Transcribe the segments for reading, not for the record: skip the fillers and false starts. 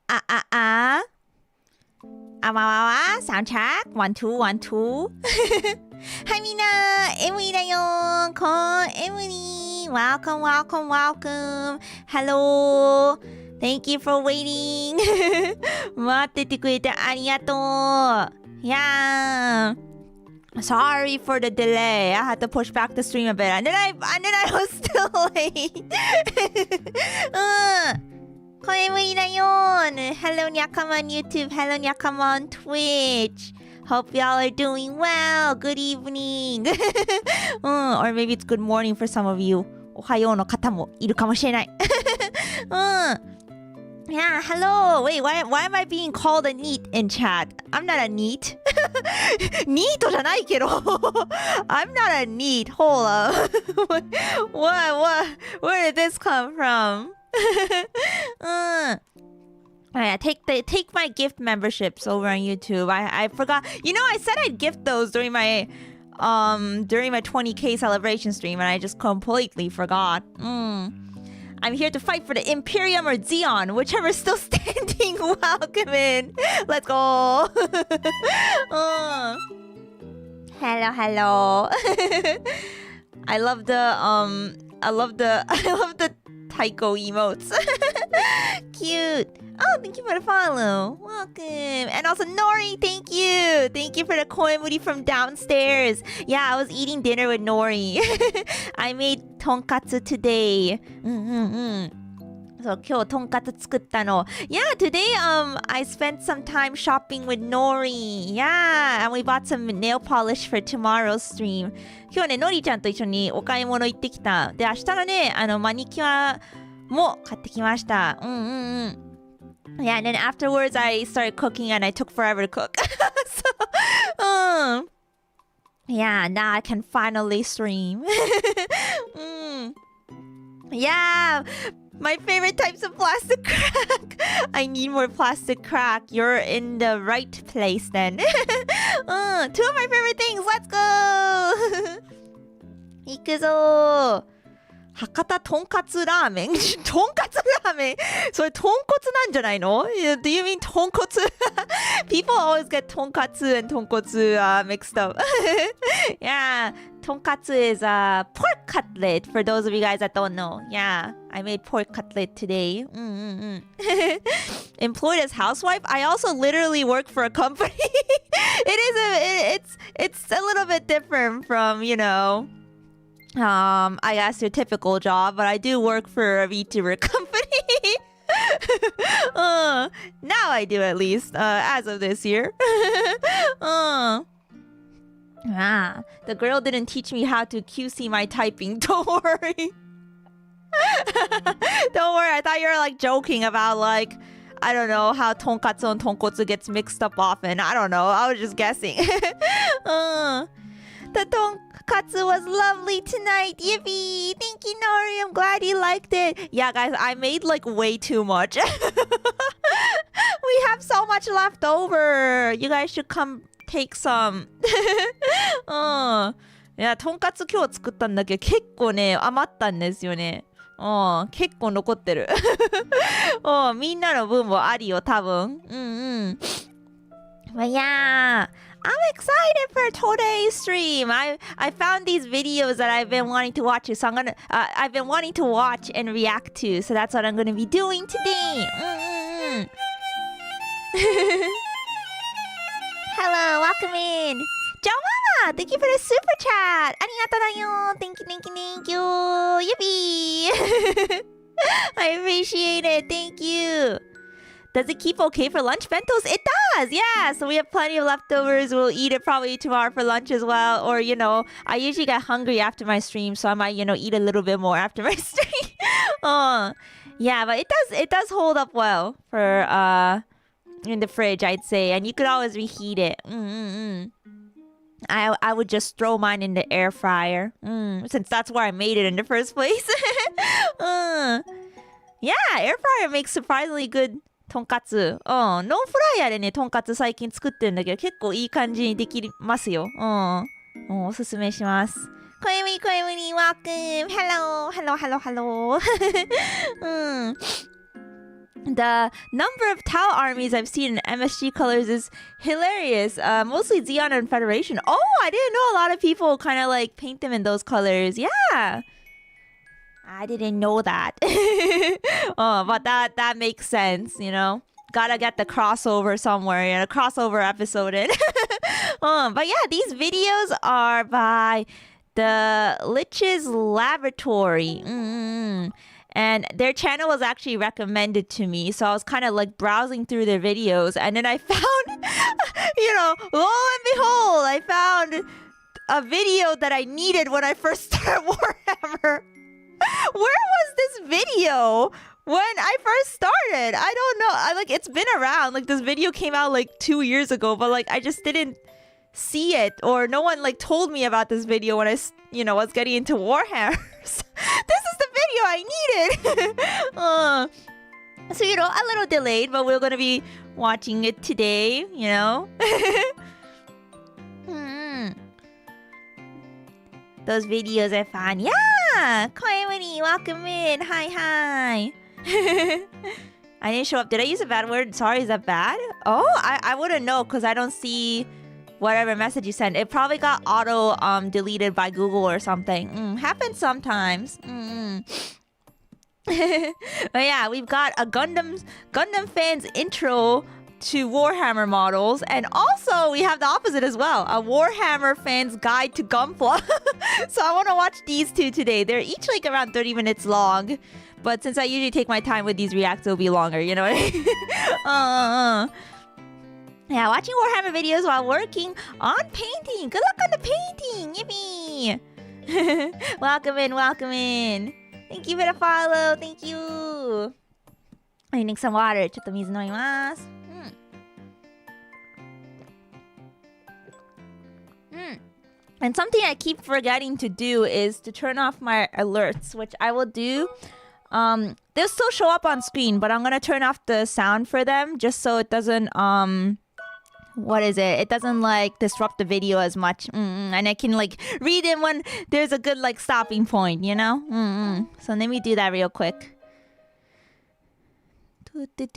あわわわ、sound check, 1, 2, 1, 2. はいみんな、エムリだよん。こんエムリ。Welcome, welcome, welcome. Hello. Thank you for waiting. 待っててくれてありがとう。Yeah. Sorry for the delay. I had to push back the stream a bit. And then I was still late. これ無理だよー。Hello にゃかまん YouTube. Hello にゃかまん Twitch. Hope y'all are doing well. Good evening. Or maybe it's good morning for some of you. おはようの方もいるかもしれない。Yeah, hello. Wait, why am I being called a NEET in chat? I'm not a NEET. NEET じゃないけど。I'm not a NEET. Hold up. What? Where did this come from? Yeah, take my gift memberships over on YouTube. I forgot. You know, I said I'd gift those during my 20K celebration stream, and I just completely forgot. I'm here to fight for the Imperium or Zeon, whichever is still standing. Welcome in. Let's go. Hello. I love the Taiko emotes. Cute. Oh, thank you for the follow. Welcome. And also Nori, thank you. Thank you for the koemuri from downstairs. Yeah, I was eating dinner with Nori. I made tonkatsu today. So, 今日トンカツ作ったの。Yeah, today I spent some time shopping with Nori. Yeah, and we bought some nail polish for tomorrow's stream. 今日ね、ノリちゃんと一緒にお買い物行ってきた。で、明日のね、マニキュアも買ってきました。Yeah, and then afterwards I started cooking and I took forever to cook. So, yeah, now I can finally stream. Yeah, my favorite types of plastic crack. I need more plastic crack. You're in the right place then. Two of my favorite things. Let's go. 行くぞ。博多とんかつラーメンとんかつラーメンそれとんこつなんじゃないの Do you mean とんこつ People always get とんかつ and とんこつmixed up. Yeah, とんかつ is pork cutlet for those of you guys that don't know. Yeah, I made pork cutlet today. Employed as housewife? I also literally work for a company. It's a little bit different from, you know, I guess your typical job, but I do work for a VTuber company. Now I do, at least, as of this year. The girl didn't teach me how to QC my typing. Don't worry. Don't worry, I thought you were like joking about like, I don't know, how tonkatsu and tonkotsu gets mixed up often. I don't know, I was just guessing. The tonkatsu was lovely tonight. Yippee! Thank you, Nori. I'm glad you liked it. Yeah, guys, I made like way too much. We have so much left over. You guys should come take some. いや、とんかつ今日作ったんだけど結構ね、余ったんですよね。結構残ってる。みんなの分もありよ、多分。But yeah, I'm excited for today's stream. I found these videos that I've been wanting to watch. So I've been wanting to watch and react to. So that's what I'm gonna be doing today. Hello, welcome in. Joe Mama, thank you for the super chat. Arigatou da yo. Thank you. Yippee. I appreciate it. Thank you. Does it keep okay for lunch? Bentos? It does, yeah. So we have plenty of leftovers. We'll eat it probably tomorrow for lunch as well. Or, you know, I usually get hungry after my stream, so I might, you know, eat a little bit more after my stream. Yeah, but it does hold up well for in the fridge, I'd say. And you could always reheat it. I would just throw mine in the air fryer. Since that's where I made it in the first place. Yeah, air fryer makes surprisingly good とんかつ。ノンフライヤーでね、とんかつ最近作ってるんだけど、結構いい感じにできますよ。おすすめします。こえみ、welcome! Hello! The number of Tau armies I've seen in MSG colors is hilarious. Mostly Xeon and Federation. Oh, I didn't know a lot of people kind of like paint them in those colors. Yeah. I didn't know that. Oh, but that makes sense, you know? Gotta get the crossover somewhere, you know, crossover episode in. But yeah, these videos are by the Lich's Laboratory. And their channel was actually recommended to me. So I was kind of like browsing through their videos. And then I found, you know, lo and behold, I found a video that I needed when I first started Warhammer. Where was this video when I first started? I don't know. It's been around. Like, this video came out like 2 years ago. But like, I just didn't see it. Or no one like told me about this video when I, you know, was getting into Warhammer. This is the video I needed. So, you know, a little delayed, but we're going to be watching it today, you know. Those videos are fun. Yeah! Koemuri, welcome in. Hi. I didn't show up. Did I use a bad word? Sorry, is that bad? Oh, I wouldn't know because I don't see whatever message you sent. It probably got auto deleted by Google or something. Happens sometimes. But yeah, we've got a Gundam fans intro to Warhammer models, and also we have the opposite as well, a Warhammer fans guide to Gunpla. So I want to watch these two today. They're each like around 30 minutes long, but since I usually take my time with these reacts, it'll be longer, you know what I mean? Yeah, watching Warhammer videos while working on painting. Good luck on the painting. Yippee. Welcome in. Thank you for the follow. Thank you. I need some water. ちょっと水飲みます。And something I keep forgetting to do is to turn off my alerts, which I will do. They'll still show up on screen, but I'm gonna turn off the sound for them just so it doesn't it doesn't like disrupt the video as much. And I can like read them when there's a good like stopping point, you know. So let me do that real quick. Okay.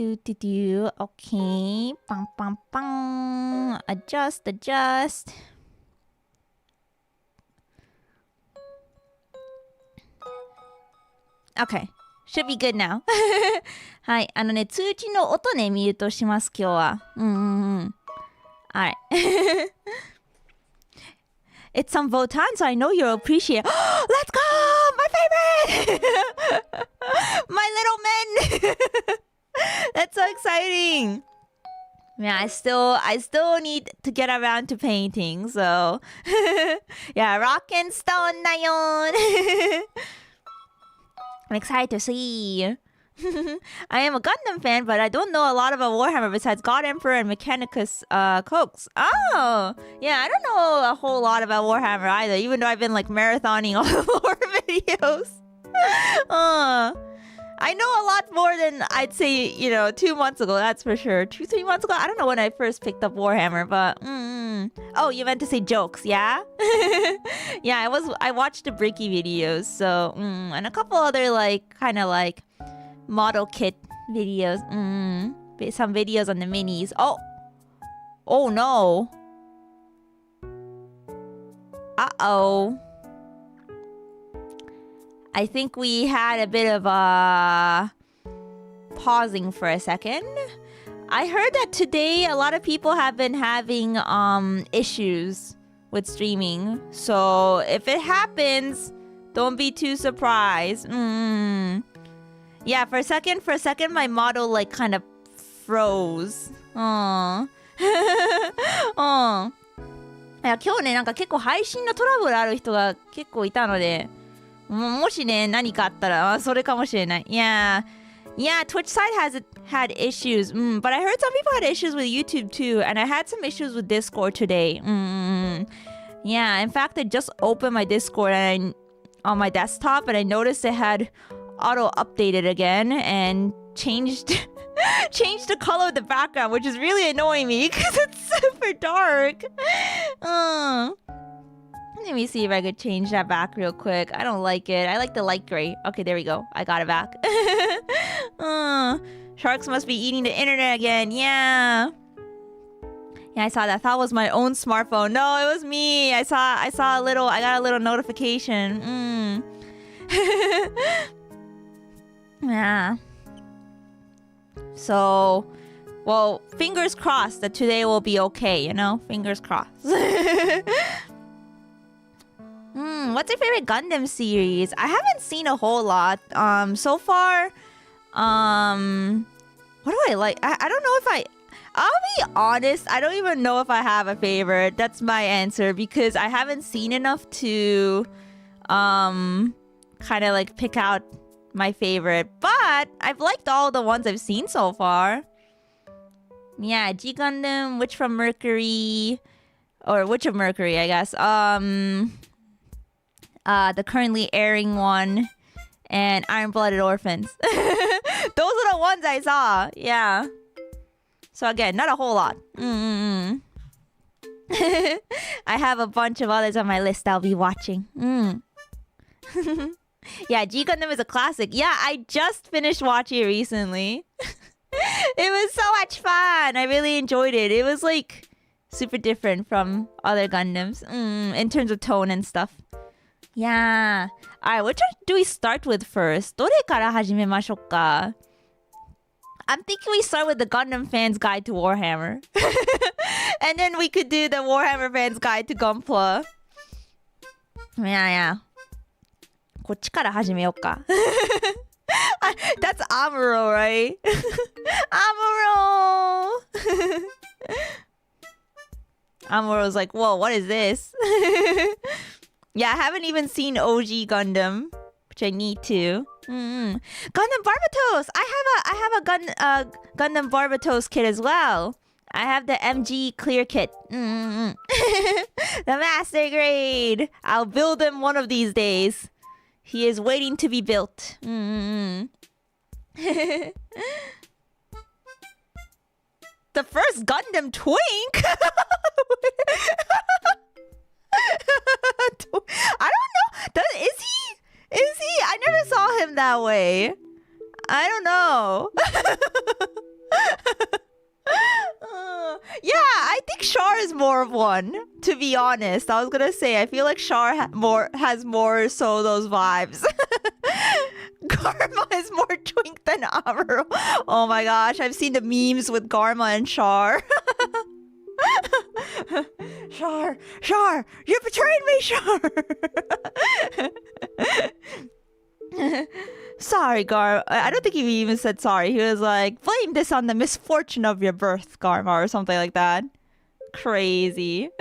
Adjust. Okay. Should be good now. はい。通知の音ね、ミュートします、今日は。Alright. It's some Votan, so I know you'll appreciate. Let's go! My favorite! My little men! That's so exciting. Yeah, I still need to get around to painting, so yeah, rock and stone dayon. I'm excited to see. I am a Gundam fan, but I don't know a lot about Warhammer besides God Emperor and Mechanicus Coax. Oh, yeah, I don't know a whole lot about Warhammer either, even though I've been like marathoning all the lore videos. I know a lot more than I'd say, 2 months ago, that's for sure. 2-3 months ago? I don't know when I first picked up Warhammer, but... Oh, you meant to say jokes, yeah? Yeah, I watched the Bricky videos, so... And a couple other, kind of model kit videos. Some videos on the minis. Oh, no. Uh-oh. I think we had a bit of a pausing for a second. I heard that today a lot of people have been having issues with streaming. So if it happens, don't be too surprised. Yeah, for a second my model kind of froze. Aww. いや、今日ね、なんか結構配信のトラブルある人が結構いたので、もしね、何かあったら、それかもしれない。Yeah, Twitch side has had issues. But I heard some people had issues with YouTube too. And I had some issues with Discord today. Yeah, in fact, I just opened my Discord on my desktop. And I noticed it had auto-updated again. And changed the color of the background. Which is really annoying me. Because it's super dark. Let me see if I could change that back real quick. I don't like it. I like the light gray. Okay, there we go. I got it back. Sharks must be eating the internet again. Yeah. Yeah, I saw that. I thought it was my own smartphone. No, it was me. I got a little notification. Yeah. So, well, fingers crossed that today will be okay, you know? Fingers crossed. What's your favorite Gundam series? I haven't seen a whole lot. So far, what do I like? I don't know if I'll be honest, I don't even know if I have a favorite. That's my answer because I haven't seen enough to kind of like pick out my favorite. But I've liked all the ones I've seen so far. Yeah, G Gundam, Witch from Mercury, or Witch of Mercury, I guess. The currently airing one, and Iron-Blooded Orphans. Those are the ones I saw. Yeah. So again, not a whole lot. I have a bunch of others on my list I'll be watching. Yeah, G Gundam is a classic. Yeah, I just finished watching it recently. It was so much fun. I really enjoyed it. It was like super different from other Gundams in terms of tone and stuff. Yeah. Alright, which one do we start with first? どれから始めましょうか? I'm thinking we start with the Gundam Fans Guide to Warhammer. And then we could do the Warhammer Fans Guide to Gunpla. Yeah. こっちから始めようか. That's Amuro, right? Amuro! Amuro's like, whoa, what is this? Yeah, I haven't even seen OG Gundam, which I need to. Gundam Barbatos! I have a Gundam Barbatos kit as well. I have the MG clear kit. The master grade. I'll build him one of these days. He is waiting to be built. The first Gundam twink? I don't know. Is he? I never saw him that way. I don't know. Yeah, I think Char is more of one, to be honest. I was gonna say, I feel like Char has more so those vibes. Garma is more twink than Amuro. Oh my gosh, I've seen the memes with Garma and Char. Char, you betrayed me, Char. Sorry, Gar. I don't think he even said sorry. He was like, blame this on the misfortune of your birth, Garma, or something like that. Crazy.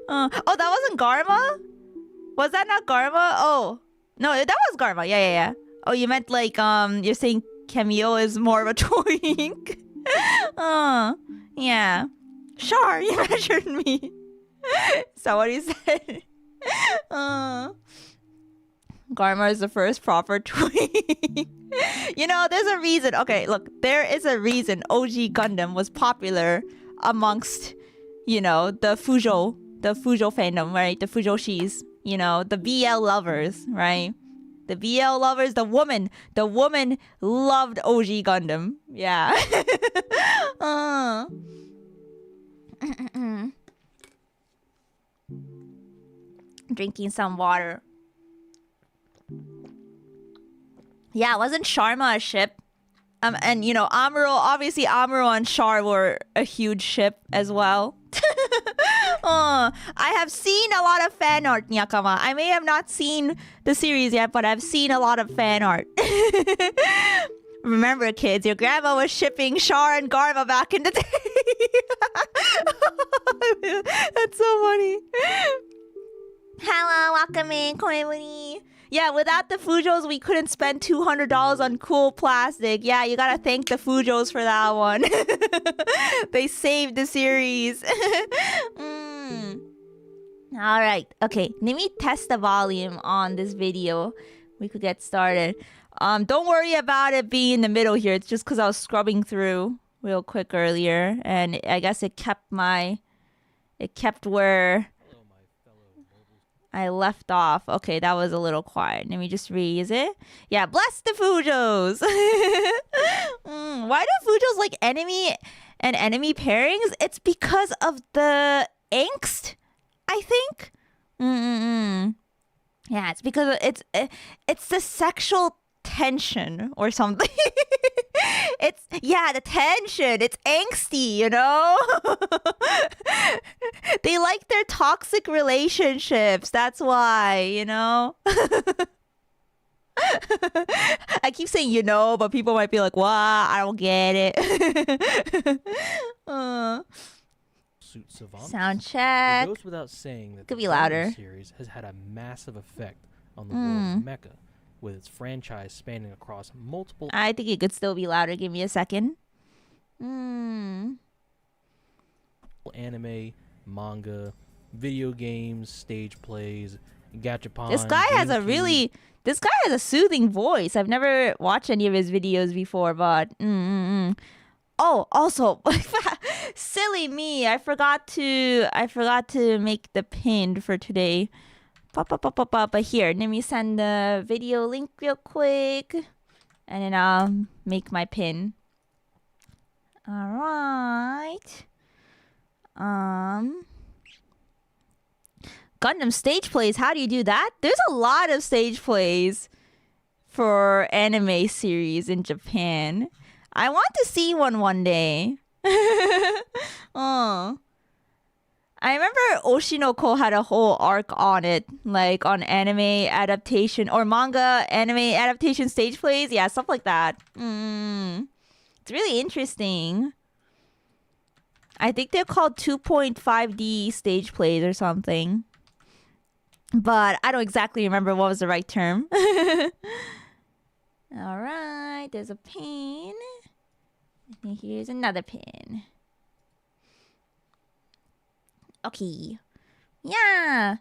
Oh, that wasn't Garma? Was that not Garma? Oh, no, that was Garma. Yeah. Oh, you meant like, you're saying Cameo is more of a twink. Yeah. Char, you measured me. Is that what he said? Garma is the first proper twink. You know, there's a reason. Okay, look, there is a reason OG Gundam was popular amongst, you know, the Fujo fandom, right? The Fujoshis, you know, the BL lovers, right? The BL lovers, the woman loved OG Gundam. Yeah. Drinking some water. Yeah, wasn't Sharma a ship? And you know, Amuro and Char were a huge ship as well. I have seen a lot of fan art, Nyakama. I may have not seen the series yet, but I've seen a lot of fan art. Remember, kids, your grandma was shipping Char and Garma back in the day. That's so funny. Hello, welcome in, Koemuri. Yeah, without the Fujos, we couldn't spend $200 on cool plastic. Yeah, you gotta thank the Fujos for that one. They saved the series. All right. Okay, let me test the volume on this video. We could get started. Don't worry about it being in the middle here. It's just because I was scrubbing through real quick earlier, and I guess it kept where I left off. Okay, that was a little quiet. Let me just reuse it. Yeah, bless the Fujos. Why do Fujos like enemy and enemy pairings? It's because of the angst, I think. Yeah, it's because it's the sexual tension or something. The tension. It's angsty, you know? They like their toxic relationships. That's why, you know? I keep saying you know, but people might be like, "What? I don't get it." Sound check. It goes without saying that Could the be louder. Gundam series has had a massive effect on the world of mecha, with its franchise spanning across multiple. I think it could still be louder. Give me a second. Anime, manga, video games, stage plays, gachapon. This guy has a soothing voice. I've never watched any of his videos before, but Oh, also, silly me. I forgot to make the pin for today. But here, let me send the video link real quick, and then I'll make my pin. All right. Gundam stage plays. How do you do that? There's a lot of stage plays for anime series in Japan. I want to see one day. Oh. I remember Oshinoko had a whole arc on it, like on anime adaptation or manga anime adaptation stage plays. Yeah, stuff like that. It's really interesting. I think they're called 2.5D stage plays or something. But I don't exactly remember what was the right term. All right, there's a pin. And here's another pin. Okay. Yeah.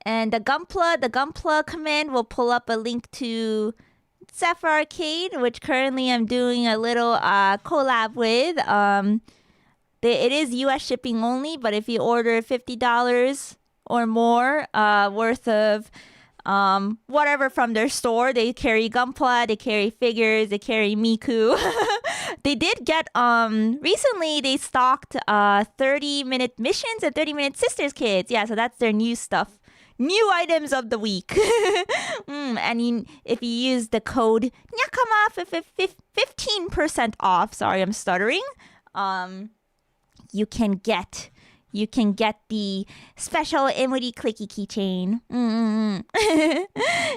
And the Gunpla command will pull up a link to Zephyr Arcade, which currently I'm doing a little collab with. It is US shipping only, but if you order $50 or more worth of whatever from their store, they carry Gunpla, they carry figures, they carry Miku. They did get recently they stocked 30-minute missions and 30-minute sisters kits. Yeah, so that's their new stuff. New items of the week. And if you use the code Nyakama for 15% off, sorry, I'm stuttering. You can get the special Emuri clicky keychain.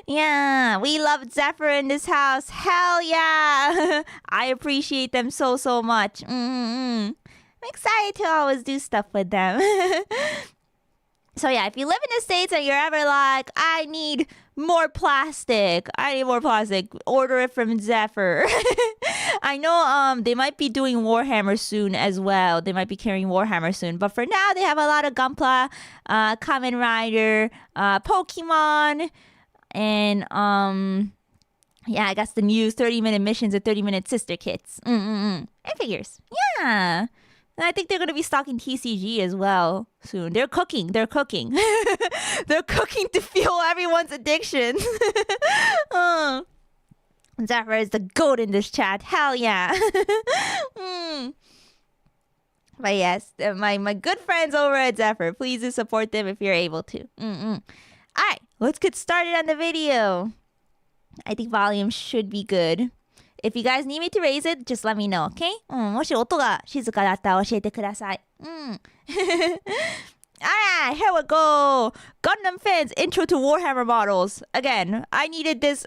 Yeah, we love Zephyr in this house. Hell yeah. I appreciate them so much. I'm excited to always do stuff with them. So yeah, if you live in the States and you're ever like, I need more plastic, order it from Zephyr. I know they might be doing Warhammer soon as well. They might be carrying Warhammer soon. But for now, they have a lot of Gunpla, Kamen Rider, Pokemon, and I guess the new 30-minute missions and 30-minute sister kits. And figures. Yeah. And I think they're going to be stocking TCG as well soon. They're cooking. They're cooking to fuel everyone's addiction. Zephyr is the goat in this chat. Hell yeah. But yes, my good friends over at Zephyr, please do support them if you're able to. Alright, let's get started on the video. I think volume should be good. If you guys need me to raise it, just let me know, okay? もし音が静かだったら教えてください。Alright, here we go. Gundam fans, intro to Warhammer models. Again, I needed this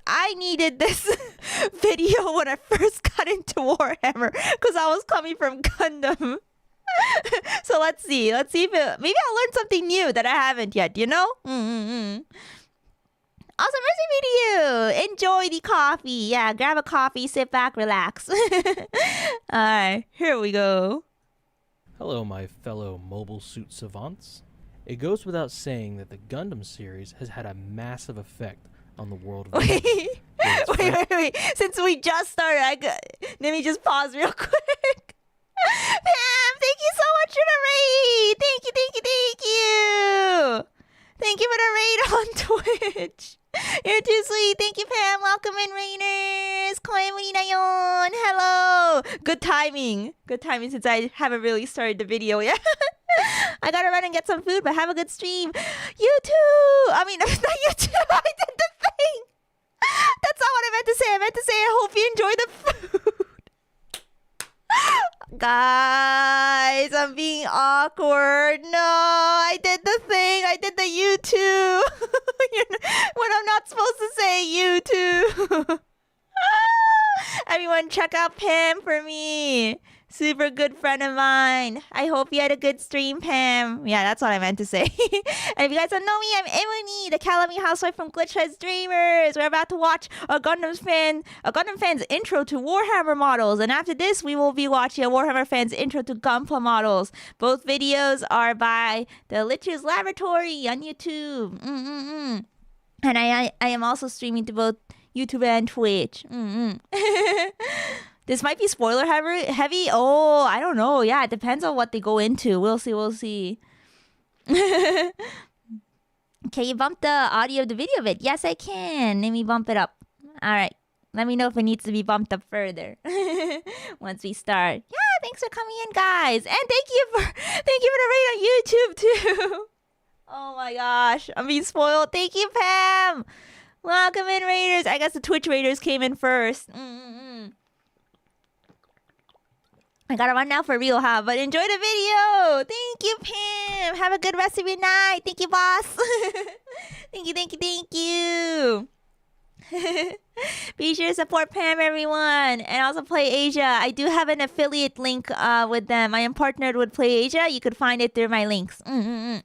video when I first got into Warhammer because I was coming from Gundam. So let's see if maybe I'll learn something new that I haven't yet, you know? Awesome recipe video. Enjoy the coffee. Yeah, grab a coffee, sit back, relax. Alright, here we go. Hello, my fellow mobile suit savants. It goes without saying that the Gundam series has had a massive effect on the world of Wait. Since we just started, let me just pause real quick. Pam, thank you so much for the raid. Thank you. Thank you for the raid on Twitch. You're too sweet. Thank you, Pam. Welcome in, Rainers. Emuri da dayon. Hello. Oh, good timing. Good timing since I haven't really started the video yet. I gotta run and get some food, but have a good stream. You too. I mean, not you too. I did the thing. That's not what I meant to say. I meant to say I hope you enjoy the food. Guys, I'm being awkward. No, I did the thing. I did the you too. When I'm not supposed to say you too. Everyone, check out Pam for me. Super good friend of mine. I hope you had a good stream, Pam. Yeah, that's what I meant to say. And if you guys don't know me, I'm Emuri, the Calamy housewife from Glitchhead Dreamers. We're about to watch a Gundam fan's intro to Warhammer models. And after this, we will be watching a Warhammer fan's intro to Gunpla models. Both videos are by the Lich's Laboratory on YouTube. And I am also streaming to both YouTube and Twitch. This might be spoiler heavy. Oh, I don't know. Yeah, it depends on what they go into. We'll see. Can you bump the audio of the video bit? Yes, I can. Let me bump it up. All right. Let me know if it needs to be bumped up further once we start. Yeah, thanks for coming in, guys. And thank you for the raid on YouTube too. Oh my gosh, I'm being spoiled. Thank you, Pam. Welcome in, Raiders. I guess the Twitch Raiders came in first. I gotta run now for real, huh? But enjoy the video. Thank you, Pam. Have a good rest of your night. Thank you, boss. Thank you. Be sure to support Pam, everyone, and also Play Asia. I do have an affiliate link with them. I am partnered with Play Asia. You could find it through my links. You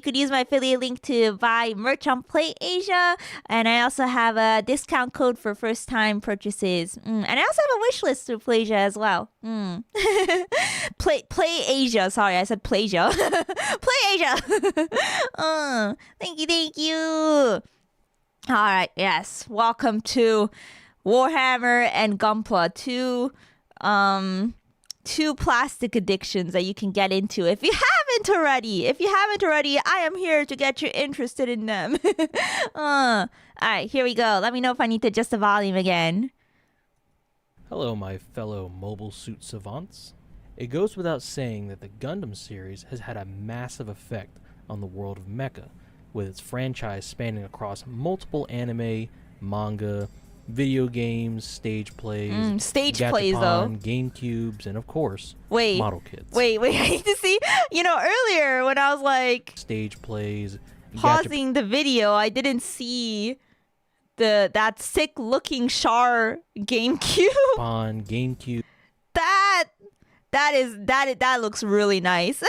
could use my affiliate link to buy merch on Play Asia, and I also have a discount code for first-time purchases. And I also have a wish list through Play Asia as well. Play Asia. Sorry, I said Play Asia. Play Asia. Thank you. All right, yes. Welcome to Warhammer and Gunpla, two plastic addictions that you can get into if you haven't already. I am here to get you interested in them. All right, here we go. Let me know if I need to adjust the volume again. Hello, my fellow mobile suit savants. It goes without saying that the Gundam series has had a massive effect on the world of mecha, with its franchise spanning across multiple anime, manga, video games, stage plays, though, GameCubes, and of course, model kits. Wait, I need to see. Earlier when I was like stage plays, pausing the video, I didn't see that sick looking Char GameCube. On GameCube. That looks really nice.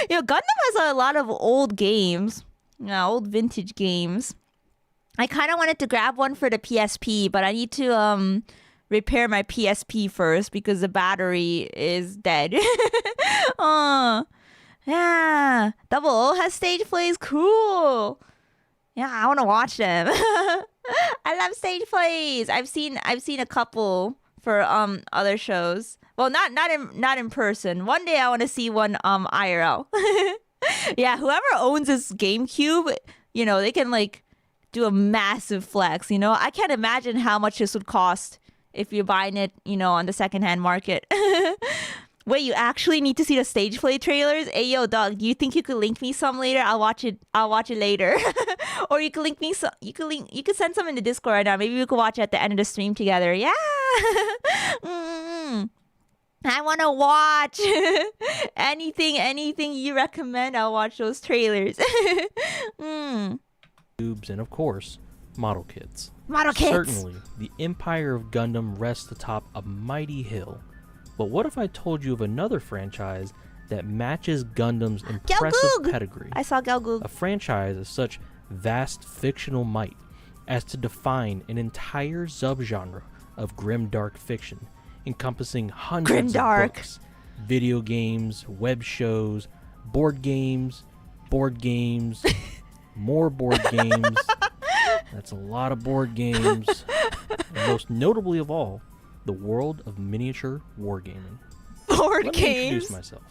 Gundam has a lot of old games. Old vintage games. I kind of wanted to grab one for the PSP, but I need to repair my PSP first because the battery is dead. Yeah. Double O has stage plays. Cool. Yeah, I want to watch them. I love stage plays. I've seen a couple for other shows. Well, not in person. One day I want to see one IRL. Yeah, whoever owns this GameCube, they can do a massive flex. I can't imagine how much this would cost if you're buying it, on the secondhand market. Wait, you actually need to see the stage play trailers? Hey, yo, dog, do you think you could link me some later? I'll watch it later. Or you could link me some. You could send some in the Discord right now. Maybe we could watch it at the end of the stream together. Yeah. I want to watch anything you recommend. I'll watch those trailers. And of course, model kits. Certainly, the Empire of Gundam rests atop a mighty hill. But what if I told you of another franchise that matches Gundam's impressive pedigree? I saw Galgoog. A franchise of such vast fictional might as to define an entire subgenre of grimdark fiction, encompassing hundreds of books, video games, web shows, board games, more board games. That's a lot of board games. And most notably of all, the world of miniature wargaming. Let me introduce myself.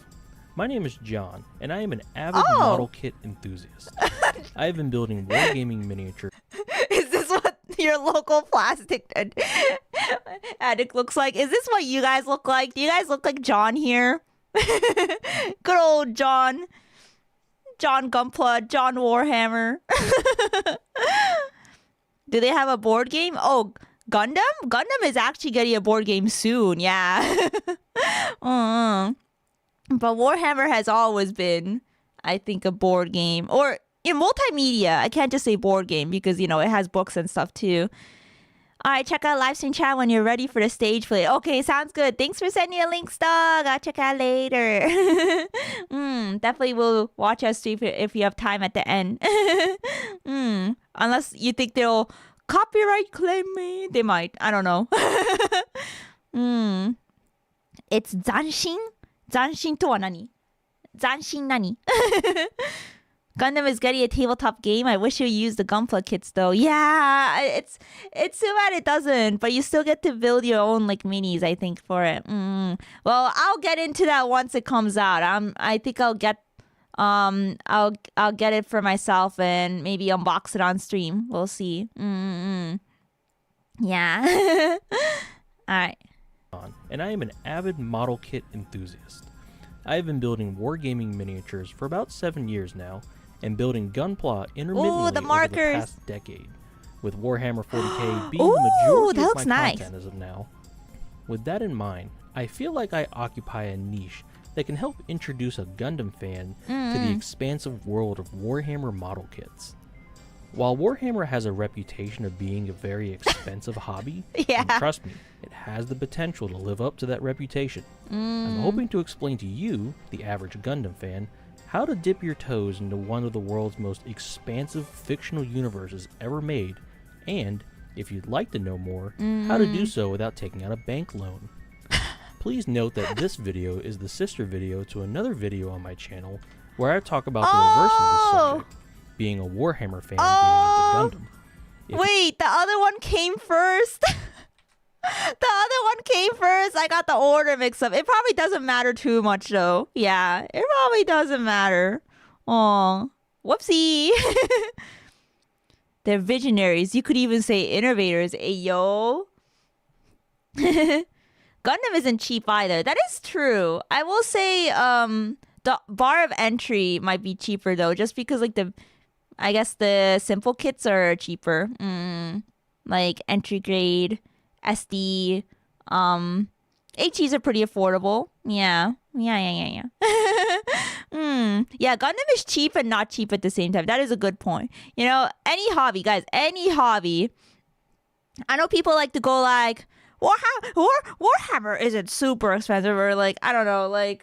My name is John, and I am an avid model kit enthusiast. I have been building wargaming miniatures. Is this what your local plastic And it looks like, is this what you guys look like? Do you guys look like John here? Good old John. John Gunpla, John Warhammer. Do they have a board game? Oh, Gundam? Gundam is actually getting a board game soon, yeah. But Warhammer has always been, I think, a board game. Or multimedia. I can't just say board game because, it has books and stuff too. All right, check out live stream chat when you're ready for the stage play. Okay, sounds good. Thanks for sending a link, Stug. I'll check out later. Definitely will watch us if you have time at the end. Unless you think they'll copyright claim me. They might. I don't know. It's zanshin? Zanshin to wa nani? Zanshin nani? Gundam is getting a tabletop game. I wish you used the Gunpla kits though. Yeah, it's too bad it doesn't. But you still get to build your own minis, I think, for it. Well, I'll get into that once it comes out. I think I'll get I'll get it for myself and maybe unbox it on stream. We'll see. Yeah. All right. And I am an avid model kit enthusiast. I have been building Wargaming miniatures for about 7 years now, and building Gunpla intermittently over the past decade, with Warhammer 40k being the majority of my content as of now. With that in mind, I feel like I occupy a niche that can help introduce a Gundam fan to the expansive world of Warhammer model kits. While Warhammer has a reputation of being a very expensive hobby, and trust me, it has the potential to live up to that reputation. I'm hoping to explain to you, the average Gundam fan, how to dip your toes into one of the world's most expansive fictional universes ever made, and, if you'd like to know more, how to do so without taking out a bank loan. Please note that this video is the sister video to another video on my channel where I talk about the reverse of this subject, being a Warhammer fan getting into Gundam. Wait, the other one came first? The other one came first. I got the order mixed up. It probably doesn't matter too much though. Yeah, it probably doesn't matter. Oh, whoopsie. They're visionaries. You could even say innovators. Ayo. Gundam isn't cheap either. That is true. I will say the bar of entry might be cheaper though, just because I guess the simple kits are cheaper. Like entry grade, SD, HEs are pretty affordable. Yeah. Yeah, Gundam is cheap and not cheap at the same time. That is a good point. Any hobby, guys, any hobby. I know people like to go like, Warhammer isn't super expensive, or I don't know,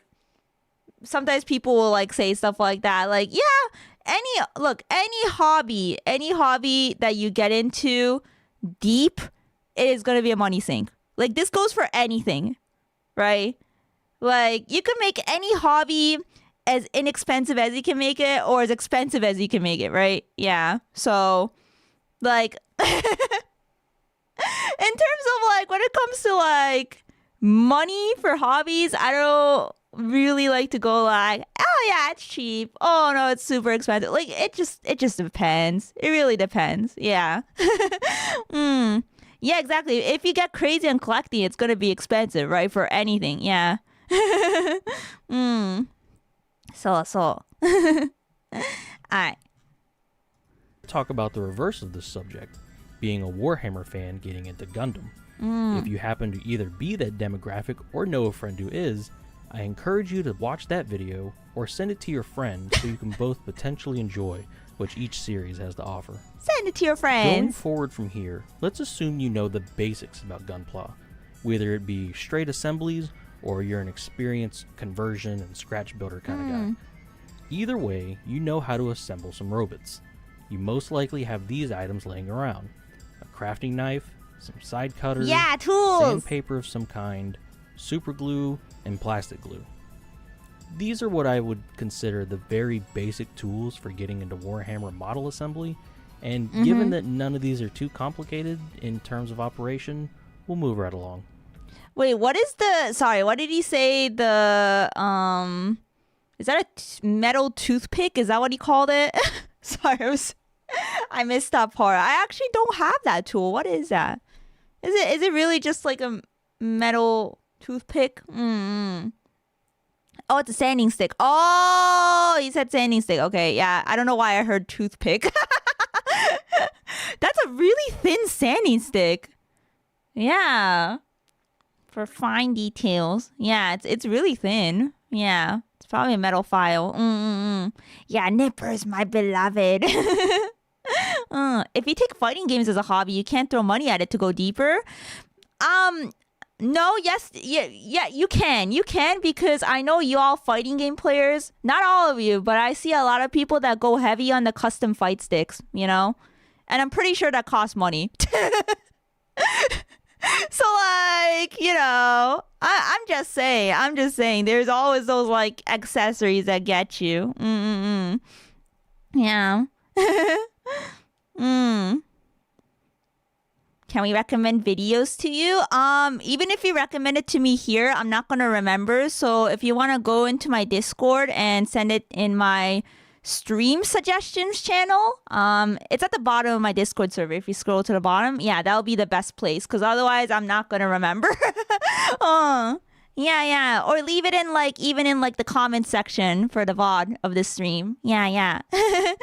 sometimes people will say stuff like that. Any hobby that you get into deep, it is going to be a money sink. This goes for anything, right? You can make any hobby as inexpensive as you can make it or as expensive as you can make it, right? Yeah. So, in terms of when it comes to money for hobbies, I don't really like to go oh yeah, it's cheap. Oh no, it's super expensive. It just depends. It really depends. Yeah. Yeah, exactly. If you get crazy on collecting, it's gonna be expensive, right? For anything. Yeah. So. Alright. Talk about the reverse of this subject, being a Warhammer fan getting into Gundam. If you happen to either be that demographic or know a friend who is, I encourage you to watch that video or send it to your friend so you can both potentially enjoy what each series has to offer. Send it to your friends. Going forward from here, let's assume you know the basics about Gunpla, whether it be straight assemblies or you're an experienced conversion and scratch builder kind of guy. Either way, you know how to assemble some robots. You most likely have these items laying around: a crafting knife, some side cutters, tools, sandpaper of some kind, super glue, and plastic glue. These are what I would consider the very basic tools for getting into Warhammer model assembly, and given that none of these are too complicated in terms of operation, we'll move right along. Wait, what did he say? Is that a metal toothpick? Is that what he called it? Sorry, I missed that part. I actually don't have that tool. What is that? Is it really just like a metal toothpick? Oh, it's a sanding stick. Oh, you said sanding stick. Okay, yeah. I don't know why I heard toothpick. That's a really thin sanding stick. Yeah. For fine details. Yeah, it's really thin. Yeah. It's probably a metal file. Yeah, nippers, my beloved. If you take fighting games as a hobby, you can't throw money at it to go deeper. No, yes, yeah, you can. You can, because I know you all fighting game players. Not all of you, but I see a lot of people that go heavy on the custom fight sticks, you know? And I'm pretty sure that costs money. So, like, you know, I'm just saying, there's always those, like, accessories that get you. Yeah. Can we recommend videos to you? Even if you recommend it to me here, I'm not gonna remember. So if you want to go into my Discord and send it in my stream suggestions channel, it's at the bottom of my Discord server. If you scroll to the bottom, yeah, that'll be the best place, because otherwise I'm not gonna remember. Yeah. Or leave it in even in the comment section for the VOD of this stream. Yeah. I do have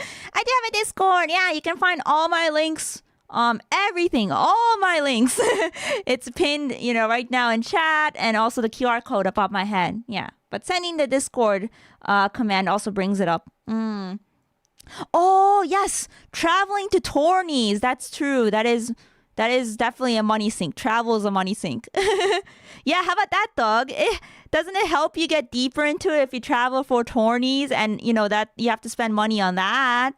a Discord. Yeah, you can find all my links. Everything, all my links. It's pinned, right now in chat, and also the QR code above my head. Yeah. But sending the Discord command also brings it up. Oh, yes. Traveling to tourneys. That's true. That is definitely a money sink. Travel is a money sink. Yeah, how about that, Doug? Doesn't it help you get deeper into it if you travel for tourneys and, that you have to spend money on that?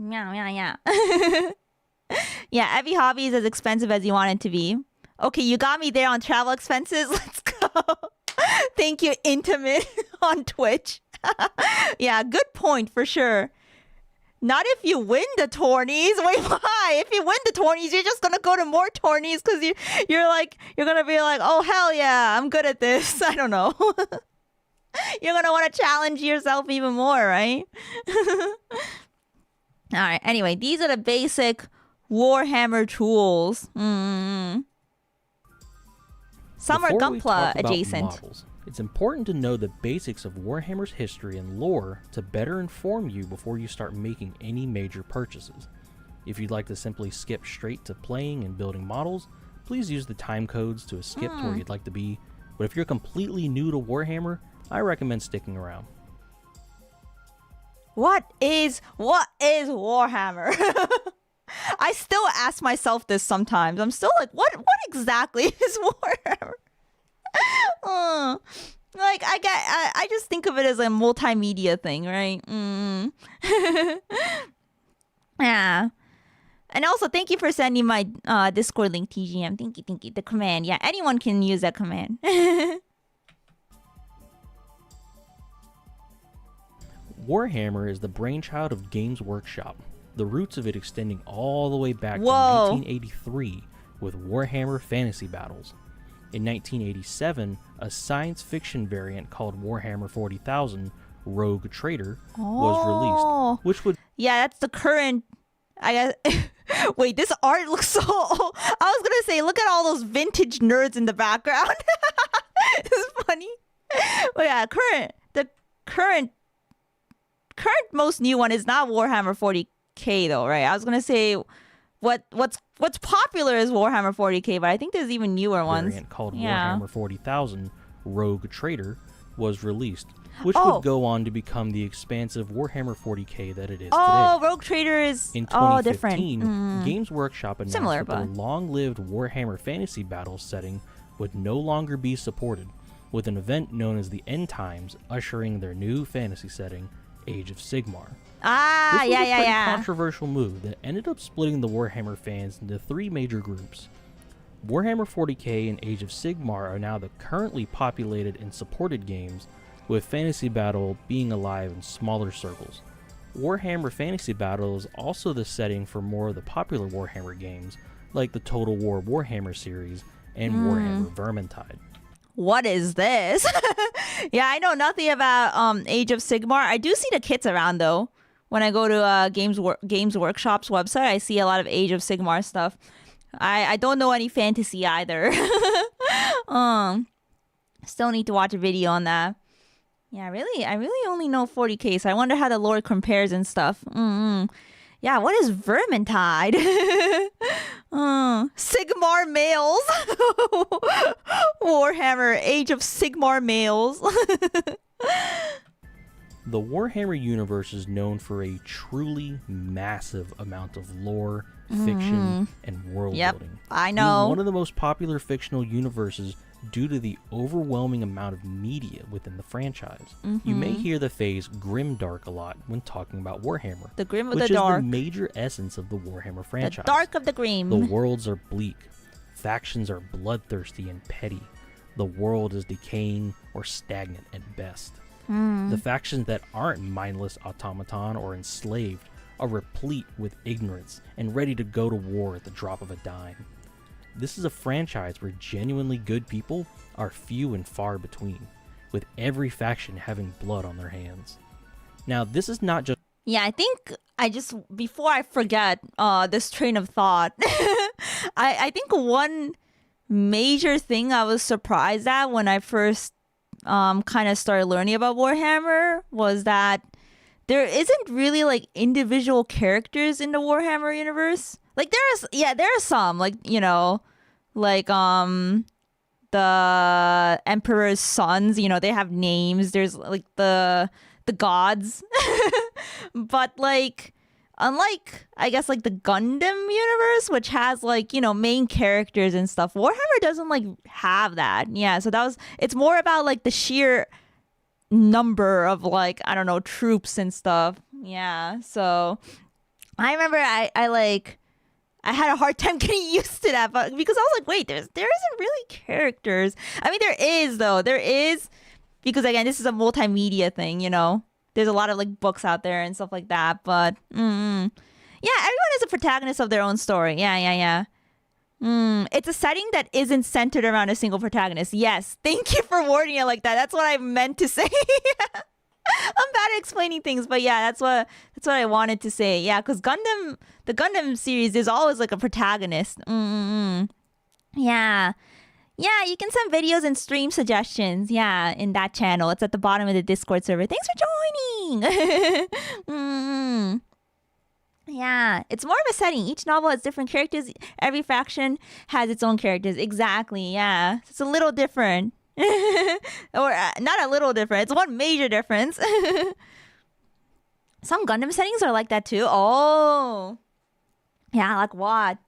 Yeah. Yeah, every hobby is as expensive as you want it to be. Okay, you got me there on travel expenses. Let's go. Thank you, Intimate on Twitch. Yeah, good point for sure. Not if you win the tourneys. Wait, why? If you win the tourneys, you're just gonna go to more tourneys because you're gonna be like, oh hell yeah, I'm good at this. I don't know. You're gonna want to challenge yourself even more, right? All right. Anyway, these are the basic Warhammer tools. Some are Gunpla adjacent. Models, it's important to know the basics of Warhammer's history and lore to better inform you before you start making any major purchases. If you'd like to simply skip straight to playing and building models, please use the time codes to skip to where you'd like to be. But if you're completely new to Warhammer, I recommend sticking around. What is Warhammer? I still ask myself this sometimes. I'm still like, what exactly is Warhammer? I just think of it as a multimedia thing, right? Yeah. And also, thank you for sending my Discord link, TGM. Thank you. The command. Yeah, anyone can use that command. Warhammer is the brainchild of Games Workshop, the roots of it extending all the way back to 1983 with Warhammer Fantasy Battles. In 1987, a science fiction variant called Warhammer 40,000 Rogue Trader was released, which would... Yeah, that's the current... I guess... Wait, this art looks so old. I was gonna say, look at all those vintage nerds in the background. This is funny. But yeah, the current most new one is not Warhammer 40k though, right? I was gonna say what's popular is Warhammer 40k, but I think there's even newer ones. Variant called Warhammer 40,000 Rogue Trader was released, which would go on to become the expansive Warhammer 40k that it is today. Oh, Rogue Trader is in 2015. Different. Games Workshop announced that the long-lived Warhammer Fantasy Battles setting would no longer be supported, with an event known as the End Times ushering their new fantasy setting, Age of Sigmar. This was a pretty controversial move that ended up splitting the Warhammer fans into three major groups. Warhammer 40k and Age of Sigmar are now the currently populated and supported games, with Fantasy Battle being alive in smaller circles. Warhammer Fantasy Battle is also the setting for more of the popular Warhammer games, like the Total War Warhammer series and Warhammer Vermintide. What is this? Yeah, I know nothing about Age of Sigmar. I do see the kits around though. when I go to Games Workshop's website, I see a lot of Age of Sigmar stuff. I don't know any fantasy either. Still need to watch a video on that. Yeah, I really only know 40k, so I wonder how the lore compares and stuff. Yeah, what is Vermintide? Sigmar males. Warhammer, Age of Sigmar males. The Warhammer universe is known for a truly massive amount of lore, fiction, and world building. I know. Being one of the most popular fictional universes due to the overwhelming amount of media within the franchise. You may hear the phrase grimdark a lot when talking about Warhammer. The grim of which the dark. is the major essence of the Warhammer franchise. The dark of the grim. The worlds are bleak. Factions are bloodthirsty and petty. The world is decaying or stagnant at best. The factions that aren't mindless automaton or enslaved are replete with ignorance and ready to go to war at the drop of a dime. This is a franchise where genuinely good people are few and far between, with every faction having blood on their hands. Now, this is not just... Yeah, I think before I forget this train of thought, I think one major thing I was surprised at when I first kind of started learning about Warhammer was that there isn't really like individual characters in the Warhammer universe. Like there are some, like, you know, like the Emperor's sons, you know, they have names. There's like the gods. But like unlike, I guess, like the Gundam universe, which has like, you know, main characters and stuff, Warhammer doesn't like have that. Yeah, so it's more about like the sheer number of like, I don't know, troops and stuff. Yeah, so I remember I had a hard time getting used to that, but because I was like, wait, there isn't really characters. I mean, there is though. There is, because again, this is a multimedia thing, you know. There's a lot of like books out there and stuff like that, but yeah, everyone is a protagonist of their own story. Yeah. It's a setting that isn't centered around a single protagonist. Yes, thank you for wording it like that. That's what I meant to say. I'm bad at explaining things, but yeah, that's what I wanted to say. Yeah, because the Gundam series is always like a protagonist. Yeah. Yeah, you can send videos and stream suggestions. Yeah, in that channel. It's at the bottom of the Discord server. Thanks for joining. Yeah, it's more of a setting. Each novel has different characters. Every faction has its own characters. Exactly, yeah. It's a little different. Or not a little different. It's one major difference. Some Gundam settings are like that too. Oh. Yeah, like what?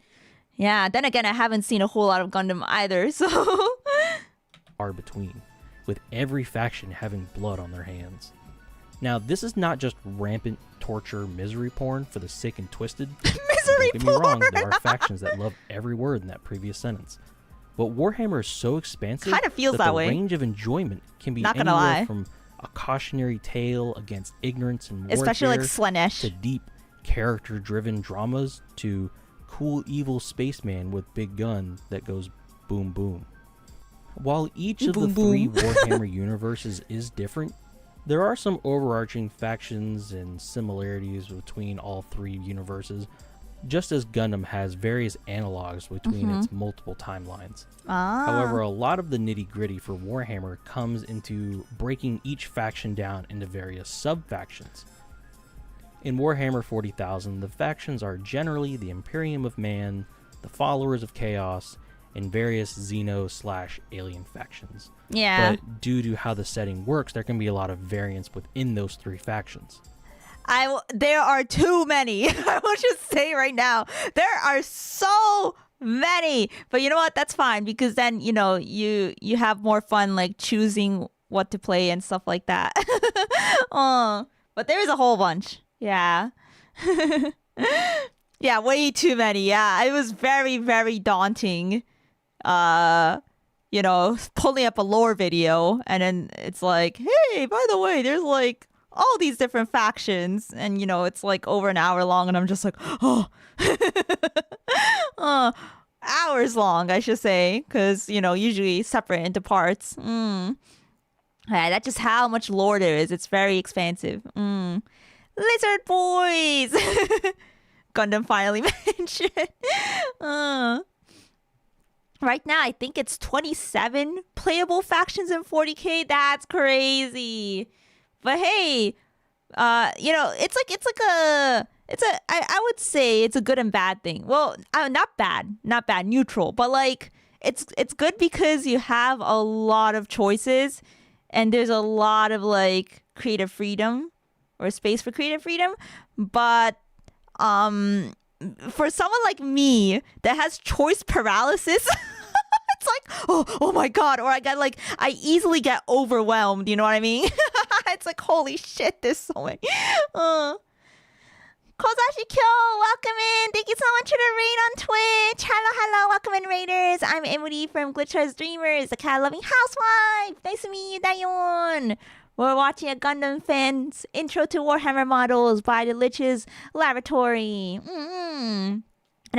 Yeah, then again, I haven't seen a whole lot of Gundam either, so... are between, with every faction having blood on their hands. Now, this is not just rampant torture misery porn for the sick and twisted. Misery Don't get porn! me wrong, there are factions that love every word in that previous sentence. But Warhammer is so expansive kind of feels that the way. Range of enjoyment can be Not gonna anywhere lie. from a cautionary tale against ignorance and warfare, Especially like Slaanesh. to deep character-driven dramas, to cool evil spaceman with big gun that goes boom boom. While each of the three Warhammer universes is different, there are some overarching factions and similarities between all three universes, just as Gundam has various analogs between its multiple timelines. However, a lot of the nitty-gritty for Warhammer comes into breaking each faction down into various sub-factions. In Warhammer 40,000, the factions are generally the Imperium of Man, the Followers of Chaos, and various Xeno/Alien factions. Yeah. But due to how the setting works, there can be a lot of variance within those three factions. There are too many. I will just say right now, there are so many. But you know what? That's fine, because then, you know, you have more fun like choosing what to play and stuff like that. But there is a whole bunch. Yeah. Yeah, way too many. Yeah, it was very, very daunting. You know, pulling up a lore video, and then it's like, hey, by the way, there's like all these different factions, and you know, it's like over an hour long, and I'm just like, oh, hours long, I should say, because you know, usually separate into parts. Yeah, that's just how much lore there is. It's very expansive. Lizard boys. Gundam finally mentioned. Right now, I think it's 27 playable factions in 40K. That's crazy. But hey, I would say it's a good and bad thing. Well, not bad, neutral. But like, it's good because you have a lot of choices, and there's a lot of like creative freedom or space for creative freedom. But for someone like me that has choice paralysis. It's like, oh my god, or I easily get overwhelmed, you know what I mean? It's like, holy shit, there's so many. Kozashi Kyo, welcome in. Thank you so much for the raid on Twitch. Hello, welcome in, raiders. I'm Emuri from Glitchers Dreamers, the cat-loving housewife. Nice to meet you, dayon. We're watching a Gundam fan's intro to Warhammer models by the Lich's Laboratory. And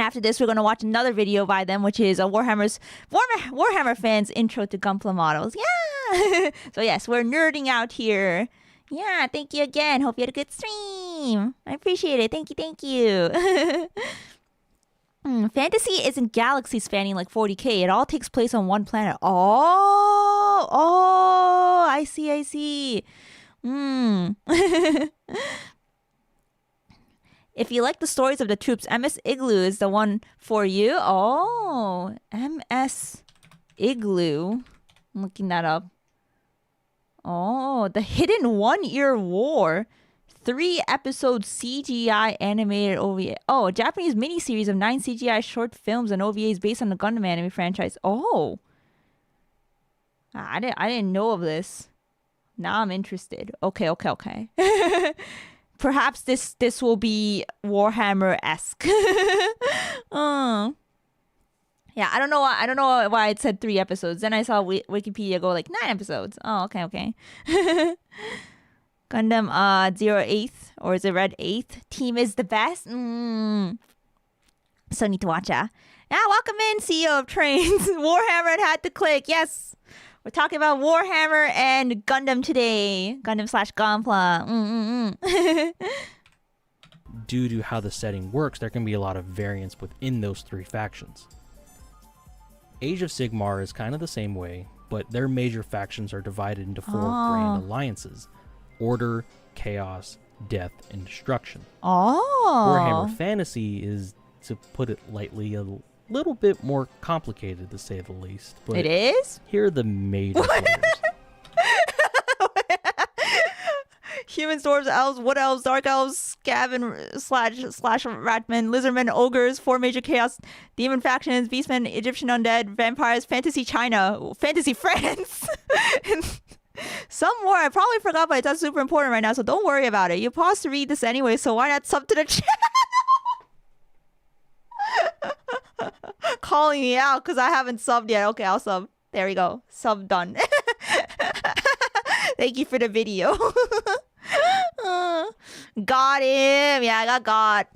after this, we're going to watch another video by them, which is a Warhammer fans intro to Gunpla models. Yeah! So yes, we're nerding out here. Yeah, thank you again. Hope you had a good stream. I appreciate it. Thank you. Fantasy isn't galaxy spanning like 40K. It all takes place on one planet. Oh, I see. If you like the stories of the troops, MS Igloo is the one for you. Oh, MS Igloo. I'm looking that up. Oh, The Hidden One-Year War. 3-episode CGI animated OVA. Oh, a Japanese miniseries of 9 CGI short films and OVAs based on the Gundam anime franchise. Oh. I didn't know of this. Now I'm interested. Okay. Perhaps this will be Warhammer-esque. Yeah, I don't know why it said 3 episodes. Then I saw Wikipedia go like 9 episodes. Oh, okay. Gundam 08th, or is it Red 8th? Team is the best. So need to watch that. Yeah, welcome in, CEO of Trains. Warhammer had to click. Yes. We're talking about Warhammer and Gundam today. Gundam/Gunpla. Due to how the setting works, there can be a lot of variance within those 3 factions. Age of Sigmar is kind of the same way, but their major factions are divided into 4 grand alliances: Order, Chaos, Death, and Destruction. Warhammer Fantasy is, to put it lightly, a little bit more complicated, to say the least. But it is? Here are the major players. Humans, dwarves, elves, wood elves, dark elves, Skaven slash ratmen, lizardmen, ogres, 4 major chaos, demon factions, beastmen, Egyptian undead, vampires, fantasy China, fantasy France. And some more I probably forgot, but that's super important right now, so don't worry about it. You paused to read this anyway, so why not sub to the channel? Calling me out because I haven't subbed yet. Okay, I'll sub. There we go. Sub done. Thank you for the video. Got him. Yeah, I got.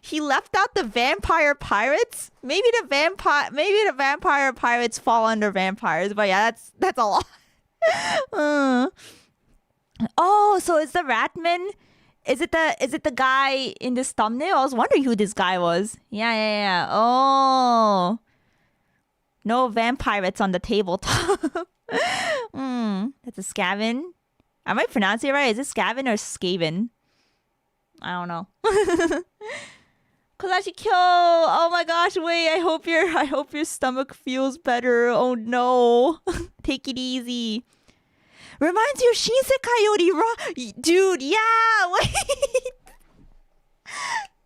He left out the vampire pirates. Maybe the vampire pirates fall under vampires, but yeah, that's a lot. Oh, so is the Ratman? Is it the guy in this thumbnail? I was wondering who this guy was. Yeah. Oh, no vampirates on the tabletop. That's a Skaven. I might pronounce it right. Is it Skaven or Skaven? I don't know. Kozashi Kyo. Oh my gosh, wait. I hope your stomach feels better. Oh no. Take it easy. Reminds you of Shinsekai Yori Dude, yeah, wait.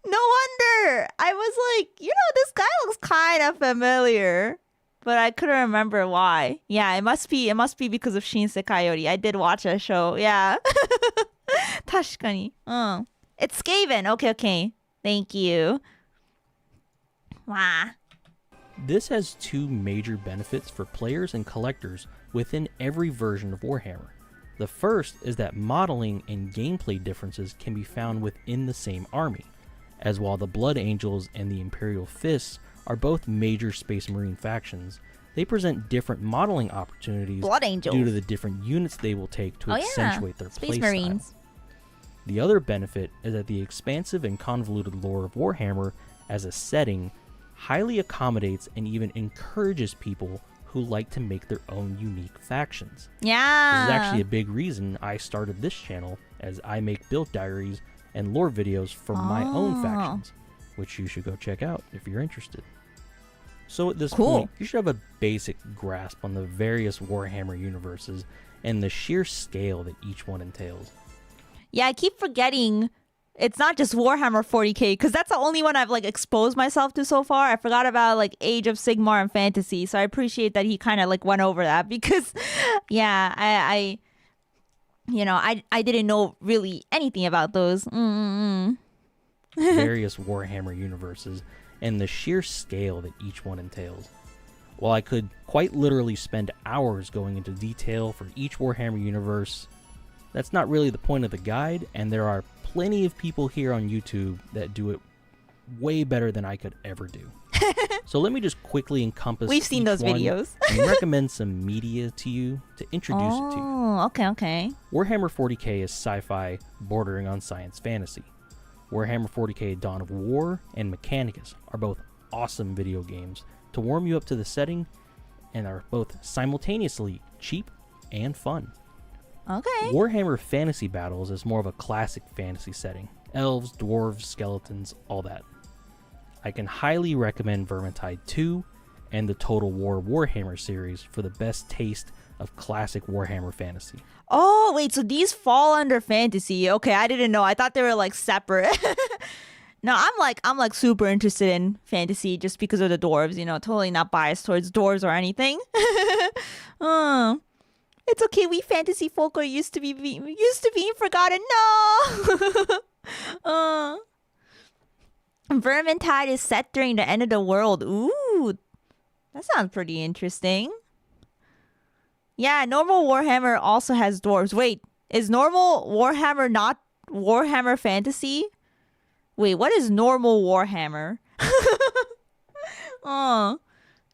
No wonder. I was like, this guy looks kind of familiar. But I couldn't remember why. Yeah, it must be because of Shinsekai Yori. I did watch a show. Yeah. 確かに. It's Skaven. Okay. Thank you. Wow. This has 2 major benefits for players and collectors within every version of Warhammer. The first is that modeling and gameplay differences can be found within the same army, as while the Blood Angels and the Imperial Fists are both major Space Marine factions, they present different modeling opportunities Blood Angels. due to the different units they will take to accentuate their Space playstyle. Marines. The other benefit is that the expansive and convoluted lore of Warhammer as a setting highly accommodates and even encourages people who like to make their own unique factions. Yeah. This is actually a big reason I started this channel, as I make build diaries and lore videos for my own factions, which you should go check out if you're interested. So at this point, you should have a basic grasp on the various Warhammer universes and the sheer scale that each one entails. Yeah, I keep forgetting it's not just Warhammer 40k, because that's the only one I've like exposed myself to so far. I forgot about like Age of Sigmar and Fantasy, so I appreciate that he kind of like went over that, because yeah, I didn't know really anything about those. Various Warhammer universes and the sheer scale that each one entails. While I could quite literally spend hours going into detail for each Warhammer universe, that's not really the point of the guide, and there are plenty of people here on YouTube that do it way better than I could ever do. So let me just quickly encompass We've seen those videos. and recommend some media to you to introduce it to you. Oh, okay. Warhammer 40k is sci-fi bordering on science fantasy. Warhammer 40k Dawn of War and Mechanicus are both awesome video games to warm you up to the setting, and are both simultaneously cheap and fun. Okay. Warhammer Fantasy Battles is more of a classic fantasy setting. Elves, dwarves, skeletons, all that. I can highly recommend Vermintide 2 and the Total War Warhammer series for the best taste of classic Warhammer fantasy. Oh, wait, so these fall under fantasy. Okay, I didn't know. I thought they were like separate. No, I'm like super interested in fantasy just because of the dwarves, totally not biased towards dwarves or anything. It's okay, we fantasy folk are used to being forgotten. No. Vermintide is set during the end of the world. Ooh, that sounds pretty interesting. Yeah, normal Warhammer also has dwarves. Wait, is normal Warhammer not Warhammer Fantasy? Wait, what is normal Warhammer? Oh,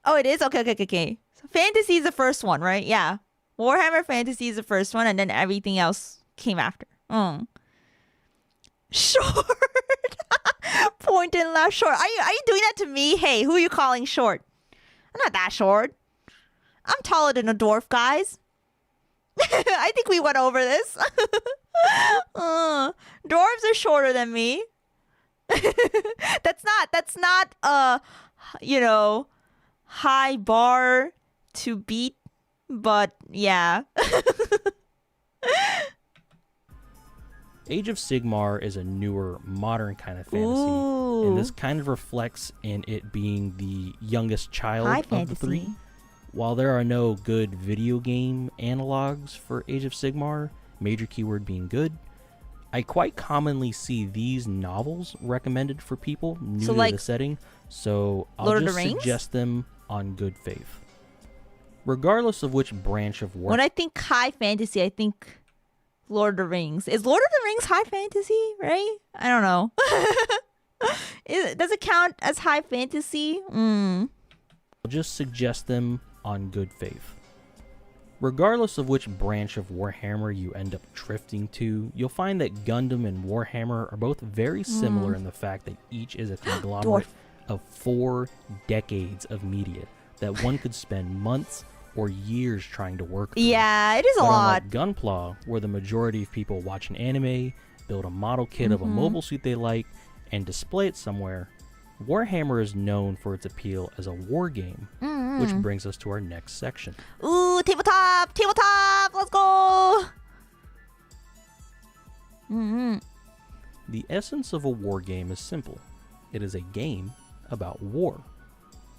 it is? Okay. So Fantasy is the first one, right? Yeah. Warhammer Fantasy is the first one, and then everything else came after. Short. Point and laugh short. Are you doing that to me? Hey, who are you calling short? I'm not that short. I'm taller than a dwarf, guys. I think we went over this. Dwarves are shorter than me. That's not high bar to beat, but yeah. Age of Sigmar is a newer, modern kind of fantasy. Ooh. And this kind of reflects in it being the youngest child High of fantasy. the three. While there are no good video game analogs for Age of Sigmar, major keyword being good, I quite commonly see these novels recommended for people new to the setting, so I'll just suggest them on good faith. Regardless of which branch of work... When I think high fantasy, I think Lord of the Rings. Is Lord of the Rings high fantasy, right? I don't know. Does it count as high fantasy? I'll just suggest them on good faith. Regardless of which branch of Warhammer you end up drifting to, you'll find that Gundam and Warhammer are both very similar in the fact that each is a conglomerate of 4 decades of media that one could spend months or years trying to work through. Yeah, it is a lot. Unlike Gunpla, where the majority of people watch an anime, build a model kit of a mobile suit they like, and display it somewhere, Warhammer is known for its appeal as a war game, which brings us to our next section. Ooh, tabletop! Let's go! The essence of a war game is simple. It is a game about war.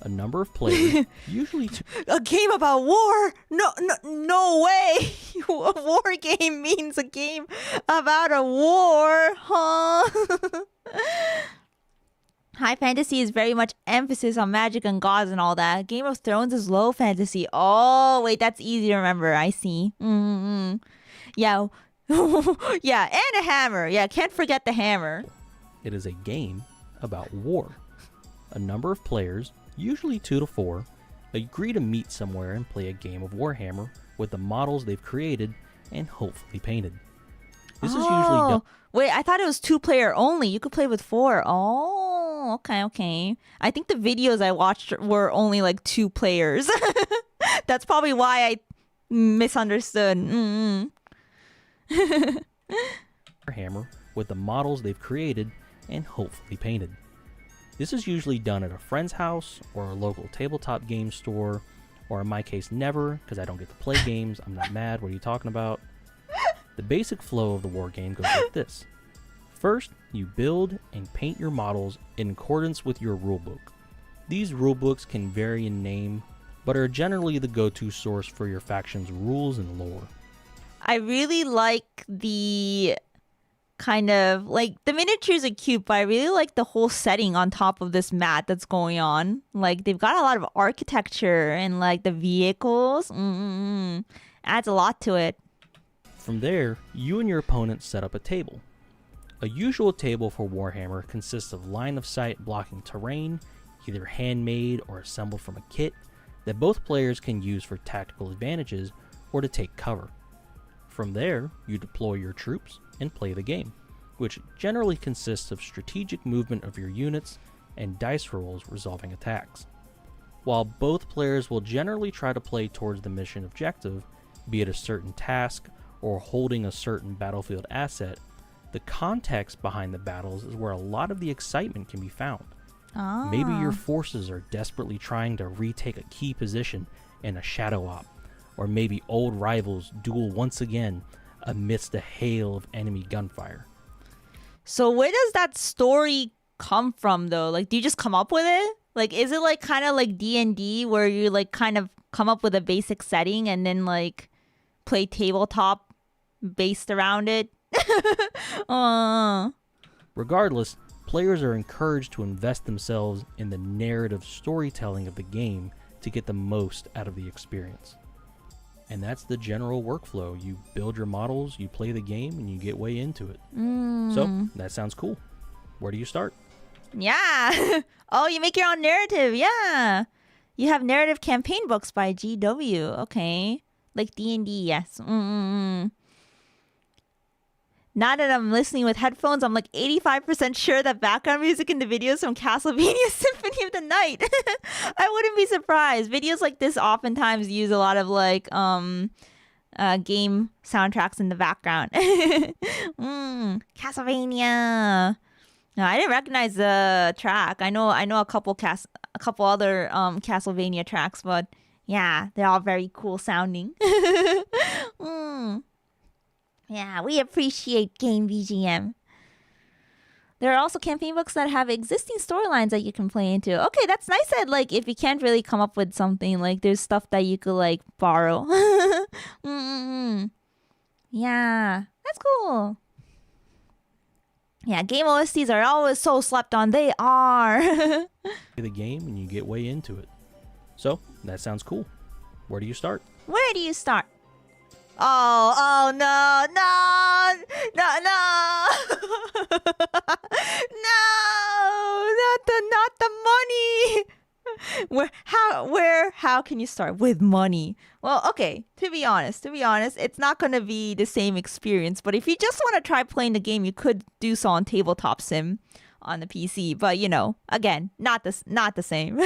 A number of players, usually A game about war? No way! A war game means a game about a war, huh? High fantasy is very much emphasis on magic and gods and all that. Game of Thrones is low fantasy. Oh, wait, that's easy to remember. I see. Yeah. Yeah, and a hammer. Yeah, can't forget the hammer. It is a game about war. A number of players, usually 2 to 4, agree to meet somewhere and play a game of Warhammer with the models they've created and hopefully painted. This is usually done. Wait, I thought it was 2-player only. You could play with 4. Oh, okay. I think the videos I watched were only like 2 players. That's probably why I misunderstood. Warhammer with the models they've created and hopefully painted. This is usually done at a friend's house or a local tabletop game store, or in my case never, because I don't get to play games. I'm not mad. What are you talking about? The basic flow of the war game goes like this. First, you build and paint your models in accordance with your rulebook. These rulebooks can vary in name, but are generally the go-to source for your faction's rules and lore. I really like the kind of, like, the miniatures are cute, but I really like the whole setting on top of this mat that's going on. Like, they've got a lot of architecture and, like, the vehicles. Adds a lot to it. From there, you and your opponent set up a table. A usual table for Warhammer consists of line-of-sight blocking terrain, either handmade or assembled from a kit, that both players can use for tactical advantages or to take cover. From there, you deploy your troops and play the game, which generally consists of strategic movement of your units and dice rolls resolving attacks. While both players will generally try to play towards the mission objective, be it a certain task or holding a certain battlefield asset, the context behind the battles is where a lot of the excitement can be found. Maybe your forces are desperately trying to retake a key position in a shadow op, or maybe old rivals duel once again amidst a hail of enemy gunfire. So where does that story come from, though? Like, do you just come up with it? Like, is it like kind of like D&D where you like kind of come up with a basic setting and then like play tabletop based around it? Regardless, players are encouraged to invest themselves in the narrative storytelling of the game to get the most out of the experience. And that's the general workflow. You build your models, you play the game, and you get way into it. So, that sounds cool. Where do you start? Yeah. Oh, you make your own narrative. Yeah. You have narrative campaign books by GW. Okay. Like D&D, yes. Now that I'm listening with headphones, I'm like 85% sure that background music in the videos from Castlevania Symphony of the Night. I wouldn't be surprised. Videos like this oftentimes use a lot of like game soundtracks in the background. Castlevania. No, I didn't recognize the track. I know a couple other Castlevania tracks, but yeah, they're all very cool sounding. Yeah, we appreciate game BGM. There are also campaign books that have existing storylines that you can play into. Okay, that's nice that, like, if you can't really come up with something, like, there's stuff that you could, like, borrow. Yeah, that's cool. Yeah, game OSTs are always so slept on. They are. Play the game and you get way into it. So, that sounds cool. Where do you start? Where do you start? Oh, no. No, not the money. How can you start with money? Well, okay, to be honest, it's not going to be the same experience, but if you just want to try playing the game, you could do so on Tabletop Sim on the PC, but you know, again, not the same.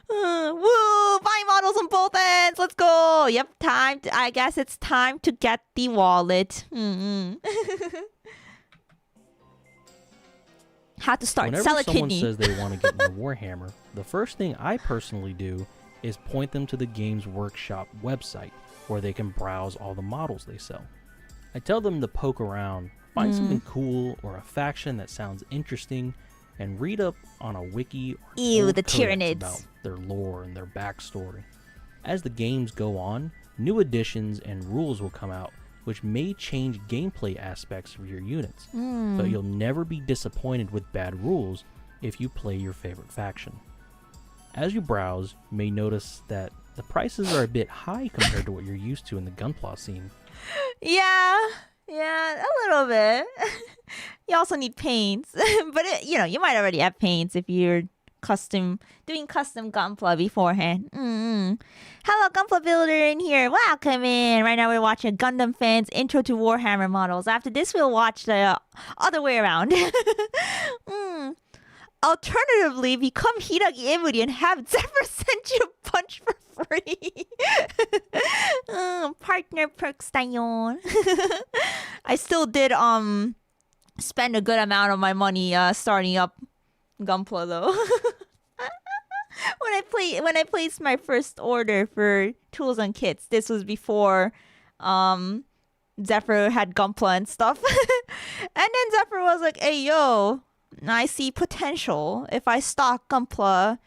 Woo! Buying models on both ends. Let's go. Yep, I guess it's time to get the wallet. How to start? Whenever Sell a someone kidney. says they want to get into Warhammer, the first thing I personally do is point them to the Games Workshop website, where they can browse all the models they sell. I tell them to poke around, find something cool or a faction that sounds interesting, and read up on a wiki or The codex Tyranids. about their lore and their backstory. As the games go on, new additions and rules will come out, which may change gameplay aspects of your units, but you'll never be disappointed with bad rules if you play your favorite faction. As you browse, you may notice that the prices are a bit high compared to what you're used to in the Gunpla scene. Yeah, a little bit. You also need paints, but you might already have paints if you're doing custom Gunpla beforehand. Hello, Gunpla builder in here. Welcome in. Right now we're watching Gundam fans intro to Warhammer models. After this, we'll watch the other way around. Alternatively, become Hiiragi Emuri and have Zephyr send you a punch for free. Partner perks, dayon. I still did spend a good amount of my money starting up Gunpla though. when I placed my first order for tools and kits, this was before Zephyr had Gunpla and stuff. And then Zephyr was like, "Hey yo, I see potential. If I stock Gunpla,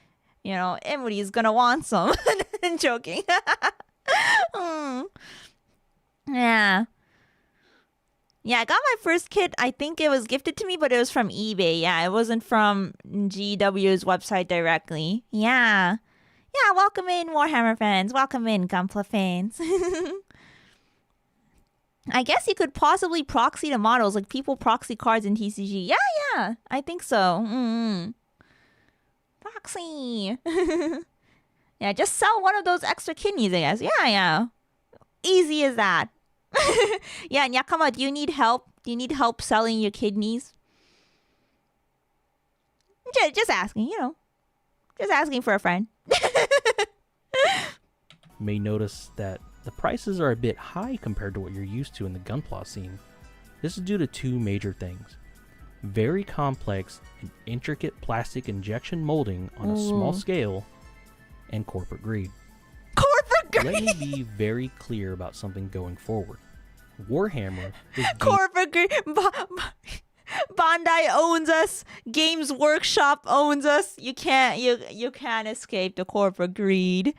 you know, Emuri is gonna want some." I'm joking. Yeah. Yeah, I got my first kit. I think it was gifted to me, but it was from eBay. Yeah, it wasn't from GW's website directly. Yeah. Yeah, welcome in, Warhammer fans. Welcome in, Gunpla fans. I guess you could possibly proxy the models, like people proxy cards in TCG. Yeah, I think so. Proxy. Yeah, just sell one of those extra kidneys, I guess. Yeah. Easy as that. Yeah, Nyakama, do you need help? Do you need help selling your kidneys? Just asking, you know. Just asking for a friend. May notice that the prices are a bit high compared to what you're used to in the Gunpla scene. This is due to two major things. Very complex and intricate plastic injection molding on a small scale, and corporate greed. Let me be very clear about something going forward. Warhammer is corporate greed. Bandai owns us. Games Workshop owns us. You can't escape the corporate greed.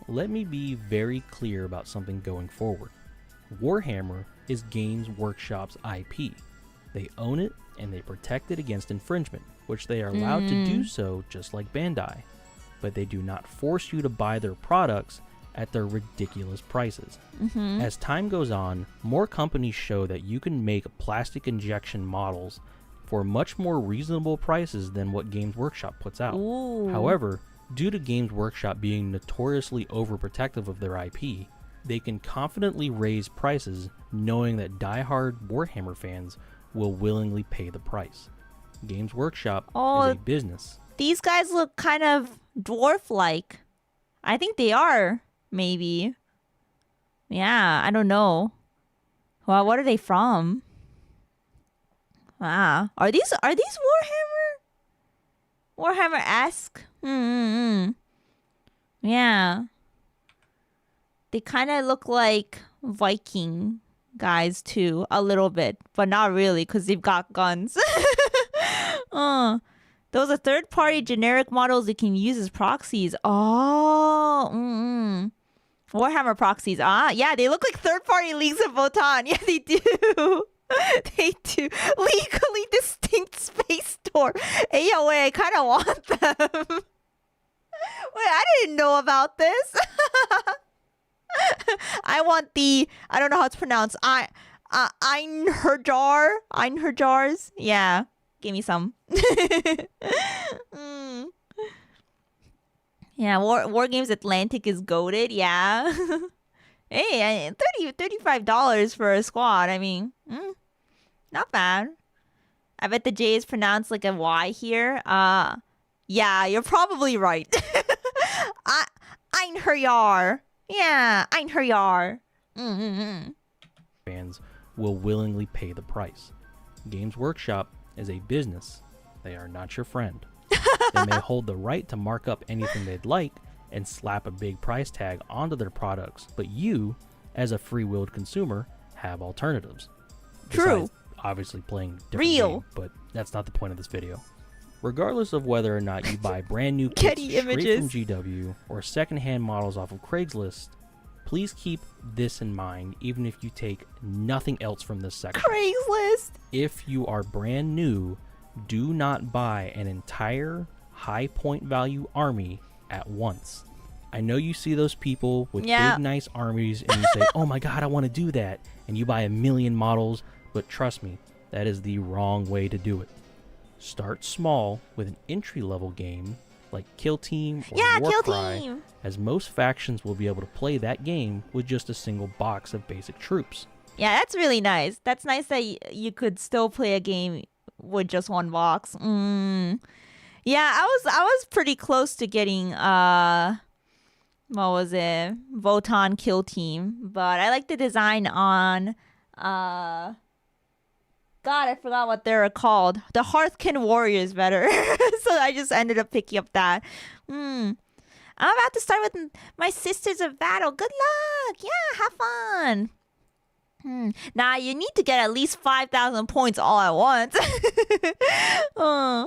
Let me be very clear about something going forward. Warhammer is Games Workshop's IP. They own it and they protect it against infringement, which they are allowed to do so just like Bandai. But they do not force you to buy their products at their ridiculous prices. As time goes on, more companies show that you can make plastic injection models for much more reasonable prices than what Games Workshop puts out. However, due to Games Workshop being notoriously overprotective of their IP, they can confidently raise prices knowing that die-hard Warhammer fans will willingly pay the price. Games Workshop is a business. These guys look kind of dwarf-like. I think they are, maybe. Yeah, I don't know. Well, what are they from? Wow. Are these Warhammer-esque? Yeah. They kind of look like Viking guys too, a little bit, but not really because they've got guns. Those are third-party generic models you can use as proxies. Warhammer proxies. Yeah, they look like third-party Leagues of Votan. Yeah, they do. They do. Legally distinct space storm. Hey, yo, wait, I kind of want them. Wait, I didn't know about this. I want the, I don't know how it's pronounced. Einherjars. Yeah. Give me some. Yeah, War Games Atlantic is goated. Yeah. Hey, $35 for a squad. I mean, not bad. I bet the J is pronounced like a Y here. Yeah, you're probably right. Einherjar. Yeah, Einherjar. Fans will willingly pay the price. Games Workshop is a business. They are not your friend. They may hold the right to mark up anything they'd like and slap a big price tag onto their products, but you, as a free-willed consumer, have alternatives. True. Besides obviously playing different game, but that's not the point of this video. Regardless of whether or not you buy brand new kits straight from GW or secondhand models off of Craigslist, please keep this in mind even if you take nothing else from this section. Craigslist! If you are brand new, do not buy an entire high point value army at once. I know you see those people with big nice armies and you say, oh my god, I want to do that, and you buy 1 million models, but trust me, that is the wrong way to do it. Start small with an entry-level game like Kill Team or Yeah, Kill Warcry, Team. as most factions will be able to play that game with just a single box of basic troops. Yeah, that's really nice. That's nice that you could still play a game with just one box. Yeah, I was pretty close to getting what was it? Votan Kill Team, but I like the design on God, I forgot what they were called. The Hearthkin Warriors better. So I just ended up picking up that. I'm about to start with my Sisters of Battle. Good luck. Yeah, have fun. Now you need to get at least 5,000 points all at once. Yeah,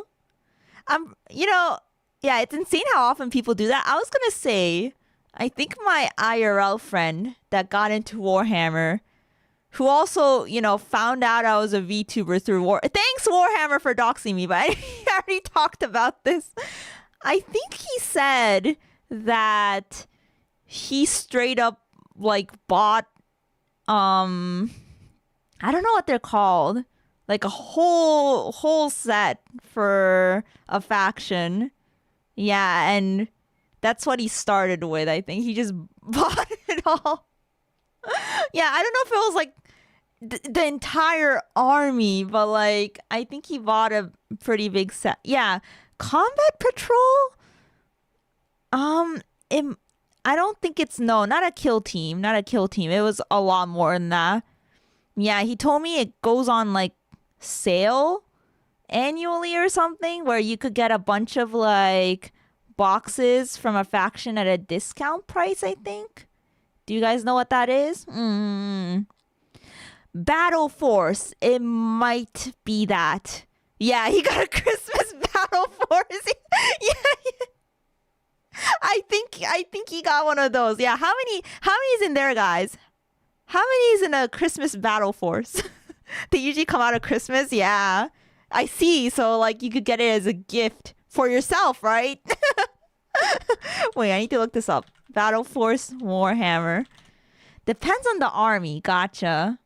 it's insane how often people do that. I was gonna say, I think my IRL friend that got into Warhammer, who also, found out I was a VTuber through Thanks, Warhammer, for doxing me, but I already talked about this. I think he said that he straight up, bought, I don't know what they're called, like a whole set for a faction. Yeah, and that's what he started with, I think. He just bought it all. Yeah, I don't know if it was, the entire army, but I think he bought a pretty big set. Yeah, Combat Patrol. I don't think it's not a kill team. It was a lot more than that. Yeah, he told me it goes on sale annually or something, where you could get a bunch of boxes from a faction at a discount price, I think. Do you guys know what that is? Battle Force. It might be that. Yeah, he got a Christmas Battle Force. Yeah. I think he got one of those. Yeah, how many is in there, guys? How many is in a Christmas Battle Force? They usually come out at Christmas. Yeah, I see. So you could get it as a gift for yourself, right? Wait, I need to look this up. Battle Force Warhammer. Depends on the army. Gotcha.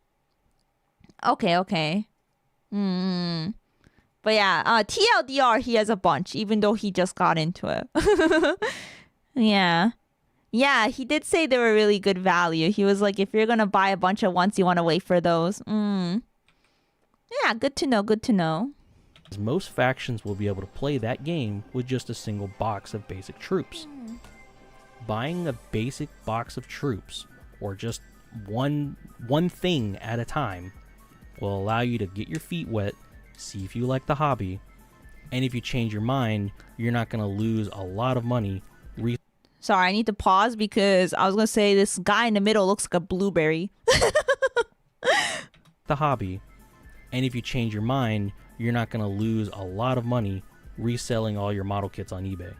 Okay. But yeah, TLDR, he has a bunch, even though he just got into it. Yeah, he did say they were really good value. He was like, if you're gonna buy a bunch at once, you want to wait for those. Yeah, good to know. Most factions will be able to play that game with just a single box of basic troops. Buying a basic box of troops, or just one thing at a time, will allow you to get your feet wet, see if you like the hobby, and if you change your mind, you're not going to lose a lot of money. Sorry, I need to pause because I was going to say this guy in the middle looks like a blueberry. The hobby, and if you change your mind, you're not going to lose a lot of money reselling all your model kits on eBay.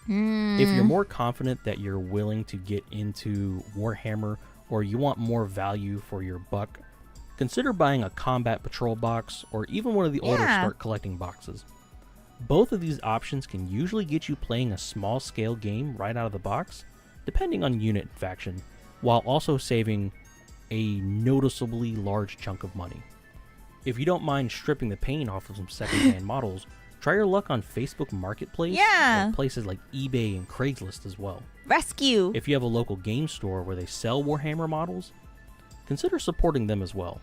If you're more confident that you're willing to get into Warhammer, or you want more value for your buck, consider buying a Combat Patrol box, or even one of the older Start Collecting boxes. Both of these options can usually get you playing a small-scale game right out of the box, depending on unit and faction, while also saving a noticeably large chunk of money. If you don't mind stripping the paint off of some second-hand models, try your luck on Facebook Marketplace, or places like eBay and Craigslist as well. Rescue! If you have a local game store where they sell Warhammer models, consider supporting them as well.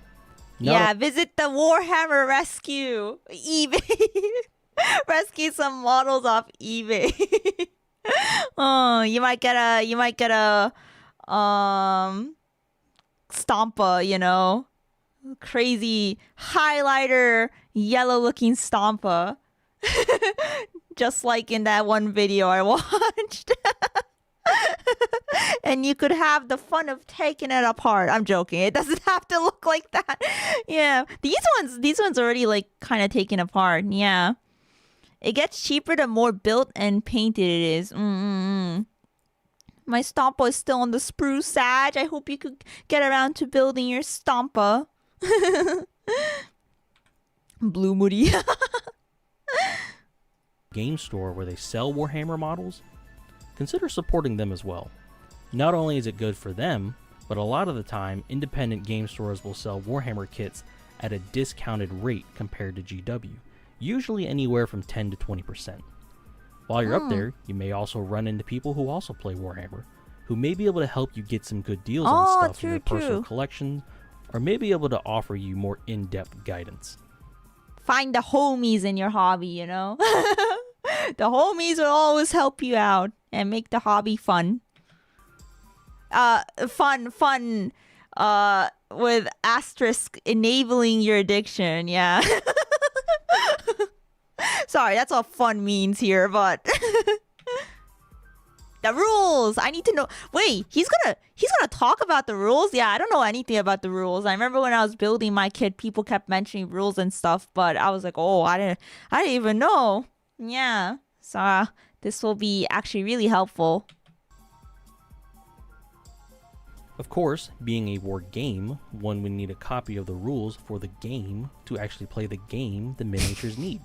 Visit the Warhammer Rescue eBay. Rescue some models off eBay. Oh, you might get a Stompa, crazy highlighter yellow looking Stompa. Just like in that one video I watched. And you could have the fun of taking it apart. I'm joking. It doesn't have to look like that. Yeah. These ones already kind of taken apart. Yeah. It gets cheaper the more built and painted it is. My Stompa is still on the spruce, Sag. I hope you could get around to building your Stompa. Blue Moody. Game store where they sell Warhammer models, consider supporting them as well. Not only is it good for them, but a lot of the time, independent game stores will sell Warhammer kits at a discounted rate compared to GW, usually anywhere from 10 to 20%. While you're up there, you may also run into people who also play Warhammer, who may be able to help you get some good deals on stuff in their personal collection, or may be able to offer you more in-depth guidance. Find the homies in your hobby, you know? The homies will always help you out and make the hobby fun. Fun, with asterisk enabling your addiction, yeah. Sorry, that's what fun means here, but... The rules! I need to know... Wait, he's gonna talk about the rules? Yeah, I don't know anything about the rules. I remember when I was building my kit, people kept mentioning rules and stuff, but I was like, oh, I didn't even know. Yeah, so this will be actually really helpful. Of course, being a war game, one would need a copy of the rules for the game to actually play the game the miniatures need.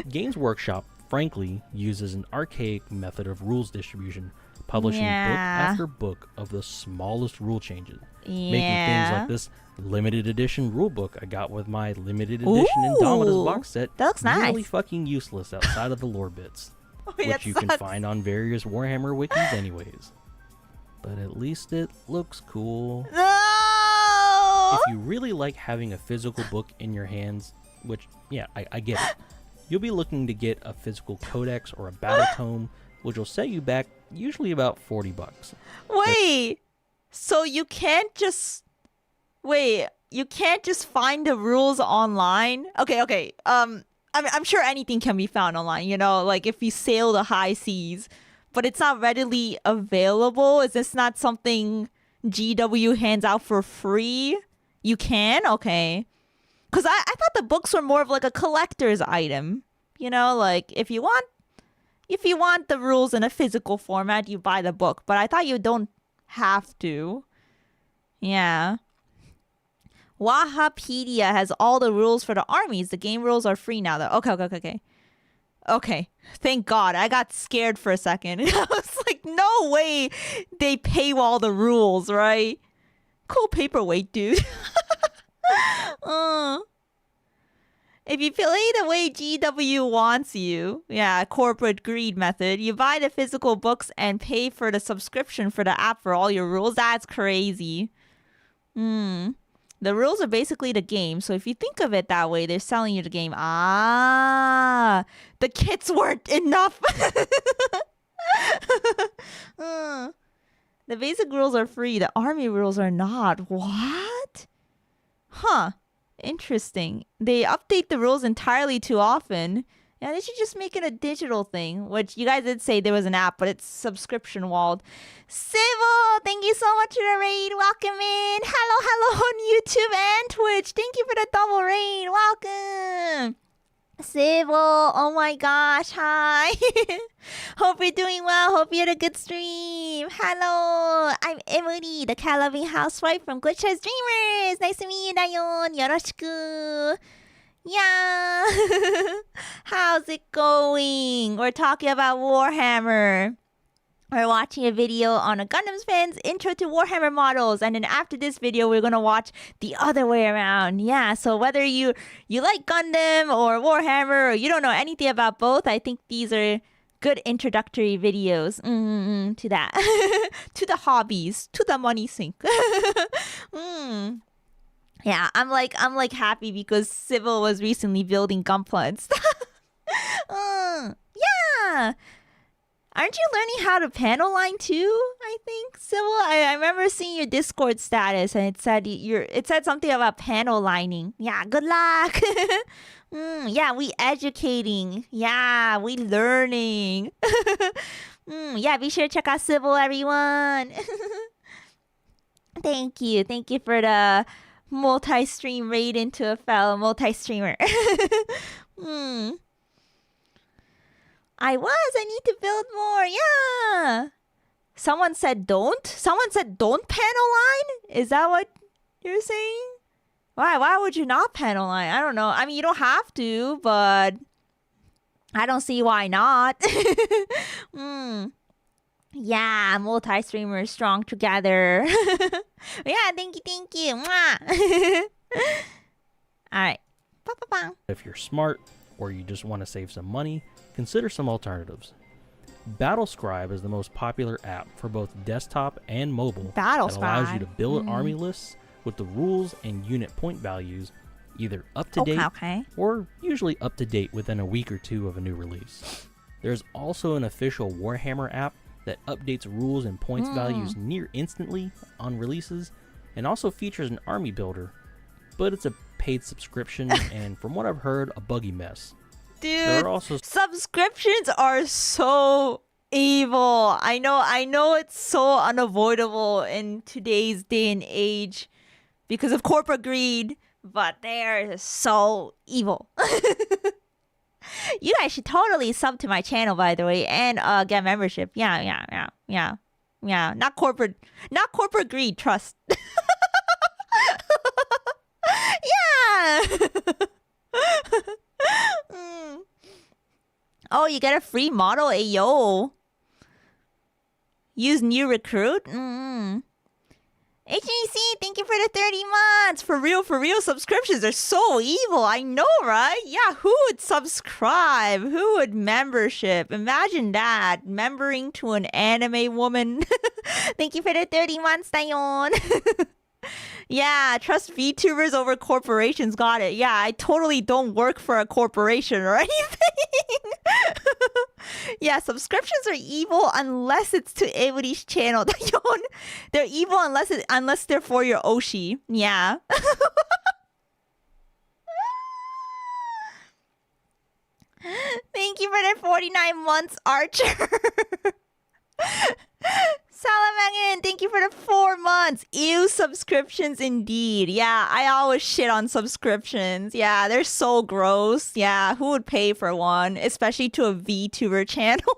Games Workshop, frankly, uses an archaic method of rules distribution, publishing book after book of the smallest rule changes, making things like this limited edition rulebook I got with my limited edition Indomitus box set that looks nice. Really fucking useless outside of the lore bits, which you can find on various Warhammer wikis anyways. But at least it looks cool. No! If you really like having a physical book in your hands, which, yeah, I get it, you'll be looking to get a physical codex or a battle tome, which will set you back usually about $40. Wait, so you can't just... Wait, you can't just find the rules online? Okay. I'm sure anything can be found online, you know, like if you sail the high seas, but it's not readily available. Is this not something GW hands out for free? You can? Okay. Because I thought the books were more of like a collector's item. You know, like if you want the rules in a physical format, you buy the book. But I thought you don't have to. Yeah. Wahapedia has all the rules for the armies. The game rules are free now, though. Okay. Thank God. I got scared for a second. I was like, no way they paywall the rules, right? Cool paperweight, dude. If you play the way GW wants you, corporate greed method, you buy the physical books and pay for the subscription for the app for all your rules. That's crazy. The rules are basically the game. So if you think of it that way, they're selling you the game. The kits weren't enough. The basic rules are free. The army rules are not. What? Huh. Interesting. They update the rules entirely too often. Yeah, they should just make it a digital thing, which you guys did say there was an app, but it's subscription walled. Civil, thank you so much for the raid. Welcome in. Hello on YouTube and Twitch. Thank you for the double raid. Welcome. Civil, oh my gosh, hi. Hope you're doing well. Hope you had a good stream. Hello, I'm Emuri, the Calabing housewife from Glitchers Dreamers. Nice to meet you, dayon. Yoroshiku. Yeah. How's it going? We're talking about Warhammer. We're watching a video on a Gundam fan's intro to Warhammer models, and then after this video, we're gonna watch the other way around. Yeah, so whether you like Gundam or Warhammer, or you don't know anything about both, I think these are good introductory videos to that, to the hobbies, to the money sink. Yeah, I'm like happy because Sybil was recently building Gunpla and stuff. Yeah. Aren't you learning how to panel line too? I think, Sybil. I remember seeing your Discord status and it said something about panel lining. Yeah, good luck. Yeah, we educating. Yeah, we learning. Yeah, be sure to check out Sybil, everyone. Thank you for the multi-stream raid into a fellow multi-streamer. I need to build more. Yeah. Someone said don't panel line? Is that what you're saying? Why would you not panel line? I don't know. I mean, you don't have to, but I don't see why not. Yeah, multi-streamers strong together. Yeah, thank you. Mwah. All right. If you're smart, or you just want to save some money, consider some alternatives. Battlescribe is the most popular app for both desktop and mobile that allows you to build army lists with the rules and unit point values either up to date or usually up to date within a week or two of a new release. There's also an official Warhammer app that updates rules and points values near instantly on releases and also features an army builder, but it's a paid subscription and from what I've heard, a buggy mess. Dude, subscriptions are so evil. I know it's so unavoidable in today's day and age because of corporate greed, but they're so evil. You guys should totally sub to my channel, by the way, and get membership. Yeah. Not corporate greed, trust. Yeah. Oh, you get a free model? Ayo. Use new recruit? HGC, thank you for the 30 months. For real, subscriptions are so evil. I know, right? Yeah, who would subscribe? Who would membership? Imagine that. Membering to an anime woman. Thank you for the 30 months, dayon. Yeah, trust VTubers over corporations. Got it. Yeah, I totally don't work for a corporation or anything. Yeah, subscriptions are evil unless it's to Emuri's channel. They're evil unless they're for your Oshi. Yeah. Thank you for the 49 months, Archer. Salamangin, thank you for the 4 months. Ew, subscriptions indeed. Yeah, I always shit on subscriptions. Yeah, they're so gross. Yeah, who would pay for one? Especially to a VTuber channel.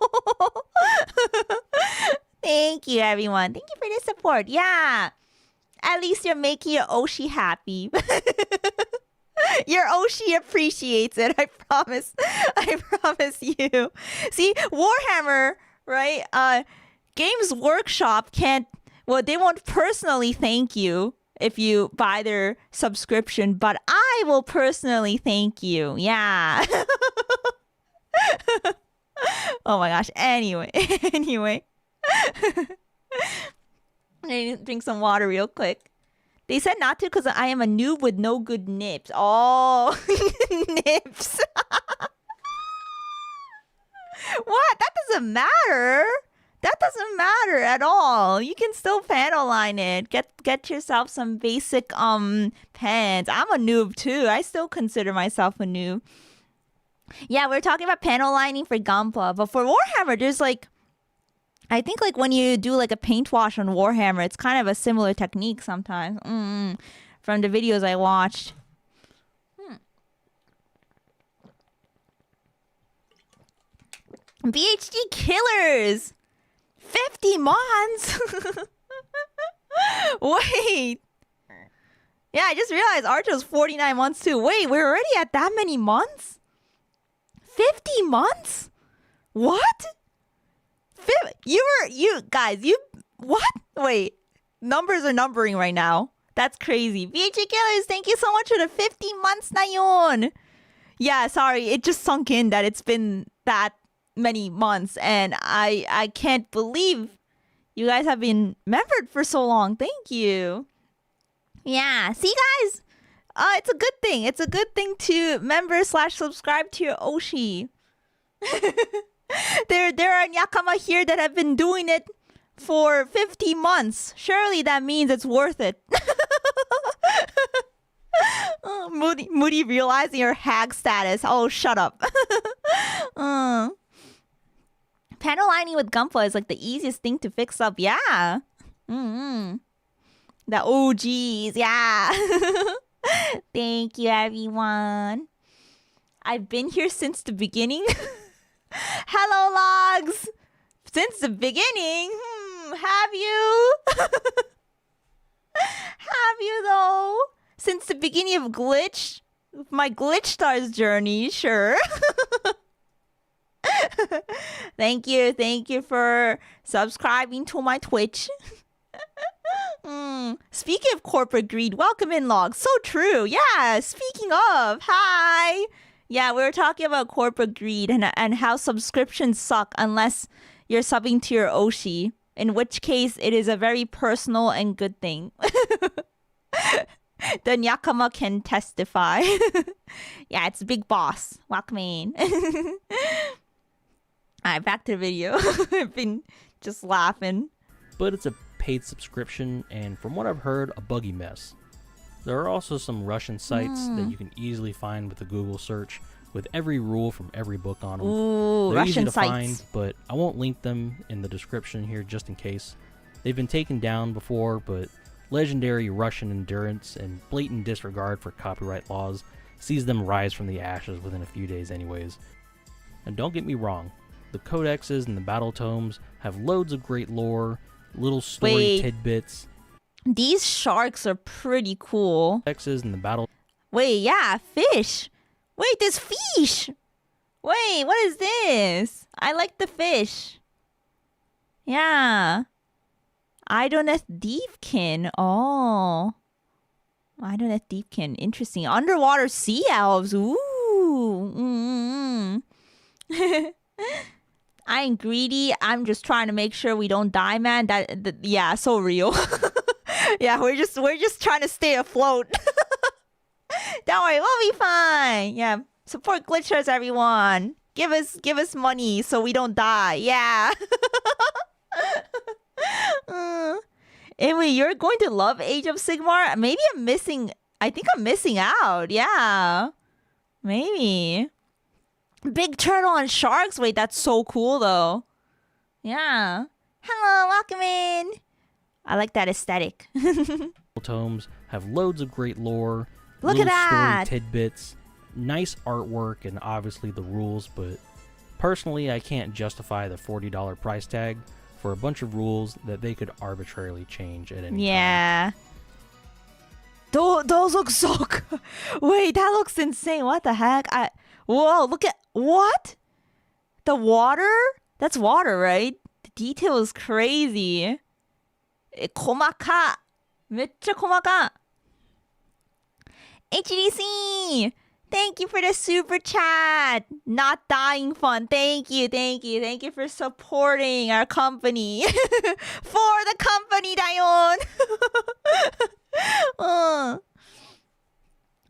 Thank you, everyone. Thank you for the support. Yeah, at least you're making your Oshi happy. Your Oshi appreciates it, I promise. I promise you. See, Warhammer, right? Games Workshop they won't personally thank you if you buy their subscription, but I will personally thank you. Yeah. Oh my gosh. Anyway. I need to drink some water real quick. They said not to because I am a noob with no good nips. Oh, nips. What? That doesn't matter. That doesn't matter at all. You can still panel line it. Get yourself some basic pants. I'm a noob too. I still consider myself a noob. Yeah, we're talking about panel lining for Gunpla, but for Warhammer, there's I think when you do a paint wash on Warhammer, it's kind of a similar technique sometimes. From the videos I watched. BHG Killers! 50 months? Wait. Yeah, I just realized Archer's 49 months too. Wait, we're already at that many months? 50 months? What? What? Wait. Numbers are numbering right now. That's crazy. BHG Killers, thank you so much for the 50 months, dayon. Yeah, sorry. It just sunk in that it's been that many months, and I can't believe you guys have been membered for so long. Thank you. Yeah, see guys, it's a good thing. It's a good thing to member/subscribe to your Oshi. There are Nyakama here that have been doing it for 50 months. Surely that means it's worth it. Moody realizing your hag status. Oh, shut up. Panel lining with Gunpla is the easiest thing to fix up. Yeah. The OGs. Yeah. Thank you, everyone. I've been here since the beginning. Hello, logs. Since the beginning. Have you? Have you, though? Since the beginning of Glitch? My Glitch Stars journey, sure. Thank you for subscribing to my Twitch. Speaking of corporate greed, welcome in, logs. So true. Yeah, speaking of, hi. Yeah, we were talking about corporate greed and how subscriptions suck unless you're subbing to your Oshi, in which case it is a very personal and good thing. The Nyakama can testify. Yeah, it's Big Boss. Wargaming. Alright, back to the video. I've been just laughing. But it's a paid subscription, and from what I've heard, a buggy mess. There are also some Russian sites that you can easily find with a Google search with every rule from every book on them. Ooh, They're easy Russian to sites. find, but I won't link them in the description here just in case. They've been taken down before, but legendary Russian endurance and blatant disregard for copyright laws sees them rise from the ashes within a few days anyways. And don't get me wrong, the codexes and the battle tomes have loads of great lore, little story tidbits. These sharks are pretty cool. Codexes and the battle. Wait, yeah, fish. Wait, there's fish. Wait, what is this? I like the fish. Yeah. Idoneth Deepkin. Oh. Idoneth Deepkin. Interesting. Underwater sea elves. Ooh. I ain't greedy. I'm just trying to make sure we don't die, man. Yeah, so real. Yeah, we're just trying to stay afloat. Don't worry, we'll be fine. Yeah, support glitchers, everyone. Give us money so we don't die. Yeah. Emily, you're going to love Age of Sigmar. Maybe I think I'm missing out. Yeah, maybe. Big turtle and sharks. Wait, that's so cool though. Yeah. Hello, welcome in. I like that aesthetic. tomes have loads of great lore. Look little at that. Story tidbits, nice artwork, and obviously the rules, but personally I can't justify the $40 price tag for a bunch of rules that they could arbitrarily change at any time. Yeah. Those look so good. Wait, that looks insane. What the heck? Whoa, look at... What? The water? That's water, right? The detail is crazy. 細か。めっちゃ細か。HDC! Thank you for the super chat. Not dying fun. Thank you for supporting our company. For the company, dayon.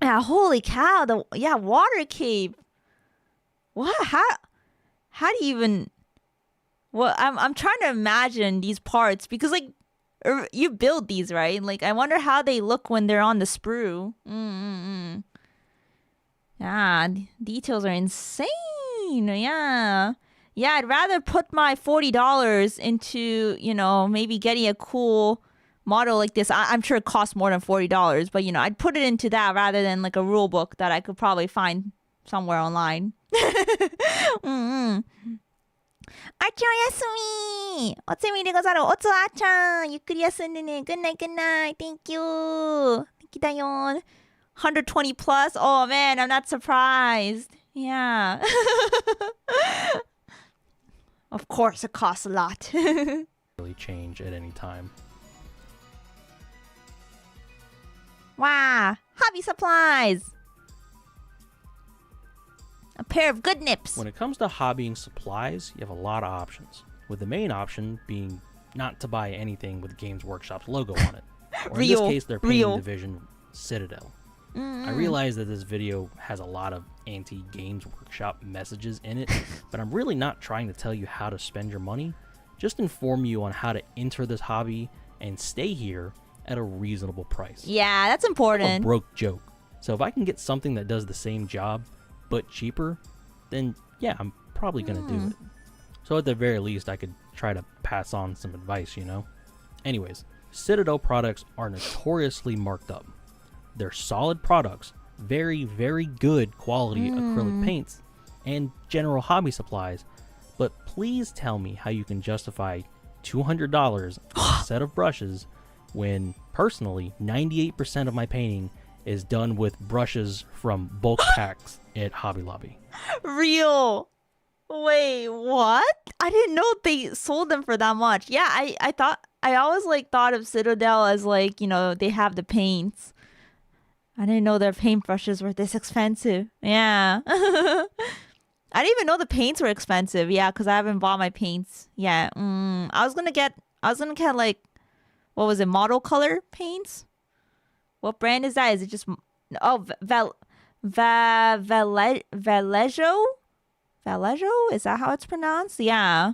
Yeah, holy cow. Water cave. What? How do you even... Well, I'm trying to imagine these parts because, like, you build these, right? Like, I wonder how they look when they're on the sprue. Yeah, details are insane. Yeah, I'd rather put my $40 into, maybe getting a cool model like this. I'm sure it costs more than $40, but, I'd put it into that rather than, like, a rule book that I could probably find somewhere online. Archie おやすみおつみでござるおつあちゃんゆっくり休んでね Good night, good night. Thank you. Thank you, dayon. 120 plus. Oh man, I'm not surprised. Yeah. Of course, it costs a lot. Really change at any time. Wow. Hobby supplies. A pair of good nips. When it comes to hobbying supplies, you have a lot of options, with the main option being not to buy anything with Games Workshop's logo on it. Or in this case, their painting division, Citadel. I realize that this video has a lot of anti-Games Workshop messages in it, but I'm really not trying to tell you how to spend your money, just inform you on how to enter this hobby and stay here at a reasonable price. Yeah, that's important. A broke joke. So if I can get something that does the same job, but cheaper, then yeah, I'm probably gonna do it. So at the very least, I could try to pass on some advice, Anyways, Citadel products are notoriously marked up. They're solid products, very, very good quality acrylic paints, and general hobby supplies, but please tell me how you can justify $200 on a set of brushes when, personally, 98% of my painting is done with brushes from bulk packs at Hobby Lobby. Real. Wait, what? I didn't know they sold them for that much. Yeah, I always thought of Citadel as they have the paints. I didn't know their paintbrushes were this expensive. Yeah. I didn't even know the paints were expensive. Yeah, because I haven't bought my paints yet. I was gonna get like, what was it, model color paints? What brand is that? Is it just Vallejo? Vallejo? Is that how it's pronounced? Yeah.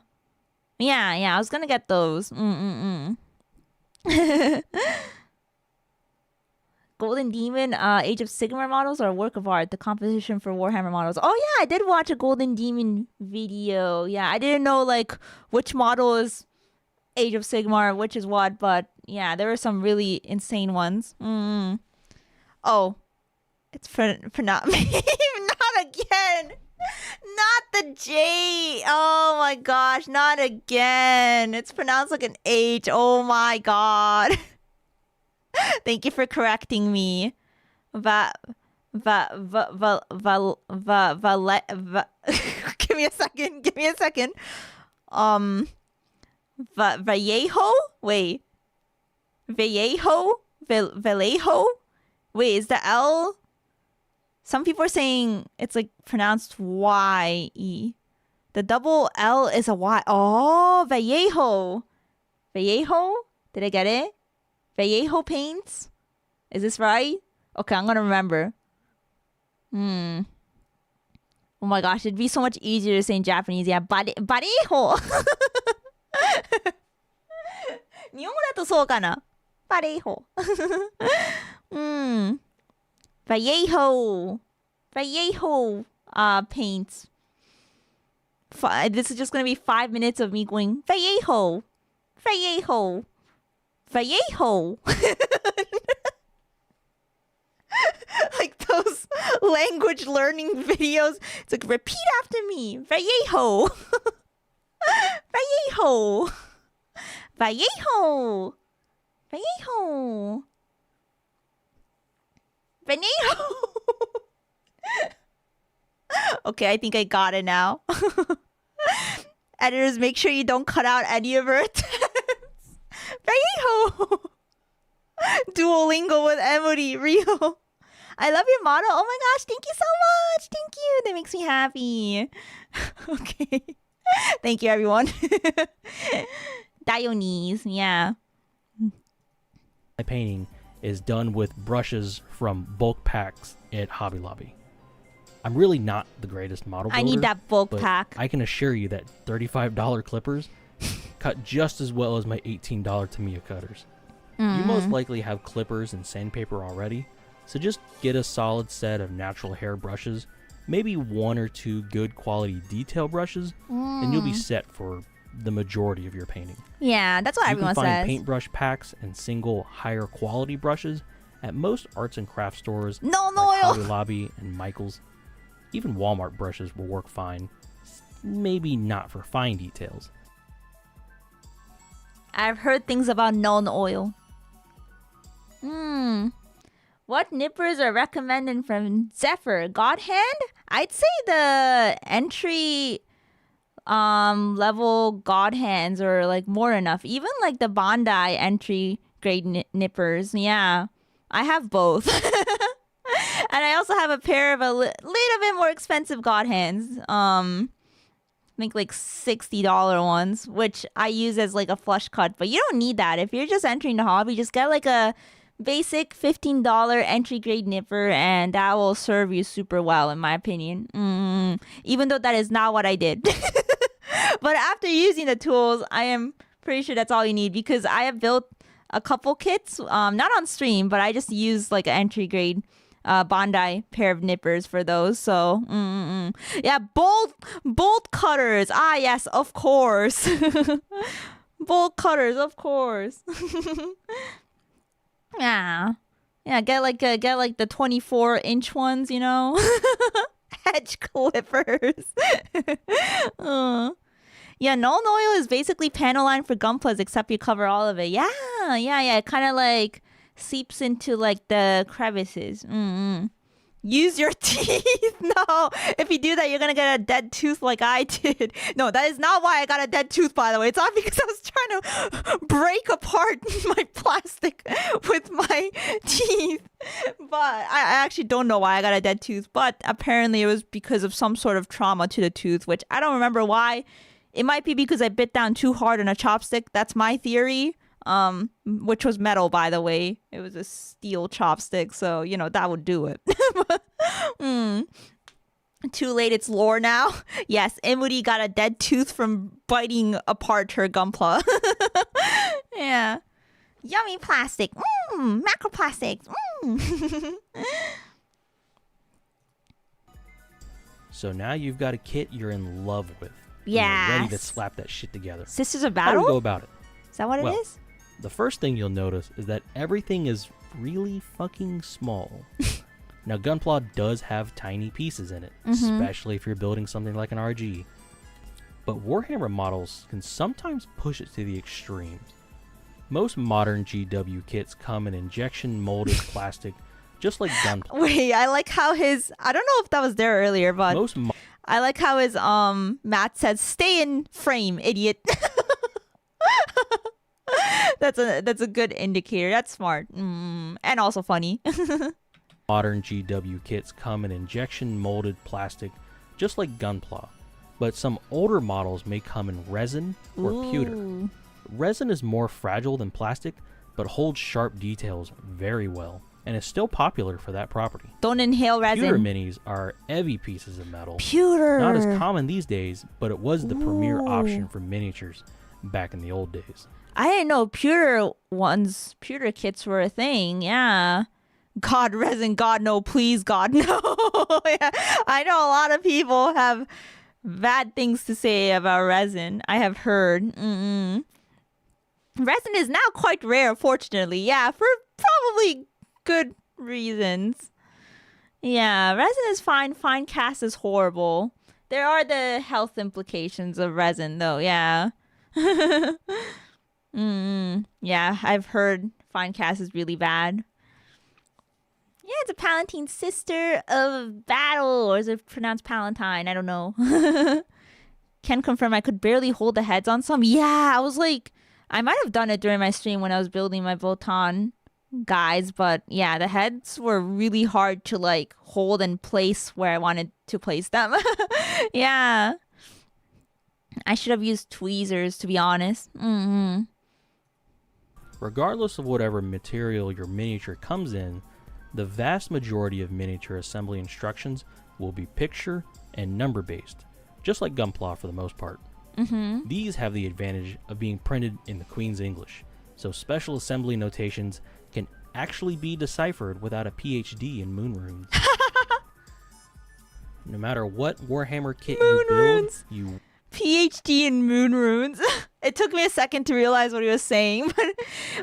I was gonna get those. Golden Demon, Age of Sigmar models are a work of art. The composition for Warhammer models. Oh yeah, I did watch a Golden Demon video. Yeah, I didn't know like which model is Age of Sigmar, which is what, but yeah, there were some really insane ones. Oh, it's for not me. Not again. Not the J. Oh my gosh, not again. It's pronounced like an H. Oh my god. Thank you for correcting me. Give me a second. Vallejo? Wait. Vallejo? Wait, is the L? Some people are saying it's like pronounced Y-E. The double L is a Y. Oh, Vallejo. Vallejo? Did I get it? Vallejo paints? Is this right? Okay, I'm gonna remember. Oh my gosh, it'd be so much easier to say in Japanese. Yeah, Vallejo. 日本語だとそうかな? Vallejo. Vallejo paints. This is just gonna be 5 minutes of me going Vallejo. Like those language learning videos. It's like, repeat after me. Vallejo. Okay, I think I got it now. Editors, make sure you don't cut out any of her attempts. Vallejo. Duolingo with Emuri, real. I love your motto. Oh my gosh, thank you so much. Thank you. That makes me happy. Okay. Thank you, everyone. Dayonese, yeah. My painting is done with brushes from bulk packs at Hobby Lobby. I'm really not the greatest model builder. I need that bulk but pack. I can assure you that $35 clippers cut just as well as my $18 Tamiya cutters. You most likely have clippers and sandpaper already, so just get a solid set of natural hair brushes, maybe 1 or 2 good quality detail brushes, and you'll be set for the majority of your painting. Yeah, that's what everyone says. You can find says. paintbrush packs and single higher quality brushes at most arts and craft stores like Hobby Lobby and Michael's. Even Walmart brushes will work fine, maybe not for fine details. I've heard things about non-oil. What nippers are recommended from Zephyr? God Hand? I'd say the entry level God Hands are like more enough. Even like the Bandai entry grade nippers. Yeah, I have both. And I also have a pair of a little bit more expensive God Hands. I think like $60 ones, which I use as like a flush cut. But you don't need that. If you're just entering the hobby, just get like a basic $15 entry grade nipper, and that will serve you super well, in my opinion. Even though that is not what I did. But after using the tools, I am pretty sure that's all you need, because I have built a couple kits, not on stream, but I just used like an entry grade Bandai pair of nippers for those. So yeah, bolt cutters. Ah yes, of course. Bolt cutters, of course. Yeah, get like the 24-inch ones, you know. Edge clippers. Yeah, non-oil is basically panel line for Gunplas, except you cover all of it. Yeah. It kind of like seeps into like the crevices. Use your teeth. No, if you do that, you're gonna get a dead tooth like I did. No, that is not why I got a dead tooth, by the way. It's not because I was trying to break apart my plastic with my teeth. But I actually don't know why I got a dead tooth. But apparently it was because of some sort of trauma to the tooth, which I don't remember why. It might be because I bit down too hard on a chopstick. That's my theory. Which was metal, by the way. It was a steel chopstick, so you know that would do it. Too late, it's lore now. Yes, Emuri got a dead tooth from biting apart her Gunpla. Yeah. Yummy plastic. Macroplastics. So now you've got a kit you're in love with. Yes. You're ready to slap that shit together. Sisters of How do Battle? we go about it? Is that what Well, it is? The first thing you'll notice is that everything is really fucking small. Now, Gunpla does have tiny pieces in it, especially if you're building something like an RG. But Warhammer models can sometimes push it to the extremes. Most modern GW kits come in injection molded plastic, just like Gunpla. Wait, I like how his... I don't know if that was there earlier, but... I like how his Matt said, "Stay in frame, idiot." That's a good indicator. That's smart. And also funny. Modern GW kits come in injection molded plastic, just like Gunpla, but some older models may come in resin or pewter. Resin is more fragile than plastic, but holds sharp details very well, and is still popular for that property. Don't inhale resin. Pewter minis are heavy pieces of metal. Pewter! Not as common these days, but it was the premier option for miniatures back in the old days. I didn't know pewter kits were a thing. Yeah. God, resin, God, no, please, God, no. Yeah. I know a lot of people have bad things to say about resin. I have heard. Resin is now quite rare, fortunately. Yeah, for probably good reasons. Yeah, resin is fine. Fine cast is horrible. There are the health implications of resin, though. Yeah. Yeah, I've heard fine cast is really bad. Yeah, it's a Palatine sister of battle, or is it pronounced Palatine? I don't know. Can confirm I could barely hold the heads on some. Yeah, I was like, I might have done it during my stream when I was building my Votan guys, but yeah, the heads were really hard to like hold and place where I wanted to place them. Yeah. I should have used tweezers, to be honest. Regardless of whatever material your miniature comes in, the vast majority of miniature assembly instructions will be picture and number based, just like Gunpla for the most part. These have the advantage of being printed in the Queen's English, so special assembly notations can actually be deciphered without a PhD in moon runes. No matter what Warhammer kit you build, you... PhD in moon runes. It took me a second to realize what he was saying, but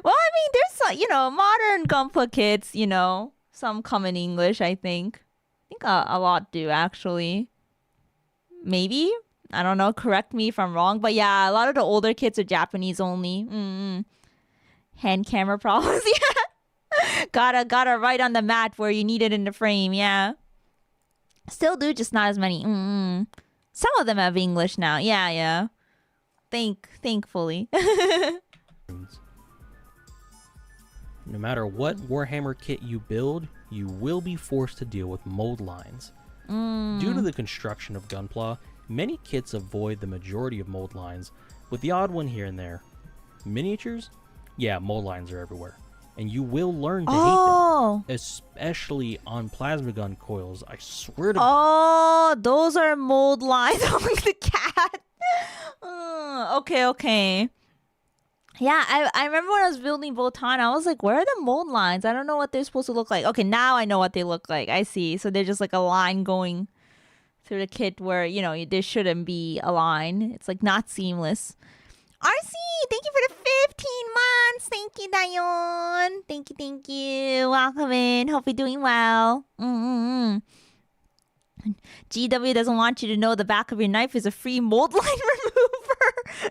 well, I mean, there's modern Gunpla kits. Some come in English. I think a lot do actually. Maybe, I don't know. Correct me if I'm wrong, but yeah, a lot of the older kits are Japanese only. Hand camera problems. Yeah, gotta write on the mat where you need it in the frame. Yeah, still do, just not as many. Some of them have English now. Yeah. Thankfully. No matter what Warhammer kit you build, you will be forced to deal with mold lines. Due to the construction of Gunpla, many kits avoid the majority of mold lines, with the odd one here and there. Miniatures? Yeah, mold lines are everywhere. And you will learn to hate them. Especially on plasma gun coils. I swear to God. Oh, those are mold lines on the cat. Okay. Yeah, I remember when I was building Votan, I was like, where are the mold lines? I don't know what they're supposed to look like. Okay, now I know what they look like. I see. So they're just like a line going through the kit where, there shouldn't be a line. It's like not seamless. RC, thank you for the 15 months. Thank you, dayon. Thank you. Welcome in. Hope you're doing well. GW doesn't want you to know the back of your knife is a free mold line remover.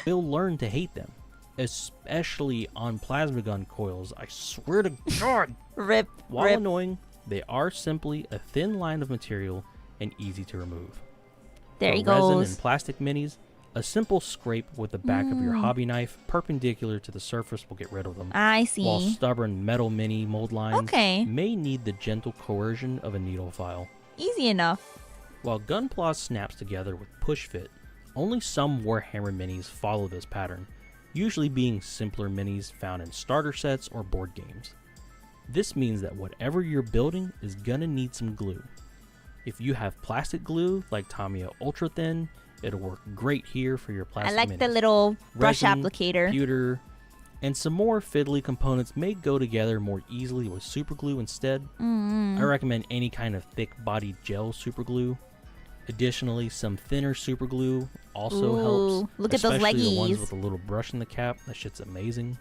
You'll learn to hate them. Especially on plasma gun coils. I swear to God. Rip. While annoying, They are simply a thin line of material and easy to remove. There For he resin goes. and plastic minis, a simple scrape with the back of your hobby knife perpendicular to the surface will get rid of them. I While see. stubborn metal mini mold lines Okay. may need the gentle coercion of a needle file. Easy enough. While Gunpla snaps together with push fit, only some Warhammer minis follow this pattern, usually being simpler minis found in starter sets or board games. This means that whatever you're building is gonna need some glue. If you have plastic glue like Tamiya Ultra Thin, it'll work great here for your I plastic like minis. the little brush Resin, applicator. Pewter, and some more fiddly components may go together more easily with superglue instead. I recommend any kind of thick-bodied gel superglue. Additionally, some thinner superglue also helps. Look at those especially the ones leggies. with a little brush in the cap. That shit's amazing.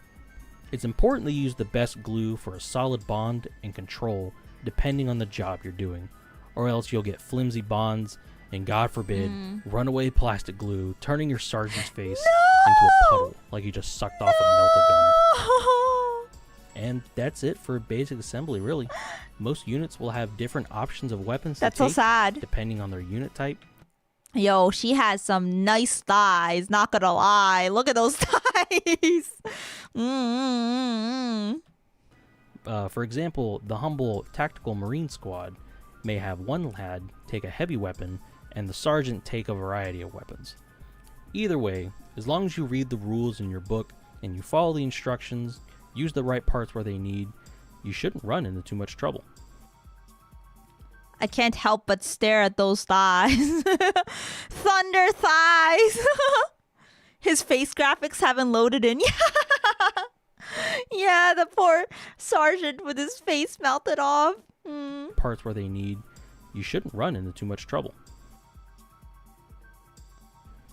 It's important to use the best glue for a solid bond and control depending on the job you're doing, or else you'll get flimsy bonds and, God forbid, runaway plastic glue turning your sergeant's face into a puddle like he just sucked off a melted gun. And that's it for basic assembly, really. Most units will have different options of weapons That's to so take sad. depending on their unit type. Yo, she has some nice thighs, not gonna lie. Look at those thighs. For example, the humble tactical marine squad may have one lad take a heavy weapon and the sergeant take a variety of weapons. Either way, as long as you read the rules in your book and you follow the instructions, use the right parts where they need, you shouldn't run into too much trouble. I can't help but stare at those thighs. Thunder thighs. His face graphics haven't loaded in yet. Yeah, the poor sergeant with his face melted off. Parts where they need, you shouldn't run into too much trouble.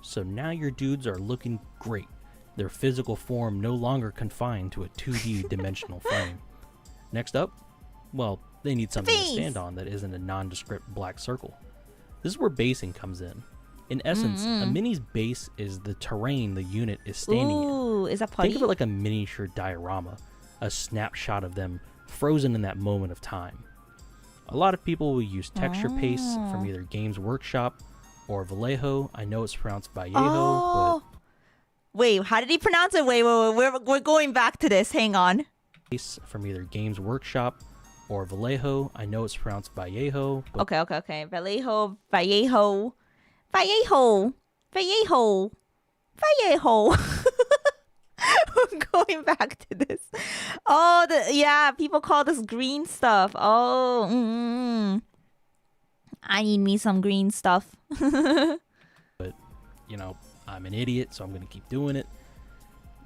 So now your dudes are looking great. Their physical form no longer confined to a 2D dimensional frame. Next up, well, they need something to stand on that isn't a nondescript black circle. This is where basing comes in. In essence, a mini's base is the terrain the unit is standing in. Ooh, is that putty? Think of it like a miniature diorama, a snapshot of them frozen in that moment of time. A lot of people will use texture paste from either Games Workshop or Vallejo. I know it's pronounced Vallejo, Wait, how did he pronounce it? Wait, we're going back to this. Hang on. but from either Games Workshop or Vallejo. I know it's pronounced Vallejo, but Okay. Vallejo. I'm going back to this. Oh, yeah, people call this green stuff. Oh, I need me some green stuff. you know, I'm an idiot, so I'm going to keep doing it.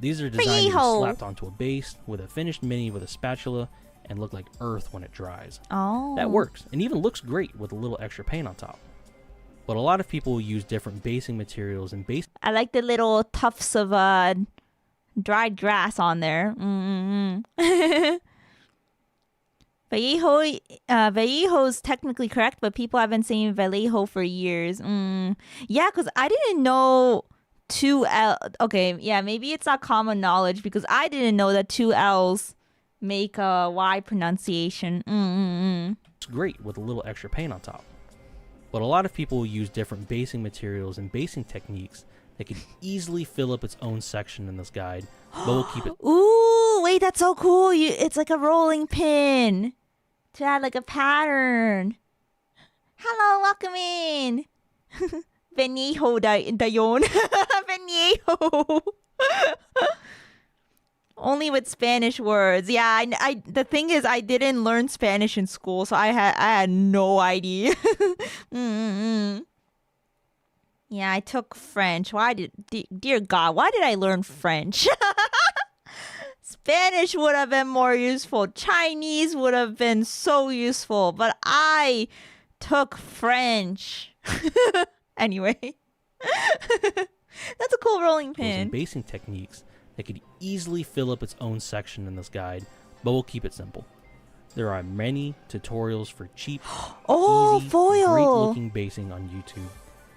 These are designed to be Vallejo. slapped onto a base with a finished mini with a spatula and look like earth when it dries. Oh. That works, and even looks great with a little extra paint on top. But a lot of people will use different basing materials and base I like the little tufts of dried grass on there. Vallejo is technically correct, but people have been saying Vallejo for years. Yeah, because I didn't know two L. Okay, yeah, maybe it's not common knowledge because I didn't know that two L's make a Y pronunciation. looks great with a little extra paint on top. But a lot of people will use different basing materials and basing techniques that could easily fill up its own section in this guide, but we'll keep it Ooh, wait, that's so cool. It's like a rolling pin to add like a pattern. Hello, welcome in. Vallejo dayon. Vallejo. Only with Spanish words. Yeah, I the thing is I didn't learn Spanish in school, so I had no idea. Yeah, I took French. Dear God, why did I learn French? Spanish would have been more useful. Chinese would have been so useful, but I took French. Anyway. That's a cool rolling pin. and basing techniques that could easily fill up its own section in this guide, but we'll keep it simple. There are many tutorials for cheap, easy, foil. great-looking basing on YouTube,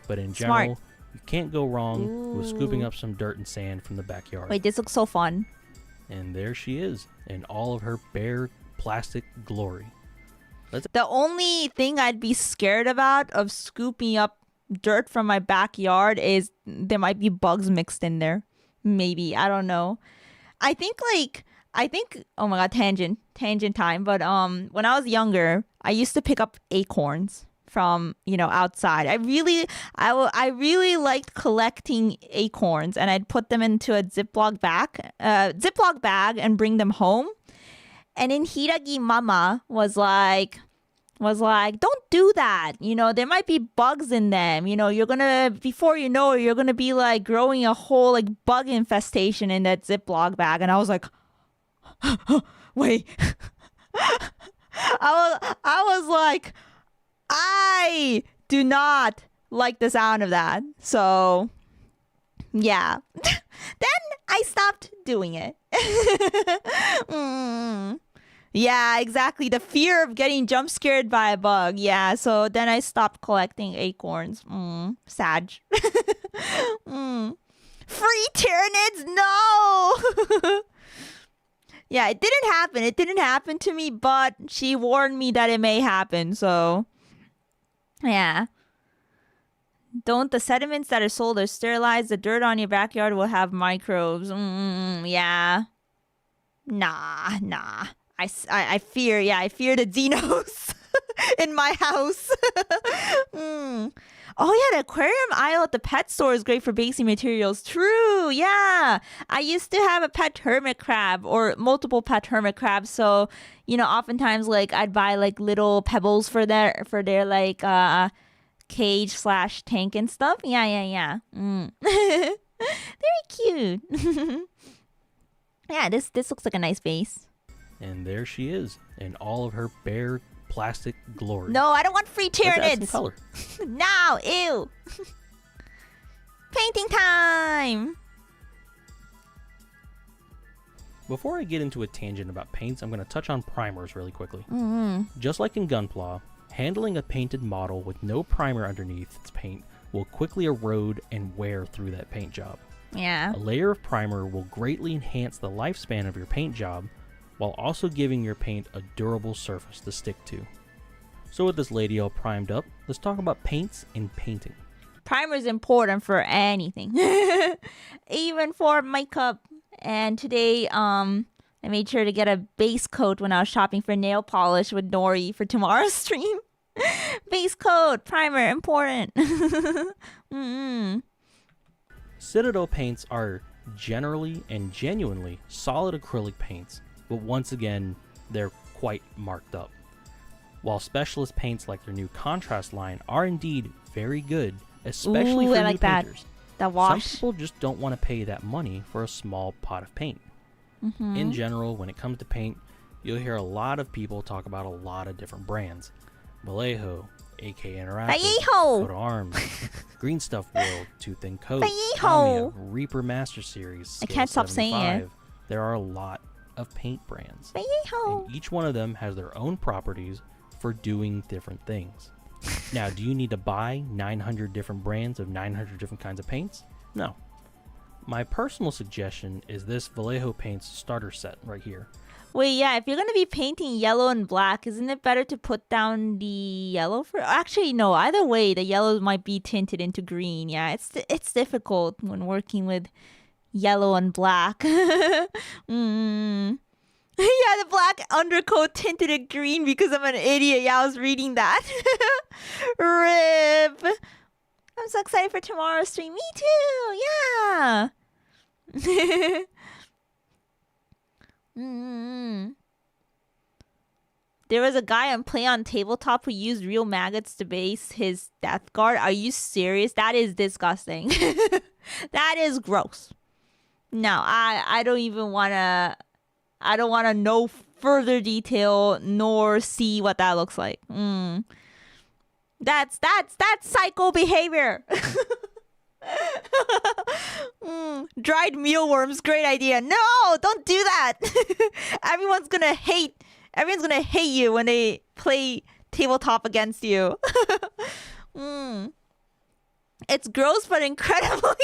but in Smart. general, you can't go wrong with scooping up some dirt and sand from the backyard. Wait, this looks so fun. And there she is, in all of her bare plastic glory. The only thing I'd be scared about of scooping up dirt from my backyard is there might be bugs mixed in there. Maybe. I don't know. I think oh my god, tangent time. But when I was younger, I used to pick up acorns from, outside. I really liked collecting acorns, and I'd put them into a Ziploc bag and bring them home. And in Hiiragi, mama was like, don't do that. There might be bugs in them. Before you know it, you're gonna be like growing a whole like bug infestation in that Ziploc bag. And I was like, wait. I was like, I do not like the sound of that. So, yeah. Then I stopped doing it. Yeah, exactly. The fear of getting jump scared by a bug. Yeah, so then I stopped collecting acorns. Sad. Free Tyranids, no! Yeah, it didn't happen. It didn't happen to me, but she warned me that it may happen, so... Yeah. Don't the sediments that are sold or sterilized, the dirt on your backyard will have microbes. Yeah. Nah. I fear the Xenos in my house. Oh yeah, the aquarium aisle at the pet store is great for basing materials. True, yeah. I used to have a pet hermit crab or multiple pet hermit crabs, so oftentimes like I'd buy like little pebbles for their like cage / tank and stuff. Yeah. Very cute. Yeah, this looks like a nice vase. And there she is in all of her bare plastic glory. No, I don't want free Tyranids. Let's add some color. No, ew. Painting time. Before I get into a tangent about paints, I'm going to touch on primers really quickly. Just like in Gunpla, handling a painted model with no primer underneath its paint will quickly erode and wear through that paint job. Yeah. A layer of primer will greatly enhance the lifespan of your paint job, while also giving your paint a durable surface to stick to. So with this lady all primed up, let's talk about paints and painting. Primer is important for anything, even for makeup. And today, I made sure to get a base coat when I was shopping for nail polish with Nori for tomorrow's stream. Base coat, primer, important. Citadel paints are generally and genuinely solid acrylic paints, but once again, they're quite marked up. While specialist paints like their new contrast line are indeed very good, especially for new painters, that wash. some people just don't want to pay that money for a small pot of paint. In general, when it comes to paint, you'll hear a lot of people talk about a lot of different brands. Vallejo, AK Interactive, Coat of Arms, Green Stuff World, Tooth and Coat, Tamiya, Reaper Master Series, I can't stop saying it. There are a lot of paint brands, Vallejo. and each one of them has their own properties for doing different things. Now, do you need to buy 900 different brands of 900 different kinds of paints? No. My personal suggestion is this Vallejo Paints starter set right here. Wait, yeah, if you're going to be painting yellow and black, isn't it better to put down the yellow for... Actually, no, either way, the yellow might be tinted into green. Yeah, it's difficult when working with yellow and black. Yeah, the black undercoat tinted it green because I'm an idiot. Yeah, I was reading that. RIP. I'm so excited for tomorrow's stream. Me too. Yeah. There was a guy on Play on Tabletop who used real maggots to base his death guard. Are you serious? That is disgusting. That is gross. No, I don't even want to... I don't want to know further detail nor see what that looks like. That's psycho behavior. Dried mealworms, great idea. No, don't do that. Everyone's gonna hate you when they play tabletop against you. It's gross but incredibly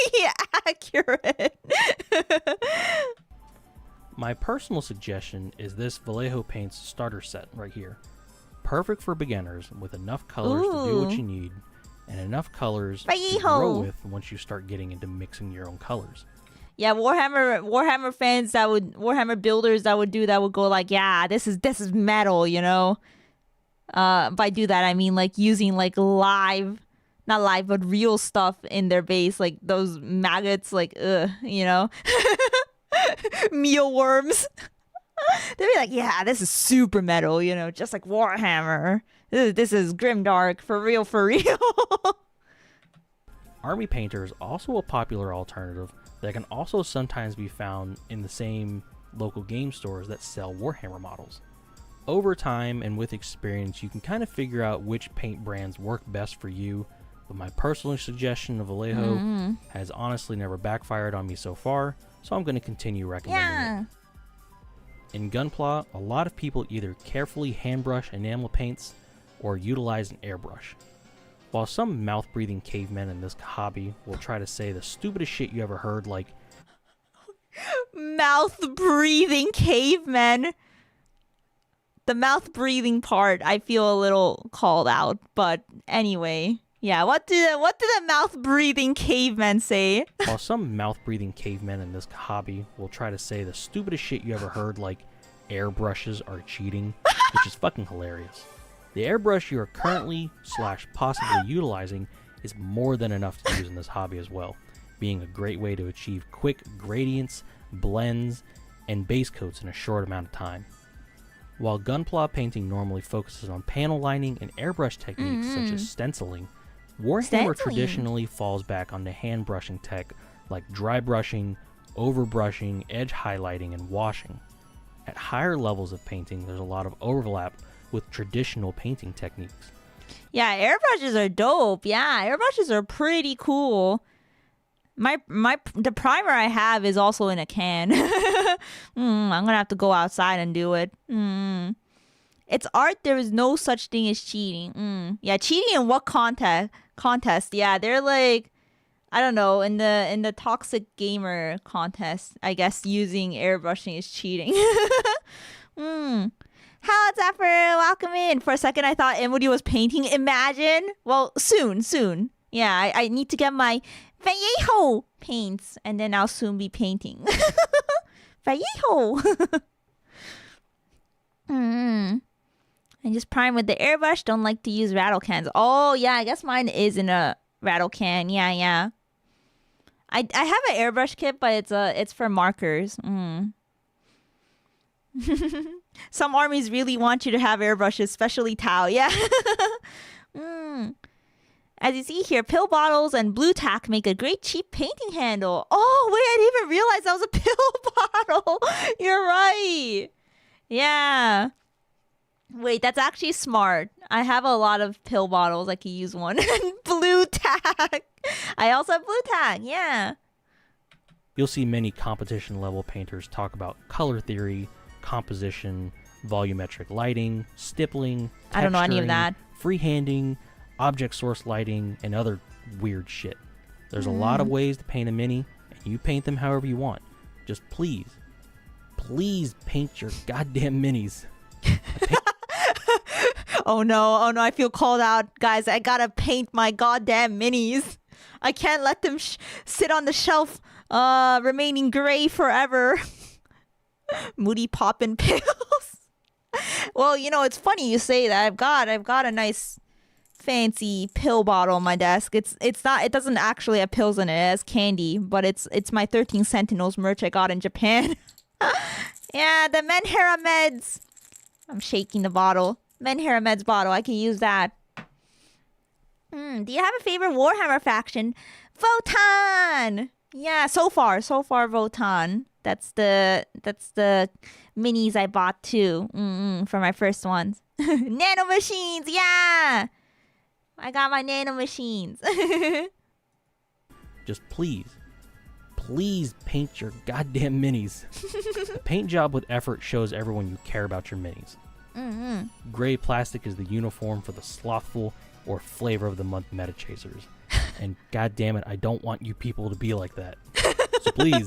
accurate. My personal suggestion is this Vallejo Paints starter set right here. perfect for beginners with enough colors to do what you need and enough colors to Yeehaw. grow with once you start getting into mixing your own colors. Yeah, Warhammer fans Warhammer builders that would go like, yeah, this is metal, you know. By do that I mean like using like not live but real stuff in their base, like those maggots, like you know, mealworms. They'd be like, yeah, this is super metal, you know, just like Warhammer. This is grimdark for real, for real. Army painter is also a popular alternative that can also sometimes be found in the same local game stores that sell Warhammer models. Over time and with experience, you can kind of figure out which paint brands work best for you, but my personal suggestion of Vallejo has honestly never backfired on me so far, so I'm going to continue recommending it. In Gunpla, a lot of people either carefully handbrush enamel paints or utilize an airbrush. While some mouth-breathing cavemen in this hobby will try to say the stupidest shit you ever heard, like mouth-breathing cavemen. The mouth-breathing part, I feel a little called out, but anyway. Yeah, what do the mouth-breathing cavemen say? While some mouth-breathing cavemen in this hobby will try to say the stupidest shit you ever heard, like airbrushes are cheating, which is fucking hilarious. The airbrush you are currently / possibly utilizing is more than enough to use in this hobby as well, being a great way to achieve quick gradients, blends, and base coats in a short amount of time. While Gunpla painting normally focuses on panel lining and airbrush techniques such as stenciling, Warhammer traditionally falls back onto hand brushing tech like dry brushing, overbrushing, edge highlighting, and washing. At higher levels of painting, there's a lot of overlap with traditional painting techniques. Yeah, airbrushes are dope. Yeah, airbrushes are pretty cool. The primer I have is also in a can. I'm gonna have to go outside and do it. It's art. There is no such thing as cheating. Yeah, cheating in what contest? Yeah, they're like, I don't know, in the toxic gamer contest, I guess using airbrushing is cheating. Hello, Zephyr. Welcome in. For a second, I thought Emuri was painting. Imagine. Well, soon. Yeah, I need to get my Vallejo paints, and then I'll soon be painting. Vallejo. And just prime with the airbrush. Don't like to use rattle cans. Oh, yeah, I guess mine is in a rattle can. Yeah. I have an airbrush kit, but it's for markers. Some armies really want you to have airbrushes, especially Tau. Yeah. As you see here, pill bottles and blue tack make a great cheap painting handle. Oh, wait, I didn't even realize that was a pill bottle. You're right. Yeah. Wait, that's actually smart. I have a lot of pill bottles. I could use one. Blue tack. I also have blue tack. Yeah. You'll see many competition level painters talk about color theory, composition, volumetric lighting, stippling, I don't know any of that. Freehanding, object source lighting, and other weird shit. There's a lot of ways to paint a mini, and you paint them however you want. Just please paint your goddamn minis. Oh no, I feel called out. Guys, I gotta paint my goddamn minis. I can't let them sit on the shelf remaining gray forever. Moody poppin' pills. Well, you know, it's funny you say that. I've got a nice fancy pill bottle on my desk. It doesn't actually have pills in it. It has candy, but it's my 13 Sentinels merch I got in Japan. Yeah, the Menhera meds. I'm shaking the bottle. Menhera meds bottle. I can use that. Do you have a favorite Warhammer faction? Votan. Yeah, so far Votan. That's the minis I bought too. For my first ones. Nano machines. Yeah. I got my nano machines. Just please paint your goddamn minis. A paint job with effort shows everyone you care about your minis. Gray plastic is the uniform for the slothful or flavor of the month meta chasers. And god damn it, I don't want you people to be like that. So please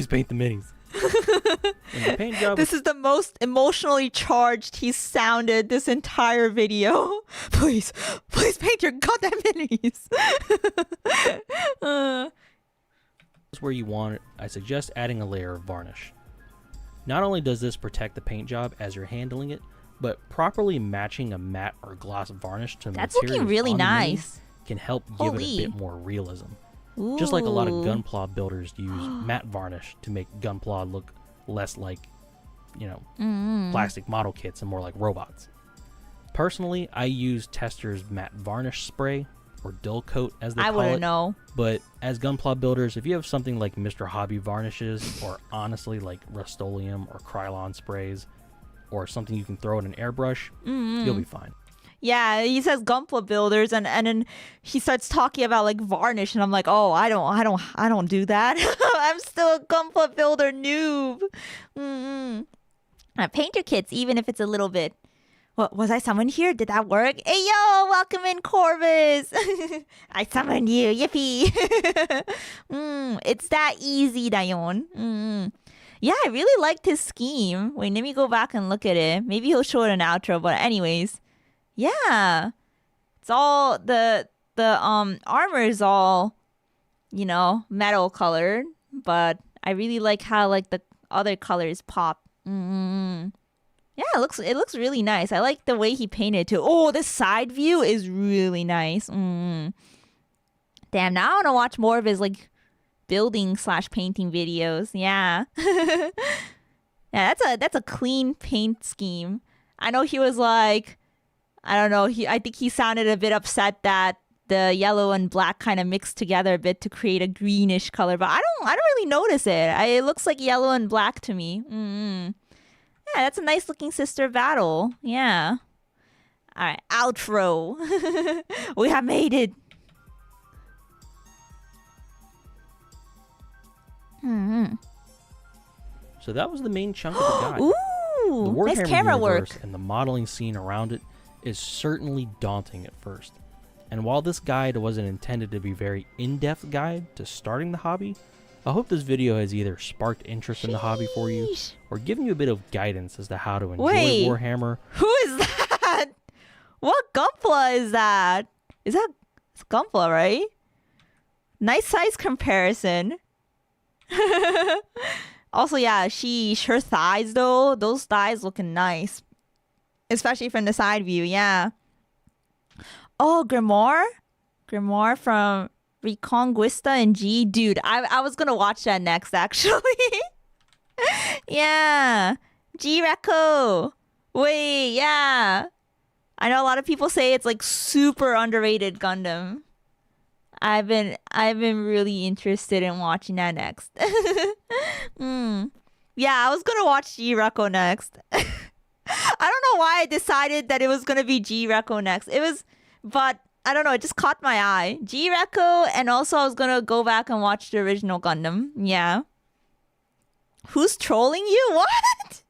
paint the minis. And the paint job This is the most emotionally charged he's sounded this entire video. Please paint your goddamn minis. is where you want it. I suggest adding a layer of varnish. Not only does this protect the paint job as you're handling it, but properly matching a matte or gloss varnish to That's materials looking really on the mini nice. can help give it a bit more realism. Just like a lot of Gunpla builders use matte varnish to make Gunpla look less like, plastic model kits and more like robots. Personally, I use Tester's matte varnish spray, or dull coat as they call it. I wouldn't know. But as Gunpla builders, if you have something like Mr. Hobby varnishes, or honestly like Rust-Oleum or Krylon sprays, or something you can throw in an airbrush, you'll be fine. Yeah, he says Gunpla builders, and then he starts talking about like varnish, and I'm like, oh, I don't do that. I'm still a Gunpla builder noob. Painter kits, even if it's a little bit. What was I summoned here? Did that work? Hey yo, welcome in, Corvus. I summoned you, yippee. It's that easy, dayon. Yeah, I really liked his scheme. Wait, let me go back and look at it. Maybe he'll show it in outro, but anyways. Yeah, it's all the armor is all, metal colored, but I really like how like the other colors pop. Yeah, it looks really nice. I like the way he painted too. Oh, the side view is really nice. Damn, now I want to watch more of his like building/painting videos. Yeah, yeah, that's a clean paint scheme. I know he was like, I don't know. I think he sounded a bit upset that the yellow and black kind of mixed together a bit to create a greenish color, but I don't really notice it. It looks like yellow and black to me. Yeah, that's a nice looking sister battle. Yeah. All right, outro. We have made it. So that was the main chunk of the guide. Ooh, The Warhammer nice camera universe work. and the modeling scene around it is certainly daunting at first. And while this guide wasn't intended to be a very in-depth guide to starting the hobby, I hope this video has either sparked interest in the hobby for you or given you a bit of guidance as to how to enjoy Warhammer. Who is that? What Gunpla is that? It's Gunpla, right? Nice size comparison. Also, yeah, her thighs though, those thighs looking nice. Especially from the side view, yeah. Oh, Grimoire from Reconquista and G. Dude, I was gonna watch that next, actually. Yeah. G-Reco. Wait, yeah. I know a lot of people say it's like super underrated Gundam. I've been really interested in watching that next. Yeah, I was gonna watch G-Reco next. I don't know why I decided that it was gonna be G-Reco next. But I don't know, it just caught my eye. G-Reco, and also I was gonna go back and watch the original Gundam. Yeah. Who's trolling you? What?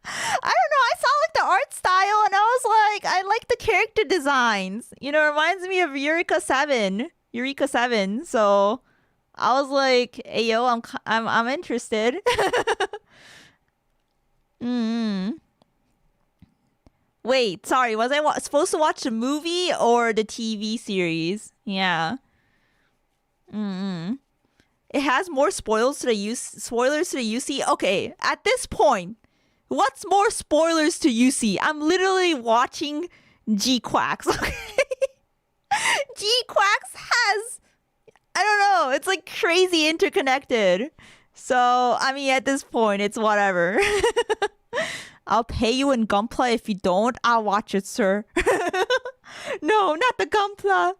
I don't know, I saw like the art style and I was like, I like the character designs. It reminds me of Eureka 7. So I was like, hey yo, I'm interested. Wait, sorry, was I supposed to watch the movie or the TV series? Yeah. It has more spoilers to the UC. Okay, at this point, what's more spoilers to UC? I'm literally watching G-Quacks, okay? G-Quacks has, I don't know, it's like crazy interconnected. So, I mean, at this point, it's whatever. I'll pay you in Gunpla. If you don't, I'll watch it, sir. No, not the Gunpla.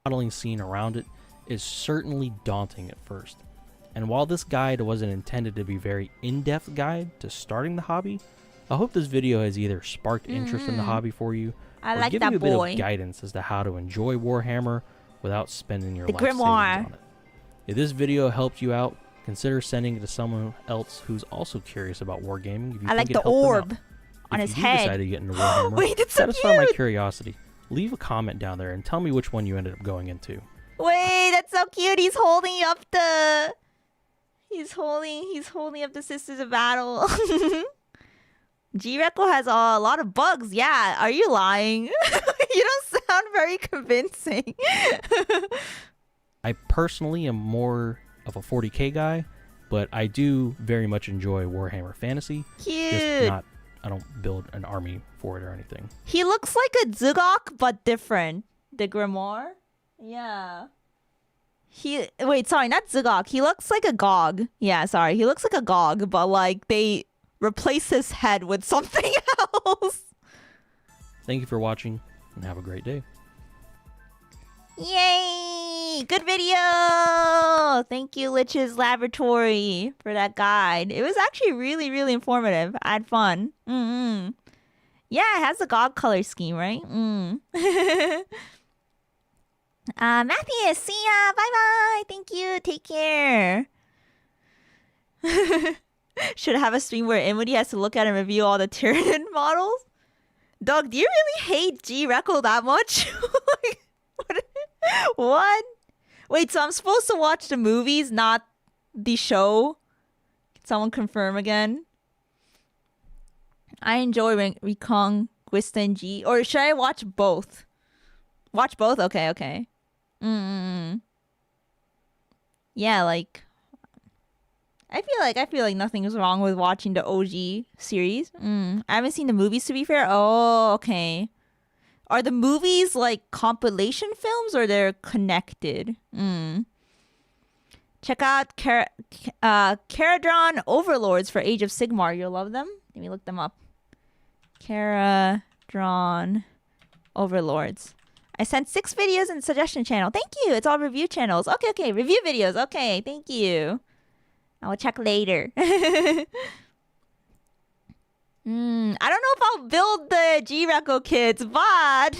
Modeling scene around it is certainly daunting at first. And while this guide wasn't intended to be a very in-depth guide to starting the hobby, I hope this video has either sparked interest in the hobby for you or like given that you a bit boy. of guidance as to how to enjoy Warhammer without spending your The life savings Grimoire. on it. If this video helped you out, consider sending it to someone else who's also curious about wargaming. If you I like think it the helped them orb out. on If his you do head. decide to get into Warhammer, Wait, it's so satisfy my cute. curiosity. Leave a comment down there and tell me which one you ended up going into. Wait, that's so cute. He's holding up He's holding up the sisters of battle. G-Reco has a lot of bugs. Yeah, are you lying? You don't sound very convincing. I personally am more of a 40k guy, but I do very much enjoy Warhammer Fantasy. Cute. Just not, I don't build an army for it or anything. He looks like a Zugok, but different. The Grimoire? Yeah. Wait, sorry, not Zugok. He looks like a Gog. Yeah, sorry. He looks like a Gog, but like they replace his head with something else. Thank you for watching, and have a great day. Yay! Good video! Thank you, Lich's Laboratory, for that guide. It was actually really, really informative. I had fun. Yeah, it has a GOG color scheme, right? Matthew, see ya! Bye-bye! Thank you, take care! Should have a stream where Emuri has to look at and review all the Tyranid models? Doug, do you really hate G-Reco that much? What? Wait, so I'm supposed to watch the movies, not the show? Can someone confirm again? I enjoy Recon, Gwista, and G. Or should I watch both? Watch both? Okay. Yeah, like... I feel like nothing is wrong with watching the OG series. I haven't seen the movies, to be fair. Oh, okay. Are the movies like compilation films or they're connected? Check out Caradron Overlords for Age of Sigmar. You'll love them. Let me look them up. Caradron Overlords. I sent 6 videos in the suggestion channel. Thank you. It's all review channels. Okay. Review videos. Okay, thank you. I will check later. I don't know if I'll build the G-Reco kits, but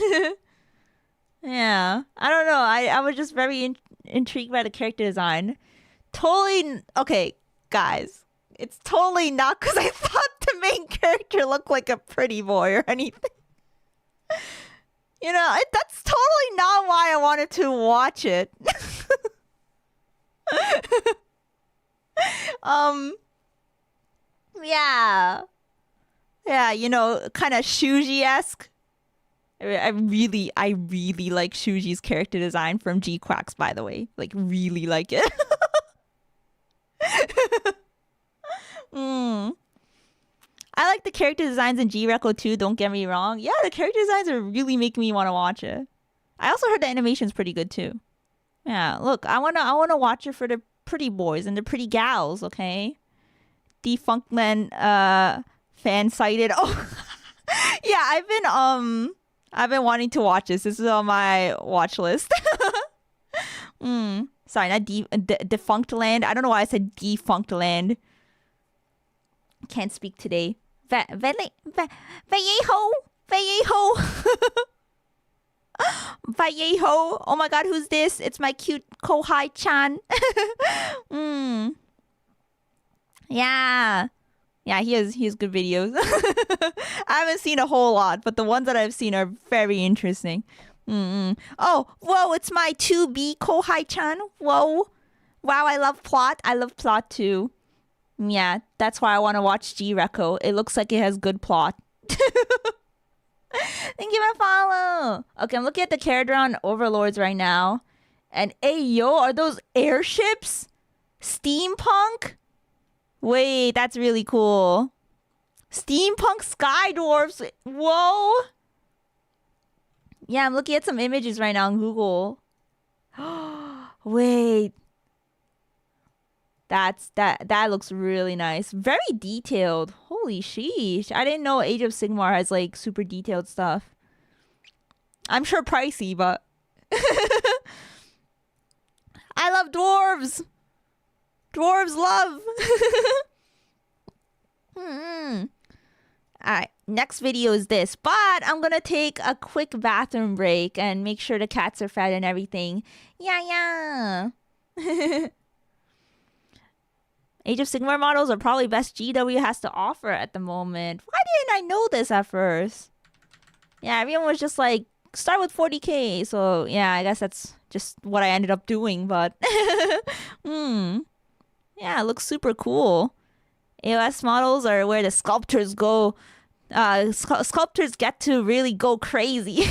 yeah, I don't know. I was just very intrigued by the character design. Totally, okay, guys. It's totally not because I thought the main character looked like a pretty boy or anything. You know, that's totally not why I wanted to watch it. Yeah, you know, kind of Shuji-esque. I really like Shuji's character design from G-Quacks, by the way. Like, really like it. I like the character designs in G-Reco too, don't get me wrong. Yeah, the character designs are really making me want to watch it. I also heard the animation's pretty good too. Yeah, look, I wanna watch it for the pretty boys and the pretty gals, okay? Defunctland fan sighted. Oh yeah, I've been wanting to watch this. This is on my watch list. Sorry, not Defunct Land. I don't know why I said Defunct Land. Can't speak today. Vallejo. Vallejo. Oh my god, who's this? It's my cute Kohai-chan. Yeah, he has good videos. I haven't seen a whole lot, but the ones that I've seen are very interesting. Oh, whoa, it's my 2B Kohai-chan. Whoa. Wow, I love plot. I love plot too. Yeah, that's why I want to watch G-Reco. It looks like it has good plot. Thank you for follow. Okay, I'm looking at the Caradron Overlords right now. And hey, yo, are those airships? Steampunk? Wait, that's really cool. Steampunk Sky Dwarfs. Whoa. Yeah, I'm looking at some images right now on Google. Wait. That looks really nice. Very detailed. Holy sheesh. I didn't know Age of Sigmar has like super detailed stuff. I'm sure pricey, but I love dwarves. Dwarves love. Alright, next video is this, but I'm gonna take a quick bathroom break and make sure the cats are fed and everything. Yeah. Age of Sigmar models are probably best GW has to offer at the moment. Why didn't I know this at first? Yeah, everyone was just like, start with 40k. So yeah, I guess that's just what I ended up doing, but Yeah, it looks super cool. AOS models are where the sculptors go. Sculptors get to really go crazy.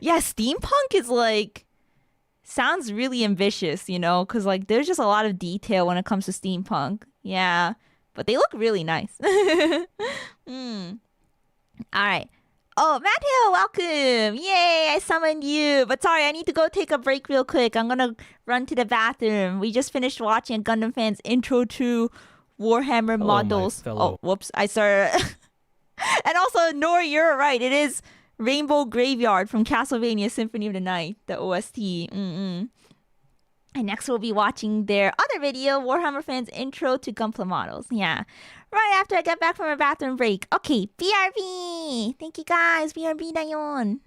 Yeah, steampunk is like sounds really ambitious, you know, because like there's just a lot of detail when it comes to steampunk. Yeah, but they look really nice. All right. Oh, Matt Hill, welcome. Yay, I summoned you. But sorry, I need to go take a break real quick. I'm going to run to the bathroom. We just finished watching Gundam Fans Intro to Warhammer Hello, models. my fellow- Oh, whoops. I started. And also, Nori, you're right. It is Rainbow Graveyard from Castlevania Symphony of the Night, the OST. And next we'll be watching their other video, Warhammer Fans Intro to Gunpla Models. Yeah. Right after I get back from my bathroom break. Okay, BRB! Thank you guys. BRB dayon.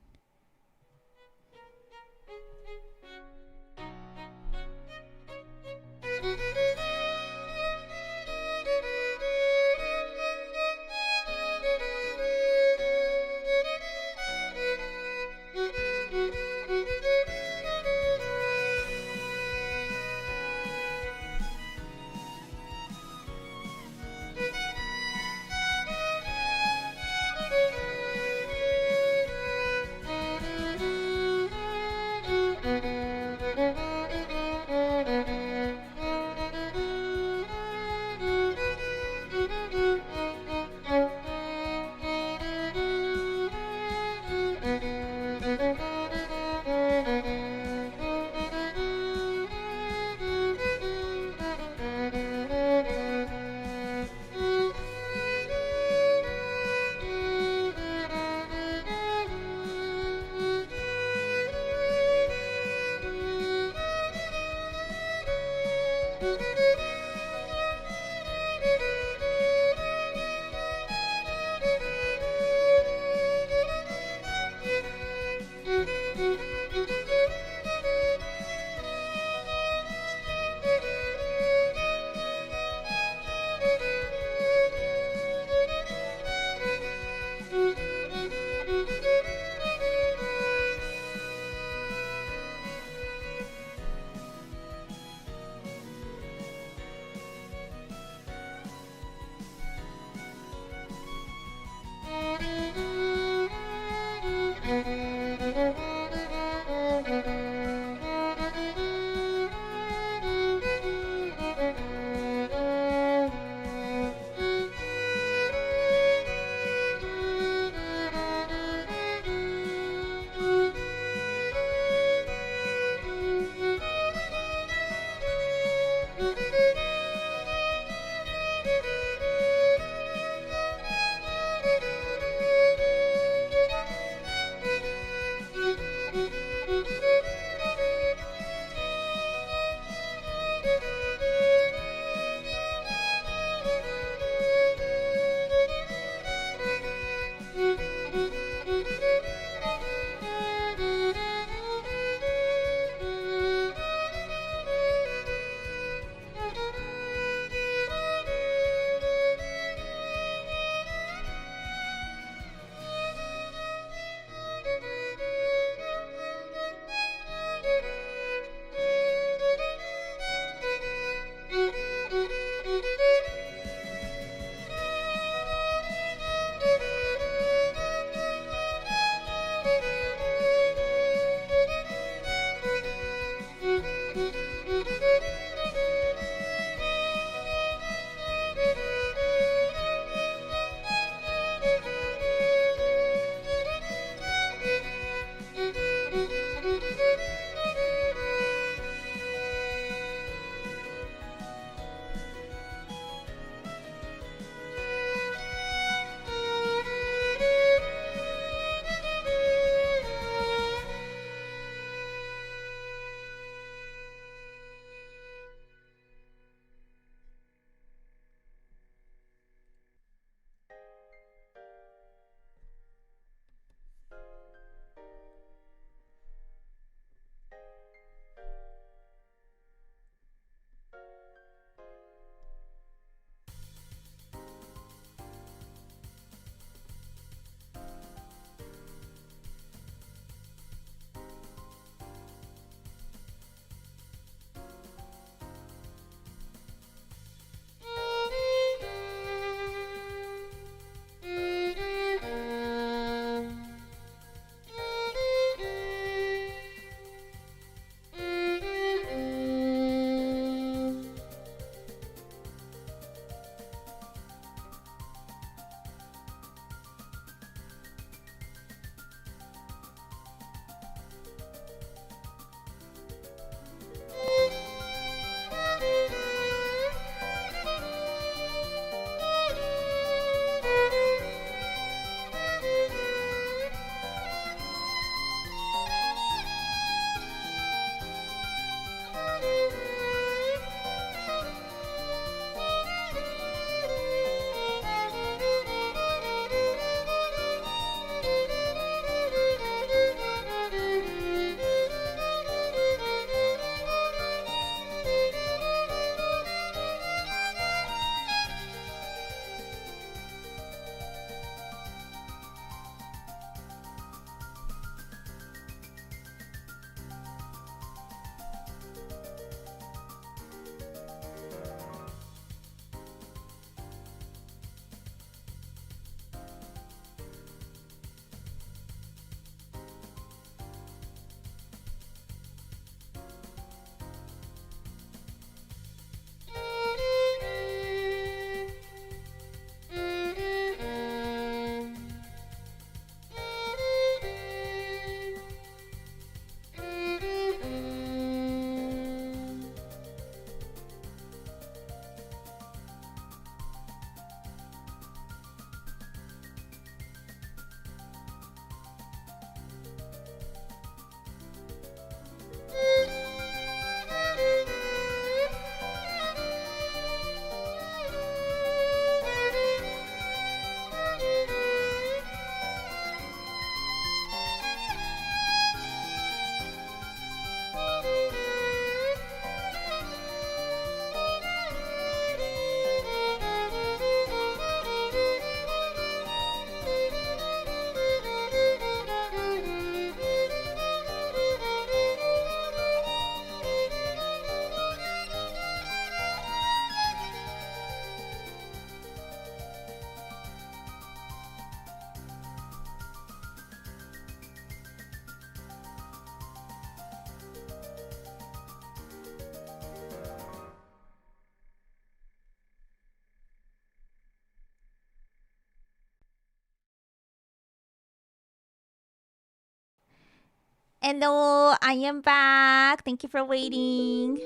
Hello, I am back. Thank you for waiting.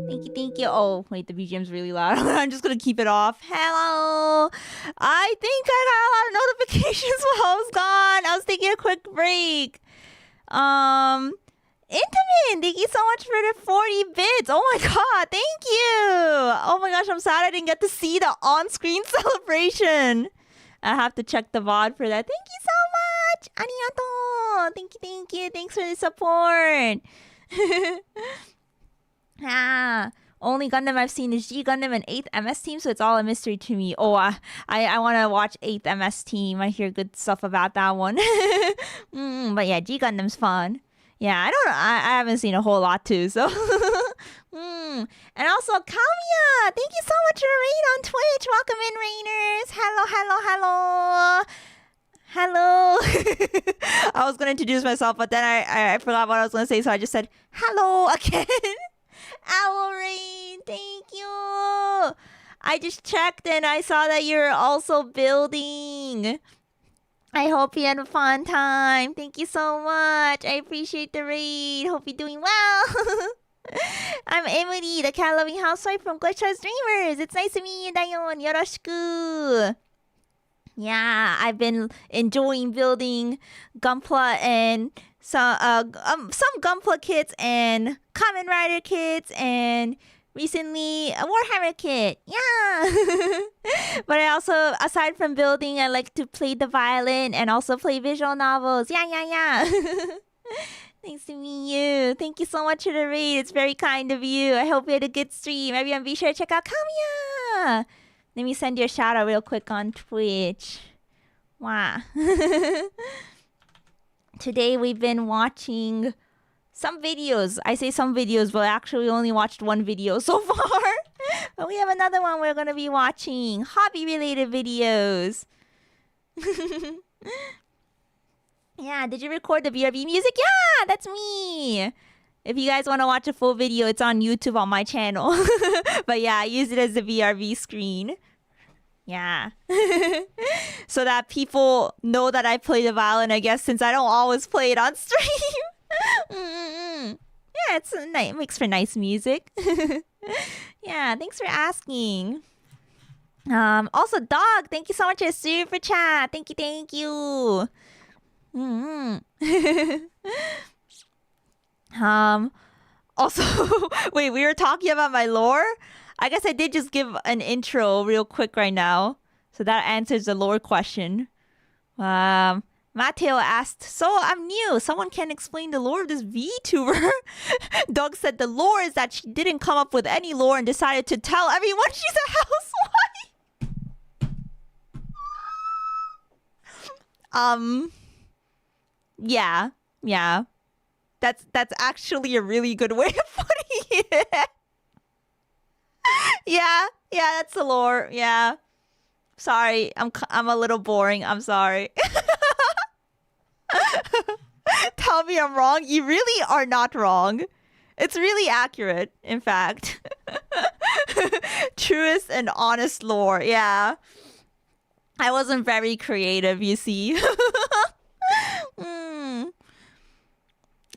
Thank you. Oh, wait, the BGM's really loud. I'm just gonna keep it off. Hello. I think I got a lot of notifications while I was gone. I was taking a quick break. Intamin, thank you so much for the 40 bits. Oh my god, thank you. Oh my gosh, I'm sad I didn't get to see the on-screen celebration. I have to check the VOD for that. Thank you so much. Arigato. Thank you. Thanks for the support. Only Gundam I've seen is G Gundam and 8th MS Team, so it's all a mystery to me. Oh, I want to watch 8th MS Team. I hear good stuff about that one. But yeah, G Gundam's fun. Yeah, I don't know. I haven't seen a whole lot too, so. And also, Kamiya! Thank you so much for the raid on Twitch. Welcome in, Rainers. Hello. I was going to introduce myself, but then I forgot what I was going to say, so I just said, hello again. Owl Rain, thank you. I just checked and I saw that you're also building. I hope you had a fun time. Thank you so much. I appreciate the raid. Hope you're doing well. I'm Emuri, the cat-loving housewife from Glitch's Dreamers. It's nice to meet you, dayon. Yoroshiku. Yeah, I've been enjoying building Gunpla and some Gunpla kits and Kamen Rider kits and recently a Warhammer kit. Yeah. But I also, aside from building, I like to play the violin and also play visual novels. Yeah. Nice to meet you. Thank you so much for the raid. It's very kind of you. I hope you had a good stream. Everyone be sure to check out Kamiya. Let me send you a shout out real quick on Twitch. Wow. Today we've been watching some videos. I say some videos, but actually we only watched one video so far. But we have another one we're going to be watching. Hobby-related videos. Yeah, did you record the BRB music? Yeah, that's me. If you guys want to watch a full video, it's on YouTube on my channel. But yeah, I use it as the VRV screen. Yeah. So that people know that I play the violin, I guess, since I don't always play it on stream. Yeah, it makes for nice music. Yeah, thanks for asking. Also, Dog, thank you so much for the super chat. Thank you. Also, wait, we were talking about my lore? I guess I did just give an intro real quick right now. So that answers the lore question. Matteo asked, so I'm new. Someone can explain the lore of this VTuber. Doug said the lore is that she didn't come up with any lore and decided to tell everyone she's a housewife. Yeah. That's actually a really good way of putting it. Yeah, that's the lore. Yeah. Sorry, I'm a little boring. I'm sorry. Tell me I'm wrong. You really are not wrong. It's really accurate, in fact. Truest and honest lore. Yeah. I wasn't very creative, you see.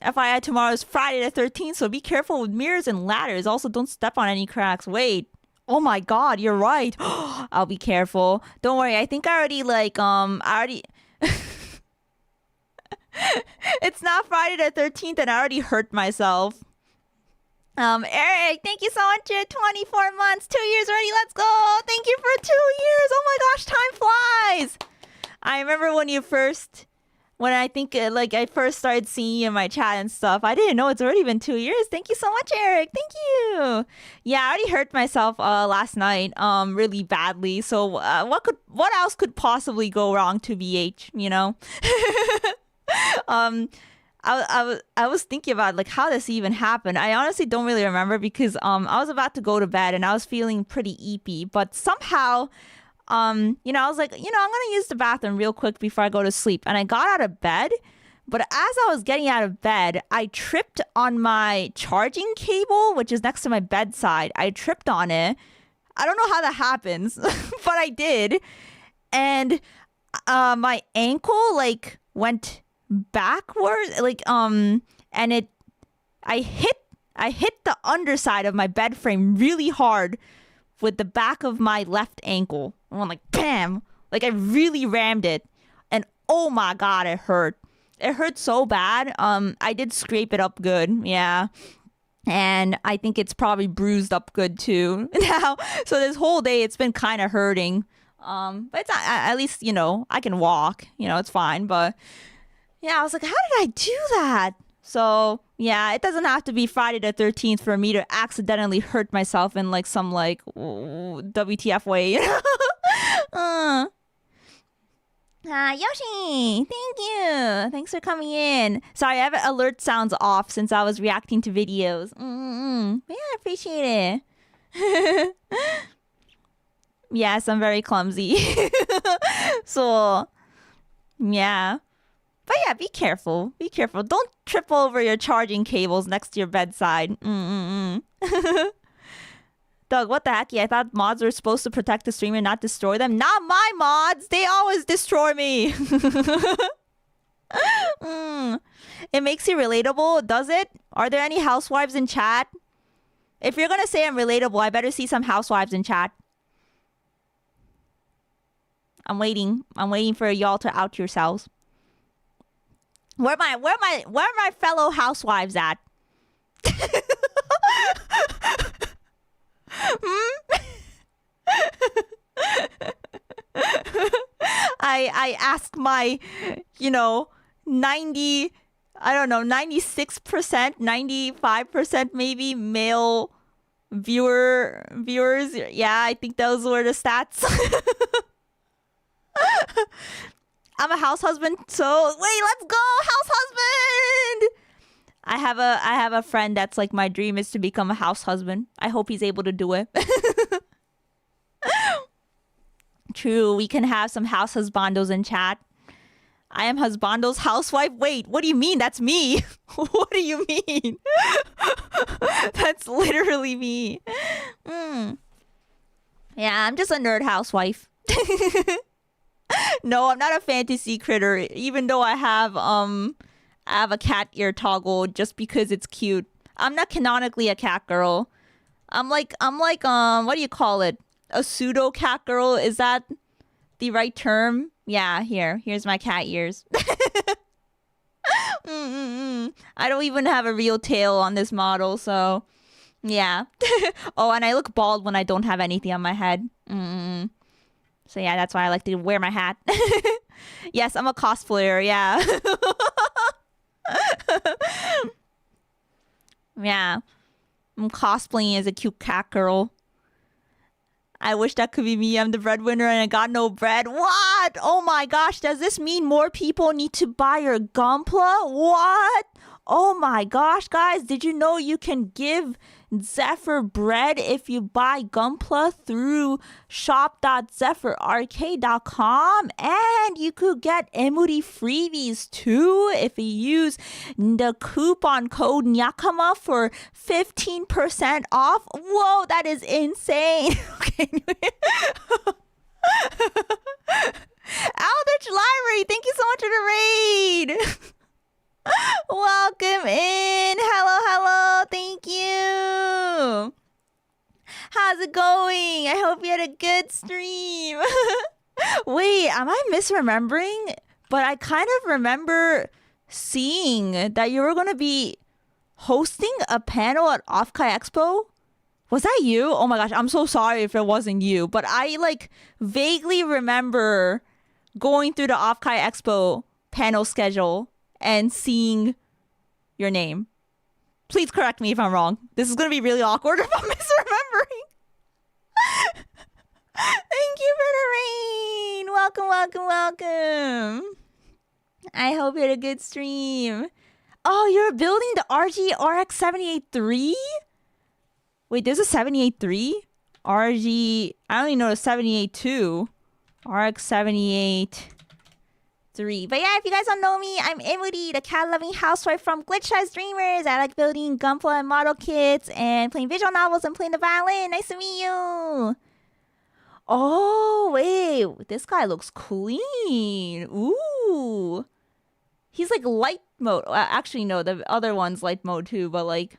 FYI, tomorrow is Friday the 13th, so be careful with mirrors and ladders. Also, don't step on any cracks. Wait. Oh my god, you're right. I'll be careful. Don't worry, I think I already... It's not Friday the 13th and I already hurt myself. Eric, thank you so much for 24 months. 2 years already, let's go. Thank you for 2 years. Oh my gosh, time flies. I remember when I first started seeing you in my chat and stuff. I didn't know it's already been 2 years. Thank you so much, Eric. Thank you. Yeah, I already hurt myself last night really badly. So what else could possibly go wrong to BH, you know? I was thinking about like how this even happened. I honestly don't really remember because I was about to go to bed and I was feeling pretty eepy, but somehow I was like, I'm gonna use the bathroom real quick before I go to sleep. And I got out of bed, but as I was getting out of bed, I tripped on my charging cable, which is next to my bedside. I tripped on it. I don't know how that happens, but I did. And my ankle went backwards, like and I hit the underside of my bed frame really hard with the back of my left ankle. I went like bam, like I really rammed it, and oh my god, it hurt. It hurt so bad. I did scrape it up good, yeah. And I think it's probably bruised up good too now. So this whole day it's been kind of hurting. But it's not, at least, you know, I can walk. You know, it's fine. But yeah, I was like, how did I do that? So yeah, it doesn't have to be Friday the 13th for me to accidentally hurt myself in like some like WTF way. You know? Yoshi, thank you. Thanks for coming in. Sorry, I have alert sounds off since I was reacting to videos. Yeah, I appreciate it. Yes, I'm very clumsy. So, yeah. But yeah, be careful. Be careful. Don't trip over your charging cables next to your bedside. Doug, what the heck? Yeah, I thought mods were supposed to protect the streamer, not destroy them. Not my mods! They always destroy me! It makes you relatable, does it? Are there any housewives in chat? If you're gonna say I'm relatable, I better see some housewives in chat. I'm waiting. I'm waiting for y'all to out yourselves. Where are my fellow housewives at? I ask my, 96%, 95% maybe male viewers. Yeah, I think those were the stats. I'm a house husband, so wait, let's go, house husband. I have a friend that's like, my dream is to become a house husband. I hope he's able to do it. True, we can have some house husbandos in chat. I am husbando's housewife. Wait, what do you mean? That's me. What do you mean? That's literally me. Yeah, I'm just a nerd housewife. No, I'm not a fantasy critter, even though I have a cat ear toggle just because it's cute. I'm not canonically a cat girl. I'm like what do you call it? A pseudo cat girl? Is that the right term? Yeah, here's my cat ears. I don't even have a real tail on this model, so yeah. Oh, and I look bald when I don't have anything on my head. So yeah, that's why I like to wear my hat. Yes, I'm a cosplayer, yeah. Yeah. I'm cosplaying as a cute cat girl. I wish that could be me. I'm the breadwinner and I got no bread. What? Oh my gosh, does this mean more people need to buy your Gunpla? What? Oh my gosh, guys, did you know you can give Zephyr bread if you buy Gunpla through shop.zephyrarcade.com? And you could get Emuri freebies too if you use the coupon code Nyakama for 15% off. Whoa, that is insane. Okay. Aldrich Library, thank you so much for the raid. Welcome in. Hello. Thank you. How's it going? I hope you had a good stream. Wait, am I misremembering? But I kind of remember seeing that you were going to be hosting a panel at Offkai Expo. Was that you? Oh my gosh, I'm so sorry if it wasn't you. But I vaguely remember going through the Offkai Expo panel schedule and seeing your name. Please correct me if I'm wrong. This is going to be really awkward if I'm misremembering. Thank you for the rain. Welcome. I hope you had a good stream. Oh, you're building the RG RX 783? Wait, there's a 783? RG, I only know the 782. RX 783. But yeah, if you guys don't know me, I'm Emuri, the cat-loving housewife from Glitch Eyes Dreamers. I like building Gunpla and model kits and playing visual novels and playing the violin. Nice to meet you. Oh, wait. This guy looks clean. Ooh. He's like light mode. Actually, no, the other one's light mode too, but like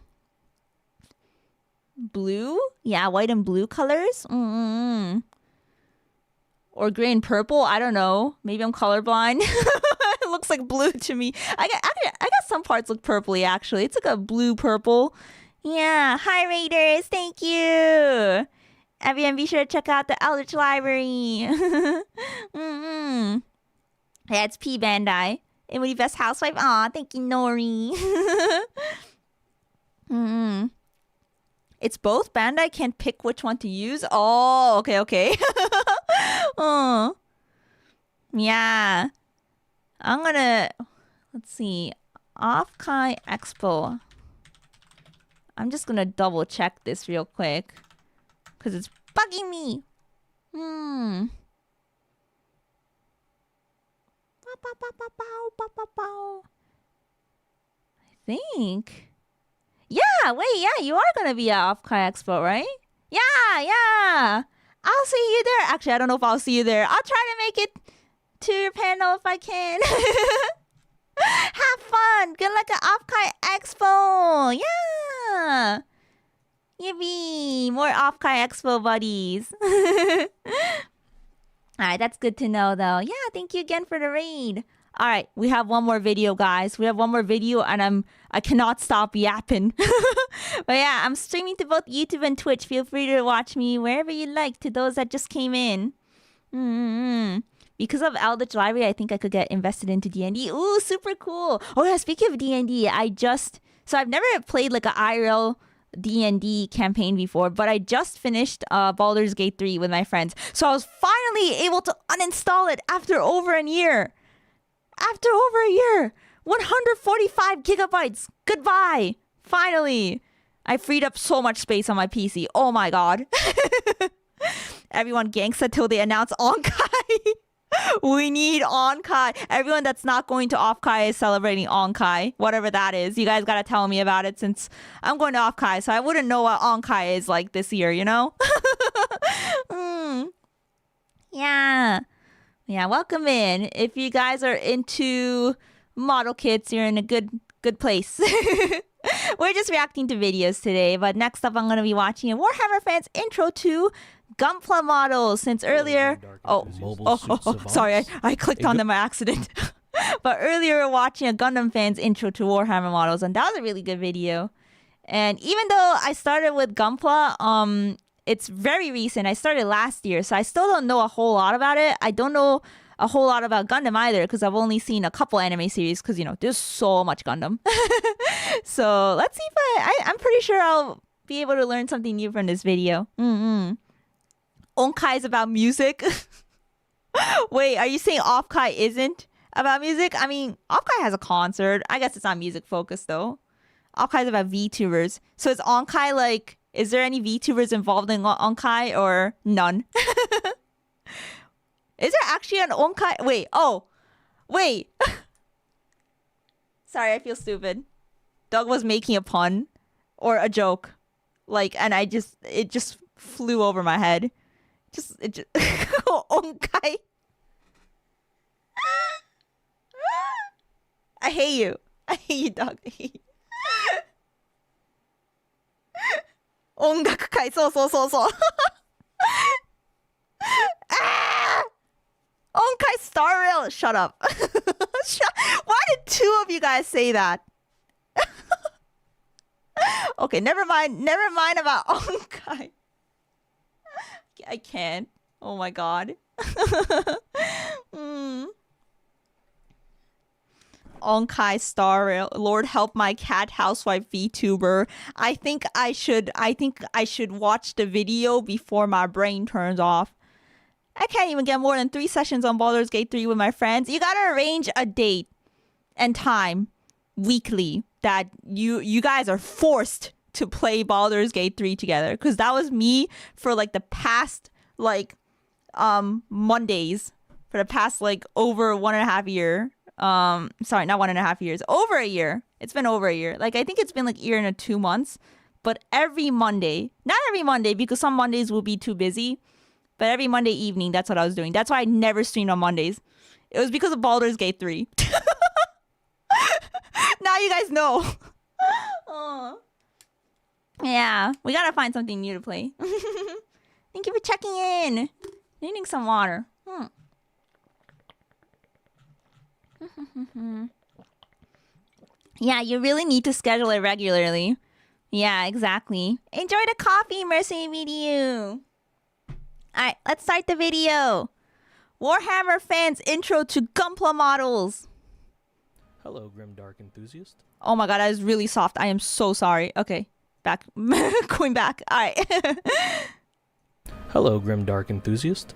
blue? Yeah, white and blue colors? Mm-mm. Or gray and purple? I don't know. Maybe I'm colorblind. It looks like blue to me. I got some parts look purpley actually. It's like a blue purple. Yeah. Hi Raiders. Thank you. Everyone be sure to check out the Eldritch Library. Mm-mm. Yeah, it's P Bandai. Emuri Best Housewife. Aw, thank you, Nori. Mm-mm. It's both. Bandai can't pick which one to use. Oh, okay. Oh. Yeah. I'm gonna... Let's see. Off-Kai Expo. I'm just gonna double check this real quick. Because it's bugging me. I think... Yeah, wait, yeah, you are gonna be at Off-Kai Expo, right? Yeah. I'll see you there. Actually, I don't know if I'll see you there. I'll try to make it to your panel if I can. Have fun. Good luck at Off-Kai Expo. Yeah. Yippee. More Off-Kai Expo buddies. Alright, that's good to know though. Yeah, thank you again for the raid. Alright, we have one more video, guys. We have one more video and I cannot stop yapping. But yeah, I'm streaming to both YouTube and Twitch. Feel free to watch me wherever you like, to those that just came in. Because of Eldritch Library, I think I could get invested into D&D. Ooh, super cool. Oh yeah, speaking of D&D, so I've never played like an IRL D&D campaign before, but I just finished Baldur's Gate 3 with my friends. So I was finally able to uninstall it after over a year. 145 gigabytes. Goodbye. Finally. I freed up so much space on my PC. Oh my god. Everyone gangsta till they announce Onkai. We need Onkai. Everyone that's not going to Off-Kai is celebrating Onkai. Whatever that is. You guys gotta tell me about it since I'm going to Off-Kai, so I wouldn't know what Onkai is like this year, you know? Yeah. Yeah, welcome in. If you guys are into model kits, you're in a good place. We're just reacting to videos today, but next up I'm going to be watching a Warhammer fans intro to Gunpla models since earlier... Sorry, I clicked on them by accident. But earlier we were watching a Gundam fans intro to Warhammer models, and that was a really good video. And even though I started with Gunpla, it's very recent. I started last year, so I still don't know a whole lot about it. I don't know a whole lot about Gundam either, because I've only seen a couple anime series, because, you know, there's so much Gundam. So let's see if I'm pretty sure I'll be able to learn something new from this video. Onkai is about music. Wait, are you saying Off-Kai isn't about music? I mean, Off-Kai has a concert. I guess it's not music focused though. Off-Kai is about VTubers. So is Onkai like... Is there any VTubers involved in Onkai or none? Is there actually an Onkai? Wait. Sorry, I feel stupid. Doug was making a pun or a joke. And it just flew over my head. Onkai. I hate you. I hate you, Doug. I hate you. 音楽会そう音階 Star Rail. Shut up. Why did two of you guys say that? Okay, never mind about Onkai. I can't. Oh my god. Onkai Star Rail. Lord help my cat housewife VTuber. I think I should watch the video before my brain turns off. I can't even get more than 3 sessions on Baldur's Gate 3 with my friends. You gotta arrange a date and time weekly that you guys are forced to play Baldur's Gate 3 together. Because that was me for the past Mondays. For the past over 1.5 year. Sorry, not 1.5 years. Over a year. It's been over a year. I think it's been a year and 2 months. But every Monday, not every Monday because some Mondays will be too busy. But every Monday evening, that's what I was doing. That's why I never streamed on Mondays. It was because of Baldur's Gate 3. Now you guys know. Oh. Yeah, we gotta find something new to play. Thank you for checking in. Needing some water. Yeah, you really need to schedule it regularly. Yeah, exactly. Enjoy the coffee, Mercy video. Alright, let's start the video. Warhammer fans intro to Gunpla models. Hello, Grimdark enthusiast. Oh my god, that is really soft. I am so sorry. Okay, back. Going back. Alright. Hello, Grimdark enthusiast.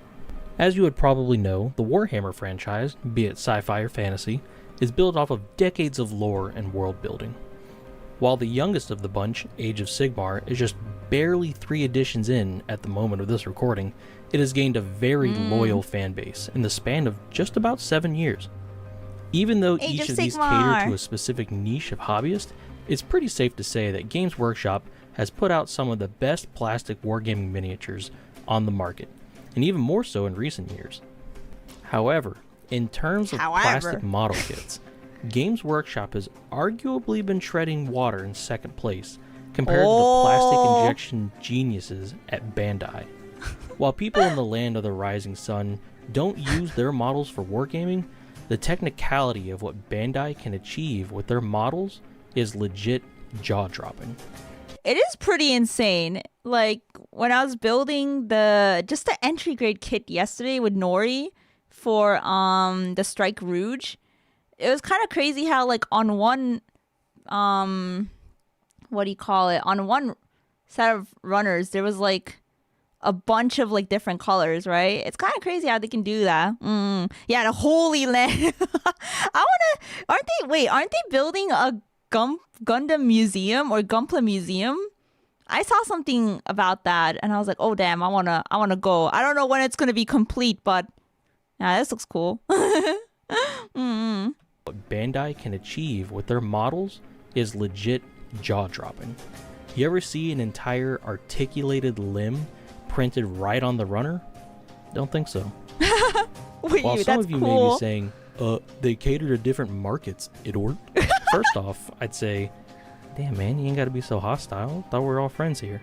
As you would probably know, the Warhammer franchise, be it sci-fi or fantasy, is built off of decades of lore and world building. While the youngest of the bunch, Age of Sigmar, is just barely 3 editions in at the moment of this recording, it has gained a very loyal fan base in the span of just about 7 years. Even though each of these cater to a specific niche of hobbyists, it's pretty safe to say that Games Workshop has put out some of the best plastic wargaming miniatures on the market, and even more so in recent years. However, in terms of plastic model kits, Games Workshop has arguably been treading water in second place compared to the plastic injection geniuses at Bandai. While people in the land of the rising sun don't use their models for wargaming, the technicality of what Bandai can achieve with their models is legit jaw-dropping. It is pretty insane. Like, when I was building the entry grade kit yesterday with Nori for the Strike Rouge, it was kind of crazy how, like, on one on one set of runners there was like a bunch of like different colors, right? It's kind of crazy how they can do that. Yeah, the Holy Land. Aren't they building a Gundam museum or Gunpla museum? I saw something about that and I was like, oh damn, I wanna go. I don't know when it's gonna be complete, but yeah, this looks cool. What Bandai can achieve with their models is legit jaw-dropping. You ever see an entire articulated limb printed right on the runner? Don't think so. While some of you may be saying, they cater to different markets, Idort. First off, I'd say, damn man, you ain't gotta be so hostile. Thought we were all friends here.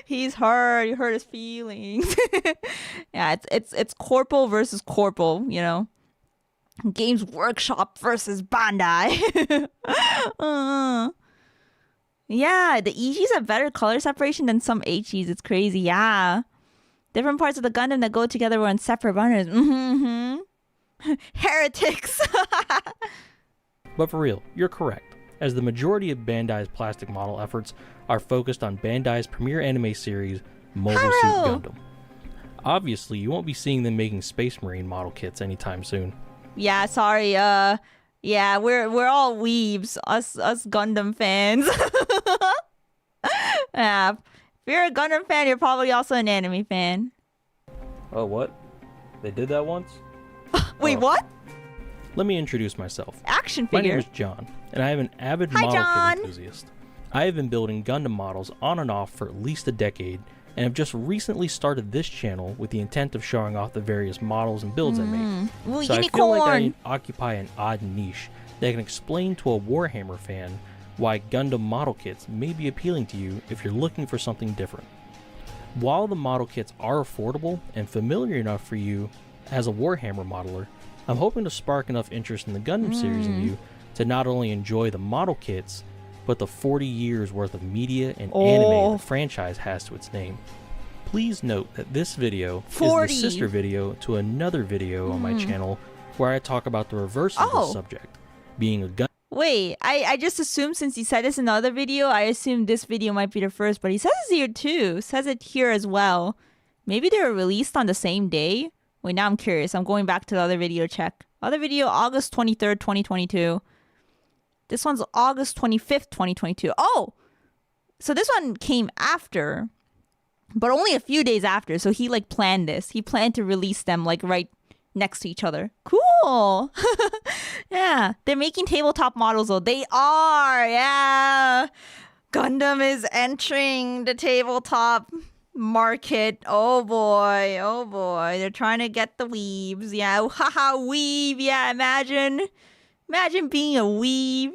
He's hurt. You hurt his feelings. Yeah, it's corporal versus corporal, you know. Games Workshop versus Bandai. Yeah, the EGs have better color separation than some HEs. It's crazy. Yeah, different parts of the Gundam that go together were on separate runners. Heretics. But for real, you're correct, as the majority of Bandai's plastic model efforts are focused on Bandai's premier anime series, Mobile Suit Gundam. Obviously, you won't be seeing them making Space Marine model kits anytime soon. Yeah, sorry. Yeah, we're all weebs, us Gundam fans. Yeah, if you're a Gundam fan, you're probably also an anime fan. Oh, what? They did that once? Wait, what? Let me introduce myself. Action figure. My name is John, and I am an avid model kit enthusiast. I have been building Gundam models on and off for at least a decade, and have just recently started this channel with the intent of showing off the various models and builds I make. Ooh, so I feel like I occupy an odd niche that can explain to a Warhammer fan why Gundam model kits may be appealing to you if you're looking for something different. While the model kits are affordable and familiar enough for you as a Warhammer modeler, I'm hoping to spark enough interest in the Gundam series in you to not only enjoy the model kits, but the 40 years worth of media and anime the franchise has to its name. Please note that this video is the sister video to another video on my channel where I talk about the reverse of this subject, being a Gundam. Wait, I just assumed since he said this in the other video, I assumed this video might be the first, but he says it here too. Says it here as well. Maybe they were released on the same day? Wait, now I'm curious. I'm going back to the other video check. Other video, August 23rd, 2022. This one's August 25th, 2022. Oh! So this one came after, but only a few days after. So he like planned this. He planned to release them like right next to each other. Cool! Yeah. They're making tabletop models though. They are! Yeah! Gundam is entering the tabletop market. Oh boy. Oh boy. They're trying to get the weebs. Yeah. Haha, weeb. Yeah, imagine Imagine being a weeb.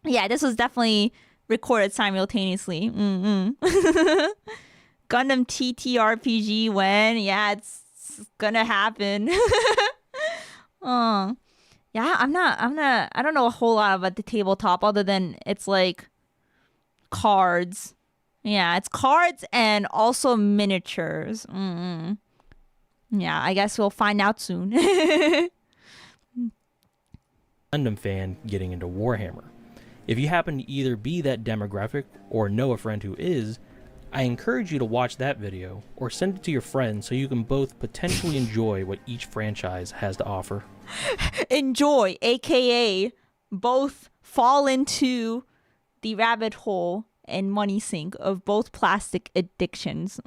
Yeah, this was definitely recorded simultaneously. Gundam TTRPG when? Yeah, it's gonna happen. Yeah, I don't know a whole lot about the tabletop other than it's like cards. Yeah, it's cards and also miniatures. Yeah, I guess we'll find out soon. Gundam fan getting into Warhammer. If you happen to either be that demographic or know a friend who is, I encourage you to watch that video or send it to your friends so you can both potentially enjoy what each franchise has to offer. Enjoy, aka both fall into the rabbit hole and money sink of both plastic addictions.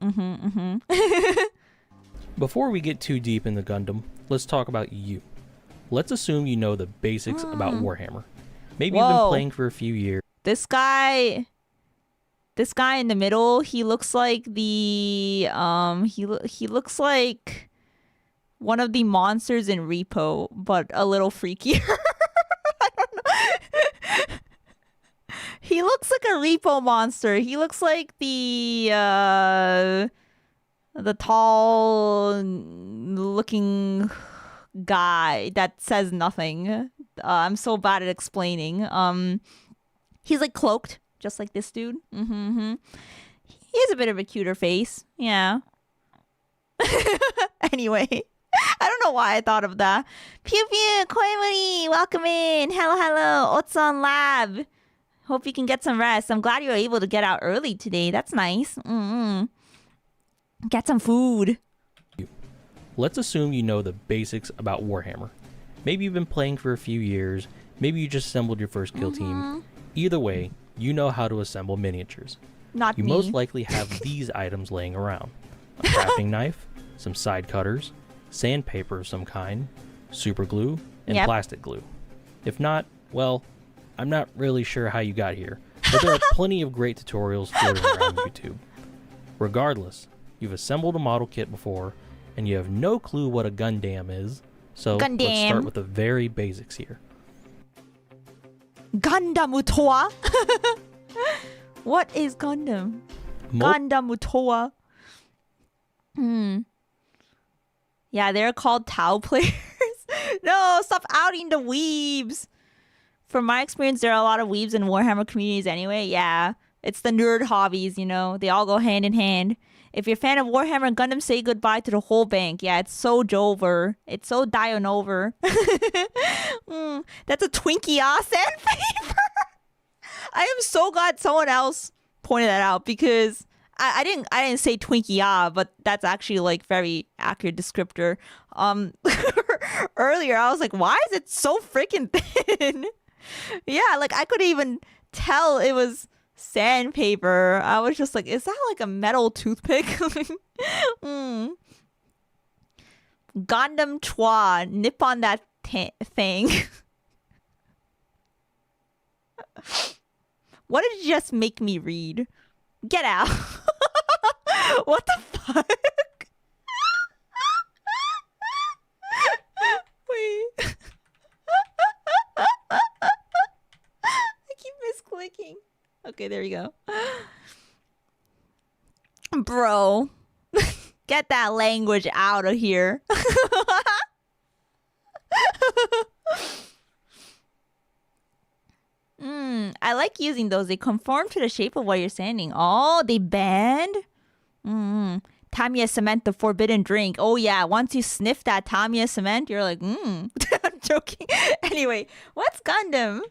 Before we get too deep into Gundam, let's talk about you. Let's assume you know the basics about Warhammer. Maybe you've been playing for a few years. This guy in the middle, he looks like the he looks like one of the monsters in Repo, but a little freakier. I don't know. He looks like a Repo monster. He looks like the tall looking guy that says nothing. I'm so bad at explaining. He's like cloaked, just like this dude. He has a bit of a cuter face. Yeah. Anyway, I don't know why I thought of that. Pew pew, Koemuri, welcome in. Hello, hello. Otson Lab. Hope you can get some rest. I'm glad you were able to get out early today. That's nice. Get some food. Let's assume you know the basics about Warhammer. Maybe you've been playing for a few years. Maybe you just assembled your first kill team. Either way, you know how to assemble miniatures. Not you me. most likely have these items laying around. A crafting knife, some side cutters, sandpaper of some kind, super glue, and plastic glue. If not, well, I'm not really sure how you got here, but there are plenty of great tutorials floating around YouTube. Regardless, you've assembled a model kit before, and you have no clue what a Gundam is, so let's start with the very basics here. Gundam Utoa? What is Gundam? Gundam Utoa. Yeah, they're called Tau players. No, stop outing the weebs. From my experience, there are a lot of weebs in Warhammer communities anyway. Yeah, it's the nerd hobbies, you know. They all go hand in hand. If you're a fan of Warhammer and Gundam, say goodbye to the whole bank. Yeah, it's so Jover. It's so dayon over. That's a Twinkie sandpaper. I am so glad someone else pointed that out because I didn't say Twinkie but that's actually like very accurate descriptor. Earlier I was like, why is it so freaking thin? Yeah, like I couldn't even tell it was sandpaper. I was just like, is that like a metal toothpick? Gundam Chua, nip on that thing. What did you just make me read? Get out. What the fuck? Wait. I keep misclicking. Okay, there you go. Bro, get that language out of here. I like using those. They conform to the shape of what you're standing. Oh, they bend? Tamiya cement, the forbidden drink. Oh yeah, once you sniff that Tamiya cement, you're like, I'm joking. Anyway, what's Gundam?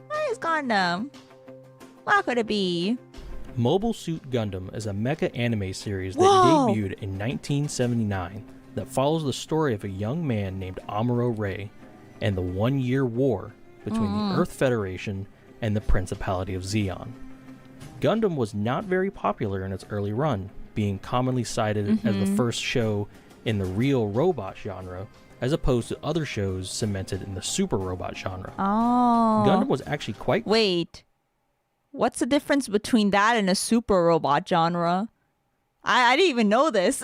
What is Gundam? What could it be? Mobile Suit Gundam is a mecha anime series that debuted in 1979 that follows the story of a young man named Amuro Ray and the 1-year war between the Earth Federation and the Principality of Zeon. Gundam was not very popular in its early run, being commonly cited as the first show in the real robot genre, as opposed to other shows cemented in the super robot genre. Oh. Gundam was actually quite... Wait. What's the difference between that and a super robot genre? I didn't even know this.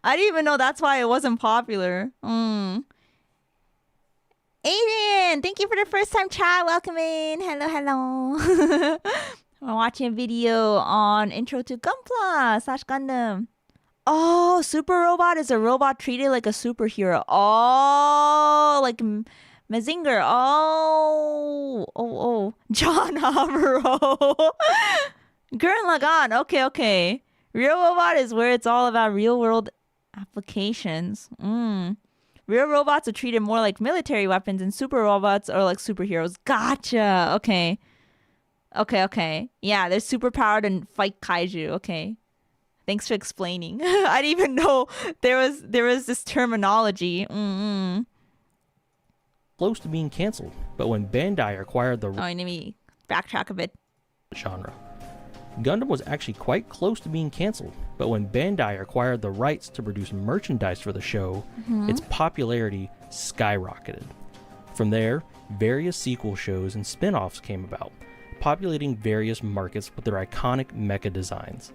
I didn't even know that's why it wasn't popular. Adrian, thank you for the first time chat. Welcome in. Hello. We're watching a video on intro to Gunpla / Gundam. Oh, Super Robot is a robot treated like a superhero. Oh, like Mazinger. Oh. John Amaro. Gurren Lagann. Okay. Real Robot is where it's all about real world applications. Real robots are treated more like military weapons, and super robots are like superheroes. Gotcha. Okay. Yeah, they're superpowered and fight kaiju. Okay. Thanks for explaining. I didn't even know there was this terminology. Close to being canceled, but when Bandai acquired the let me backtrack a bit. Genre. Gundam was actually quite close to being canceled, but when Bandai acquired the rights to produce merchandise for the show, its popularity skyrocketed. From there, various sequel shows and spin-offs came about, populating various markets with their iconic mecha designs.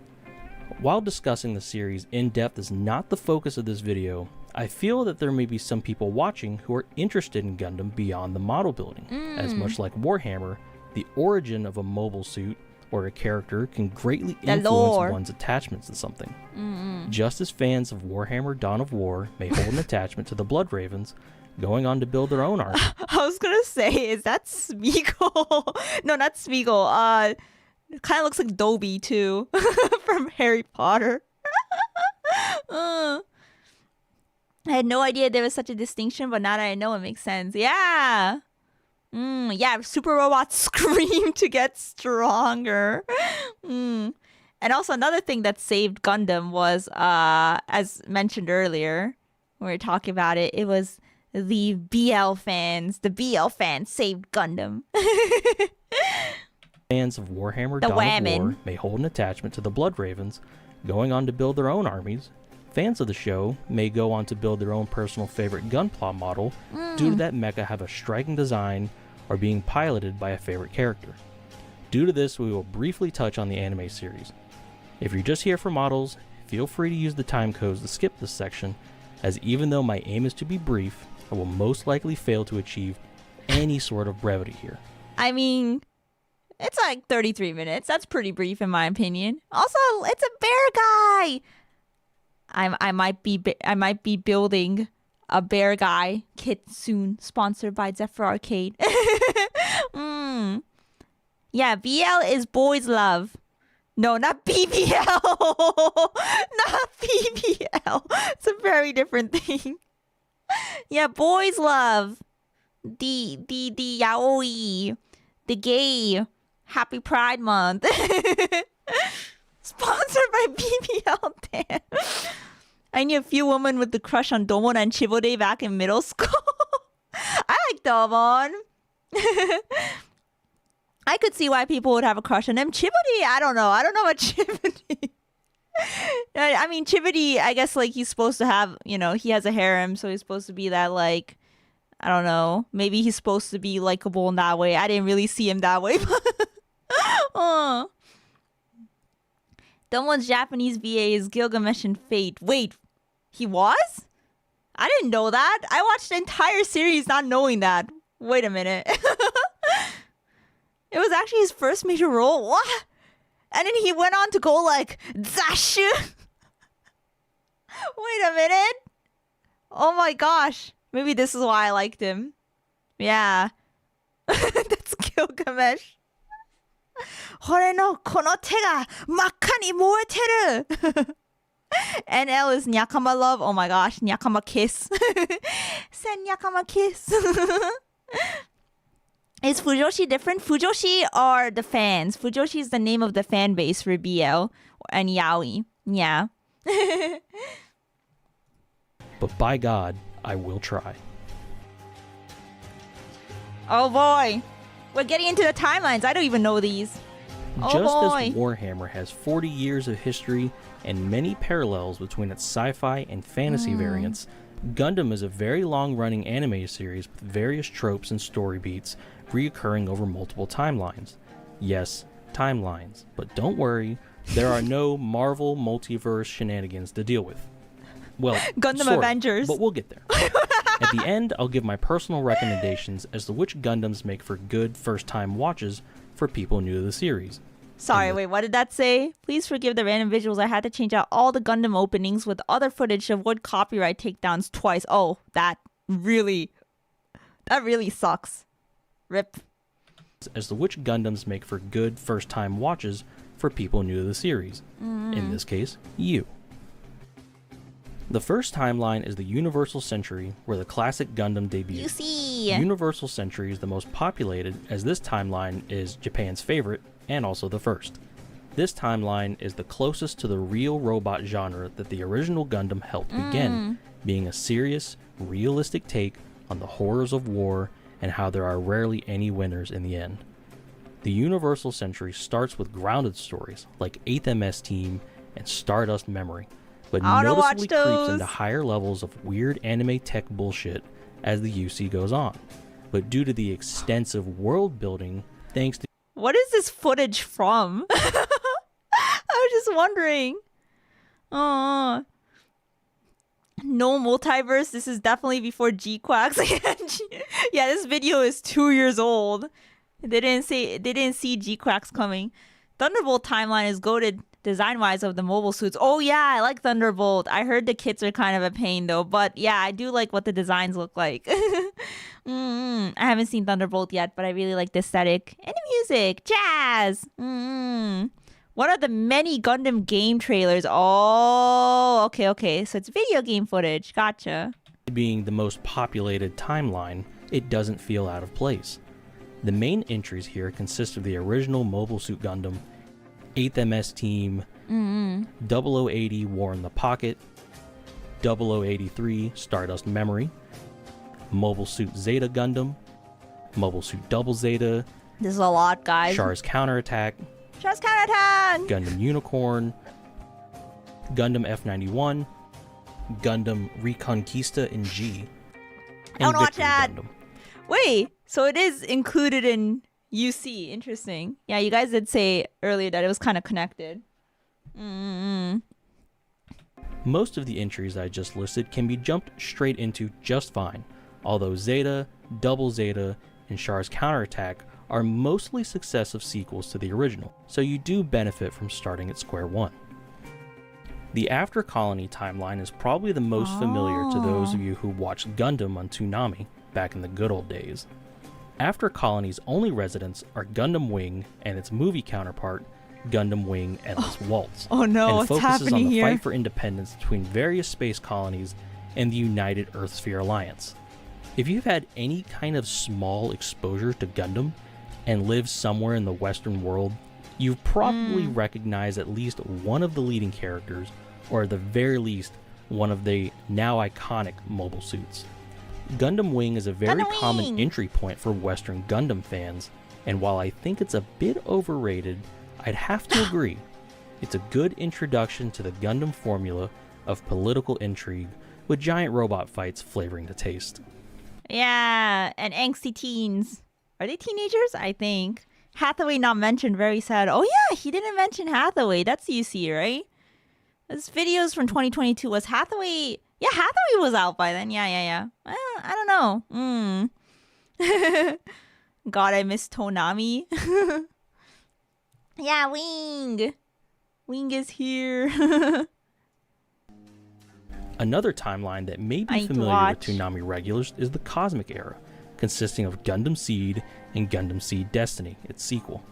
While discussing the series in depth is not the focus of this video, I feel that there may be some people watching who are interested in Gundam beyond the model building, as much like Warhammer, the origin of a mobile suit or a character can greatly influence one's attachments to something. Just as fans of Warhammer Dawn of War may hold an attachment to the Blood Ravens, going on to build their own army. I was gonna say, is that Smeagol? No, not Smeagol. Kind of looks like Dobby too, from Harry Potter. I had no idea there was such a distinction, but now that I know, it makes sense. Yeah. Yeah, super robots scream to get stronger. And also another thing that saved Gundam was, as mentioned earlier, when we were talking about it, it was the BL fans. The BL fans saved Gundam. Fans of Warhammer Dawn of War may hold an attachment to the Blood Ravens, going on to build their own armies. Fans of the show may go on to build their own personal favorite Gunpla model due to that mecha have a striking design or being piloted by a favorite character. Due to this, we will briefly touch on the anime series. If you're just here for models, feel free to use the time codes to skip this section, as even though my aim is to be brief, I will most likely fail to achieve any sort of brevity here. I mean, it's like 33 minutes. That's pretty brief in my opinion. Also, it's a bear guy. I might be building a bear guy kit soon, sponsored by Zephyr Arcade. Yeah, BL is boys love. No, not BBL. Not BBL. It's a very different thing. Yeah, boys love. The yaoi. The gay. Happy Pride Month. Sponsored by BBL. Damn. I knew a few women with the crush on Domon and Chibode back in middle school. I like Domon. I could see why people would have a crush on him. Chibode, I don't know. I don't know about Chibode. I mean, Chibode, I guess, like, he's supposed to have, you know, he has a harem, so he's supposed to be that, like, I don't know. Maybe he's supposed to be likable in that way. I didn't really see him that way. Oh. Domon's Japanese VA is Gilgamesh and Fate. Wait, he was? I didn't know that. I watched the entire series not knowing that. Wait a minute. It was actually his first major role? What? And then he went on to go like, Zashu. Wait a minute. Oh my gosh. Maybe this is why I liked him. Yeah. That's Gilgamesh. 俺のこの手が真っ赤に燃えてる NL is Nyakama love. Oh my gosh, Nyakama kiss. Send Nyakama kiss. Is Fujoshi different? Fujoshi are the fans. Fujoshi is the name of the fan base for BL and Yaoi. Yeah. But by God, I will try. Oh boy. We're getting into the timelines. I don't even know these. Oh Just boy. as Warhammer has 40 years of history and many parallels between its sci-fi and fantasy variants, Gundam is a very long-running anime series with various tropes and story beats reoccurring over multiple timelines. Yes, timelines, but don't worry, there are no Marvel multiverse shenanigans to deal with. Well, Gundam sort of, Avengers. but we'll get there. At the end, I'll give my personal recommendations as to which Gundams make for good first-time watches for people new to the series. Sorry, wait, what did that say? Please forgive the random visuals. I had to change out all the Gundam openings with other footage to avoid copyright takedowns twice. Oh, that really sucks. Rip. As to which Gundams make for good first-time watches for people new to the series. In this case, you. The first timeline is the Universal Century, where the classic Gundam debuted. You see. Universal Century is the most populated, as this timeline is Japan's favorite, and also the first. This timeline is the closest to the real robot genre that the original Gundam helped begin, being a serious, realistic take on the horrors of war and how there are rarely any winners in the end. The Universal Century starts with grounded stories like 8th MS Team and Stardust Memory, but noticeably creeps into higher levels of weird anime tech bullshit as the UC goes on. But due to the extensive world building, thanks to... What is this footage from? I was just wondering. Oh. No multiverse. This is definitely before G-Quacks. Yeah, this video is 2 years old. They didn't see G-Quacks coming. Thunderbolt timeline is goated design-wise of the mobile suits. Oh yeah, I like Thunderbolt. I heard the kits are kind of a pain though, but yeah, I do like what the designs look like. I haven't seen Thunderbolt yet, but I really like the aesthetic and the music. Jazz. One of the many Gundam game trailers. Oh, okay. So it's video game footage. Gotcha. Being the most populated timeline, it doesn't feel out of place. The main entries here consist of the original Mobile Suit Gundam, 8th MS Team, 0080 War in the Pocket, 0083 Stardust Memory, Mobile Suit Zeta Gundam, Mobile Suit Double Zeta. This is a lot, guys. Char's Counterattack, Gundam Unicorn, Gundam F91, Gundam Reconquista in G, I want to watch Victory that. Gundam. Wait, so it is included in UC. Interesting. Yeah, you guys did say earlier that it was kind of connected. Most of the entries I just listed can be jumped straight into just fine, although Zeta, Double Zeta, and Char's Counterattack are mostly successive sequels to the original, so you do benefit from starting at square one. The After Colony timeline is probably the most familiar to those of you who watched Gundam on Toonami back in the good old days. After Colony's only residents are Gundam Wing and its movie counterpart, Gundam Wing Endless Waltz. Oh no, and what's focuses happening on the here? fight for independence between various space colonies and the United Earthsphere Alliance. If you've had any kind of small exposure to Gundam and live somewhere in the Western world, you've probably recognized at least one of the leading characters, or at the very least, one of the now iconic mobile suits. Gundam Wing is a very Gundam common Wing! entry point for Western Gundam fans, and while I think it's a bit overrated, I'd have to agree. It's a good introduction to the Gundam formula of political intrigue with giant robot fights flavoring the taste. Yeah, and angsty teens. Are they teenagers? I think. Hathaway not mentioned, very sad. Oh yeah, he didn't mention Hathaway. That's UC, right? This video's from 2022. Was Hathaway... Yeah, Hathaway was out by then. Yeah. I don't know. God, I miss Tonami. Yeah, Wing. Wing is here. Another timeline that may I be need to familiar with watch. Toonami regulars is the Cosmic Era, consisting of Gundam Seed and Gundam Seed Destiny, its sequel.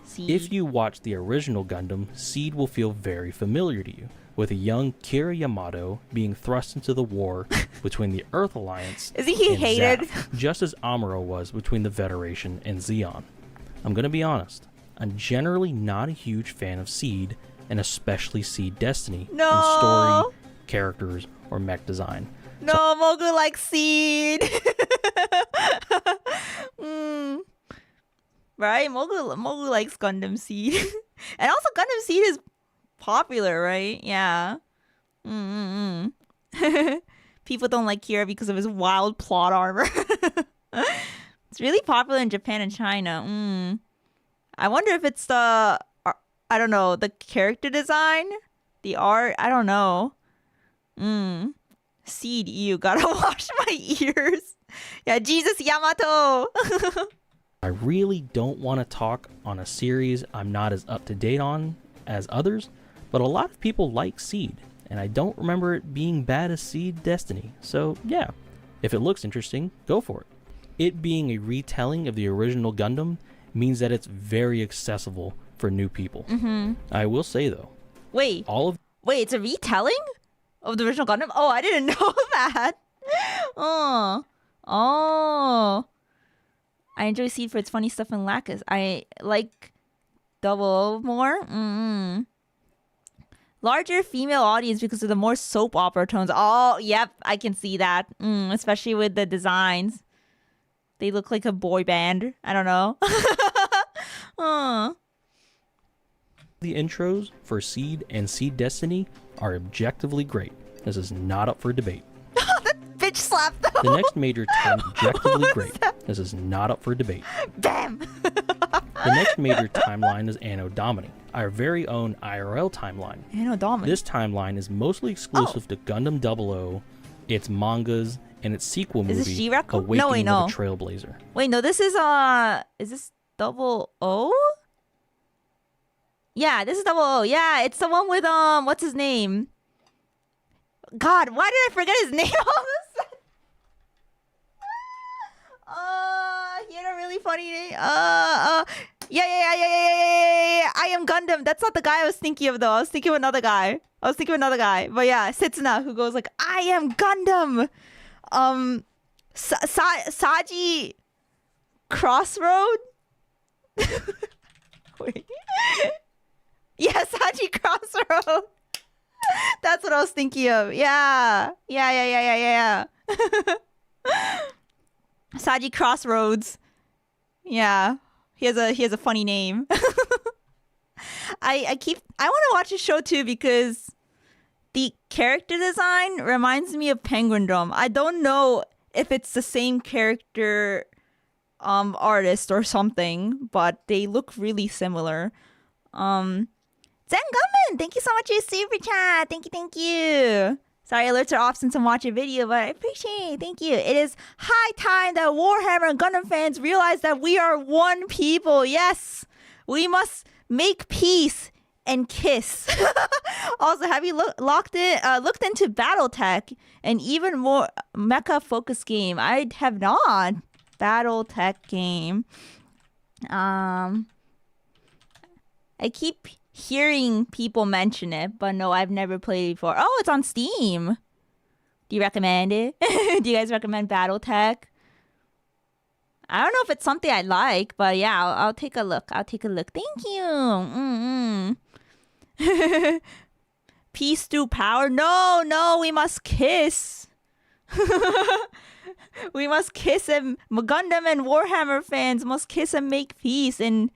See? If you watch the original Gundam, Seed will feel very familiar to you, with a young Kira Yamato being thrust into the war between the Earth Alliance Isn't he and hated? Zaf, just as Amuro was between the Federation and Zeon. I'm gonna be honest, I'm generally not a huge fan of Seed, and especially Seed Destiny in No. story, characters, or mech design. No, Mogu likes Seed. Right? Mogu likes Gundam Seed. And also Gundam Seed is popular, right? Yeah. People don't like Kira because of his wild plot armor. It's really popular in Japan and China. I wonder if it's the... I don't know, the character design, the art, I don't know. Seed, you gotta wash my ears. Yeah, Jesus Yamato. I really don't want to talk on a series I'm not as up to date on as others, but a lot of people like Seed, and I don't remember it being bad as Seed Destiny. So yeah, if it looks interesting, go for it. It being a retelling of the original Gundam means that it's very accessible for new people. I will say though, Wait, it's a retelling of the original Gundam? Oh, I didn't know that. Oh. I enjoy Seed for its funny stuff and Lacus. I like Double O more. Larger female audience because of the more soap opera tones. Oh, yep, I can see that. Especially with the designs. They look like a boy band. I don't know. the intros for Seed and Seed Destiny are objectively great. This is not up for debate. Bitch slap though. The next major objectively great. This is not up for debate. Bam. The next major timeline is Anno Domini, our very own IRL timeline. Anno Domini. This timeline is mostly exclusive to Gundam 00, its mangas, and its sequel movie, Awakening of a Trailblazer. Wait, no, this is this Double O? Yeah, this is Double O. Yeah, it's the one with what's his name? God, why did I forget his name all of a sudden? He had a really funny name. Yeah. I am Gundam. That's not the guy I was thinking of, though. I was thinking of another guy. But yeah, Setsuna, who goes like, I am Gundam. Saji Crossroad? Wait. Yeah, Saji Crossroad. That's what I was thinking of. Yeah. Saji Crossroads. Yeah. He has a funny name. I want to watch his show too because the character design reminds me of Penguindom. I don't know if it's the same character artist or something, but they look really similar. Zen Gumman, thank you so much for your super chat. Thank you. Sorry, alerts are off since I'm watching a video, but I appreciate it. Thank you. It is high time that Warhammer and Gundam fans realize that we are one people. Yes, we must make peace and kiss. Also, have you looked into BattleTech, an even more mecha-focused game? I have not. BattleTech game. I keep hearing people mention it, but no, I've never played it before. Oh, it's on Steam. Do you recommend it? Do you guys recommend BattleTech? I don't know if it's something I like, but yeah, I'll take a look. Thank you. Peace through power. No, we must kiss. We must kiss, and Gundam and Warhammer fans must kiss and make peace and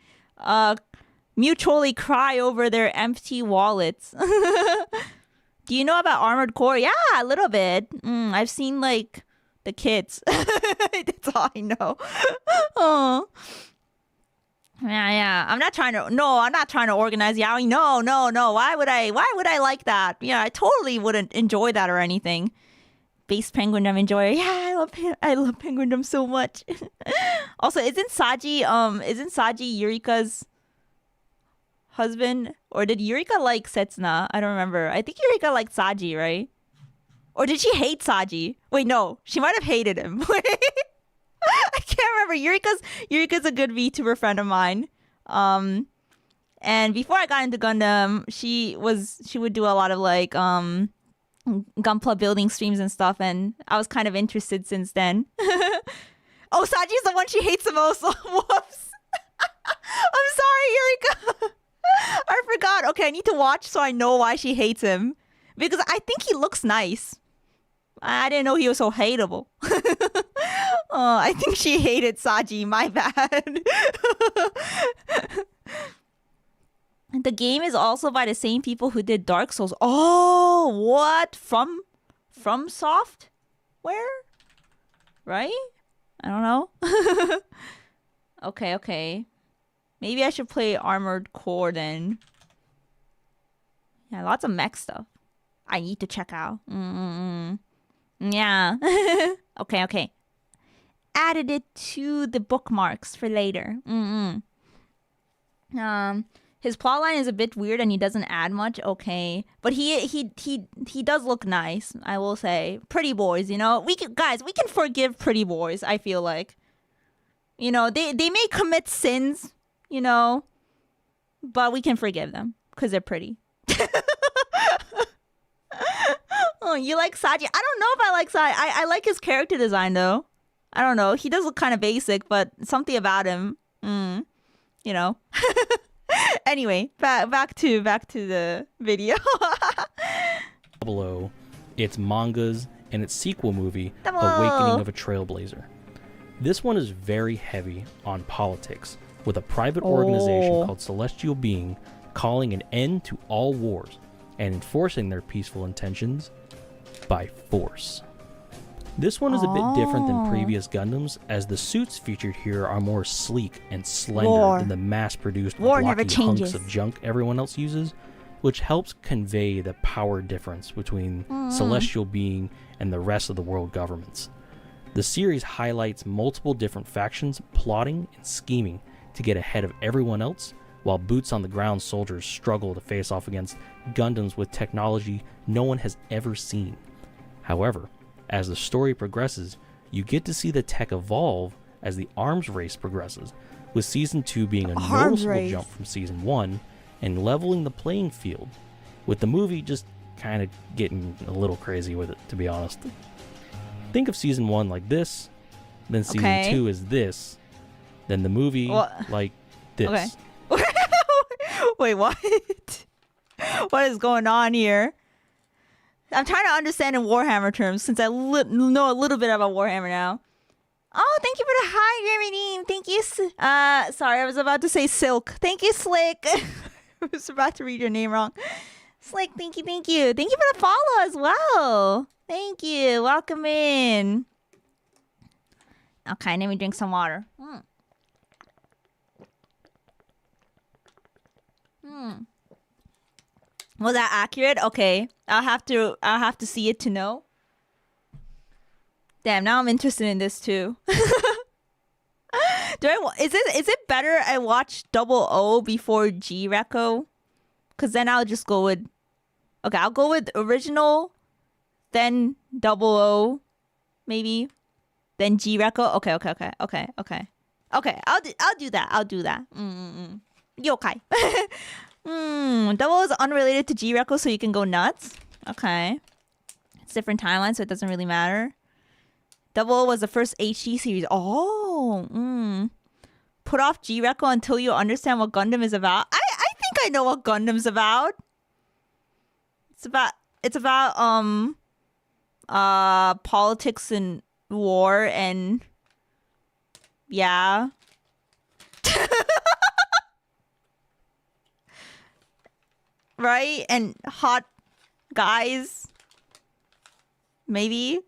mutually cry over their empty wallets. Do you know about Armored Core? Yeah, a little bit. I've seen like the kids. That's all I know. Oh. Yeah. I'm not trying to organize yaoi. No. Why would I like that? Yeah, I totally wouldn't enjoy that or anything. Base Penguindom enjoyer. Yeah, I love Penguindom so much. Also, isn't Saji Eureka's husband? Or did Eureka like Setsuna? I don't remember. I think Eureka liked Saji, right? Or did she hate Saji? Wait, no. She might have hated him. I can't remember. Eureka's a good VTuber friend of mine. And before I got into Gundam, she would do a lot of like Gunpla building streams and stuff, and I was kind of interested since then. Oh, Saji's the one she hates the most. Whoops. I'm sorry, Eureka. I forgot. Okay, I need to watch so I know why she hates him. Because I think he looks nice. I didn't know he was so hateable. Oh, I think she hated Saji. My bad. The game is also by the same people who did Dark Souls. Oh, what? From Software? Right? I don't know. Okay. Maybe I should play Armored Core then. Yeah, lots of mech stuff. I need to check out. Yeah. Okay. Added it to the bookmarks for later. His plotline is a bit weird and he doesn't add much. Okay, but he does look nice. I will say, pretty boys. You know, we can forgive pretty boys. I feel like, you know, they may commit sins. You know, but we can forgive them because they're pretty. Oh, you like Saji? I don't know if I like Saji. I like his character design though. I don't know. He does look kind of basic, but something about him, you know. Anyway, back to the video. Below, its mangas and its sequel movie, Double. Awakening of a Trailblazer. This one is very heavy on politics, with a private organization called Celestial Being calling an end to all wars and enforcing their peaceful intentions by force. This one is a bit different than previous Gundams, as the suits featured here are more sleek and slender than the mass-produced blocky hunks of junk everyone else uses, which helps convey the power difference between Celestial Being and the rest of the world governments. The series highlights multiple different factions plotting and scheming to get ahead of everyone else, while boots-on-the-ground soldiers struggle to face off against Gundams with technology no one has ever seen. However, as the story progresses, you get to see the tech evolve as the arms race progresses, with Season 2 being a noticeable jump from Season 1 and leveling the playing field, with the movie just kind of getting a little crazy with it, to be honest. Think of Season 1 like this, then Season 2 is this, then the movie like this. Okay. Wait, what? What is going on here? I'm trying to understand in Warhammer terms since I know a little bit about Warhammer now. Oh, thank you for the high redeem. Thank you. Sorry, I was about to say Silk. Thank you, Slick. I was about to read your name wrong. Slick, thank you. Thank you for the follow as well. Thank you. Welcome in. Okay, let me drink some water. Was that accurate? Okay. I'll have to see it to know. Damn, now I'm interested in this too. Is it better I watch Double O before G Reco? Cause then I'll just go with I'll go with original, then Double O, maybe, then G Reco. Okay. Okay, I'll do that. Yokai. Double is unrelated to G Reco, so you can go nuts. Okay. It's different timelines, so it doesn't really matter. Double was the first HD series. Put off G Reco until you understand what Gundam is about. I think I know what Gundam's about. It's about politics and war and yeah. Right? And hot guys. Maybe.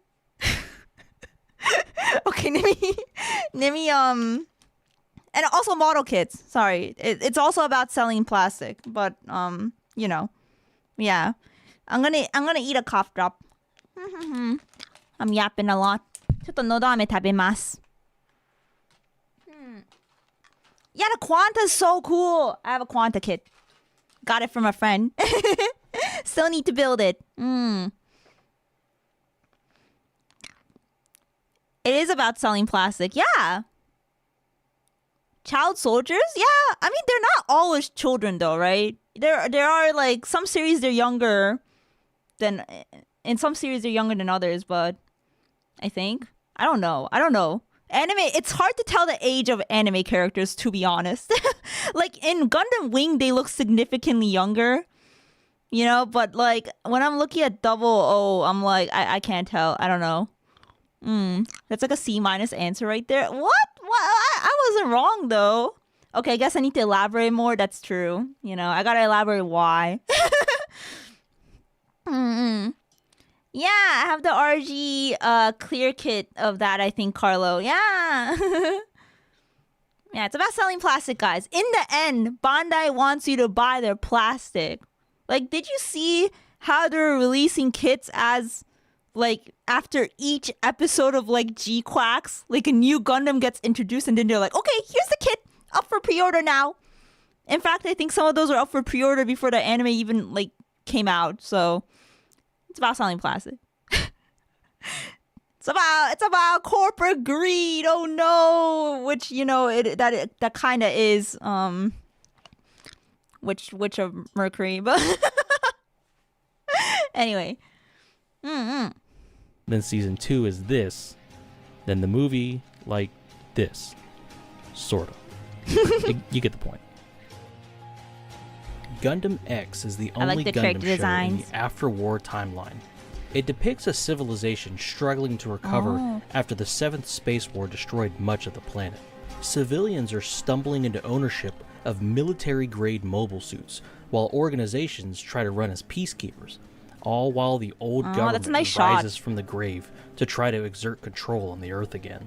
Okay, Nimi, and also model kits. Sorry. It's also about selling plastic, but you know. Yeah. I'm gonna eat a cough drop. I'm yapping a lot. ちょっとのど飴食べます. Yeah, the Quanta is so cool. I have a Quanta kit. Got it from a friend. Still need to build it. It is about selling plastic. Yeah. Child soldiers? Yeah. I mean, they're not always children though, right? There are like some series they're younger than in some series they're younger than others, but I think I don't know. Anime, it's hard to tell the age of anime characters, to be honest. Like in Gundam Wing, they look significantly younger, you know, but like when I'm looking at Double O, I'm like, I can't tell. I don't know. That's like a C- answer right there. What? I wasn't wrong though. Okay, I guess I need to elaborate more. That's true. You know, I gotta elaborate why. Yeah, I have the RG clear kit of that, I think, Carlo. Yeah. Yeah, it's about selling plastic, guys. In the end, Bandai wants you to buy their plastic. Like, did you see how they're releasing kits as, like, after each episode of, like, G-Quacks? Like, a new Gundam gets introduced, and then they're like, okay, here's the kit, up for pre-order now. In fact, I think some of those were up for pre-order before the anime even, like, came out, so it's about selling plastic. It's about corporate greed. Oh no, which that kind of is which of Mercury, but anyway. Then season 2 is this. Then the movie like this, sorta. You get the point. Gundam X is the only Gundam show in the after-war timeline. It depicts a civilization struggling to recover after the 7th Space War destroyed much of the planet. Civilians are stumbling into ownership of military-grade mobile suits, while organizations try to run as peacekeepers, all while the old government rises from the grave to try to exert control on the Earth again.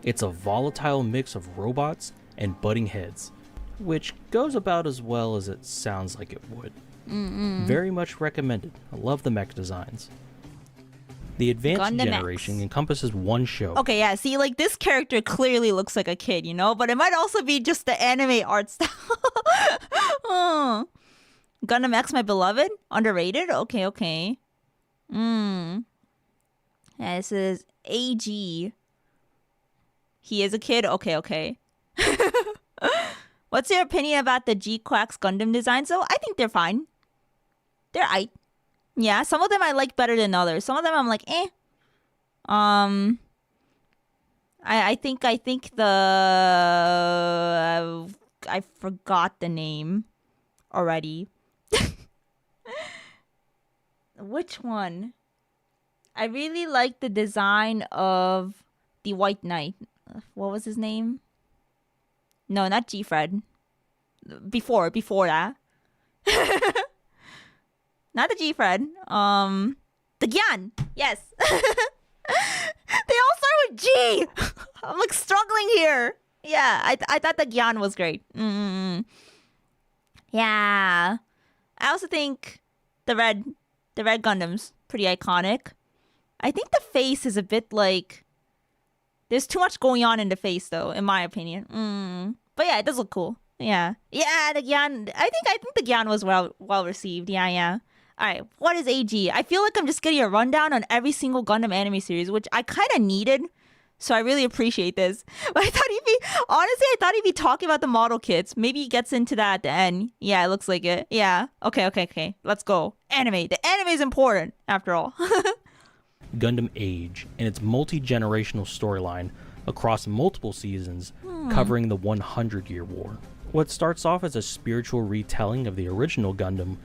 It's a volatile mix of robots and butting heads, which goes about as well as it sounds like it would. Very much recommended. I love the mech designs. The advanced Gundam generation encompasses one show. Okay, yeah, see, like, this character clearly looks like a kid, but it might also be just the anime art style. Gundam X, my beloved? Underrated? Okay. Yeah, this is AG. He is a kid? Okay. What's your opinion about the G-Quacks Gundam designs, though? I think they're fine. They're aight. Yeah, some of them I like better than others. Some of them I'm like, eh. I think the I forgot the name already. Which one? I really like the design of the White Knight. What was his name? No, not G-Fred. Before that. Not the G-Fred. The Gyan. Yes. They all start with G. I'm like struggling here. Yeah, I thought the Gyan was great. Yeah. I also think the red Gundam's pretty iconic. I think the face is a bit like, there's too much going on in the face though, in my opinion. But yeah, it does look cool. Yeah, the Gyan. I think the Gyan was well received. Yeah. All right, what is AG? I feel like I'm just getting a rundown on every single Gundam anime series, which I kind of needed. So I really appreciate this. But I thought he'd be talking about the model kits. Maybe he gets into that at the end. Yeah, it looks like it. Yeah. Okay. Let's go. Anime. The anime is important, after all. Gundam Age and its multi-generational storyline across multiple seasons covering the 100-year war. What starts off as a spiritual retelling of the original Gundam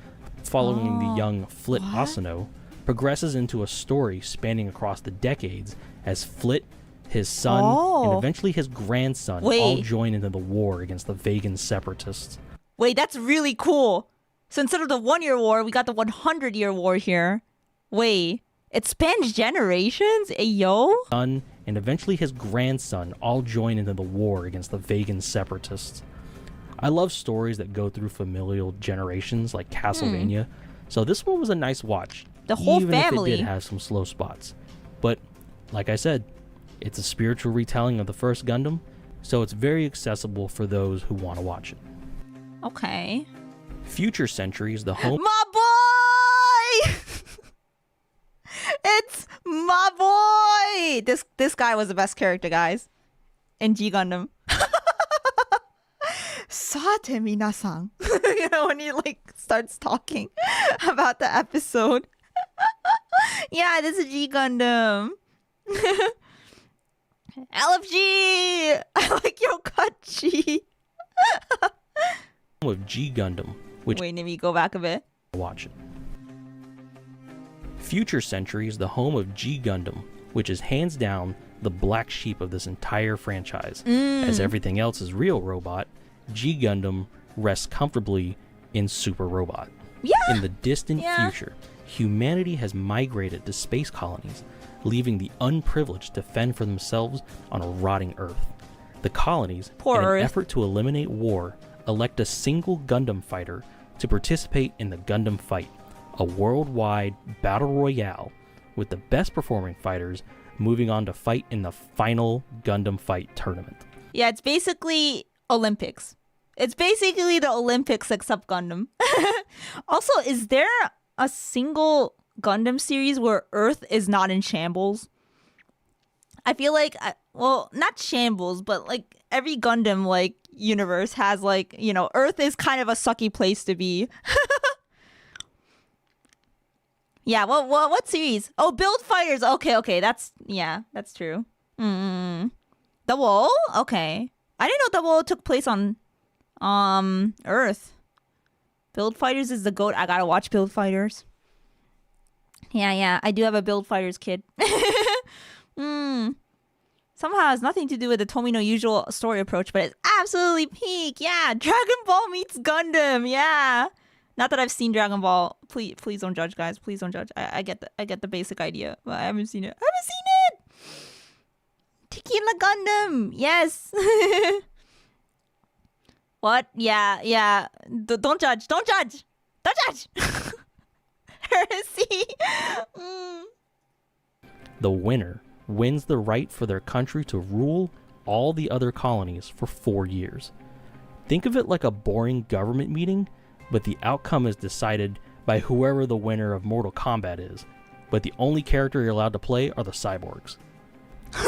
following the young Flit Asano progresses into a story spanning across the decades as Flit, his son, and eventually his grandson all join into the war against the Vegan separatists. Wait, that's really cool. So instead of the 1-year war, we got the 100-year war here. Wait, it spans generations? Ayo? Son and eventually his grandson all join into the war against the Vegan separatists. I love stories that go through familial generations like Castlevania, so this one was a nice watch. The whole family. Even if it did have some slow spots. But, like I said, it's a spiritual retelling of the first Gundam, so it's very accessible for those who want to watch it. Okay. Future Century is the home... My boy! It's my boy! This guy was the best character, guys. In G Gundam. Sate minasan. When he like starts talking about the episode. Yeah, this is G Gundam. LFG! I like your Kachi. Of G Gundam, which... Wait, let me go back a bit. Watch it. Future Century is the home of G Gundam, which is hands down the black sheep of this entire franchise. As everything else is real robot, G Gundam rests comfortably in Super Robot. Yeah. In the distant future, humanity has migrated to space colonies, leaving the unprivileged to fend for themselves on a rotting Earth. The colonies, in an effort to eliminate war, elect a single Gundam fighter to participate in the Gundam Fight, a worldwide battle royale with the best performing fighters moving on to fight in the final Gundam Fight tournament. Yeah, it's basically Olympics. It's basically the Olympics except Gundam. Also, is there a single Gundam series where Earth is not in shambles? I feel like, well, not shambles, but like every Gundam like universe has like, you know, Earth is kind of a sucky place to be. Yeah, what series? Oh, Build Fighters. Okay, that's true. The Wall? Okay. I didn't know The Wall took place on Earth. Build Fighters is the GOAT. I gotta watch Build Fighters. Yeah, I do have a Build Fighters kid. Somehow has nothing to do with the Tomino usual story approach, but it's absolutely peak. Yeah, Dragon Ball meets Gundam. Yeah. Not that I've seen Dragon Ball. Please don't judge, guys. Please don't judge. I get the basic idea, but I haven't seen it. Tequila Gundam. Yes. What? Yeah. Don't judge. Don't judge. Heresy. The winner wins the right for their country to rule all the other colonies for 4 years. Think of it like a boring government meeting, but the outcome is decided by whoever the winner of Mortal Kombat is. But the only character you're allowed to play are the cyborgs.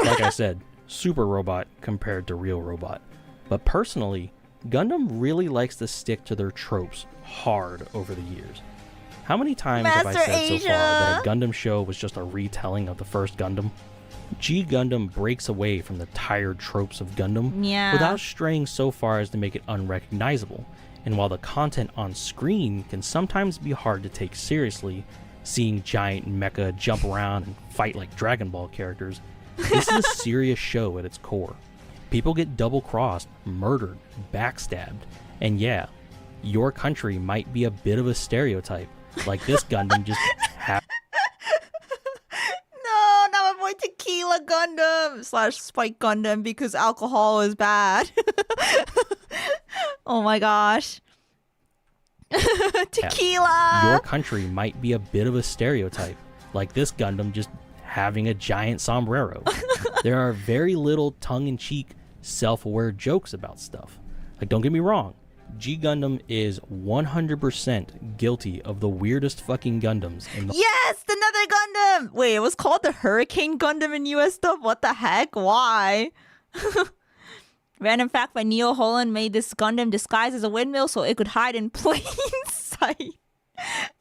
Like I said, super robot compared to real robot. But personally, Gundam really likes to stick to their tropes hard over the years. How many times have I said Asia. so far that a Gundam show was just a retelling of the first Gundam? G Gundam breaks away from the tired tropes of Gundam without straying so far as to make it unrecognizable. And while the content on screen can sometimes be hard to take seriously, seeing giant mecha jump around and fight like Dragon Ball characters, this is a serious show at its core. People get double-crossed, murdered, backstabbed, and yeah, your country might be a bit of a stereotype, like this Gundam just No, not my boy Tequila Gundam / Spike Gundam because alcohol is bad. Oh my gosh. Tequila. Your country might be a bit of a stereotype, like this Gundam just having a giant sombrero. There are very little tongue-in-cheek, self-aware jokes about stuff. Like, don't get me wrong, G Gundam is 100% guilty of the weirdest fucking Gundams in the Yes, another Gundam. Wait, it was called the Hurricane Gundam in US dub? What the heck? Why? Random fact by Neo Holland made this Gundam disguised as a windmill so it could hide in plain sight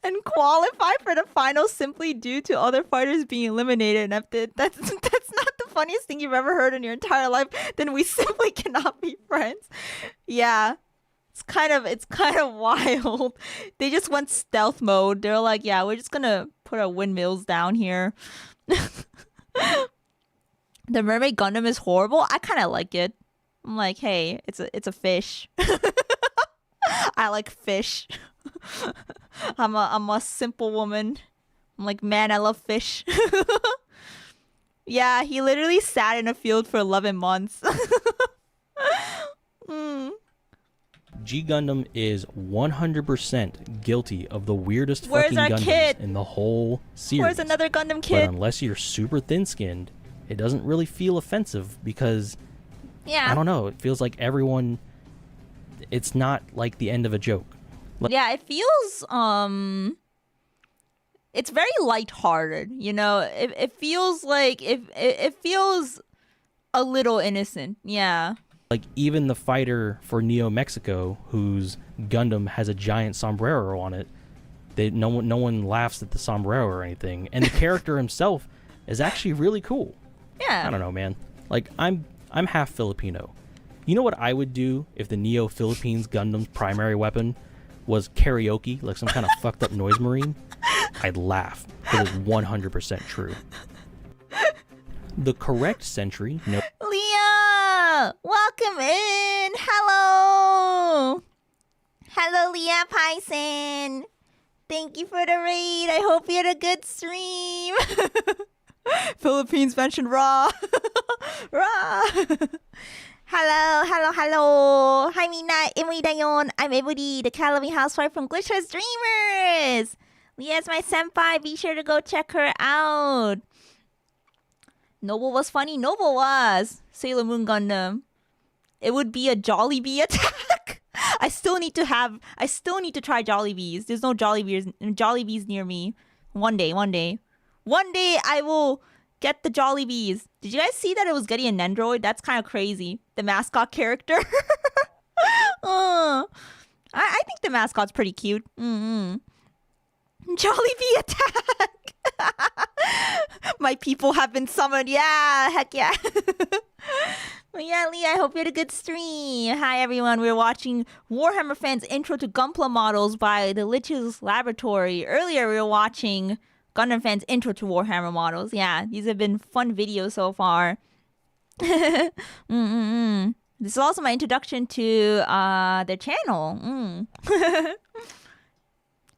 and qualify for the final simply due to other fighters being eliminated. And if that's not the funniest thing you've ever heard in your entire life, then we simply cannot be friends. Yeah. It's kind of wild. They just went stealth mode. They're like, yeah, we're just gonna put our windmills down here. The Mermaid Gundam is horrible. I kind of like it. I'm like, hey, it's a fish. I like fish. I'm a simple woman. I'm like, man, I love fish. Yeah, he literally sat in a field for 11 months. G Gundam is 100% guilty of the weirdest Where's fucking our Gundams kid? in the whole series. Where's another Gundam But kid? unless you're super thin-skinned, it doesn't really feel offensive because, Yeah. I don't know, it feels like everyone, it's not like the end of a joke. Yeah, it feels it's very lighthearted, you know. It feels like it feels a little innocent. Yeah. Like, even the fighter for Neo Mexico, whose Gundam has a giant sombrero on it, no one laughs at the sombrero or anything. And the character himself is actually really cool. Yeah. I don't know, man. Like, I'm half Filipino. You know what I would do if the Neo Philippines Gundam's primary weapon was karaoke, like some kind of fucked up noise marine? I'd laugh, because it's 100% true. The correct century... Leah! Welcome in! Hello! Hello, Leah Python! Thank you for the raid. I hope you had a good stream. Philippines mentioned raw. Raw. Hello. Hi, mi na, Emuri dayon. I'm Emuri, the Calvin housewife from Glitchers Dreamers. Yes, my senpai. Be sure to go check her out. Noble was funny. Noble was. Sailor Moon Gundam. It would be a Jollibee attack. I still need to try Jollibees. There's no Jollibees near me. One day I will get the Jollibees. Did you guys see that it was getting an Android? That's kind of crazy. The mascot character. I think the mascot's pretty cute. Jollibee attack. My people have been summoned. Yeah, heck yeah. Well, yeah, Lee, I hope you had a good stream. Hi, everyone. We're watching Warhammer Fans Intro to Gunpla Models by the Lich's Laboratory. Earlier, we were watching Gundam Fans Intro to Warhammer Models. Yeah, these have been fun videos so far. This is also my introduction to their channel.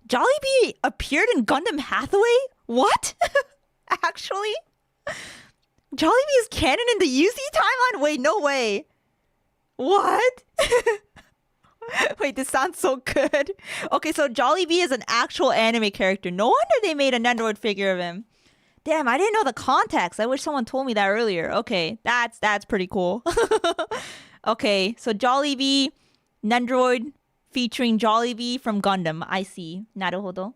Jollibee appeared in Gundam Hathaway? What? Actually? Jollibee is canon in the UC timeline? Wait, no way. What? Wait, this sounds so good. Okay, so Jollibee is an actual anime character. No wonder they made an Android figure of him. Damn, I didn't know the context. I wish someone told me that earlier. Okay, that's pretty cool. Okay, so Jollibee, Nendroid featuring Jollibee from Gundam. I see. Naruhodo.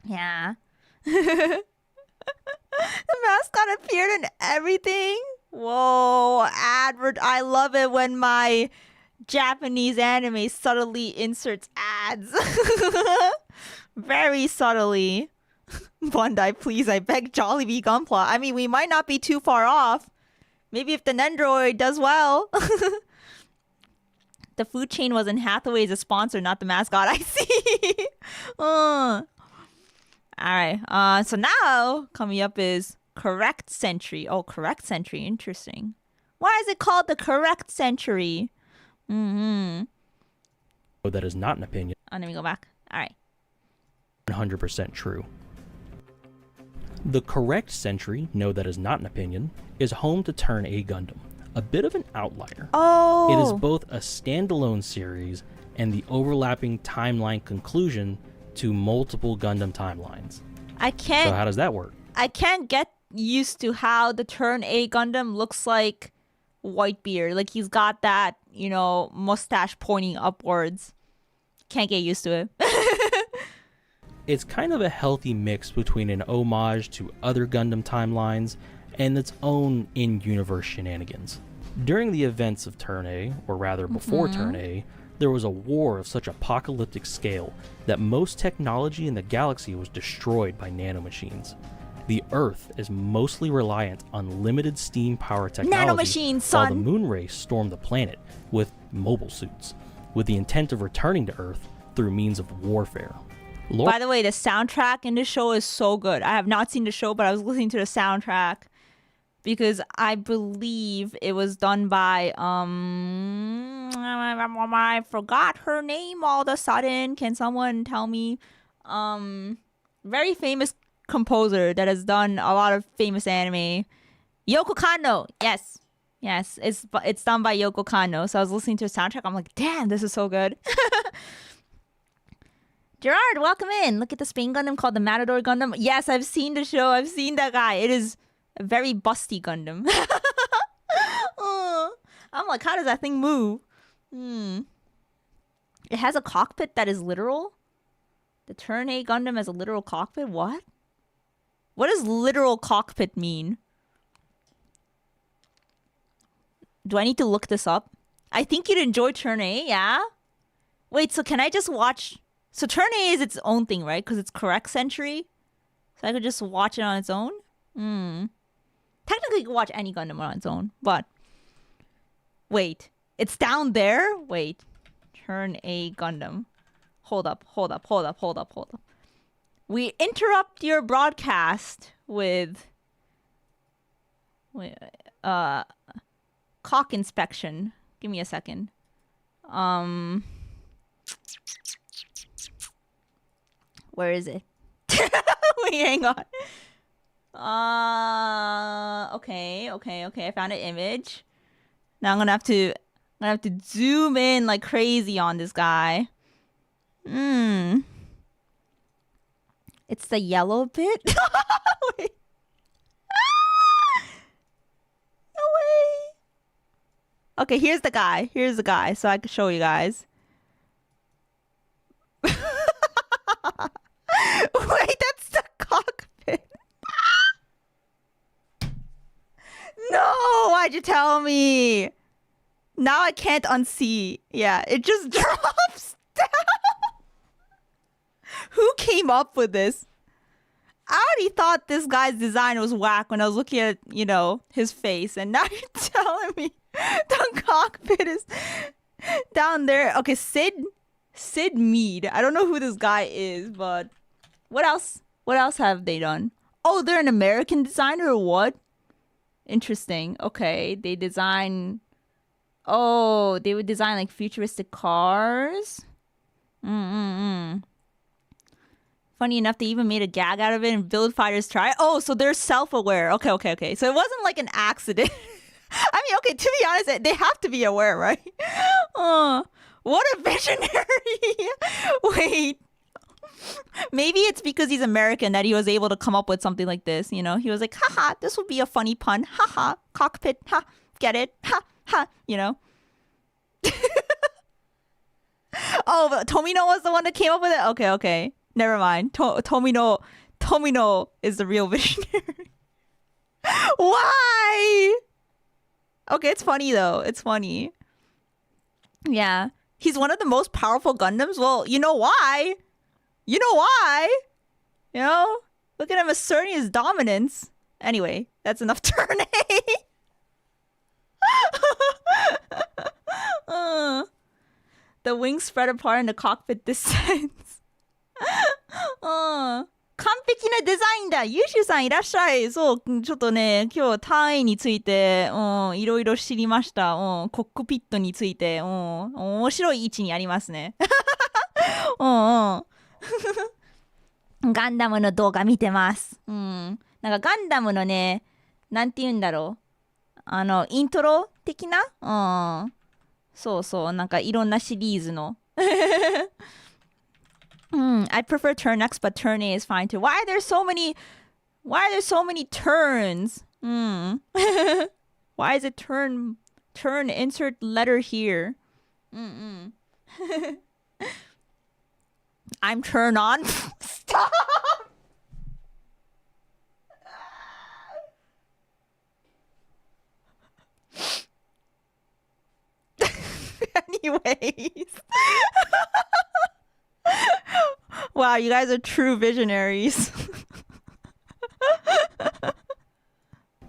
Yeah. The mascot appeared in everything. Whoa, I love it when my Japanese anime subtly inserts ads. Very subtly. Bandai, please, I beg Jollibee Gunpla. I mean, we might not be too far off. Maybe if the Nendroid does well. The food chain was in Hathaway as a sponsor, not the mascot. I see. Alright, so now coming up is Correct Century. Oh, Correct Century, interesting. Why is it called the Correct Century? That is not an opinion. Oh, let me go back. Alright. 100% true. The Correct Century, no, that is not an opinion, is home to Turn A Gundam, a bit of an outlier. Oh! It is both a standalone series and the overlapping timeline conclusion to multiple Gundam timelines. So how does that work? I can't get used to how the Turn A Gundam looks like Whitebeard. Like he's got that, mustache pointing upwards. Can't get used to it. It's kind of a healthy mix between an homage to other Gundam timelines and its own in-universe shenanigans. During the events of Turn A, or rather before Turn A, there was a war of such apocalyptic scale that most technology in the galaxy was destroyed by nanomachines. The Earth is mostly reliant on limited steam power technology, nanomachines, while the son! moon race stormed the planet with mobile suits, with the intent of returning to Earth through means of warfare. By the way, the soundtrack in this show is so good. I have not seen the show, but I was listening to the soundtrack because I believe it was done by I forgot her name all of a sudden. Can someone tell me? Very famous composer that has done a lot of famous anime. Yoko Kanno. Yes, it's done by Yoko Kanno. So I was listening to the soundtrack. I'm like, damn, this is so good. Gerard, welcome in. Look at the Spain Gundam called the Matador Gundam. Yes, I've seen the show. I've seen that guy. It is a very busty Gundam. I'm like, how does that thing move? It has a cockpit that is literal? The Turn A Gundam has a literal cockpit? What? What does literal cockpit mean? Do I need to look this up? I think you'd enjoy Turn A, yeah? Wait, so can I just watch... So Turn A is its own thing, right? Because it's Correct Century? So I could just watch it on its own? Technically, you could watch any Gundam on its own, but... Wait, it's down there? Wait. Turn A Gundam. Hold up. We interrupt your broadcast with... cock inspection. Give me a second. Where is it? Wait, hang on. Okay. I found an image. Now I'm gonna have to zoom in like crazy on this guy. It's the yellow bit. Wait. No way. Okay, here's the guy. So I can show you guys. Wait, that's the cockpit. No, why'd you tell me? Now I can't unsee. Yeah, it just drops down. Who came up with this? I already thought this guy's design was whack when I was looking at, his face. And now you're telling me the cockpit is down there. Okay, Sid Mead. I don't know who this guy is, but what else? What else have they done? Oh, they're an American designer or what? Interesting. Okay, they would design like futuristic cars. Funny enough, they even made a gag out of it and Build Fighters try. Oh, so they're self-aware. Okay. So it wasn't like an accident. I mean, okay, to be honest, they have to be aware, right? What a visionary. Wait. Maybe it's because he's American that he was able to come up with something like this, He was like, haha, this would be a funny pun. Haha, cockpit. Ha, get it? Ha, Oh, but Tomino was the one that came up with it? Okay. Never mind. Tomino is the real visionary. Why? Okay, it's funny though. It's funny. Yeah. He's one of the most powerful Gundams. Well, you know why? Look at him asserting his dominance. Anyway, that's enough turn A. The wings spread apart and the cockpit descends. 完璧なデザインだ。ユーシュさんいらっしゃい。そう、ちょっとね、今日単位について、いろいろ知りました。コックピットについて、面白い位置にありますね。ガンダムの動画見てます。なんかガンダムのね、なんて言うんだろう。イントロ的なそう、なんかいろんなシリーズの。I'd prefer turn X, but turn A is fine too. Why are there so many turns? Why is it turn insert letter here? I'm turn on. Stop. Anyways. Wow, you guys are true visionaries.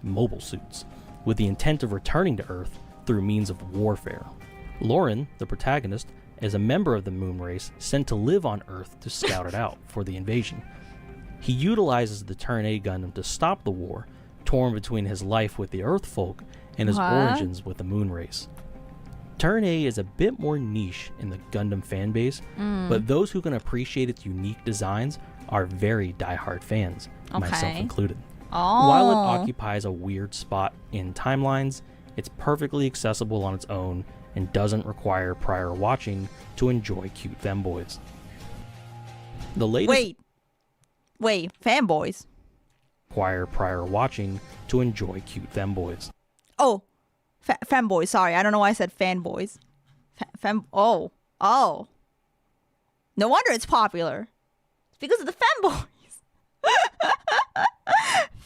Mobile suits, with the intent of returning to Earth through means of warfare. Lauren, the protagonist, is a member of the moon race sent to live on Earth to scout it out for the invasion. He utilizes the Turn A Gundam to stop the war, torn between his life with the Earth folk and his origins with the moon race. Turn A is a bit more niche in the Gundam fan base, but those who can appreciate its unique designs are very diehard fans, myself included. While it occupies a weird spot in timelines, it's perfectly accessible on its own and doesn't require prior watching to enjoy cute femboys. The latest Wait, fanboys? Require prior watching to enjoy cute femboys. Oh, fanboys. Sorry, I don't know why I said fanboys. Oh. No wonder it's popular. It's because of the fanboys.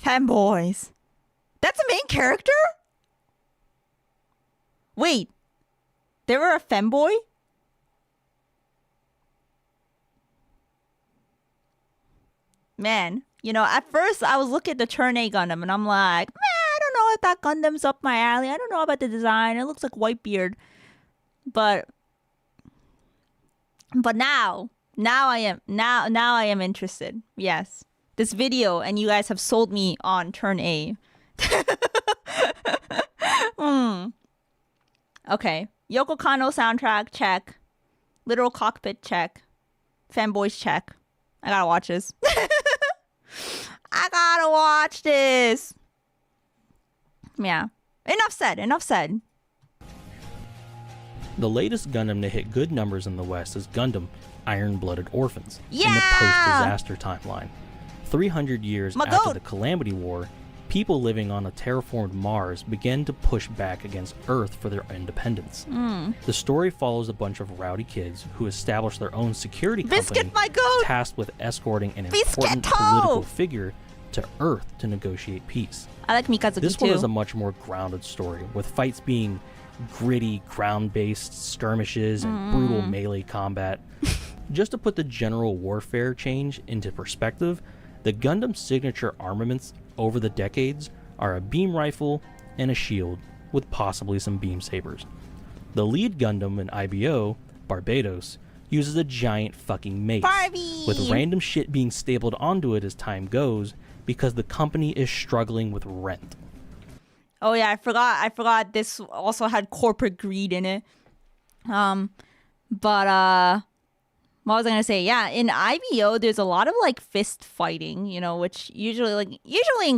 Fanboys. That's a main character? Wait. They were a femboy? Man, at first I was looking at the Turn A Gundam and I'm like, I don't know if that Gundam's up my alley. I don't know about the design. It looks like Whitebeard. But now I am interested. Yes. This video and you guys have sold me on Turn A. Okay. Yoko Kanno soundtrack, check. Literal cockpit, check. Fanboys, check. I gotta watch this. I gotta watch this. Yeah. Enough said. The latest Gundam to hit good numbers in the West is Gundam Iron-Blooded Orphans in the Yeah! post-disaster timeline. 300 years My after goat. the Calamity War, people living on a terraformed Mars began to push back against Earth for their independence. The story follows a bunch of rowdy kids who establish their own security Biscuit, company my goat! tasked with escorting an Biscuit important toe! political figure to Earth to negotiate peace. I like Mikazuki This too. one is a much more grounded story, with fights being gritty, ground-based skirmishes and brutal melee combat. Just to put the general warfare change into perspective, the Gundam signature armaments over the decades are a beam rifle and a shield, with possibly some beam sabers. The lead Gundam in IBO, Barbados, uses a giant fucking mace, Barbie! with random shit being stapled onto it as time goes, because the company is struggling with rent. Oh yeah, I forgot this also had corporate greed in it. What was I gonna say? Yeah, in IBO there's a lot of like fist fighting, you know, which usually in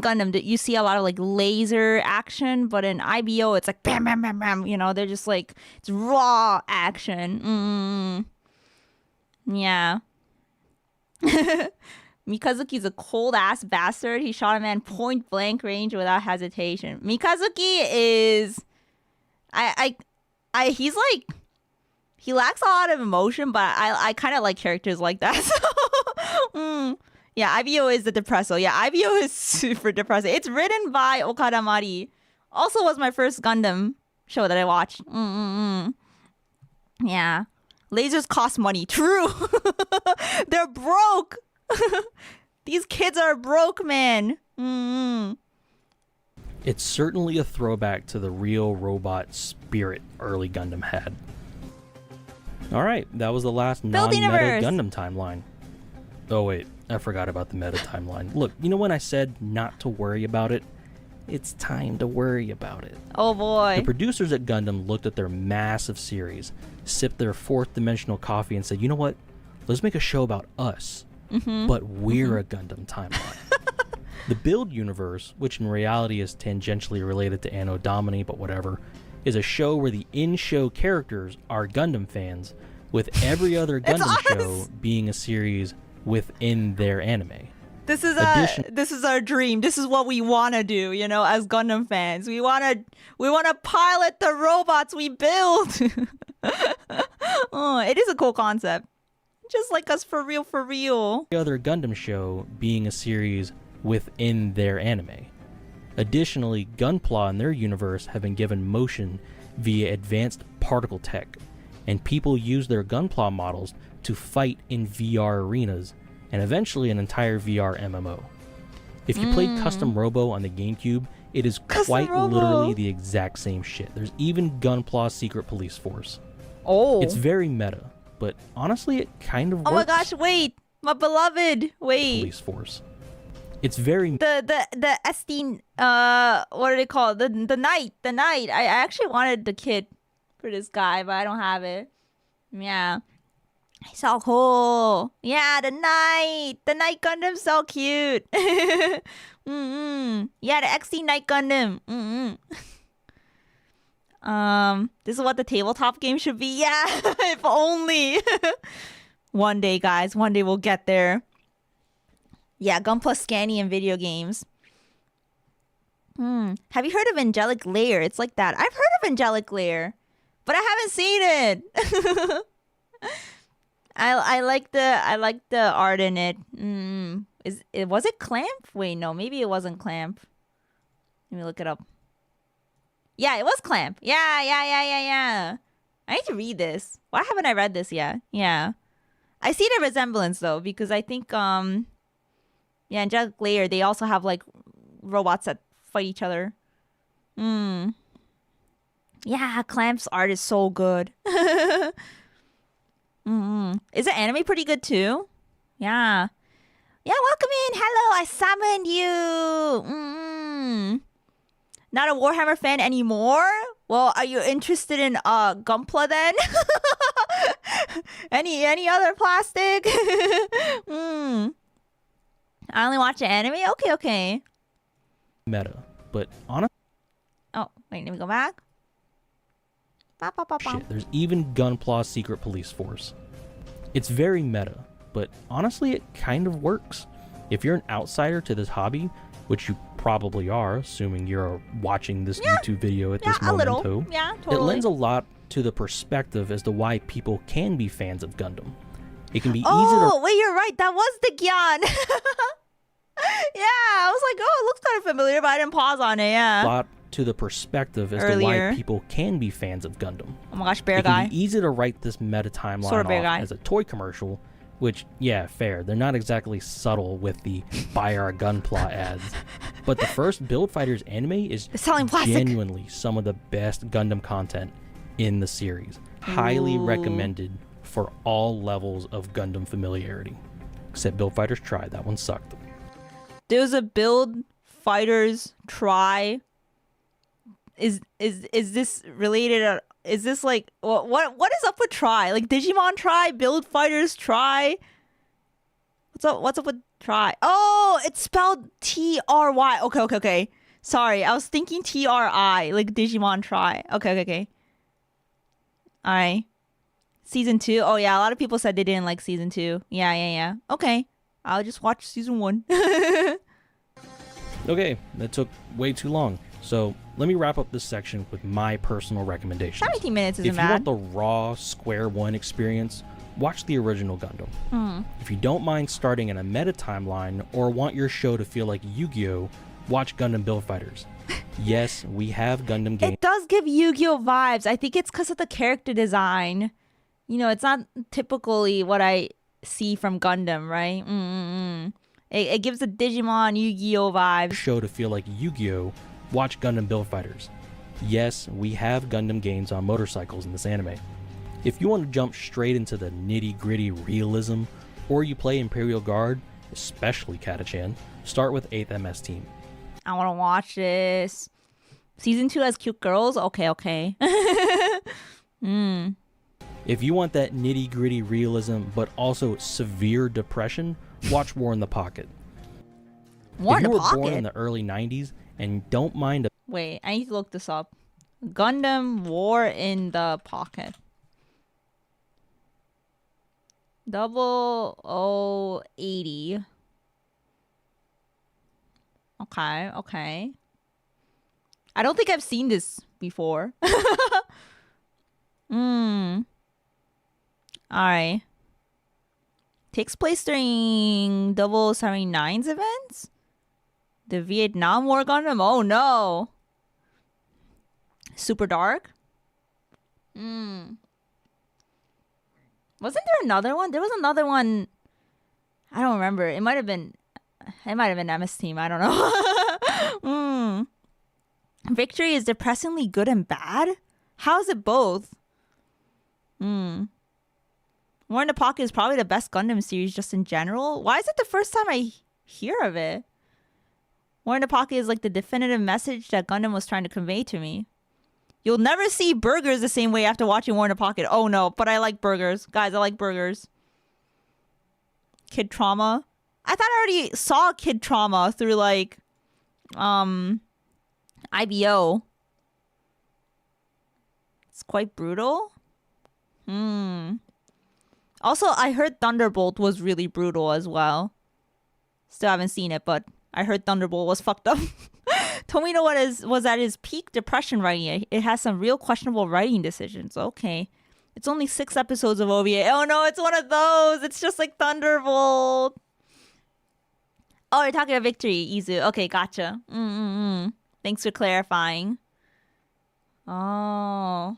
Gundam you see a lot of like laser action, but in IBO it's like bam bam bam bam, you know, they're just like it's raw action. Yeah. Mikazuki's a cold ass bastard. He shot a man point blank range without hesitation. Mikazuki is he's like, he lacks a lot of emotion, but I kind of like characters like that. So, yeah, IBO is the depresso. Yeah, IBO is super depressing. It's written by Okada Mari. Also was my first Gundam show that I watched. Yeah. Lasers cost money. True. They're broke. These kids are broke, man. It's certainly a throwback to the real robot spirit early Gundam had. Alright, that was the last non-meta universe. Gundam timeline. Oh wait, I forgot about the meta timeline. Look, you know when I said not to worry about it? It's time to worry about it. Oh boy. The producers at Gundam looked at their massive series, sipped their fourth dimensional coffee and said, you know what? Let's make a show about us. But we're a Gundam timeline. The Build universe, which in reality is tangentially related to Anno Domini, but whatever, is a show where the in-show characters are Gundam fans, with every other Gundam show being a series within their anime. This is our dream. This is what we want to do, you know, as Gundam fans. We want to pilot the robots we build. Oh, it is a cool concept. Just like us for real. The other Gundam show being a series within their anime. Additionally, Gunpla and their universe have been given motion via advanced particle tech, and people use their Gunpla models to fight in VR arenas, and eventually an entire VR MMO. If you played Custom Robo on the GameCube, it is quite literally the exact same shit. There's even Gunpla's Secret Police Force. Oh. It's very meta, but honestly it kind of works. Oh my gosh, wait. My beloved. Wait. Police Force. It's very The SD what are they called? The knight. I actually wanted the kit for this guy, but I don't have it. Yeah. He's so cool. Yeah, the knight Gundam's so cute. Yeah, the XD Knight Gundam. This is what the tabletop game should be. Yeah, if only. One day, guys. One day we'll get there. Yeah, Gunpla Scanny in video games. Have you heard of Angelic Layer? It's like that. I've heard of Angelic Layer, but I haven't seen it. I like the art in it. Was it Clamp? Wait, no, maybe it wasn't Clamp. Let me look it up. Yeah, it was Clamp. Yeah. I need to read this. Why haven't I read this yet? Yeah. I see the resemblance though, because I think yeah, Angelic Layer, they also have like robots that fight each other. Yeah, Clamp's art is so good. Is the anime pretty good too? Yeah. Yeah, welcome in. Hello, I summoned you. Not a Warhammer fan anymore? Well, are you interested in Gunpla then? Any other plastic? I only watch the anime? Okay, okay. Meta, but honestly, Oh, wait, let me go back. Ba, ba, ba, ba. shit, there's even Gunpla's secret police force. It's very meta, but honestly, it kind of works. If you're an outsider to this hobby, which you probably are, assuming you're watching this YouTube video at this a little. momento, Yeah, totally. it lends a lot to the perspective as to why people can be fans of Gundam. It can be easy to... Oh, wait, you're right. That was the Gyan. Yeah, I was like, oh, it looks kind of familiar, but I didn't pause on it, yeah. lot to the perspective as Earlier. to why people can be fans of Gundam. Oh my gosh, bear It guy. can be easy to write this meta timeline Sort of bear off guy. as a toy commercial, which, yeah, fair. They're not exactly subtle with the buy our Gunpla ads. But the first Build Fighters anime is It's selling plastic. genuinely some of the best Gundam content in the series. Highly Ooh. recommended for all levels of Gundam familiarity. Except Build Fighters Try, that one sucked. There's a Build Fighters Try. Is this related? Is this like what is up with Try? Like Digimon Try, Build Fighters Try. What's up with Try? Oh, it's spelled Try. Okay. Sorry, I was thinking Tri, like Digimon Try. Okay. All right. Season 2. Oh yeah, a lot of people said they didn't like season 2. Yeah. Okay, I'll just watch season 1. Okay, that took way too long. So let me wrap up this section with my personal recommendations. 17 minutes isn't If you bad. want the raw Square One experience, watch the original Gundam. If you don't mind starting in a meta timeline or want your show to feel like Yu-Gi-Oh!, watch Gundam Build Fighters. Yes, we have Gundam games. It does give Yu-Gi-Oh vibes. I think it's because of the character design. You know, it's not typically what I see from Gundam, right? It gives the Digimon Yu-Gi-Oh vibes. Show to feel like Yu-Gi-Oh!, watch Gundam Build Fighters. Yes, we have Gundam games on motorcycles in this anime. If you want to jump straight into the nitty-gritty realism, or you play Imperial Guard, especially Katachan, start with 8th MS Team. I want to watch this. Season 2 has cute girls? Okay. If you want that nitty-gritty realism, but also severe depression, watch War in the Pocket. War if in you the were born Pocket? in the early 90s and don't mind a Wait, I need to look this up. Gundam War in the Pocket. 0080. Okay. I don't think I've seen this before. Alright. Takes place during 0079's events? The Vietnam War Gundam? Oh no. Super dark? Wasn't there another one? There was another one. I don't remember. It might have been MS Team. I don't know. Victory is depressingly good and bad? How is it both? War in the Pocket is probably the best Gundam series just in general. Why is it the first time I hear of it? War in the Pocket is like the definitive message that Gundam was trying to convey to me. You'll never see burgers the same way after watching War in the Pocket. Oh no, but I like burgers. Guys, I like burgers. Kid Trauma. I thought I already saw Kid Trauma through like IBO. It's quite brutal. Also, I heard Thunderbolt was really brutal as well. Still haven't seen it, but I heard Thunderbolt was fucked up. Tomino was at his peak depression writing. It has some real questionable writing decisions. Okay. It's only 6 episodes of OVA. Oh no, it's one of those. It's just like Thunderbolt. Oh, you're talking about Victory, Izu. Okay, gotcha. Thanks for clarifying. Oh.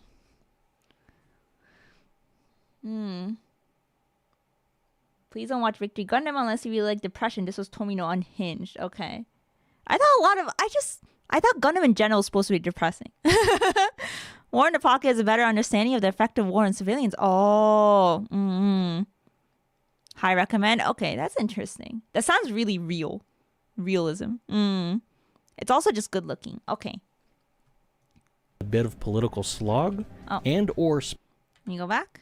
Please don't watch Victory Gundam unless you really like depression. This was Tomino Unhinged. Okay. I thought Gundam in general was supposed to be depressing. War in the Pocket has a better understanding of the effect of war on civilians. Oh. High recommend. Okay, that's interesting. That sounds really real. Realism. It's also just good looking. Okay. a bit of political slog Oh. and or Can you go back?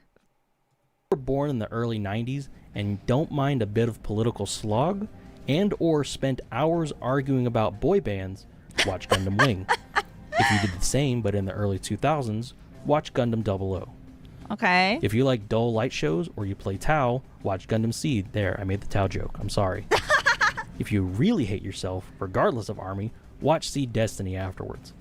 were born in the early 90s and don't mind a bit of political slog and or spent hours arguing about boy bands, watch Gundam Wing. If you did the same but in the early 2000s, watch Gundam 00. Okay. If you like dull light shows or you play Tau, watch Gundam Seed. There, I made the Tau joke. I'm sorry. If you really hate yourself, regardless of army, watch Seed Destiny afterwards.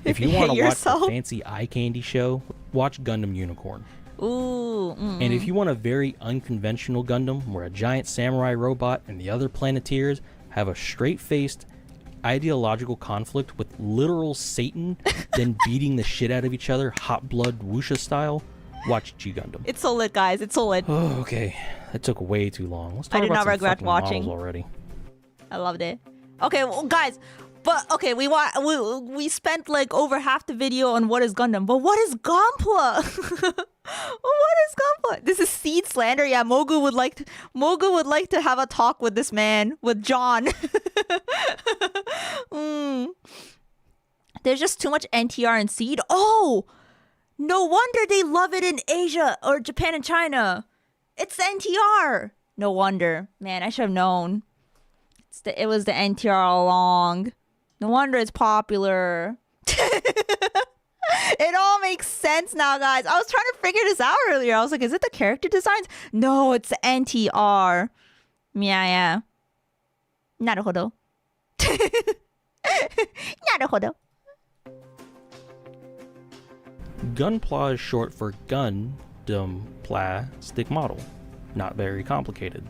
If you want to watch a fancy eye candy show, watch Gundam Unicorn. Ooh. And if you want a very unconventional Gundam where a giant samurai robot and the other Planeteers have a straight-faced ideological conflict with literal Satan, then beating the shit out of each other, hot blood wuxia style, watch G Gundam. It's so lit, guys. It's so lit. Oh, okay. That took way too long. Let's talk I did about not some regret fucking watching. models already. I loved it. Okay, well, guys, but okay, we spent like over half the video on what is Gundam, but what is Gunpla? What is Gunpla? This is seed slander. Yeah, Mogu would like to have a talk with this man, with John. There's just too much NTR and seed. Oh, no wonder they love it in Asia or Japan and China. It's the NTR. No wonder. Man, I should have known. It was the NTR all along. No wonder it's popular. It all makes sense now, guys. I was trying to figure this out earlier. I was like, is it the character designs? No, it's the NTR. Yeah. Naruhodo. Naruhodo. Gunpla is short for Gundam Plastic Model. Not very complicated.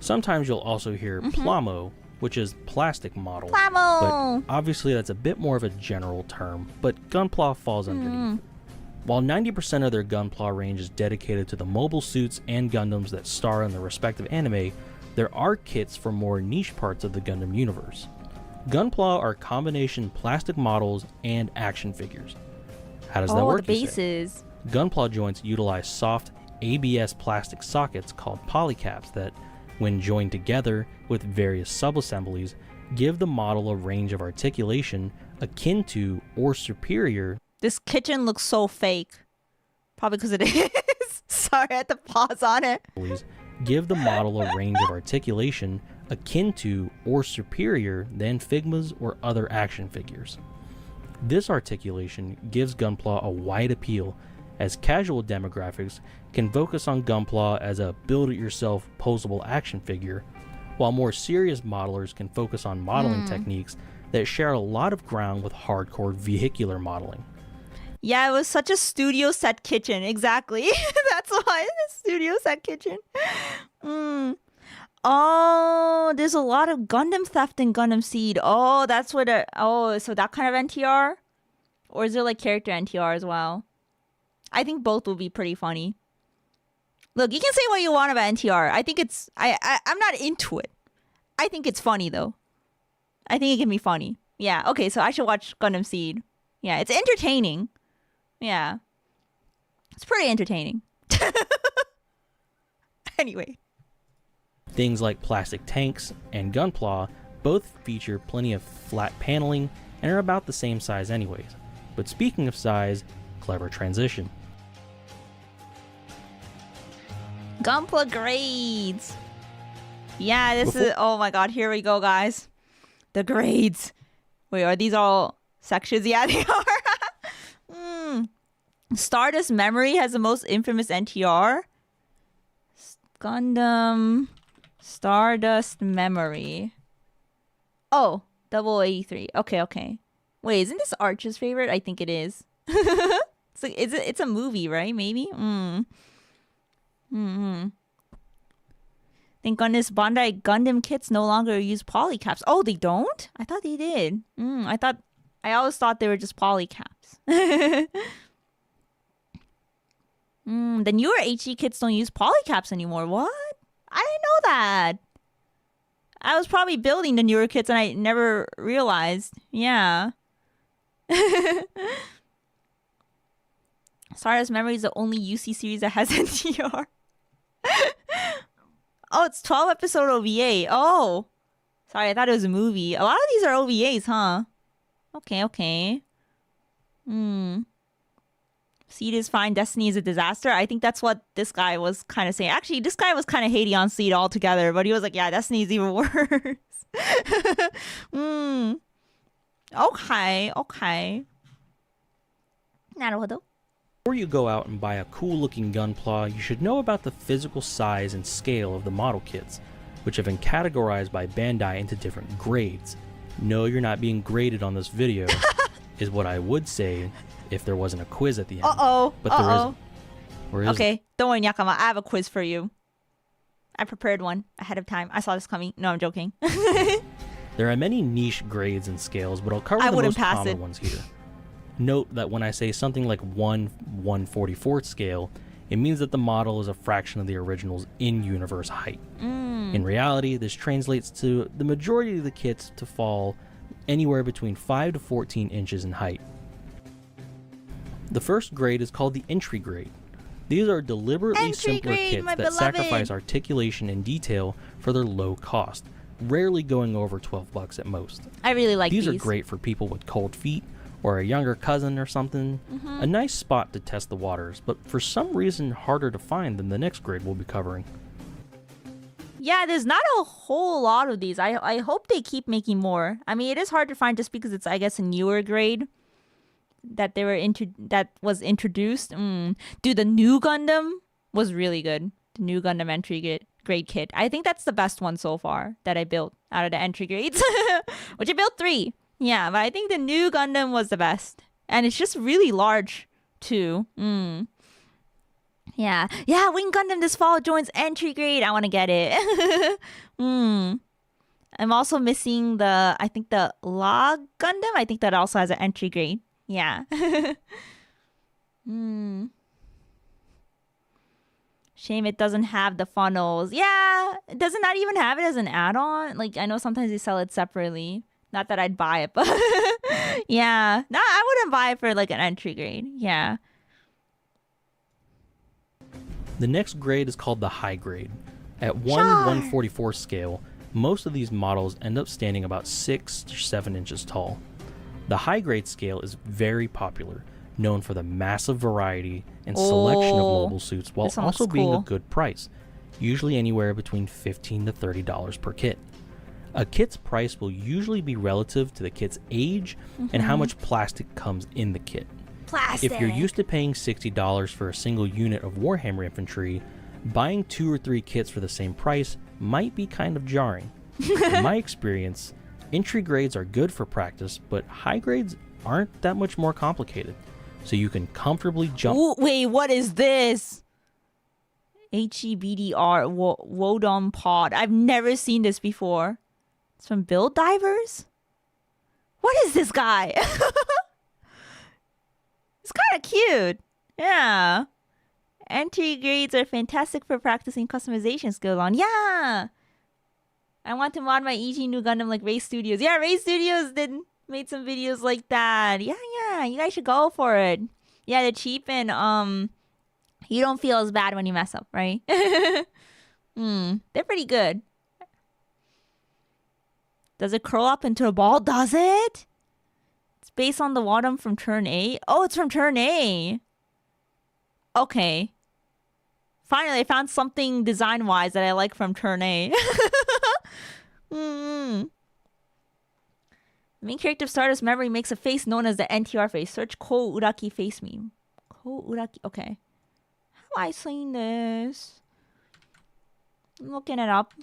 Sometimes you'll also hear Plamo, which is plastic model. Plamo! But obviously that's a bit more of a general term, but Gunpla falls underneath. While 90% of their Gunpla range is dedicated to the mobile suits and Gundams that star in the respective anime, there are kits for more niche parts of the Gundam universe. Gunpla are combination plastic models and action figures. How does that work? The bases. Gunpla joints utilize soft ABS plastic sockets called polycaps that, when joined together with various subassemblies, give the model a range of articulation akin to or superior. This kitchen looks so fake. Probably because it is. Sorry, I had to pause on it. Give the model a range of articulation akin to or superior than Figmas or other action figures. This articulation gives Gunpla a wide appeal, as casual demographics can focus on Gunpla as a build-it-yourself posable action figure, while more serious modelers can focus on modeling techniques that share a lot of ground with hardcore vehicular modeling. Yeah, it was such a studio set kitchen. Exactly. That's why it's a studio set kitchen. Oh, there's a lot of Gundam theft in Gundam Seed. Oh, that's what so that kind of NTR? Or is there like character NTR as well? I think both will be pretty funny. Look, you can say what you want about NTR. I think it's I'm not into it. I think it's funny though. I think it can be funny. Yeah, okay, so I should watch Gundam Seed. Yeah, it's entertaining. Yeah. It's pretty entertaining. Anyway. Things like plastic tanks and Gunpla both feature plenty of flat paneling and are about the same size anyways. But speaking of size, clever transition. Gunpla grades. Yeah, this is... Oh my god, here we go, guys. The grades. Wait, are these all sections? Yeah, they are. Stardust Memory has the most infamous NTR. Gundam Stardust Memory. Oh, 083. Okay. Wait, isn't this Arch's favorite? I think it is. It's like, it's a movie, right? Maybe? Think on this Bandai Gundam kits no longer use polycaps. Oh, they don't? I thought they did. I always thought they were just polycaps. The newer HE kits don't use polycaps anymore. What? I didn't know that. I was probably building the newer kits and I never realized. Yeah. Stardust Memory is the only UC series that has NTR. Oh, it's 12 episode OVA. Oh. Sorry, I thought it was a movie. A lot of these are OVAs, huh? Okay. Seed is fine. Destiny is a disaster. I think that's what this guy was kind of saying. Actually, this guy was kind of hating on Seed altogether, but he was like, yeah, Destiny is even worse. Okay. なるほど. Before you go out and buy a cool-looking Gunpla, you should know about the physical size and scale of the model kits, which have been categorized by Bandai into different grades. No, you're not being graded on this video, is what I would say if there wasn't a quiz at the end. But there isn't. Or is Okay, don't worry, Nyakama. I have a quiz for you. I prepared one ahead of time. I saw this coming. No, I'm joking. There are many niche grades and scales, but I'll cover the most common ones here. Note that when I say something like 1/144th scale, it means that the model is a fraction of the original's in-universe height. In reality, this translates to the majority of the kits to fall anywhere between 5 to 14 inches in height. The first grade is called the entry grade. These are deliberately simpler kits that sacrifice articulation and detail for their low cost, rarely going over $12 at most. I really like these. These are great for people with cold feet or a younger cousin or something. A nice spot to test the waters, but for some reason harder to find than the next grade we'll be covering. Yeah, there's not a whole lot of these. I hope they keep making more. I mean, it is hard to find just because it's, I guess, a newer grade that was introduced. Dude, the new Gundam was really good. The new Gundam entry grade kit. I think that's the best one so far that I built out of the entry grades, which I built 3. Yeah, but I think the new Gundam was the best, and it's just really large too. Yeah, Wing Gundam this fall joins entry grade. I want to get it. I'm also missing the Log Gundam. I think that also has an entry grade. Yeah. Shame it doesn't have the funnels. Yeah, does it not even have it as an add-on? Like, I know sometimes they sell it separately. Not that I'd buy it, but yeah. No, I wouldn't buy it for like an entry grade. Yeah. The next grade is called the high grade. At 1/144 scale, most of these models end up standing about 6 to 7 inches tall. The high grade scale is very popular, known for the massive variety and selection of mobile suits while also being a good price, usually anywhere between $15 to $30 per kit. A kit's price will usually be relative to the kit's age and how much plastic comes in the kit. If you're used to paying $60 for a single unit of Warhammer infantry, buying 2 or 3 kits for the same price might be kind of jarring. In my experience, entry grades are good for practice, but high grades aren't that much more complicated, so you can comfortably jump. Ooh, wait, what is this? HEBDR Wodon Pod. I've never seen this before. It's from Build Divers? What is this guy? It's kind of cute. Yeah. Entry grades are fantastic for practicing customization skill on. Yeah. I want to mod my EG new Gundam like Ray Studios. Yeah, Ray Studios made some videos like that. Yeah. You guys should go for it. Yeah, they're cheap and you don't feel as bad when you mess up, right? They're pretty good. Does it curl up into a ball? Does it? It's based on the Wadum from Turn A. Oh, it's from Turn A. Okay. Finally, I found something design-wise that I like from Turn A. The main character of Stardust Memory makes a face known as the NTR face. Search Ko Uraki face meme. Ko Uraki. Okay. How have I seen this? I'm looking it up.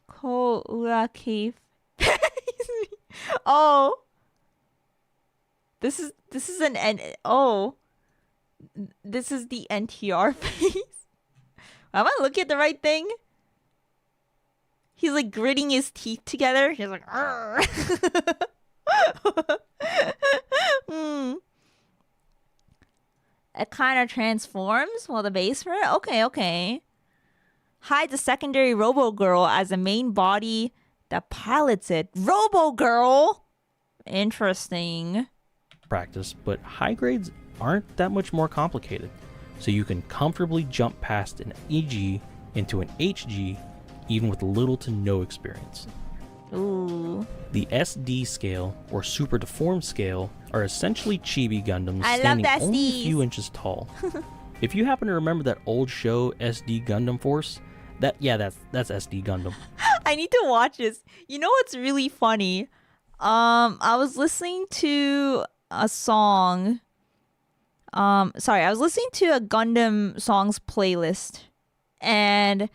Ko Uraki. Oh. This is this is the NTR face. Am I looking at the right thing? He's like gritting his teeth together. He's like, It kind of transforms while the base for it. Okay. Hides a secondary Robo Girl as the main body that pilots it. Robo Girl. Interesting. Practice, but high grades aren't that much more complicated, so you can comfortably jump past an EG into an HG even with little to no experience. Ooh. The SD scale, or super deformed scale, are essentially chibi Gundams I love standing the only a SDs. few inches tall. If you happen to remember that old show SD Gundam Force, that's SD Gundam. I need to watch this. You know what's really funny? I was listening to a song. I was listening to a Gundam songs playlist, and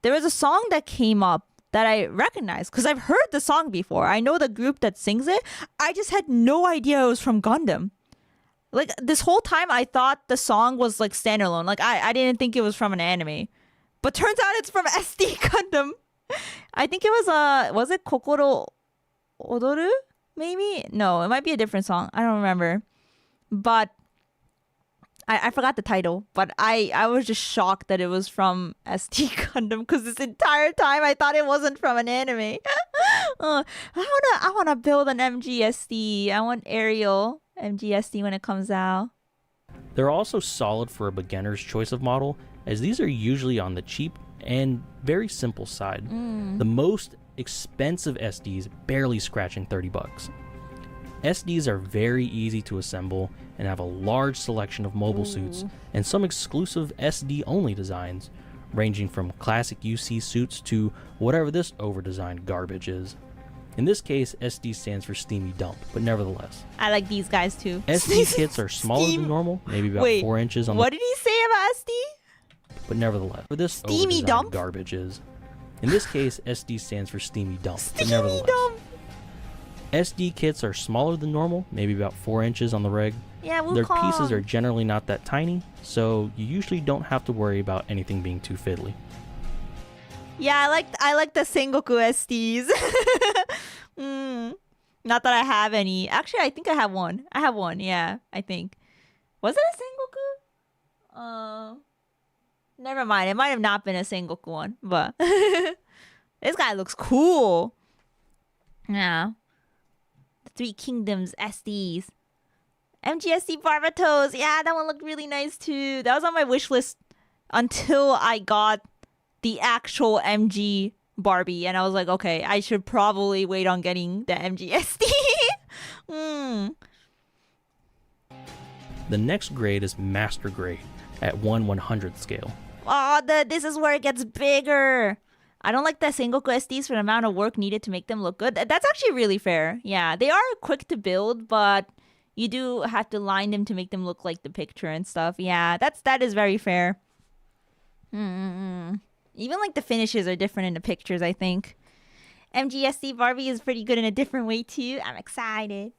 there was a song that came up that I recognized because I've heard the song before. I know the group that sings it. I just had no idea it was from Gundam. Like, this whole time I thought the song was like standalone. Like, I didn't think it was from an anime. But turns out it's from SD Gundam. I think it was it Kokoro Odoru? Maybe? No, it might be a different song. I don't remember. But I forgot the title. But I was just shocked that it was from SD Gundam because this entire time I thought it wasn't from an anime. I wanna build an MGSD. I want Ariel MGSD when it comes out. They're also solid for a beginner's choice of model, as these are usually on the cheap and very simple side. The most expensive SDs barely scratching $30. SDs are very easy to assemble and have a large selection of mobile suits and some exclusive SD only designs, ranging from classic UC suits to whatever this over-designed garbage is. In this case, SD stands for Steamy Dump, but nevertheless. I like these guys too. SD kits are smaller than normal, maybe about 4 inches on what did he say about SD? but nevertheless, for this Steamy over-designed Dump? garbage is. In this case, SD stands for Steamy Dump, but Steamy nevertheless. Dump. SD kits are smaller than normal, maybe about 4 inches on the reg. Yeah, Their pieces are generally not that tiny, so you usually don't have to worry about anything being too fiddly. Yeah, I like the Sengoku SDs. Not that I have any. Actually, I think I have one. Yeah, I think. Was it a Sengoku? Never mind. It might have not been a Sengoku one, but this guy looks cool. Yeah. The Three Kingdoms SDs. MGSD Barbatos. Yeah, that one looked really nice too. That was on my wish list until I got the actual MG Barbie, and I was like, okay, I should probably wait on getting the MGSD. The next grade is Master Grade at 1/100th scale. Oh, this is where it gets bigger. I don't like the Sengoku SDs for the amount of work needed to make them look good. That's actually really fair. Yeah, they are quick to build, but you do have to line them to make them look like the picture and stuff. Yeah, that is very fair. Even like the finishes are different in the pictures, I think. MGSD Barbie is pretty good in a different way too. I'm excited.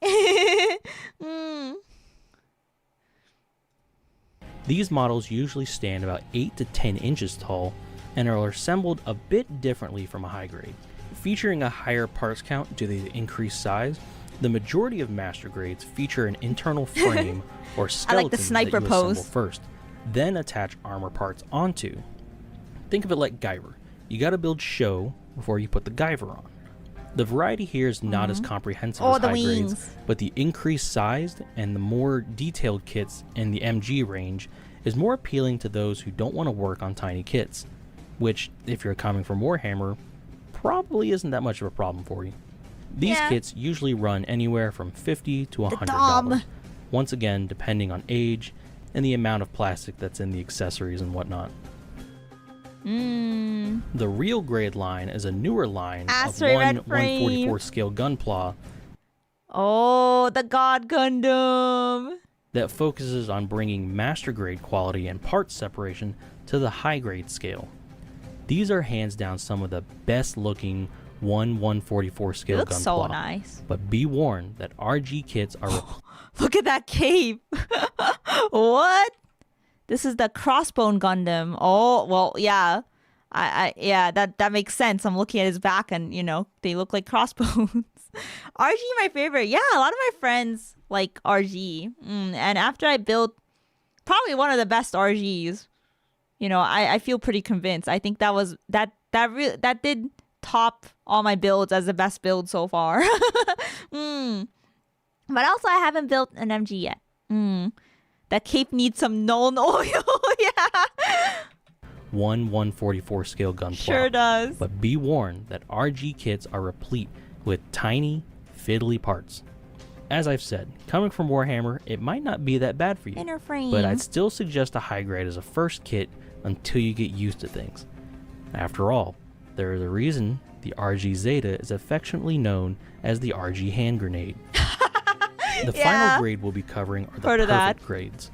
These models usually stand about 8 to 10 inches tall and are assembled a bit differently from a high grade. Featuring a higher parts count due to the increased size, the majority of master grades feature an internal frame or skeleton I like the sniper that you pose. assemble first, then attach armor parts onto. Think of it like Guyver. You gotta build show before you put the Guyver on. The variety here is not as comprehensive as the high wings. grades, but the increased size and the more detailed kits in the MG range is more appealing to those who don't want to work on tiny kits, which, if you're coming from Warhammer, probably isn't that much of a problem for you. These kits usually run anywhere from $50 to $100, once again depending on age and the amount of plastic that's in the accessories and whatnot. The real grade line is a newer line of 1/144 scale Gunpla. Oh, the God Gundam. That focuses on bringing master grade quality and parts separation to the high grade scale. These are hands down some of the best looking 1/144 scale It looks Gunpla. so nice. But be warned that RG kits are Look at that cape. What? This is the crossbone Gundam. Oh, well, yeah. That makes sense. I'm looking at his back and, they look like crossbones. RG, my favorite. Yeah, a lot of my friends like RG. And after I built probably one of the best RGs, I feel pretty convinced. I think that did top all my builds as the best build so far. But also I haven't built an MG yet. That cape needs some Nuln oil. Yeah. one 1/44 scale Gunpla. Sure does. But be warned that RG kits are replete with tiny, fiddly parts. As I've said, coming from Warhammer, it might not be that bad for you. Inner frame. But I'd still suggest a high grade as a first kit until you get used to things. After all, there is a reason the RG Zeta is affectionately known as the RG hand grenade. The final grade we'll be covering are the perfect grades.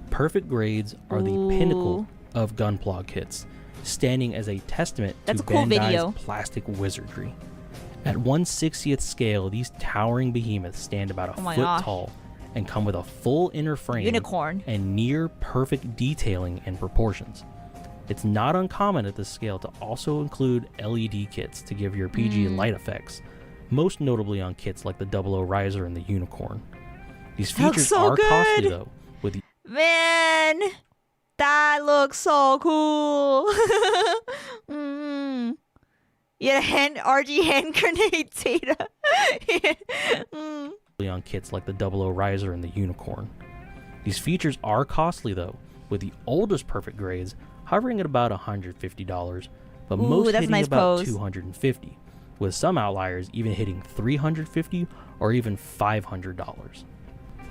Perfect grades are the pinnacle of Gunpla kits, standing as a testament to Bandai's plastic wizardry. At 1/60th scale, these towering behemoths stand about a foot tall and come with a full inner frame unicorn and near perfect detailing and proportions. It's not uncommon at this scale to also include LED kits to give your PG light effects, most notably on kits like the 00 Riser and the Unicorn. These features are costly though, with the man, that looks so cool. Yeah, RG hand grenade Zeta. on kits like the 00 Riser and the Unicorn. These features are costly though, with the oldest perfect grades hovering at about $150, but most hitting about $250, with some outliers even hitting $350 or even $500.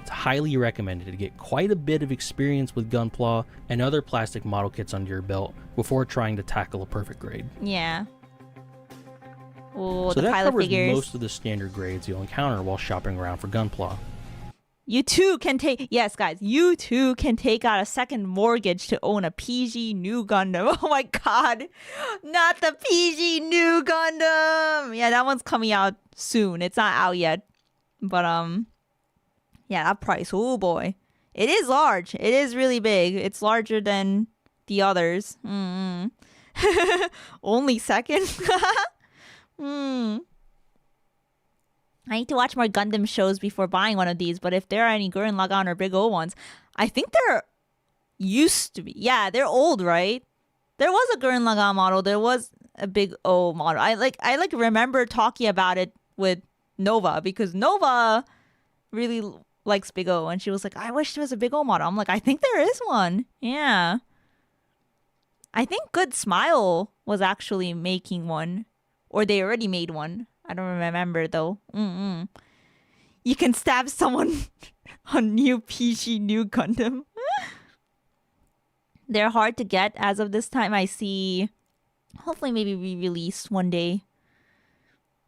It's highly recommended to get quite a bit of experience with Gunpla and other plastic model kits under your belt before trying to tackle a perfect grade. Yeah. Ooh, so the that pilot covers figures. most of the standard grades you'll encounter while shopping around for Gunpla. You too can take, yes guys, you too can take out a second mortgage to own a PG new Gundam. Oh my god, not the PG new Gundam. Yeah, that one's coming out soon. It's not out yet, but yeah, that price, oh boy. It is large. It is really big. It's larger than the others. Only second? I need to watch more Gundam shows before buying one of these, but if there are any Gurren Lagann or Big O ones, I think there used to be. Yeah, they're old, right? There was a Gurren Lagann model. There was a Big O model. I remember talking about it with Nova because Nova really likes Big O, and she was like, I wish there was a Big O model. I'm like, I think there is one. Yeah. I think Good Smile was actually making one. Or they already made one. I don't remember though. You can stab someone on new PG new Gundam. They're hard to get as of this time. I see. Hopefully maybe re-released one day.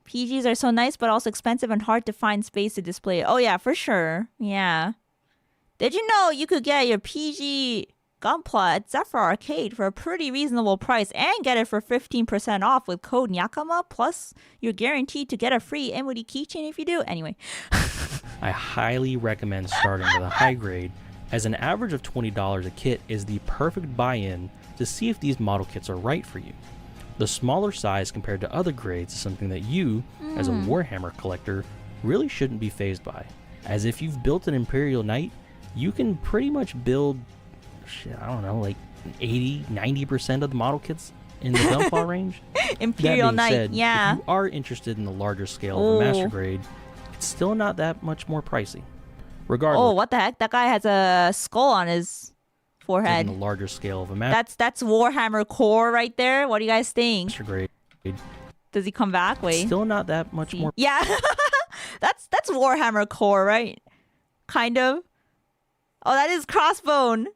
PGs are so nice but also expensive and hard to find space to display. Oh yeah, for sure. Yeah. Did you know you could get your PG Gunpla at Zephyr Arcade for a pretty reasonable price and get it for 15% off with code Nyakama, plus you're guaranteed to get a free Emuri keychain if you do. Anyway. I highly recommend starting with a high grade, as an average of $20 a kit is the perfect buy-in to see if these model kits are right for you. The smaller size compared to other grades is something that you, as a Warhammer collector, really shouldn't be fazed by, as if you've built an Imperial Knight, you can pretty much build I don't know, like 80-90% of the model kits in the Gunpla range. Imperial Knight, said, yeah. If you are interested in the larger scale of a master grade, it's still not that much more pricey. Regardless. Oh, what the heck? That guy has a skull on his forehead. The larger scale of a master. That's Warhammer core right there. What do you guys think? Master grade. Does he come back? Wait. Still not that much more. Yeah, that's Warhammer core, right? Kind of. Oh, that is Crossbone.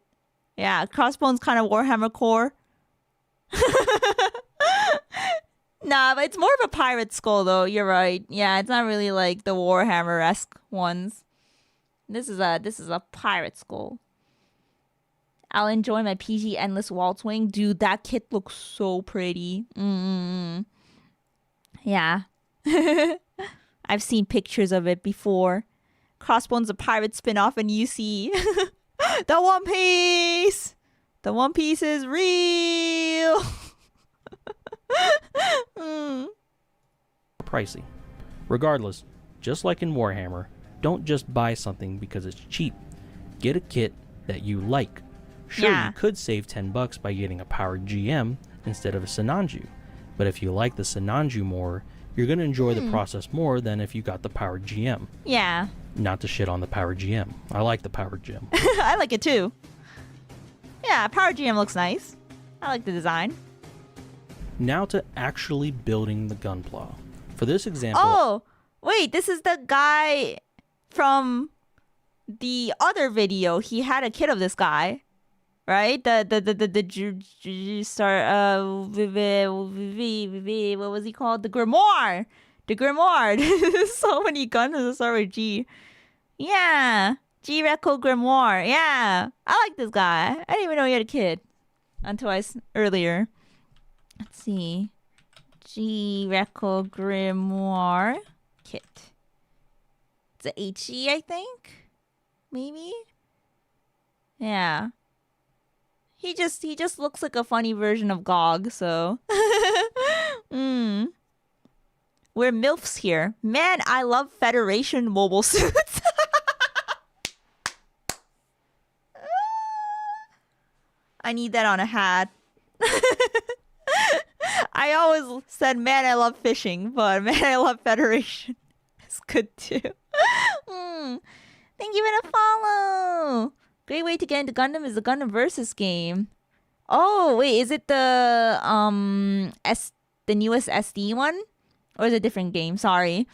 Yeah, Crossbone's kind of Warhammer core. Nah, but it's more of a pirate skull, though. You're right. Yeah, it's not really like the Warhammer-esque ones. This is a pirate skull. I'll enjoy my PG Endless Waltz Wing. Dude, that kit looks so pretty. Yeah. I've seen pictures of it before. Crossbone's a pirate spin-off, and you see... The One Piece! The One Piece is real! Pricey. Regardless, just like in Warhammer, don't just buy something because it's cheap. Get a kit that you like. Sure, you could save $10 by getting a powered GM instead of a Sinanju, but if you like the Sinanju more, you're going to enjoy the process more than if you got the powered GM. Yeah. Not to shit on the powered GM. I like the powered GM. I like it too. Yeah, powered GM looks nice. I like the design. Now to actually building the Gunpla. For this example... Oh, wait, this is the guy from the other video. He had a kit of this guy, right? What was he called? The Grimoire. The Grimoire. So many guns that start with G. Yeah. G-Reco Grimoire. Yeah. I like this guy. I didn't even know he had a kid until earlier. Let's see. G-Reco Grimoire kit. It's a HE, I think. Maybe. Yeah. He just looks like a funny version of GOG, so. We're MILFs here. Man, I love Federation mobile suits. I need that on a hat. I always said, man, I love fishing, but man, I love Federation. It's good too. Thank you for the follow. Great way to get into Gundam is the Gundam Versus game. Oh, wait, is it the newest SD one? Or is it a different game? Sorry.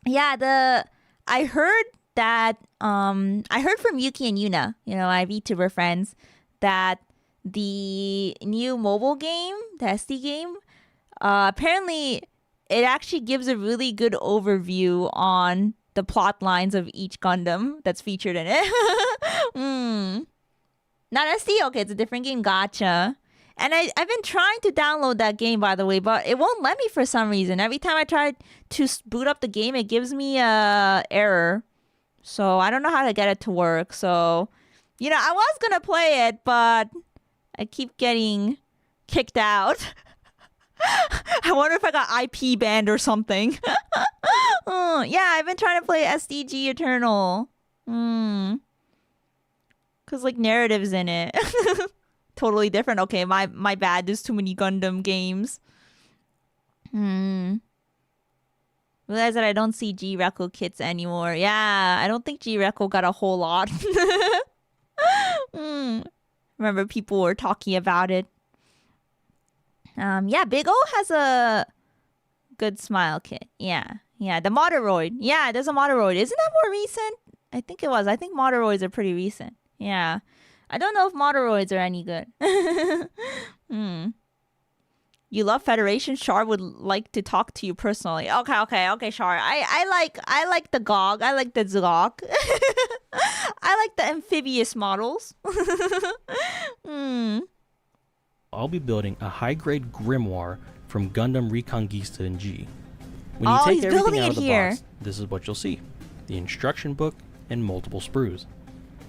Yeah, I heard that I heard from Yuki and Yuna, my VTuber friends, that the new mobile game, the SD game, apparently it actually gives a really good overview on the plot lines of each Gundam that's featured in it. Not SD? Okay, it's a different game. Gotcha. And I've been trying to download that game, by the way, but it won't let me for some reason. Every time I try to boot up the game, it gives me a error. So I don't know how to get it to work. So, I was going to play it, but I keep getting kicked out. I wonder if I got IP banned or something. Yeah, I've been trying to play SDG Eternal. Because, narratives in it. Totally different. Okay, my bad. There's too many Gundam games. Realize that I don't see G-Reco kits anymore. Yeah, I don't think G-Reco got a whole lot. Remember people were talking about it. Yeah, Big O has a good smile kit. Yeah, the Moderoid. Yeah, there's a Moderoid. Isn't that more recent? I think it was. I think Moderoids are pretty recent. Yeah. I don't know if Moderoids are any good. You love Federation? Char would like to talk to you personally. Okay, Char. I like the GOG. I like the Zgok. I like the amphibious models. I'll be building a high-grade grimoire from Gundam Reconquista in G. When you take everything out of the box, this is what you'll see. The instruction book and multiple sprues.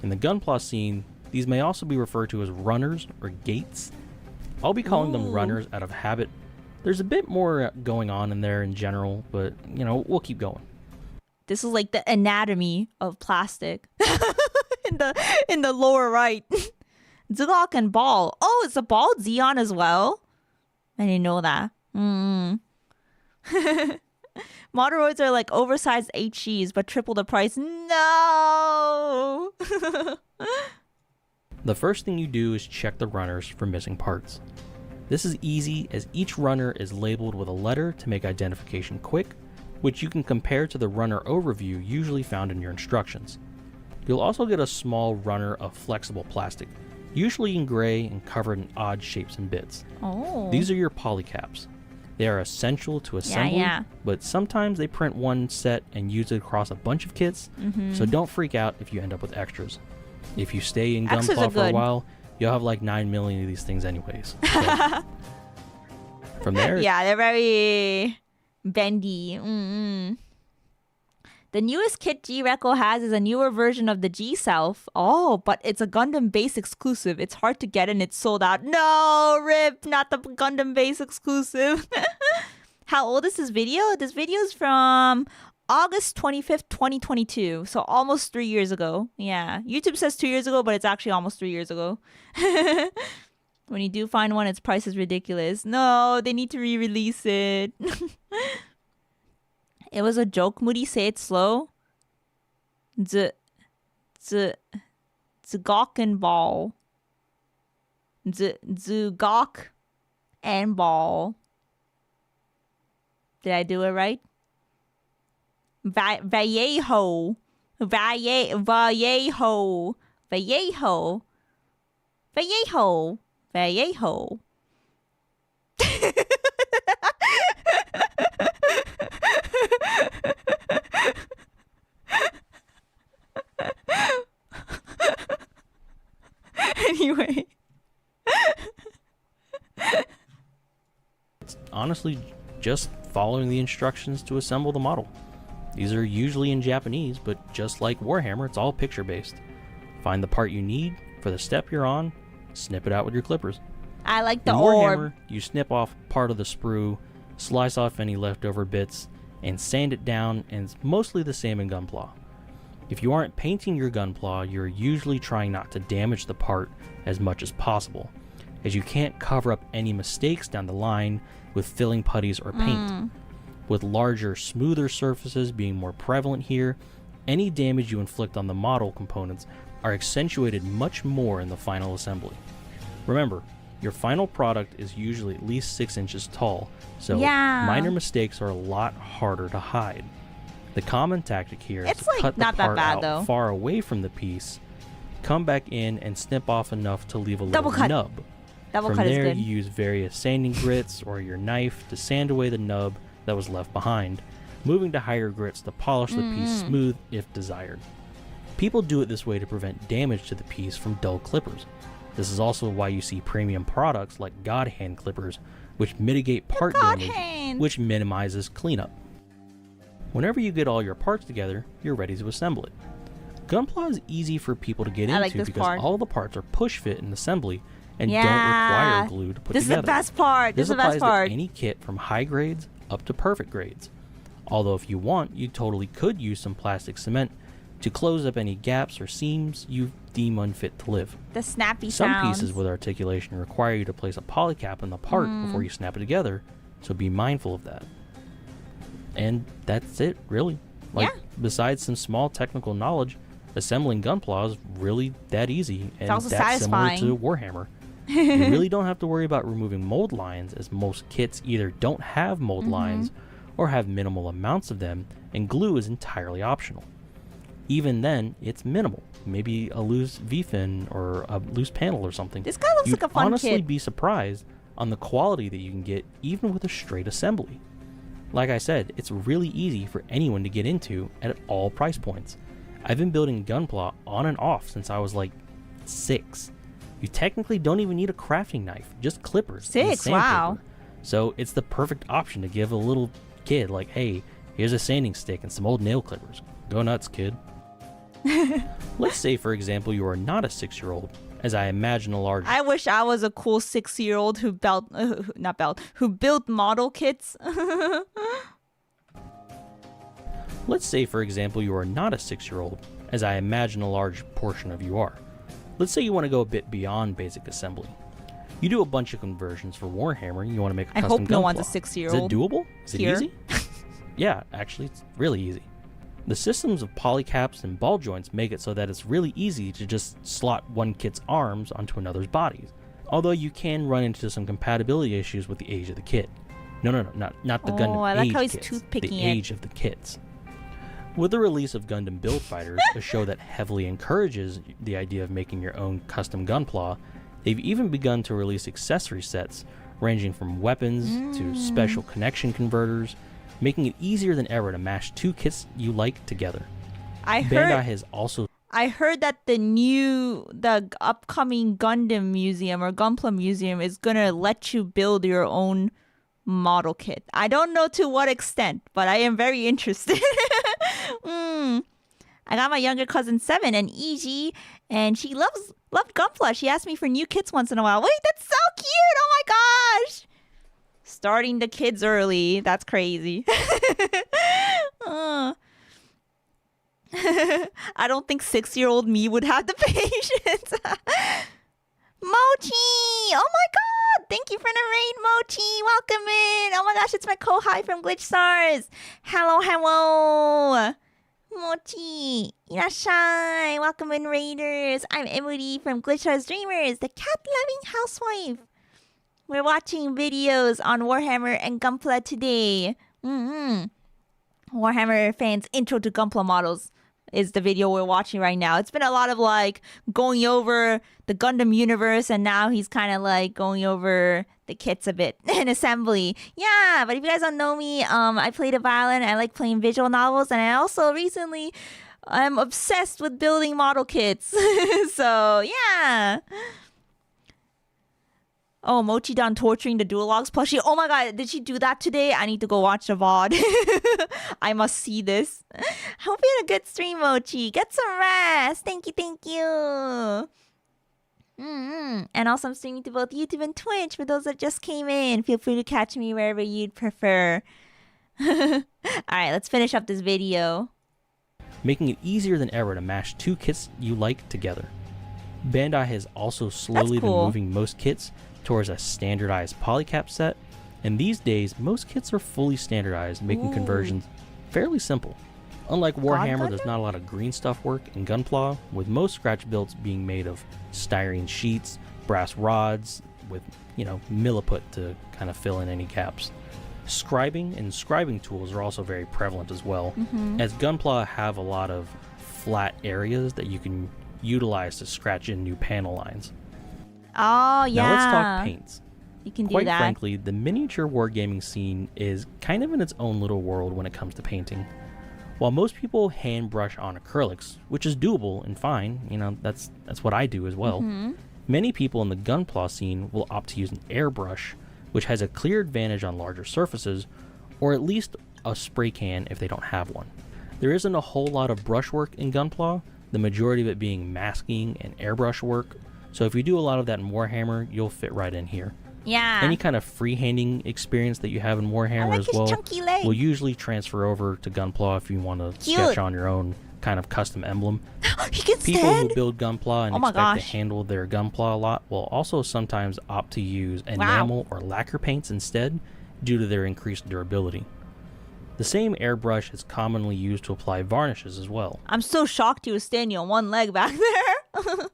In the Gunpla scene, these may also be referred to as runners or gates. I'll be calling them runners out of habit. There's a bit more going on in there in general, but, we'll keep going. This is like the anatomy of plastic. in the lower right. Zugok and Ball. Oh, it's a Ball Zeon as well? I didn't know that. Moderoids are like oversized HGs, but triple the price. No! The first thing you do is check the runners for missing parts. This is easy as each runner is labeled with a letter to make identification quick, which you can compare to the runner overview usually found in your instructions. You'll also get a small runner of flexible plastic, usually in gray and covered in odd shapes and bits. These are your polycaps. They are essential to assembly, but sometimes they print one set and use it across a bunch of kits, so don't freak out if you end up with extras. If you stay in Gunpla for a while, you'll have like 9 million of these things anyways. So, from there... Yeah, they're very bendy. The newest kit G-Reco has is a newer version of the G-Self. Oh, but it's a Gundam base exclusive. It's hard to get and it's sold out. No, RIP, not the Gundam base exclusive. How old is this video? This video is from August 25th, 2022. So almost 3 years ago. Yeah, YouTube says 2 years ago, but it's actually almost 3 years ago. When you do find one, its price is ridiculous. No, they need to re-release it. It was a joke. Moody, say it slow. Zgok and Ball. Zugok and ball. Did I do it right? Vallejo. Vallejo. Vallejo. Vallejo. Vallejo. Anyway. It's honestly just following the instructions to assemble the model. These are usually in Japanese, but just like Warhammer, it's all picture-based. Find the part you need for the step you're on, snip it out with your clippers. I like the In orb. Warhammer, you snip off part of the sprue, slice off any leftover bits, and sand it down, and it's mostly the same in Gunpla. If you aren't painting your Gunpla, you're usually trying not to damage the part as much as possible, as you can't cover up any mistakes down the line with filling putties or paint. With larger, smoother surfaces being more prevalent here, any damage you inflict on the model components are accentuated much more in the final assembly. Remember, your final product is usually at least 6 inches tall, so minor mistakes are a lot harder to hide. The common tactic here is to cut the part out far away from the piece, come back in and snip off enough to leave a little nub. From there, you use various sanding grits or your knife to sand away the nub that was left behind, moving to higher grits to polish the piece smooth if desired. People do it this way to prevent damage to the piece from dull clippers. This is also why you see premium products like God Hand clippers, which mitigate part damage, which minimizes cleanup. Whenever you get all your parts together, you're ready to assemble it. Gunpla is easy for people to get into because all the parts are push-fit in assembly and don't require glue to put together. This is the best part. This applies to any kit from high grades up to perfect grades. Although if you want, you totally could use some plastic cement to close up any gaps or seams you deem unfit to live. The snappy Some sounds. pieces with articulation require you to place a polycap on the part before you snap it together, so be mindful of that. And that's it, really. Besides some small technical knowledge, assembling Gunpla is really that easy, and also that's satisfying. similar to Warhammer. You really don't have to worry about removing mold lines, as most kits either don't have mold lines or have minimal amounts of them, and glue is entirely optional. Even then, it's minimal. Maybe a loose V-fin or a loose panel or something. This guy looks like a fun You'd honestly kid. be surprised on the quality that you can get even with a straight assembly. Like I said, it's really easy for anyone to get into at all price points. I've been building Gunpla on and off since I was like 6. You technically don't even need a crafting knife, just clippers. 6, wow. So it's the perfect option to give a little kid like, hey, here's a sanding stick and some old nail clippers. Go nuts, kid. Let's say, for example, you are not a 6-year-old, as I imagine a large... I wish I was a cool 6-year-old who who built model kits. Let's say, for example, you are not a 6-year-old, as I imagine a large portion of you are. Let's say you want to go a bit beyond basic assembly. You do a bunch of conversions for Warhammer, and you want to make a custom I hope no one's a Gunpla. 6-year-old. Is it doable? Is it here. easy? Yeah, actually, it's really easy. The systems of polycaps and ball joints make it so that it's really easy to just slot one kit's arms onto another's bodies, although you can run into some compatibility issues with the age of the kit. No, not the Gundam I like age how he's kits, toothpicking the it. age of the kits. With the release of Gundam Build Fighters, a show that heavily encourages the idea of making your own custom Gunpla, they've even begun to release accessory sets ranging from weapons to special connection converters, making it easier than ever to mash two kits you like together. Bandai has also... I heard that the upcoming Gundam museum or Gunpla museum is gonna let you build your own model kit. I don't know to what extent, but I am very interested. I got my younger cousin 7 and EG, and she loved Gunpla. She asks me for new kits once in a while. Wait, that's so cute! Oh my gosh! Starting the kids early. That's crazy. I don't think 6-year-old me would have the patience. Mochi! Oh my god! Thank you for the raid, Mochi! Welcome in! Oh my gosh, it's my co-hi from Glitch Stars! Hello! Mochi, irashai. Welcome in, Raiders. I'm Emuri from Glitch's Dreamers, the cat-loving housewife. We're watching videos on Warhammer and Gunpla today. Warhammer fans' intro to Gunpla models is the video we're watching right now. It's been a lot of like going over the Gundam universe, and now he's kind of like going over the kits a bit in assembly. Yeah, but if you guys don't know me, I played a violin. I like playing visual novels, and I also recently I'm obsessed with building model kits. So yeah. Oh, Mochi done torturing the Duologs plushie. Oh my god, did she do that today? I need to go watch the VOD. I must see this. Hope you had a good stream, Mochi. Get some rest. Thank you, thank you. And also I'm streaming to both YouTube and Twitch for those that just came in. Feel free to catch me wherever you'd prefer. Alright, let's finish up this video. Making it easier than ever to mash two kits you like together. Bandai has also slowly been moving most kits towards a standardized polycap set, and these days most kits are fully standardized, making conversions fairly simple. Unlike Warhammer, there's not a lot of green stuff work in Gunpla, with most scratch builds being made of styrene sheets, brass rods, with, milliput to kind of fill in any gaps. Scribing and scribing tools are also very prevalent as well, as Gunpla have a lot of flat areas that you can utilize to scratch in new panel lines. Oh, yeah. Now let's talk paints. You can do Quite that. frankly, the miniature wargaming scene is kind of in its own little world when it comes to painting. While most people hand brush on acrylics, which is doable and fine, that's what I do as well, many people in the Gunpla scene will opt to use an airbrush, which has a clear advantage on larger surfaces, or at least a spray can if they don't have one. There isn't a whole lot of brushwork in Gunpla, the majority of it being masking and airbrush work, so if you do a lot of that in Warhammer, you'll fit right in here. Yeah. Any kind of freehanding experience that you have in Warhammer as well will usually transfer over to Gunpla if you want to sketch on your own kind of custom emblem. He can People stand? who build Gunpla and expect to handle their Gunpla a lot will also sometimes opt to use enamel or lacquer paints instead due to their increased durability. The same airbrush is commonly used to apply varnishes as well. I'm so shocked he was standing on one leg back there.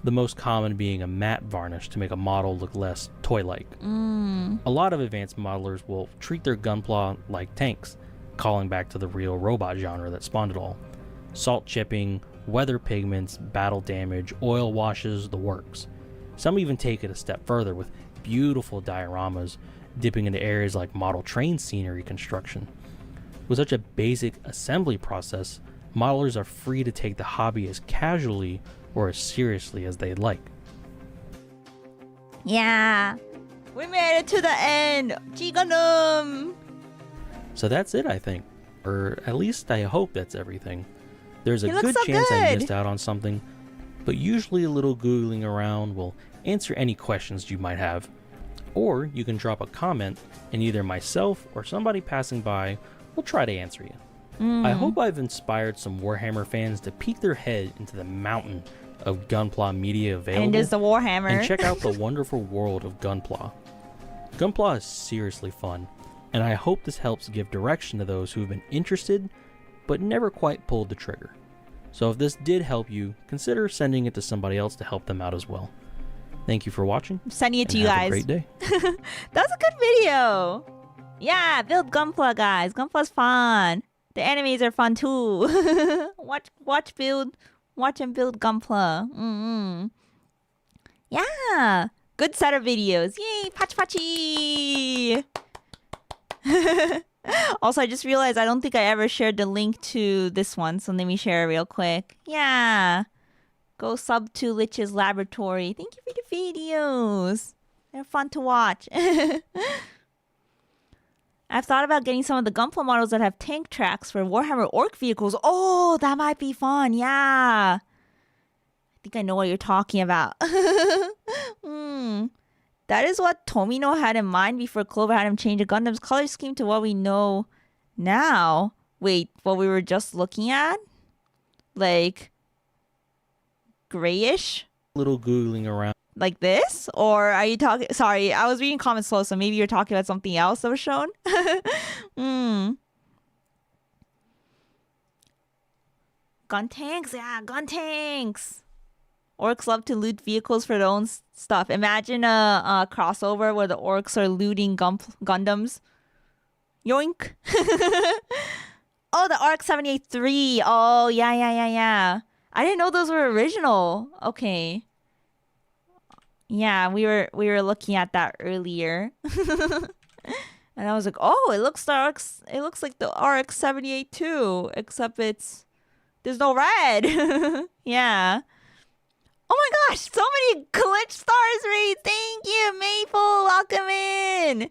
The most common being a matte varnish to make a model look less toy-like. A lot of advanced modelers will treat their Gunpla like tanks, calling back to the real robot genre that spawned it all. Salt chipping, weather pigments, battle damage, oil washes, the works. Some even take it a step further with beautiful dioramas, dipping into areas like model train scenery construction. With such a basic assembly process, modelers are free to take the hobby as casually or as seriously as they'd like. Yeah. We made it to the end. Gundam. So that's it, I think. Or at least I hope that's everything. There's a good chance I missed out on something, but usually a little Googling around will answer any questions you might have. Or you can drop a comment and either myself or somebody passing by will try to answer you. I hope I've inspired some Warhammer fans to peek their head into the mountain of Gunpla media available. And there's the Warhammer. And check out the wonderful world of Gunpla. Gunpla is seriously fun, and I hope this helps give direction to those who have been interested but never quite pulled the trigger. So if this did help you, consider sending it to somebody else to help them out as well. Thank you for watching. I'm sending it to you guys. Have a great day. That was a good video. Yeah, build Gunpla, guys. Gunpla's fun. The enemies are fun too. watch and build Gunpla. Yeah, good set of videos. Yay, pachi. Also, I just realized I don't think I ever shared the link to this one, so let me share it real quick. Yeah, go sub to Lich's Laboratory. Thank you for the videos. They're fun to watch. I've thought about getting some of the Gunpla models that have tank tracks for Warhammer Orc vehicles. Oh, that might be fun. Yeah. I think I know what you're talking about. That is what Tomino had in mind before Clover had him change the Gundam's color scheme to what we know now. Wait, what we were just looking at? Like, grayish? Little Googling around. Like this? Or are you talking... Sorry, I was reading comments slow, so maybe you're talking about something else that was shown. Gun tanks, yeah, gun tanks. Orcs love to loot vehicles for their own stuff. Imagine a crossover where the orcs are looting Gundams. Yoink. Oh, the RX-78-3. Oh, yeah. I didn't know those were original. Okay. Yeah, we were looking at that earlier. And I was like, oh, it looks like the RX-78 too, except there's no red. Yeah. Oh my gosh, so many glitch stars raised. Thank you, Maple. Welcome in.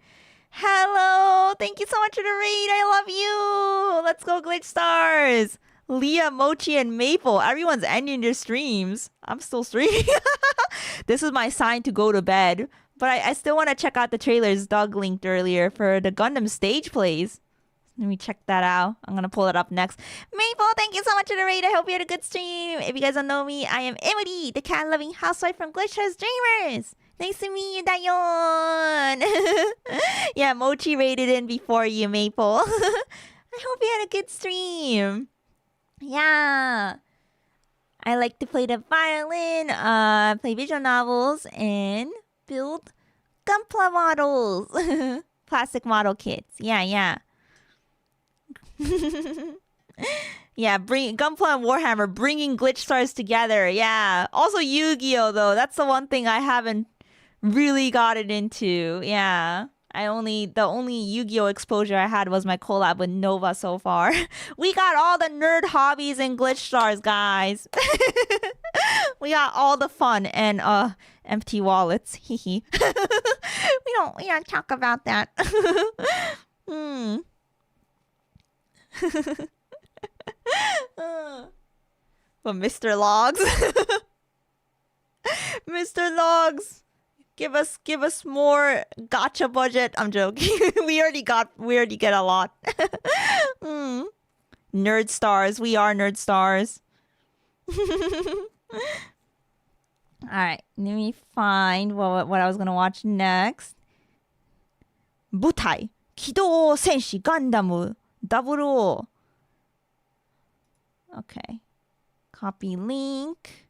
Hello. Thank you so much for the raid. I love you. Let's go, glitch stars. Leah, Mochi, and Maple. Everyone's ending their streams. I'm still streaming. This is my sign to go to bed. But I still want to check out the trailers Doug linked earlier for the Gundam stage plays. Let me check that out. I'm going to pull it up next. Maple, thank you so much for the raid. I hope you had a good stream. If you guys don't know me, I am Emuri, the cat-loving housewife from Glitchers Dreamers. Nice to meet you, dayon. Yeah, Mochi raided in before you, Maple. I hope you had a good stream. Yeah. I like to play the violin, play visual novels, and build Gunpla models. Plastic model kits. Yeah. Yeah, bring Gunpla and Warhammer, bringing glitch stars together. Yeah. Also Yu-Gi-Oh though. That's the one thing I haven't really gotten into. Yeah. The only Yu-Gi-Oh exposure I had was my collab with Nova so far. We got all the nerd hobbies and glitch stars, guys. We got all the fun and empty wallets. Hehe. we don't talk about that. But Mr. Logs. Mr. Logs. Give us more gacha budget. I'm joking. we already get a lot. Nerd stars. We are nerd stars. Alright, let me find what I was gonna watch next. Butai. Kido Senshi Gundam 00. Okay. Copy link.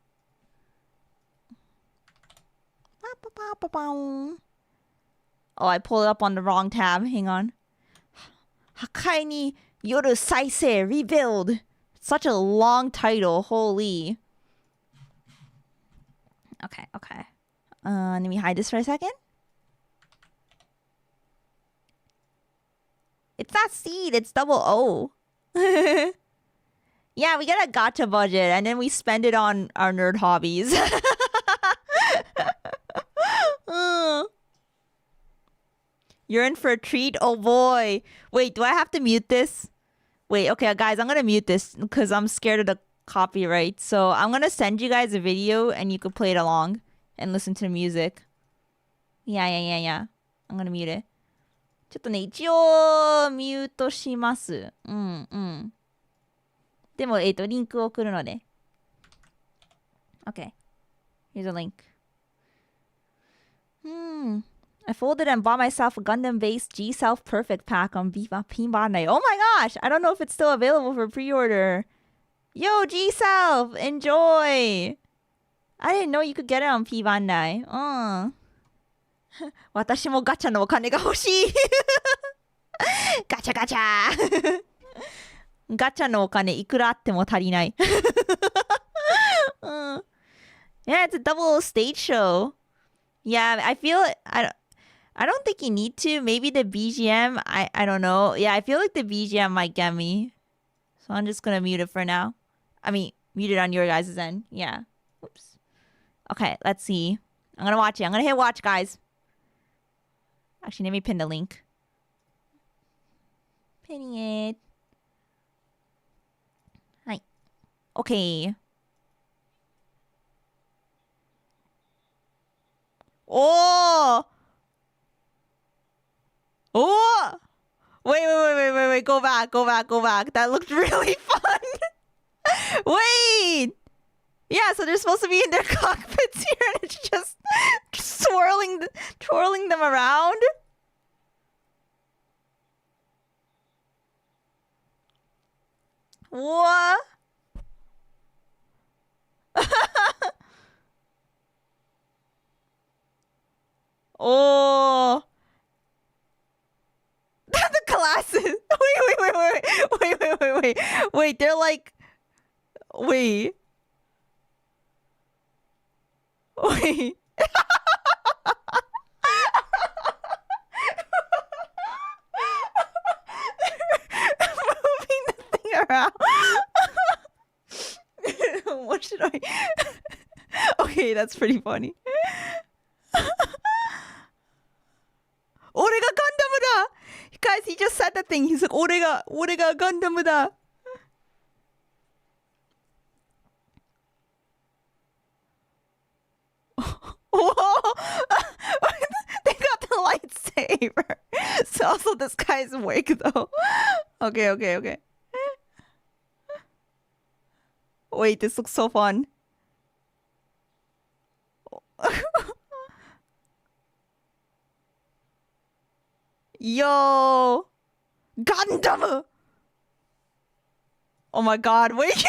Oh, I pulled it up on the wrong tab. Hang on. Hakai ni Yoru Saisei Rebuild. Such a long title. Holy. Okay. Let me hide this for a second. It's not seed. It's double O. Yeah, we get a gacha budget and then we spend it on our nerd hobbies. You're in for a treat? Oh boy. Wait, do I have to mute this? Wait, okay, guys, I'm gonna mute this because I'm scared of the copyright. So I'm gonna send you guys a video and you can play it along and listen to the music. Yeah. I'm gonna mute it. ちょっとね、一応ミュートします。でも、リンクを送るので。Okay. Here's a link. I folded and bought myself a Gundam-based G-Self Perfect pack on P-Bandai. Oh my gosh! I don't know if it's still available for pre-order. Yo, G-Self! Enjoy! I didn't know you could get it on P-Bandai. 私もガチャのお金が欲しいガチャガチャガチャのお金いくらあっても足りないYeah, it's a double stage show. Yeah, I feel I don't think you need to. Maybe the BGM, I don't know. Yeah, I feel like the BGM might get me. So I'm just gonna mute it for now. I mean, mute it on your guys' end. Yeah. Oops. Okay, let's see. I'm gonna watch it. I'm gonna hit watch, guys. Actually, let me pin the link. Pinning it. Hi. Okay. Oh! Oh! Wait. Go back. That looked really fun. Wait! Yeah, so they're supposed to be in their cockpits here and it's just twirling them around. What? Oh. The glasses. Wait. They're like. Wait. Moving the thing around. What should I? Okay, that's pretty funny. 俺がガンダムだ! Guys, he just said the thing. He's like, 俺がガンダムだ. They got the lightsaber. So also this guy's awake though. Okay. Wait, this looks so fun. Yo, Gundam. Oh my god, wait.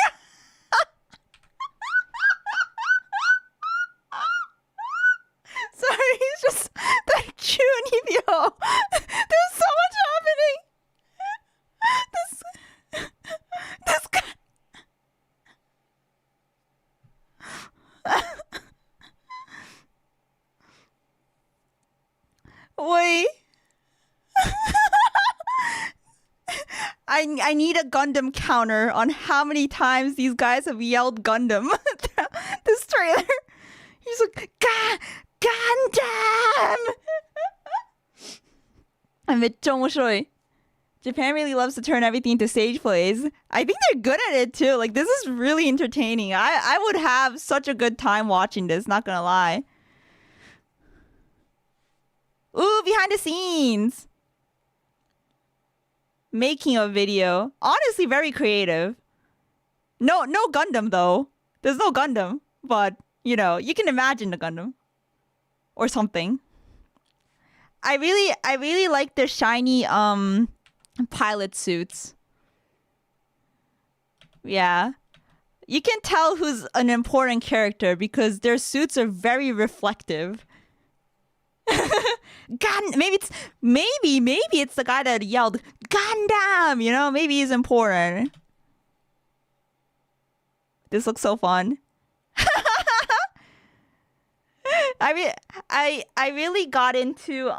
Sorry, he's just that Junibyo. There's so much happening. This guy. Wait. I need a Gundam counter on how many times these guys have yelled Gundam. This trailer. He's like, Gundam! めっちゃ面白い. Japan really loves to turn everything into stage plays. I think they're good at it too. Like, this is really entertaining. I would have such a good time watching this, not gonna lie. Ooh, behind the scenes. Making a video. Honestly, very creative. No Gundam though. There's no Gundam. But, you know, you can imagine the Gundam. Or something. I really like their shiny pilot suits. Yeah. You can tell who's an important character because their suits are very reflective. Maybe it's the guy that yelled Gundam, you know, maybe he's important. This looks so fun. I really got into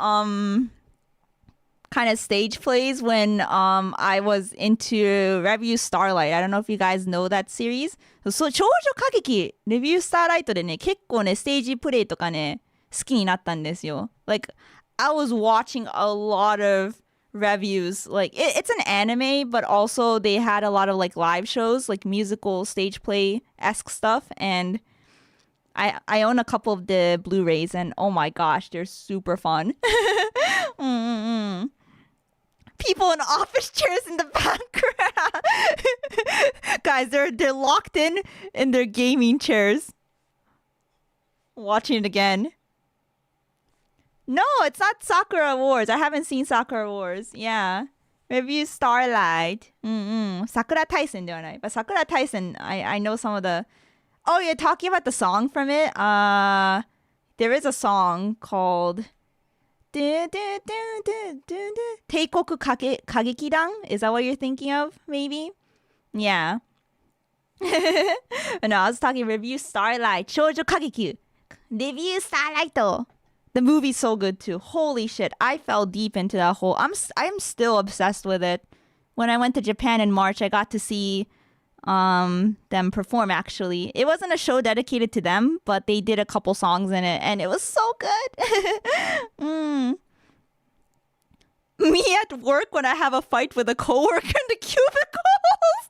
kind of stage plays when I was into Review Starlight. I don't know if you guys know that series. そう、少女歌劇 Review Starlight でね、結構ね、ステージプレイとかね、好きになったんですよ。Like, I was watching a lot of reviews. Like, it's an anime, but also they had a lot of like live shows, like musical stage play-esque stuff. And I own a couple of the Blu-rays, and oh my gosh, they're super fun. People in office chairs in the background. Guys, they're locked in their gaming chairs. Watching it again. No, it's not Sakura Wars. I haven't seen Sakura Wars. Yeah. Review Starlight. Sakura Tyson ではない. But Sakura Tyson, I know some of the... Oh, you're talking about the song from it? There is a song called... 帝国歌劇団? Is that what you're thinking of? Maybe? Yeah. No, I was talking Review Starlight. 少女歌劇. Review Starlight. The movie's so good too. Holy shit. I fell deep into that whole... I'm still obsessed with it. When I went to Japan in March, I got to see them perform actually. It wasn't a show dedicated to them, but they did a couple songs in it and it was so good. Me at work when I have a fight with a coworker in the cubicles.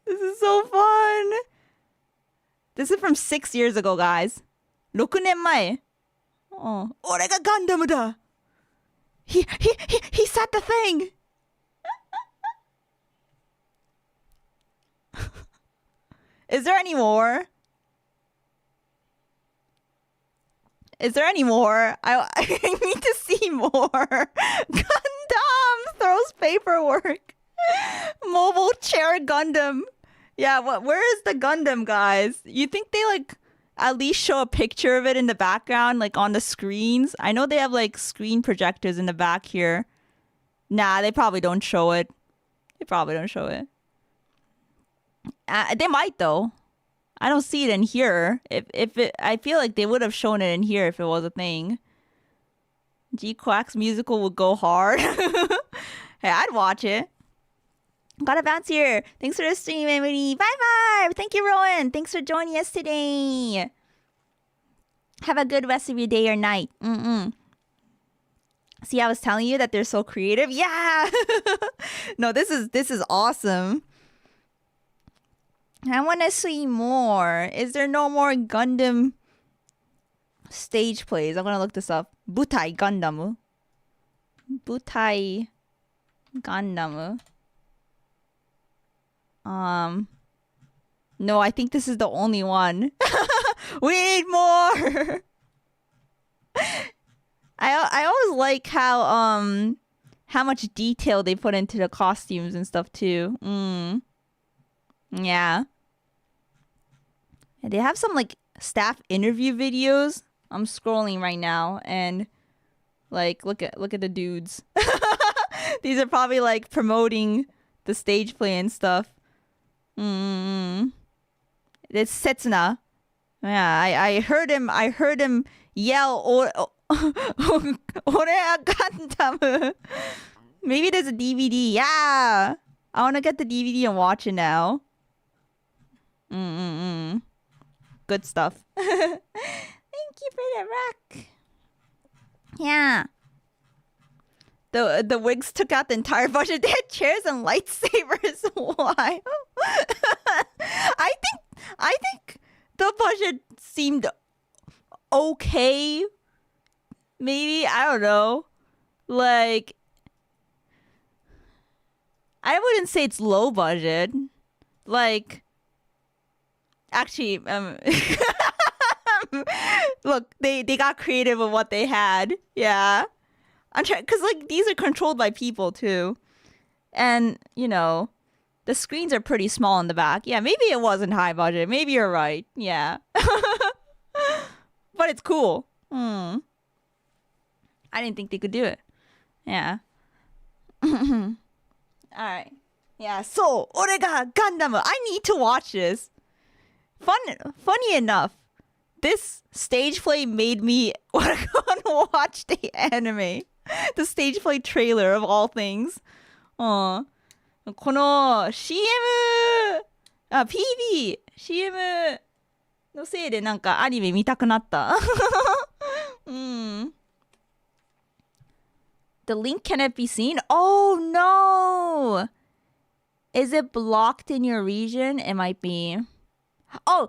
This is so fun. This is from 6 years ago, guys. 6年前. Oh, 俺がガンダムだ. He said the thing. Is there any more? Is there any more? I need to see more. Gundam throws paperwork. Mobile chair Gundam Yeah, where is the Gundam, guys? You think they like at least show a picture of it in the background, like on the screens? I know they have like screen projectors in the back here. Nah, they probably don't show it. They probably don't show it. They might though. I don't see it in here. I feel like they would have shown it in here if it was a thing. G Quack's musical would go hard. Hey, I'd watch it. Gotta bounce here. Thanks for the stream, Emuri. Bye. Thank you, Rowan. Thanks for joining us today. Have a good rest of your day or night. See, I was telling you that they're so creative. Yeah. No, this is awesome. I want to see more. Is there no more Gundam stage plays? I'm gonna look this up. Butai Gundam. Butai Gundam. No, I think this is the only one. We need more. I always like how much detail they put into the costumes and stuff too. Yeah. And they have some like staff interview videos. I'm scrolling right now and like look at the dudes. These are probably like promoting the stage play and stuff. It's Setsuna. Yeah, I heard him yell Ore Gundam. Maybe there's a DVD. Yeah. I want to get the DVD and watch it now. Good stuff. Thank you for the rock. Yeah. The wigs took out the entire budget. They had chairs and lightsabers. Why? I think the budget seemed okay. Maybe, I don't know. Like, I wouldn't say it's low budget. Like, actually, look, they got creative with what they had. Yeah. I'm trying, because like these are controlled by people too, and you know, the screens are pretty small in the back. Yeah, maybe it wasn't high budget. Maybe you're right. Yeah, but it's cool. I didn't think they could do it. Yeah. All right. Yeah. So, 俺が Gundam. I need to watch this. Funny enough, this stage play made me want to go and watch the anime. The stage play trailer of all things. この CM PV CM のせいでなんかアニメ見たくなった。The link cannot be seen? Oh no! Is it blocked in your region? It might be. Oh,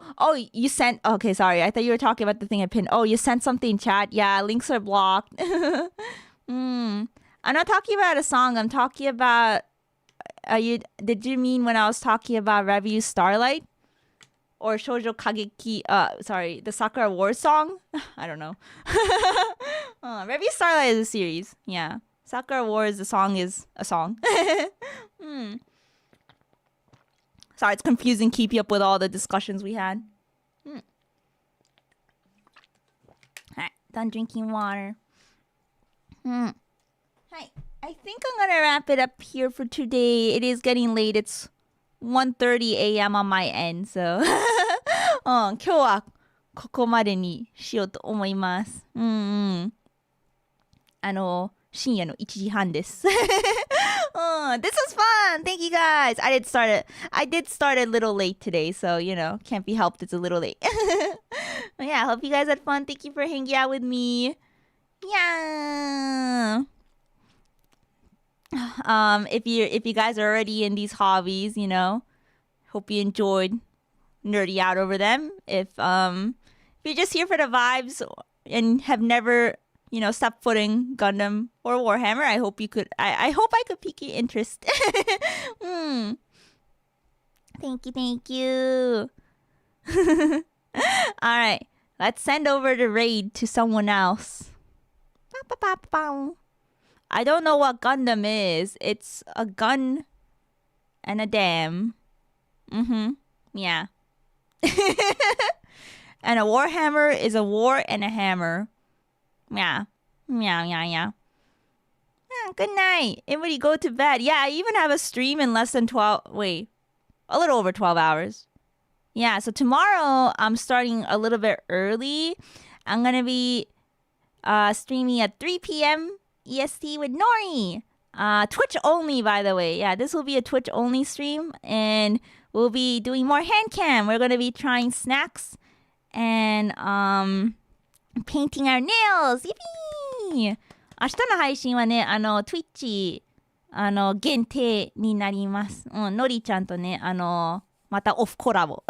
you sent... Okay, sorry. I thought you were talking about the thing I pinned. Oh, you sent something in chat. Yeah, links are blocked. I'm not talking about a song. I'm talking about... Did you mean when I was talking about Revue Starlight? Or Shoujo Kageki... sorry, the Sakura Wars song? I don't know. Revue Starlight is a series. Yeah. Sakura Wars, the song is a song. Sorry, it's confusing keeping up with all the discussions we had. Alright, done drinking water. Hi. I think I'm gonna wrap it up here for today. It is getting late. It's 1:30 a.m. on my end, so 今日はここまでにしようと思います。深夜の1時半です。This was fun. Thank you guys. I did start a little late today, so you know, can't be helped. It's a little late. Yeah, I hope you guys had fun. Thank you for hanging out with me. Yeah. If you guys are already in these hobbies, you know, hope you enjoyed nerding out over them. If you're just here for the vibes and have never, you know, stepped footing Gundam or Warhammer, I hope you could. I hope I could pique your interest. Thank you. All right, let's send over the raid to someone else. I don't know what Gundam is. It's a gun and a dam. Yeah. And a warhammer is a war and a hammer. Yeah. Yeah. Good night. Everybody go to bed. Yeah, I even have a stream in less than a little over 12 hours. Yeah, so tomorrow I'm starting a little bit early. I'm going to be streaming at 3 p.m. EST with Nori. Twitch only, by the way. Yeah, this will be a Twitch only stream. And we'll be doing more hand cam. We're going to be trying snacks and painting our nails. Yippee! 明日の配信はね、Twitch 限定になります。のりちゃんとね、またオフコラボ。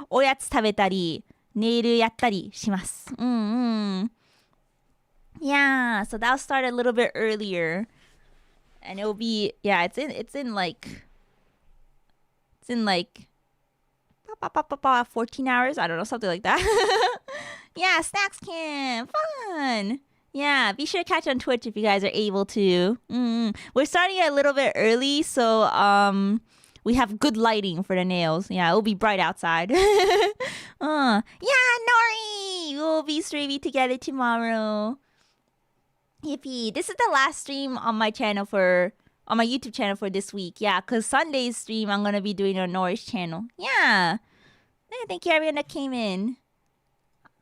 おやつ食べたり、ネイルやったりします。Yeah, so that'll start a little bit earlier. And it'll be, yeah, it's in like 14 hours. I don't know, something like that. Yeah, snacks camp. Fun. Yeah, be sure to catch on Twitch if you guys are able to. We're starting a little bit early, so we have good lighting for the nails. Yeah, it'll be bright outside. Yeah, Nori! We'll be streaming together tomorrow. Yippee. This is the last stream on my channel on my YouTube channel for this week. Yeah, because Sunday's stream I'm going to be doing on Nori's channel. Yeah. Thank you everyone that came in.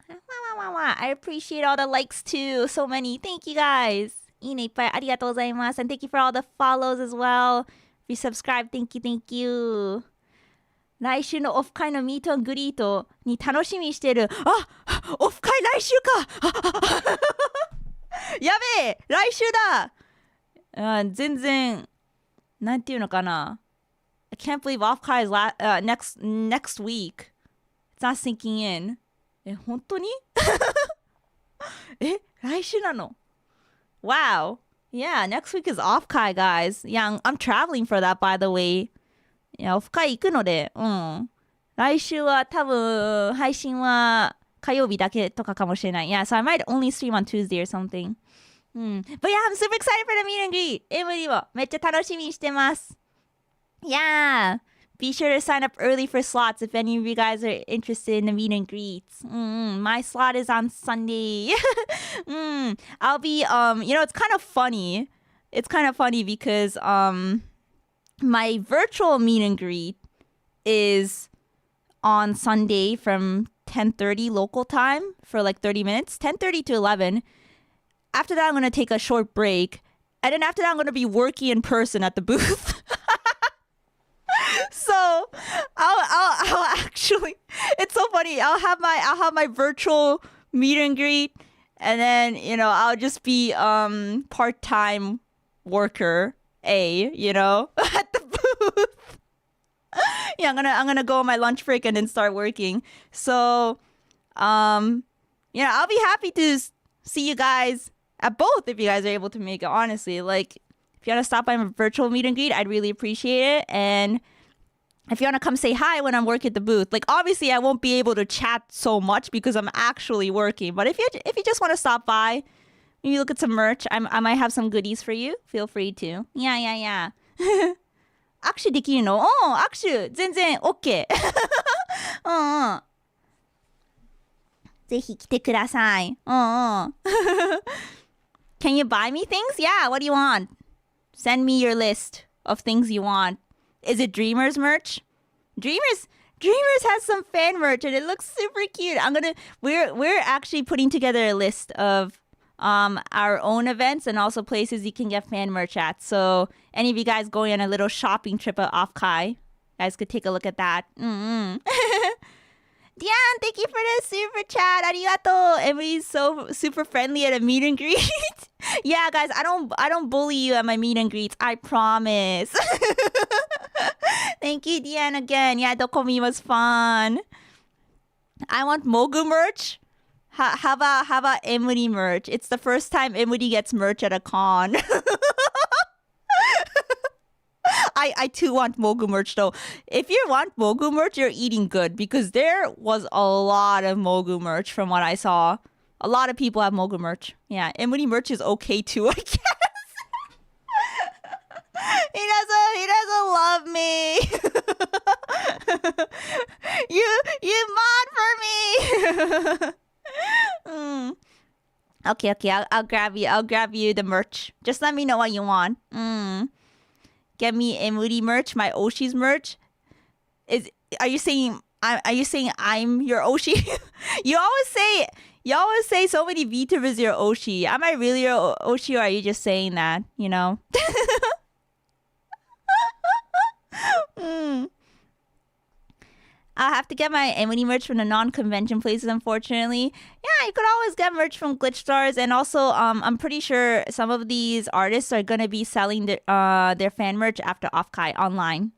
I appreciate all the likes too. So many. Thank you guys. いいねいっぱいありがとうございます. And thank you for all the follows as well. If you subscribe, thank you. 来週のオフ会のミートングリートに楽しみにしてる。オフ会来週かやべえ来週だ全然なんていうのかな I can't believe off kai is next week. It's not sinking in. 本当に来週なの Wow. Yeah, next week is off kai, guys. Yeah, I'm traveling for that, by the way. いや、オフ会行くので、来週は多分配信は火曜日だけとかかもしれない。Yeah, so I might only stream on Tuesday or something. But yeah, I'm super excited for the meet and greet. エムリもめっちゃ楽しみにしてます。Yeah, be sure to sign up early for slots if any of you guys are interested in the meet and greets. My slot is on Sunday. I'll be, it's kind of funny. It's kind of funny because my virtual meet and greet is on Sunday from 10:30 local time for like 30 minutes, 10:30 to 11. After that, I'm going to take a short break. And then after that, I'm going to be working in person at the booth. So I'll actually, it's so funny. I'll have my virtual meet and greet. And then, I'll just be part-time worker A, at the booth. Yeah, I'm gonna go on my lunch break and then start working. So, I'll be happy to see you guys at both if you guys are able to make it. Honestly, like if you want to stop by my virtual meet and greet, I'd really appreciate it. And if you want to come say hi when I'm working at the booth, like obviously I won't be able to chat so much because I'm actually working. But if you just want to stop by, maybe look at some merch. I might have some goodies for you. Feel free to. Yeah. 握手できるの握手全然 OK ぜひ来てくださいCan you buy me things? Yeah, what do you want? Send me your list of things you want. Is it Dreamers merch? Dreamers has some fan merch and it looks super cute. We're actually putting together a list of our own events and also places you can get fan merch at. So any of you guys going on a little shopping trip at Off-Kai, guys could take a look at that. Dion, thank you for the super chat. Arigato. Emily's so super friendly at a meet and greet. Yeah, guys, I don't bully you at my meet and greets. I promise. Thank you, Dion, again. Yeah, Dokomi was fun. I want Mogu merch. How about Emuri merch? It's the first time Emuri gets merch at a con. I too want Mogu merch though. If you want Mogu merch, you're eating good because there was a lot of Mogu merch from what I saw. A lot of people have Mogu merch. Yeah, Emuri merch is okay too, I guess. He doesn't love me. You mod for me. Okay. I'll grab you. I'll grab you the merch. Just let me know what you want. Get me Emuri merch, my Oshi's merch. Are you saying I'm your Oshi? You always say so many VTubers your Oshi. Am I really your Oshi, or are you just saying that? You know? I'll have to get my Emuri merch from the non-convention places, unfortunately. Yeah, you could always get merch from Glitch Stars, and also I'm pretty sure some of these artists are gonna be selling their fan merch after Offkai online.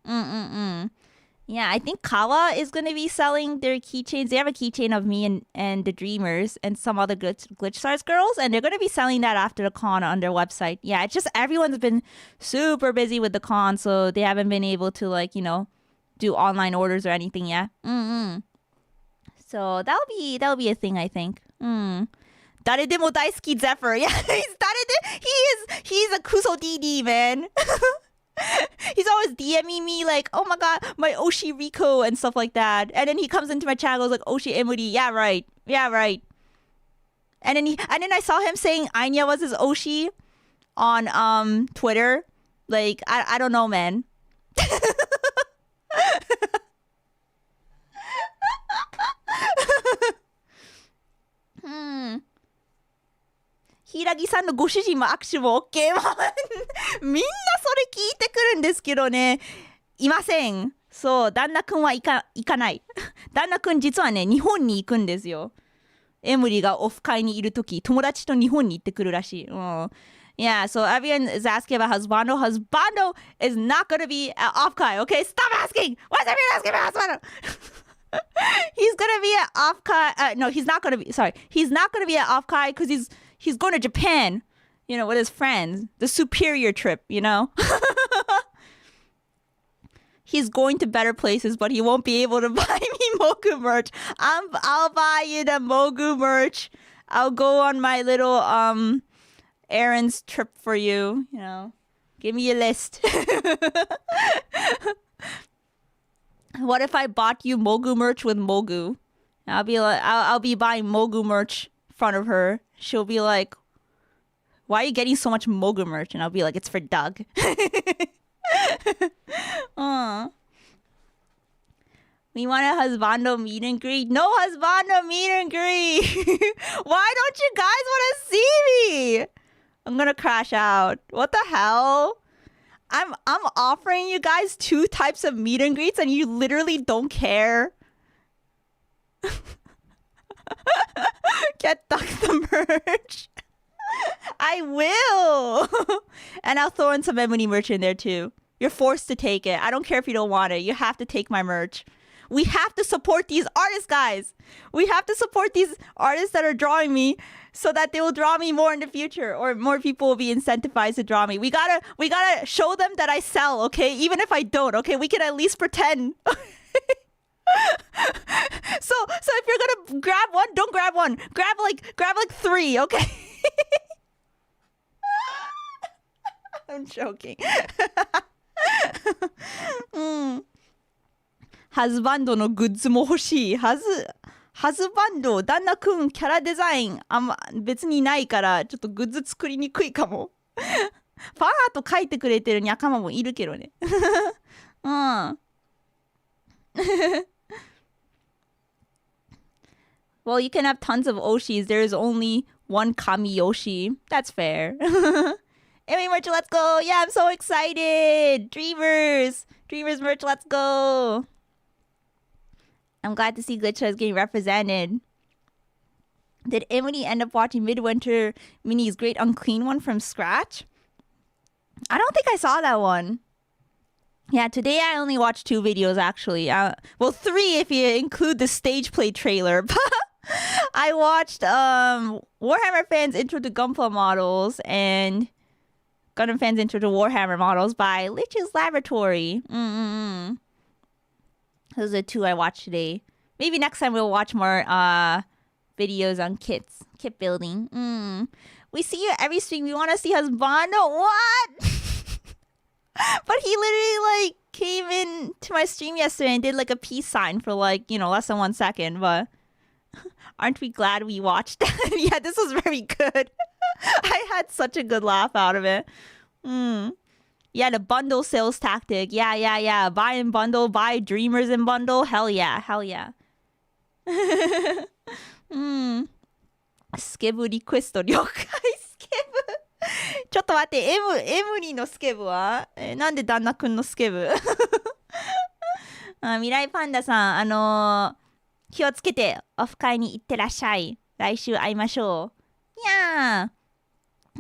Yeah, I think Kawa is gonna be selling their keychains. They have a keychain of me and the Dreamers and some other Glitch Stars girls, and they're gonna be selling that after the con on their website. Yeah, it's just everyone's been super busy with the con, so they haven't been able to do online orders or anything yet. So that'll be a thing, I think. 誰でも大好き Zephyr. Yeah, he's a Kuso DD, man. He's always DMing me like, oh my god, my Oshi Rico and stuff like that. And then he comes into my channel like, Oshi Emuri. Yeah, right. And then I saw him saying Anya was his Oshi on Twitter. Like, I don't know, man. Hiiragi さんのご主人も握手も OK みんなそれ聞いてくるんですけどね、いません。そう、旦那くんは行かない。旦那くん実はね、日本に行くんですよ。エムリがオフ会にいるとき、友達と日本に行ってくるらしい。Yeah, so everyone is asking about Husbando. Husbando is not going to be at Offkai, okay? Stop asking! Why is everyone asking about Husbando? He's going to be at Offkai. No, he's not going to be. Sorry. He's not going to be at Offkai because he's going to Japan, with his friends. The superior trip, He's going to better places, but he won't be able to buy me Mogu merch. I'll buy you the Mogu merch. I'll go on my little errands trip for you. Give me a list. What if I bought you Mogu merch with Mogu? I'll be buying Mogu merch in front of her. She'll be like, "Why are you getting so much Mogu merch?" And I'll be like, "It's for Doug." We want a husbando meet and greet. No husbando meet and greet. Why don't you guys want to see me? I'm gonna crash out. What the hell? I'm offering you guys 2 types of meet and greets and you literally don't care. Get Doug the merch. I will. And I'll throw in some Emuri merch in there too. You're forced to take it. I don't care if you don't want it. You have to take my merch. We have to support these artists, guys. We have to support these artists that are drawing me so that they will draw me more in the future, or more people will be incentivized to draw me. We gotta show them that I sell, okay? Even if I don't, okay? We can at least pretend. So if you're gonna grab one, don't grab one. Grab like 3, okay? I'm joking. ハズバンドのグッズも欲しい。ハズバンド、旦那くんキャラデザイン別にないからちょっとグッズ作りにくいかも。ファンアート書いてくれてる仲間もいるけどね。Well, you can have tons of Oshis. There is only one Kami Yoshi. That's fair. Anyway, merch, let's go. Yeah, I'm so excited. Dreamers merch, let's go. I'm glad to see Glitch is getting represented. Did Emily end up watching Midwinter Mini's Great Unclean one from scratch? I don't think I saw that one. Yeah, today I only watched 2 videos actually. Well, 3 if you include the stage play trailer. I watched Warhammer fans intro to Gunpla models and Gundam fans intro to Warhammer models by Lich's Laboratory. Those are 2 I watched today. Maybe next time we'll watch more videos on kit building. We see you every stream. We want to see Husbando. What? But he literally like came in to my stream yesterday and did like a peace sign for like, less than 1 second. But aren't we glad we watched that? Yeah, this was very good. I had such a good laugh out of it. Yeah, the bundle sales tactic. Yeah. Buy in bundle, buy dreamers in bundle. Hell yeah.スケブリクエスト了解スケブちょっと待ってエムリのスケブはなんで旦那くんのスケブ未来パンダさん気をつけてオフ会に行ってらっしゃい来週会いましょう Yeah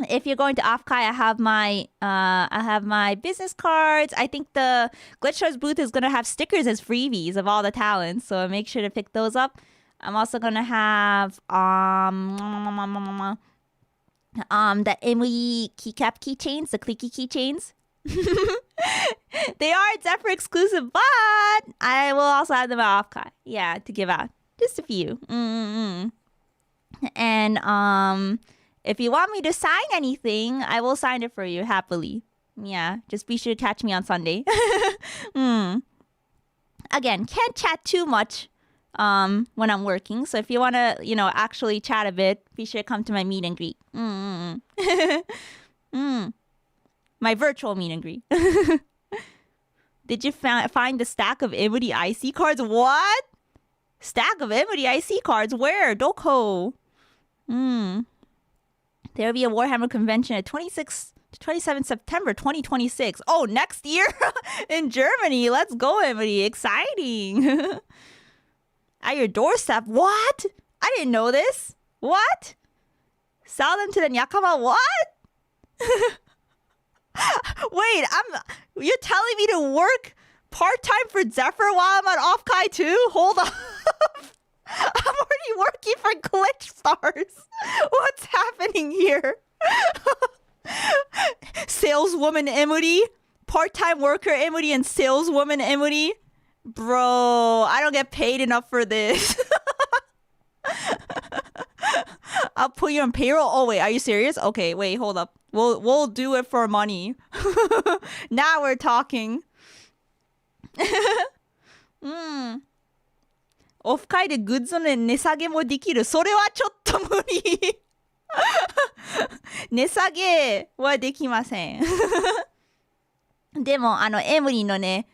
If you're going to Offkai, I have my business cards. I think the Glitch Stars booth is gonna have stickers as freebies of all the talents, so make sure to pick those up. I'm also gonna have the Emuri keycap keychains, the clicky keychains. They are Zephyr exclusive, but I will also have them at Offkai. Yeah, to give out just a few. And if you want me to sign anything, I will sign it for you happily. Yeah, just be sure to catch me on Sunday. Again, can't chat too much when I'm working. So if you want to, actually chat a bit, be sure to come to my meet and greet. My virtual meet and greet. Did you find the stack of Emuri IC cards? What? Stack of Emuri IC cards? Where? Doko. There will be a Warhammer convention at 26 to 27 September 2026. Oh, next year in Germany. Let's go, Emily. Exciting. At your doorstep. What? I didn't know this. What? Sell them to the Nyakama. What? Wait, you're telling me to work part-time for Zephyr while I'm at Offkai too? Hold on. I'm already working for Glitch Stars. What's happening here? Saleswoman Emuri, part-time worker Emuri, and saleswoman Emuri. Bro, I don't get paid enough for this. I'll put you on payroll. Oh wait, are you serious? Okay, wait, hold up. We'll do it for money. Now we're talking. オフ会でグッズの値下げもできる。それはちょっと無理。値下げはできません。でも、エムリのね、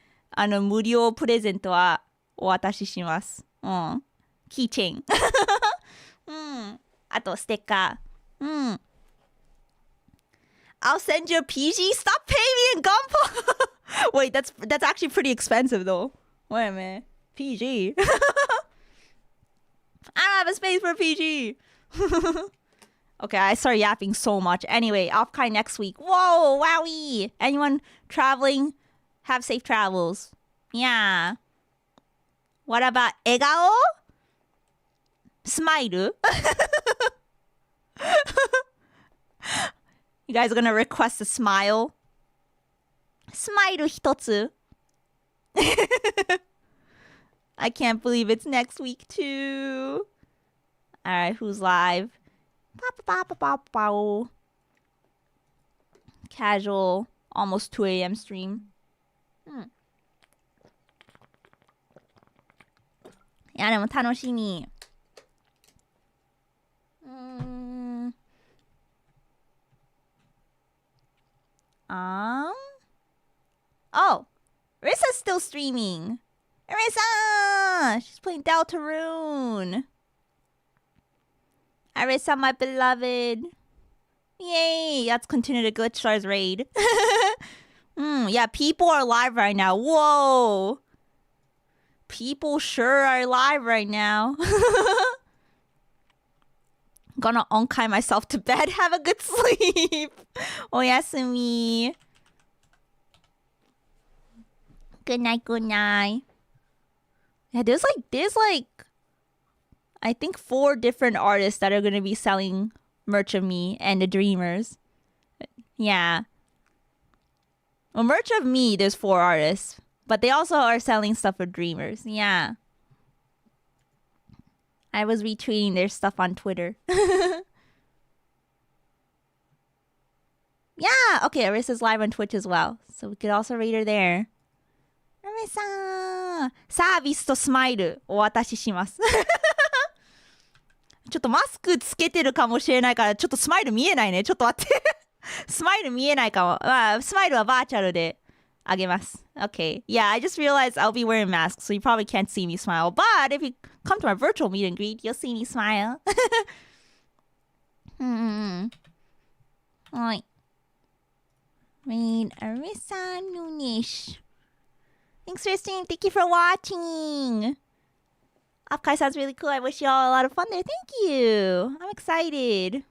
無料プレゼントはお渡しします。キーチェーン。あと、ステッカー。I'll send you a PG. Stop paying me in Gunpla. Wait, that's actually pretty expensive though. Wait a minute. PG. I don't have a space for PG. Okay, I started yapping so much. Anyway, Offkai next week. Whoa, wowie. Anyone traveling? Have safe travels. Yeah. What about 笑顔? Smile? You guys are gonna request a smile? Smile 一つ. I can't believe it's next week too. Alright, who's live? Casual, almost 2 a.m. stream. いやでも楽しみ。Oh, Rissa's still streaming. Arissa! She's playing Deltarune. Arissa, my beloved. Yay! Let's continue the Glitch Stars raid. Yeah, people are live right now. Whoa! People sure are live right now. Gonna onkai myself to bed. Have a good sleep. Oyasumi. Good night, good night. Yeah, there's like I think 4 different artists that are gonna be selling merch of me and the Dreamers. Yeah. Well, merch of me, there's 4 artists. But they also are selling stuff for Dreamers. Yeah. I was retweeting their stuff on Twitter. Yeah, okay, Arissa's live on Twitch as well. So we could also rate her there. Arissa! サービスとスマイルお渡しします。ちょっとマスクつけてるかもしれないから、ちょっとスマイル見えないね。ちょっと待って。スマイル見えないかも。まあ、スマイルはバーチャルであげます。Okay. Yeah, I just realized I'll be wearing masks, so you probably can't see me smile. But if you come to my virtual meet and greet, you'll see me smile. はい。Rain Arissa Noonish. Thanks for streaming. Thank you for watching. Offkai sounds really cool. I wish you all a lot of fun there. Thank you. I'm excited.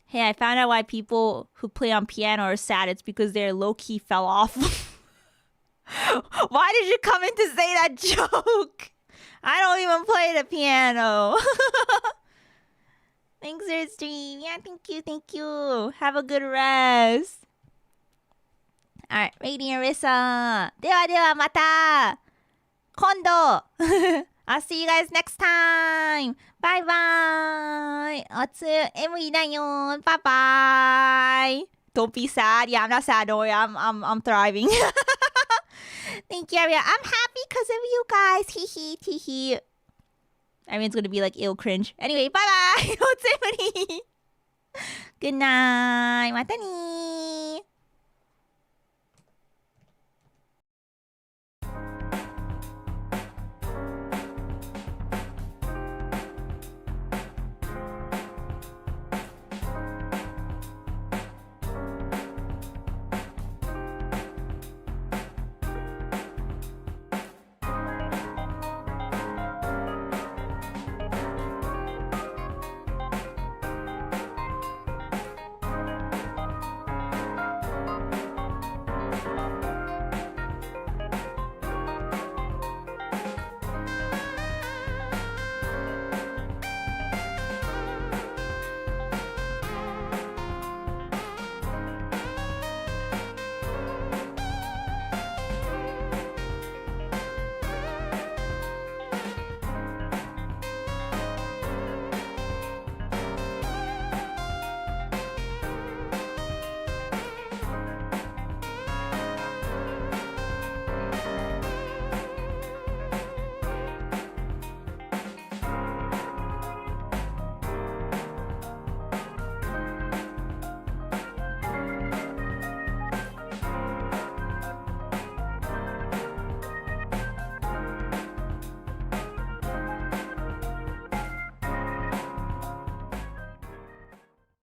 Hey, I found out why people who play on piano are sad. It's because their low-key fell off. Why did you come in to say that joke? I don't even play the piano. Thanks for the stream. Yeah, thank you. Have a good rest. Alright, Rating Arissa. ではまた今度I'll see you guys next time. Bye bye. おつえむりだよん. Bye bye. Don't be sad. Yeah, I'm not sad. Don't worry. I'm thriving. Thank you, everyone. I'm happy because of you guys. Hee hee. Everyone's gonna be like ill cringe. Anyway, bye bye. おつえむり. Good night. またね